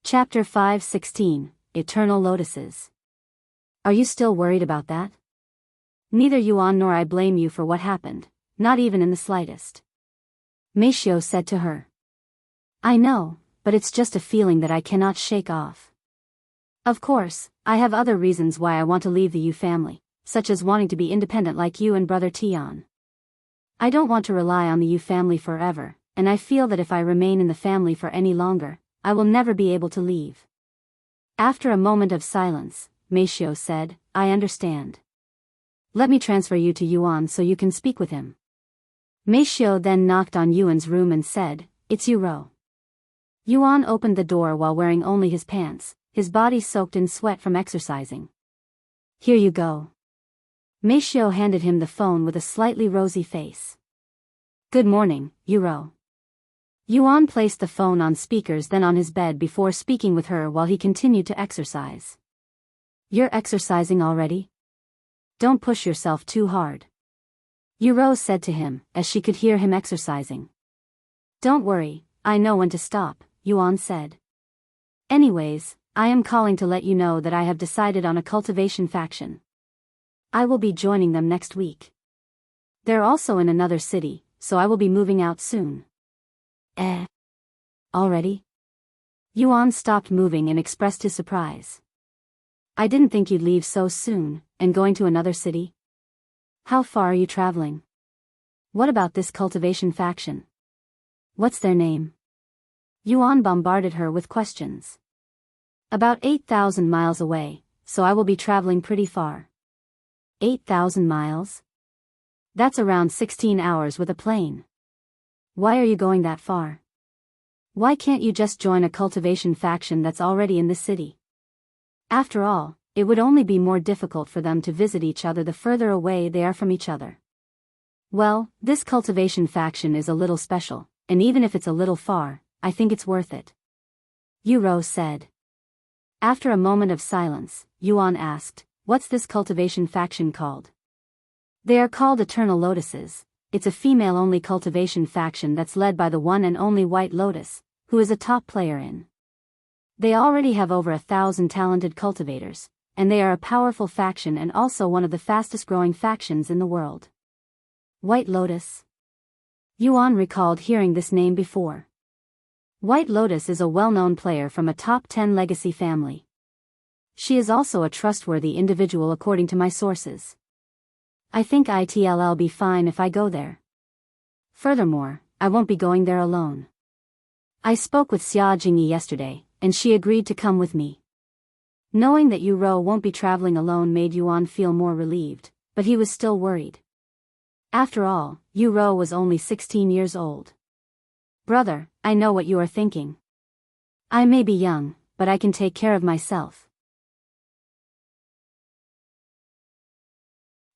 Chapter 5:16, Eternal Lotuses. Are you still worried about that? Neither Yuan nor I blame you for what happened, not even in the slightest. Meifeng said to her. I know, but it's just a feeling that I cannot shake off. Of course, I have other reasons why I want to leave the Yu family, such as wanting to be independent like you and brother Tian. I don't want to rely on the Yu family forever, and I feel that if I remain in the family for any longer, I will never be able to leave. After a moment of silence, Meifeng said, I understand. Let me transfer you to Yuan so you can speak with him. Meifeng then knocked on Yuan's room and said, It's Yu Rou. Yuan opened the door while wearing only his pants, his body soaked in sweat from exercising. Here you go. Meifeng handed him the phone with a slightly rosy face. Good morning, Yu Rou. Yuan placed the phone on speakers then on his bed before speaking with her while he continued to exercise. You're exercising already? Don't push yourself too hard. Yu Rou said to him, as she could hear him exercising. Don't worry, I know when to stop, Yuan said. Anyways, I am calling to let you know that I have decided on a cultivation faction. I will be joining them next week. They're also in another city, so I will be moving out soon. Already? Yuan stopped moving and expressed his surprise. I didn't think you'd leave so soon, and going to another city? How far are you traveling? What about this cultivation faction? What's their name? Yuan bombarded her with questions. About 8,000 miles away, so I will be traveling pretty far. 8,000 miles? That's around 16 hours with a plane. Why are you going that far? Why can't you just join a cultivation faction that's already in the city? After all, it would only be more difficult for them to visit each other the further away they are from each other. Well, this cultivation faction is a little special, and even if it's a little far, I think it's worth it. Yu Rou said. After a moment of silence, Yuan asked, what's this cultivation faction called? They are called Eternal Lotuses. It's a female-only cultivation faction that's led by the one and only White Lotus, who is a top player in. They already have over 1,000 talented cultivators, and they are a powerful faction and also one of the fastest-growing factions in the world. White Lotus? Yuan recalled hearing this name before. White Lotus is a well-known player from a top 10 legacy family. She is also a trustworthy individual according to my sources. I think it'll be fine if I go there. Furthermore, I won't be going there alone. I spoke with Xia Jingyi yesterday, and she agreed to come with me. Knowing that Yu Rou won't be traveling alone made Yuan feel more relieved, but he was still worried. After all, Yu Rou was only 16 years old. Brother, I know what you are thinking. I may be young, but I can take care of myself.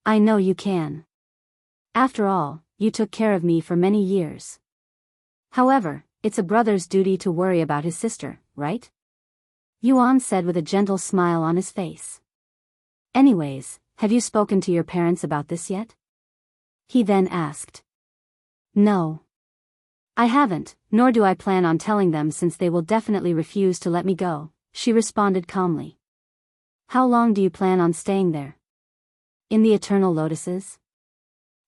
I know you can. After all, you took care of me for many years. However, it's a brother's duty to worry about his sister, right? Yuan said with a gentle smile on his face. Anyways, have you spoken to your parents about this yet? He then asked. No. I haven't, nor do I plan on telling them since they will definitely refuse to let me go, she responded calmly. How long do you plan on staying there? In the Eternal Lotuses?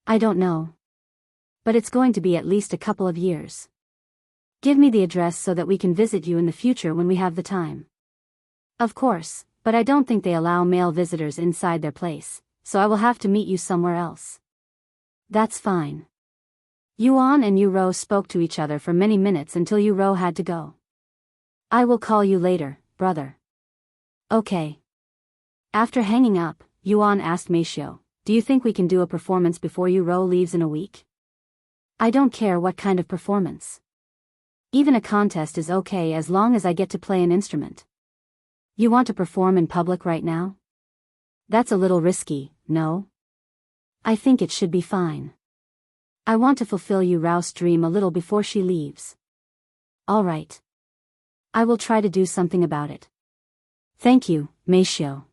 I don't know. But it's going to be at least a couple of years. Give me the address so that we can visit you in the future when we have the time. Of course, but I don't think they allow male visitors inside their place, so I will have to meet you somewhere else. That's fine. Yuan and Yu Rou spoke to each other for many minutes until Yu Rou had to go. I will call you later, brother. Okay. After hanging up, Yuan asked Meifeng, do you think we can do a performance before Yu Rou leaves in a week? I don't care what kind of performance. Even a contest is okay as long as I get to play an instrument. You want to perform in public right now? That's a little risky, no? I think it should be fine. I want to fulfill Yu Rou's dream a little before she leaves. Alright. I will try to do something about it. Thank you, Meifeng.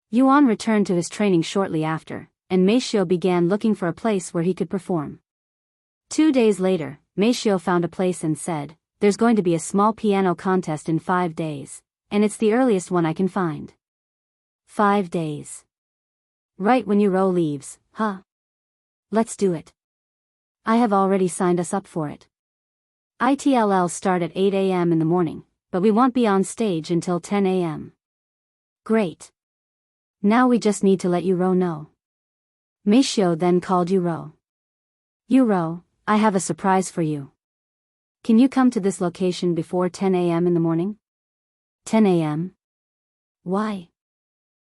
Yuan returned to his training shortly after, and Meifeng began looking for a place where he could perform. 2 days later, Meifeng found a place and said, there's going to be a small piano contest in 5 days, and it's the earliest one I can find. 5 days. Right when Yu Rou leaves, huh? Let's do it. I have already signed us up for it. It'll start at 8 a.m. in the morning, but we won't be on stage until 10 a.m. Great. Now we just need to let Yu Rou know. Meifeng then called Yu Rou. Yu Rou, I have a surprise for you. Can you come to this location before 10 a.m. in the morning? 10 a.m.? Why?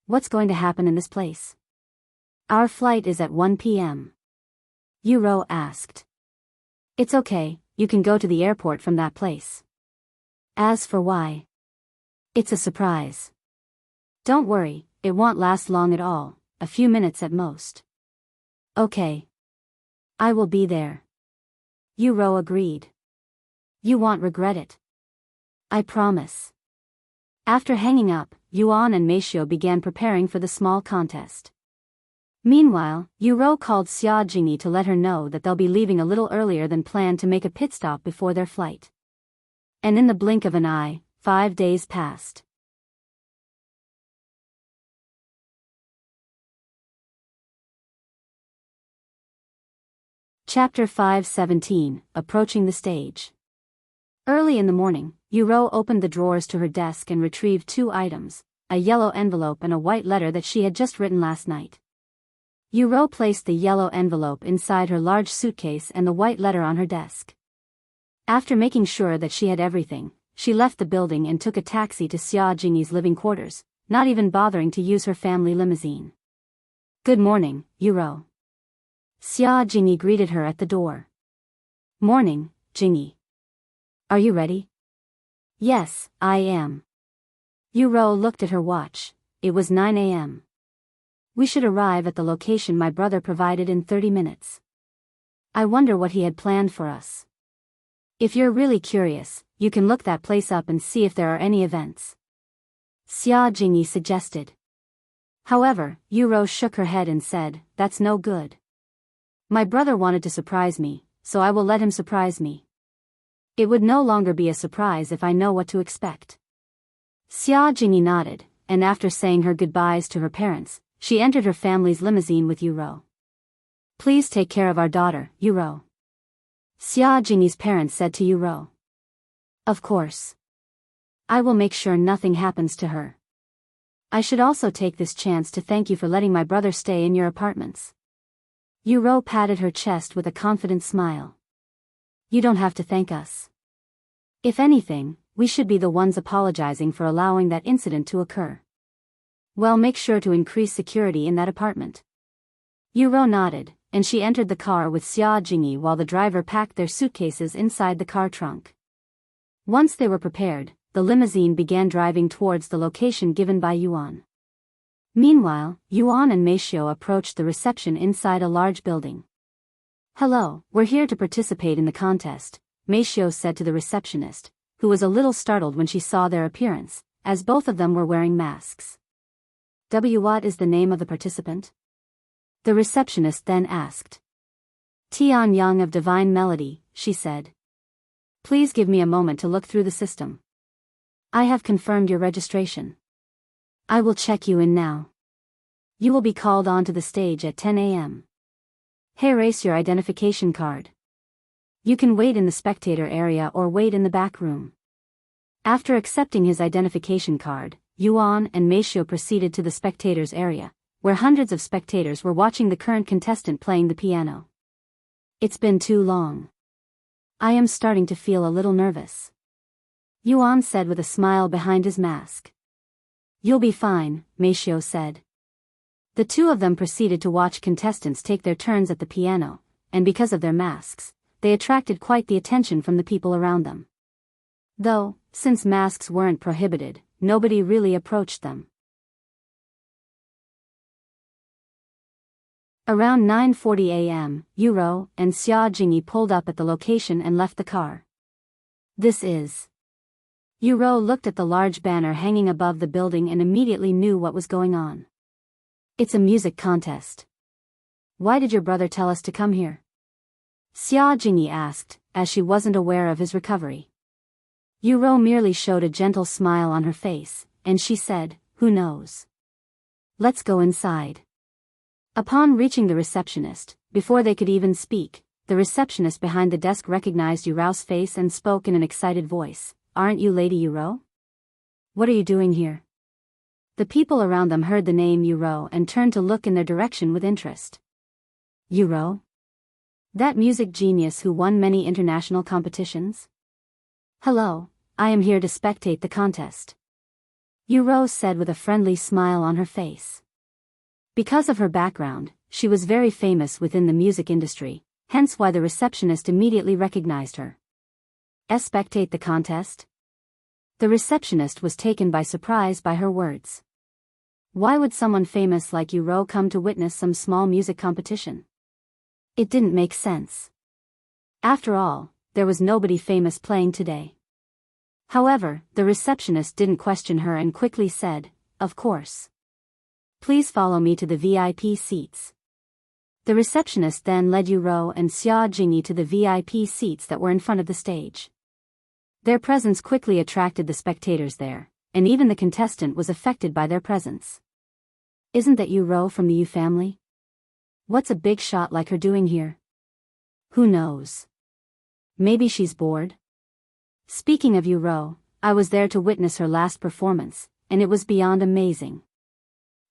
What's going to happen in this place? Our flight is at 1 p.m. Yu Rou asked. It's okay, you can go to the airport from that place. As for why? It's a surprise. Don't worry, it won't last long at all, a few minutes at most. Okay. I will be there. Yu Rou agreed. You won't regret it. I promise. After hanging up, Yuan and Meifeng began preparing for the small contest. Meanwhile, Yu Rou called Xia Jingyi to let her know that they'll be leaving a little earlier than planned to make a pit stop before their flight. And in the blink of an eye, 5 days passed. Chapter 5:17, Approaching the Stage. Early in the morning, Yu Rou opened the drawers to her desk and retrieved 2 items, a yellow envelope and a white letter that she had just written last night. Yu Rou placed the yellow envelope inside her large suitcase and the white letter on her desk. After making sure that she had everything, she left the building and took a taxi to Xia Jingyi's living quarters, not even bothering to use her family limousine. "Good morning, Yu Rou." Xia Jingyi greeted her at the door. "Morning, Jingyi. Are you ready?" "Yes, I am." Yu Rou looked at her watch. It was 9 a.m. "We should arrive at the location my brother provided in 30 minutes. I wonder what he had planned for us. If you're really curious, you can look that place up and see if there are any events," Xia Jingyi suggested. However, Yu Rou shook her head and said, "That's no good. My brother wanted to surprise me, so I will let him surprise me. It would no longer be a surprise if I know what to expect." Xia Jingyi nodded, and after saying her goodbyes to her parents, she entered her family's limousine with Yu Rou. "Please take care of our daughter, Yu Rou," Xia Jingyi's parents said to Yu Rou. "Of course. I will make sure nothing happens to her. I should also take this chance to thank you for letting my brother stay in your apartments." Yu Rou patted her chest with a confident smile. "You don't have to thank us. If anything, we should be the ones apologizing for allowing that incident to occur. Well, make sure to increase security in that apartment." Yu Rou nodded, and she entered the car with Xia Jingyi while the driver packed their suitcases inside the car trunk. Once they were prepared, the limousine began driving towards the location given by Yuan. Meanwhile, Yuan and Meifeng approached the reception inside a large building. "Hello, we're here to participate in the contest," Meifeng said to the receptionist, who was a little startled when she saw their appearance, as both of them were wearing masks. "What is the name of the participant?" the receptionist then asked. "Tian Yang of Divine Melody," she said. "Please give me a moment to look through the system. I have confirmed your registration. I will check you in now. You will be called onto the stage at 10 a.m. Here is your identification card. You can wait in the spectator area or wait in the back room." After accepting his identification card, Yuan and Meifeng proceeded to the spectators area, where hundreds of spectators were watching the current contestant playing the piano. "It's been too long. I am starting to feel a little nervous," Yuan said with a smile behind his mask. "You'll be fine," Meifeng said. The two of them proceeded to watch contestants take their turns at the piano, and because of their masks, they attracted quite the attention from the people around them. Though, since masks weren't prohibited, nobody really approached them. Around 9:40 a.m., Yu Rou and Xia Jingyi pulled up at the location and left the car. "This is..." Yu Rou looked at the large banner hanging above the building and immediately knew what was going on. "It's a music contest. Why did your brother tell us to come here?" Xia Jingyi asked, as she wasn't aware of his recovery. Yu Rou merely showed a gentle smile on her face, and she said, "Who knows? Let's go inside." Upon reaching the receptionist, before they could even speak, the receptionist behind the desk recognized Yu Rou's face and spoke in an excited voice. "Aren't you Lady Yu Rou? What are you doing here?" The people around them heard the name Yu Rou and turned to look in their direction with interest. "Yu Rou? That music genius who won many international competitions?" "Hello, I am here to spectate the contest," Yu Rou said with a friendly smile on her face. Because of her background, she was very famous within the music industry, hence why the receptionist immediately recognized her. "Spectate the contest?" The receptionist was taken by surprise by her words. Why would someone famous like Yu Rou come to witness some small music competition? It didn't make sense. After all, there was nobody famous playing today. However, the receptionist didn't question her and quickly said, "Of course. Please follow me to the VIP seats." The receptionist then led Yu Rou and Xia Jingyi to the VIP seats that were in front of the stage. Their presence quickly attracted the spectators there, and even the contestant was affected by their presence. "Isn't that Yu Rou from the Yu family? What's a big shot like her doing here? Who knows? Maybe she's bored?" Speaking of Yu Rou, I was there to witness her last performance, and it was beyond amazing.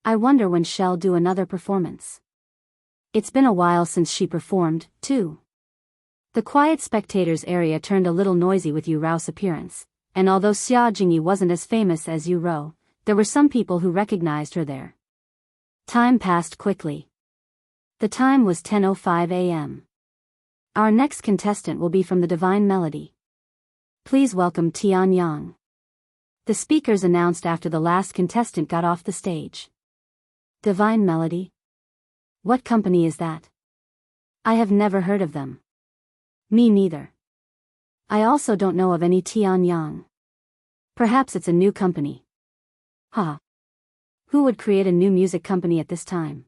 I wonder when she'll do another performance. It's been a while since she performed, too. The quiet spectators area turned a little noisy with Yu Rou's appearance, and although Xia Jingyi wasn't as famous as Yu Rou, there were some people who recognized her there. Time passed quickly. The time was 10:05 a.m. Our next contestant will be from the Divine Melody. Please welcome Tian Yang. The speakers announced after the last contestant got off the stage. Divine Melody? What company is that? I have never heard of them. Me neither. I also don't know of any Tian Yang. Perhaps it's a new company. Ha. Who would create a new music company at this time?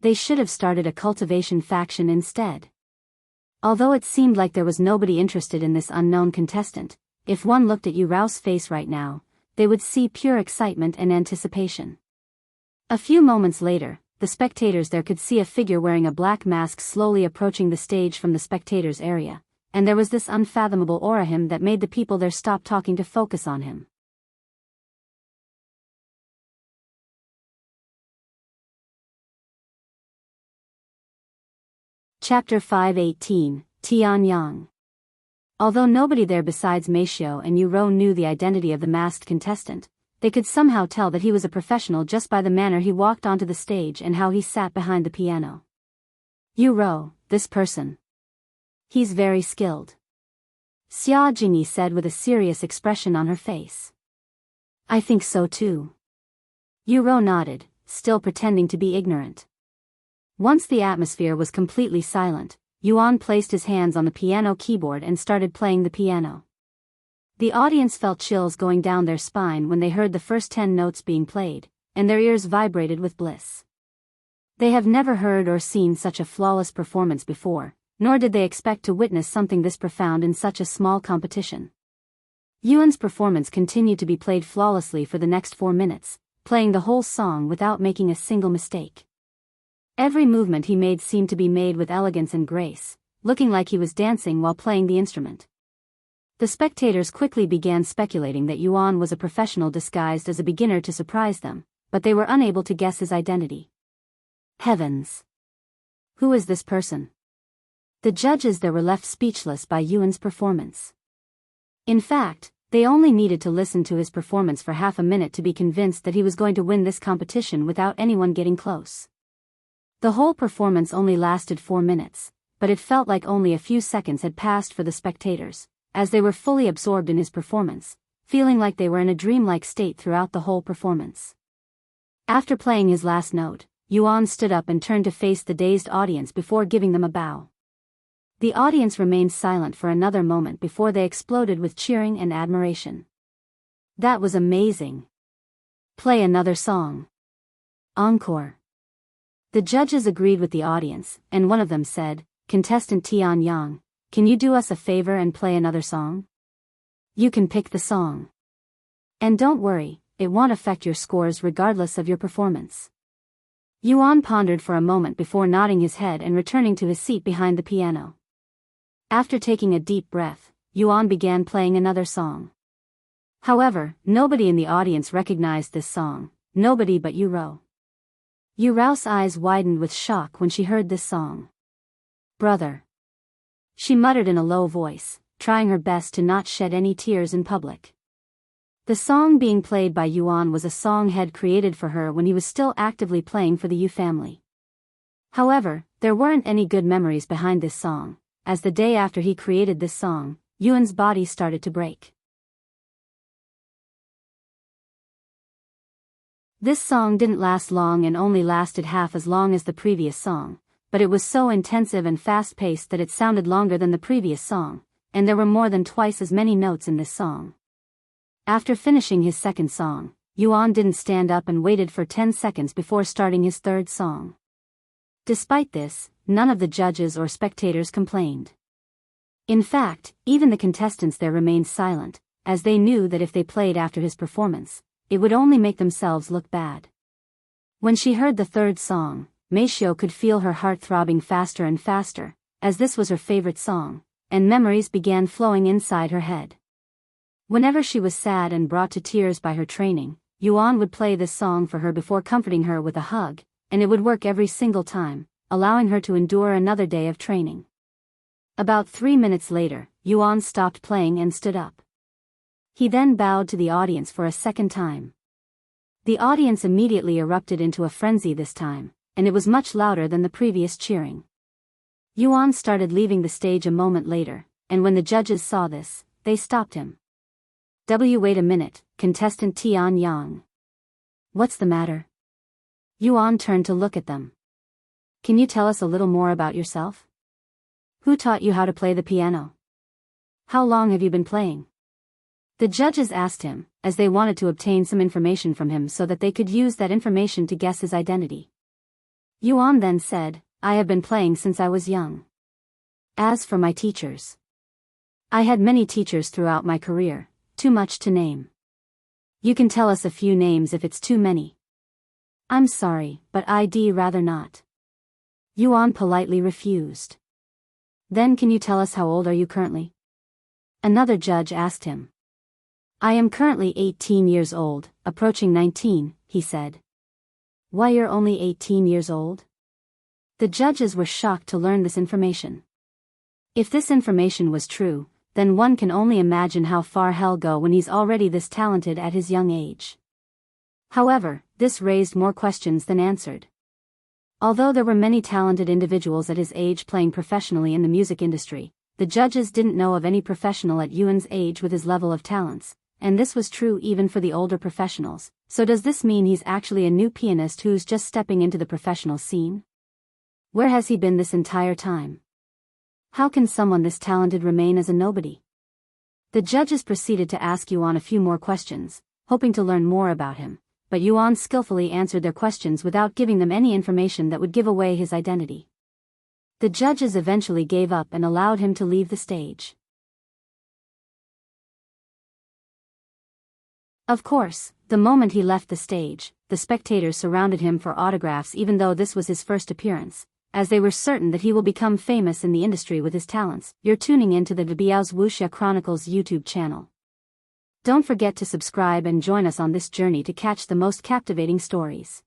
They should have started a cultivation faction instead. Although it seemed like there was nobody interested in this unknown contestant, if one looked at Yu Rou's face right now, they would see pure excitement and anticipation. A few moments later, the spectators there could see a figure wearing a black mask slowly approaching the stage from the spectators area, and there was this unfathomable aura him that made the people there stop talking to focus on him. Chapter 518, Tian Yang. Although nobody there besides Meifeng and Yu Rou knew the identity of the masked contestant, they could somehow tell that he was a professional just by the manner he walked onto the stage and how he sat behind the piano. Yu Rou, this person. He's very skilled. Xia Jingyi said with a serious expression on her face. I think so too. Yu Rou nodded, still pretending to be ignorant. Once the atmosphere was completely silent, Yuan placed his hands on the piano keyboard and started playing the piano. The audience felt chills going down their spine when they heard the first 10 notes being played, and their ears vibrated with bliss. They have never heard or seen such a flawless performance before, nor did they expect to witness something this profound in such a small competition. Yuan's performance continued to be played flawlessly for the next 4 minutes, playing the whole song without making a single mistake. Every movement he made seemed to be made with elegance and grace, looking like he was dancing while playing the instrument. The spectators quickly began speculating that Yuan was a professional disguised as a beginner to surprise them, but they were unable to guess his identity. Heavens! Who is this person? The judges there were left speechless by Yuan's performance. In fact, they only needed to listen to his performance for half a minute to be convinced that he was going to win this competition without anyone getting close. The whole performance only lasted 4 minutes, but it felt like only a few seconds had passed for the spectators, as they were fully absorbed in his performance, feeling like they were in a dreamlike state throughout the whole performance. After playing his last note, Yuan stood up and turned to face the dazed audience before giving them a bow. The audience remained silent for another moment before they exploded with cheering and admiration. That was amazing. Play another song. Encore. The judges agreed with the audience, and one of them said, Contestant Tian Yang, can you do us a favor and play another song? You can pick the song. And don't worry, it won't affect your scores regardless of your performance. Yuan pondered for a moment before nodding his head and returning to his seat behind the piano. After taking a deep breath, Yuan began playing another song. However, nobody in the audience recognized this song, nobody but Yu Rou. Yu Rou's eyes widened with shock when she heard this song. Brother. She muttered in a low voice, trying her best to not shed any tears in public. The song being played by Yuan was a song Head created for her when he was still actively playing for the Yu family. However, there weren't any good memories behind this song, as the day after he created this song, Yuan's body started to break. This song didn't last long and only lasted half as long as the previous song, but it was so intensive and fast-paced that it sounded longer than the previous song, and there were more than twice as many notes in this song. After finishing his second song, Yuan didn't stand up and waited for 10 seconds before starting his third song. Despite this, none of the judges or spectators complained. In fact, even the contestants there remained silent, as they knew that if they played after his performance, it would only make themselves look bad. When she heard the third song, Meifeng could feel her heart throbbing faster and faster, as this was her favorite song, and memories began flowing inside her head. Whenever she was sad and brought to tears by her training, Yuan would play this song for her before comforting her with a hug, and it would work every single time, allowing her to endure another day of training. About 3 minutes later, Yuan stopped playing and stood up. He then bowed to the audience for a second time. The audience immediately erupted into a frenzy this time, and it was much louder than the previous cheering. Yuan started leaving the stage a moment later, and when the judges saw this, they stopped him. Wait a minute, contestant Tian Yang. What's the matter? Yuan turned to look at them. Can you tell us a little more about yourself? Who taught you how to play the piano? How long have you been playing? The judges asked him, as they wanted to obtain some information from him so that they could use that information to guess his identity. Yuan then said, I have been playing since I was young. As for my teachers, I had many teachers throughout my career, too much to name. You can tell us a few names if it's too many. I'm sorry, but I'd rather not. Yuan politely refused. Then can you tell us how old are you currently? Another judge asked him. I am currently 18 years old, approaching 19, he said. Why, you're only 18 years old? The judges were shocked to learn this information. If this information was true, then one can only imagine how far he'll go when he's already this talented at his young age. However, this raised more questions than answered. Although there were many talented individuals at his age playing professionally in the music industry, the judges didn't know of any professional at Yuan's age with his level of talents, and this was true even for the older professionals. So does this mean he's actually a new pianist who's just stepping into the professional scene? Where has he been this entire time? How can someone this talented remain as a nobody? The judges proceeded to ask Yuan a few more questions, hoping to learn more about him, but Yuan skillfully answered their questions without giving them any information that would give away his identity. The judges eventually gave up and allowed him to leave the stage. Of course, the moment he left the stage, the spectators surrounded him for autographs even though this was his first appearance, as they were certain that he will become famous in the industry with his talents. You're tuning into the Biyao's Wuxia Chronicles YouTube channel. Don't forget to subscribe and join us on this journey to catch the most captivating stories.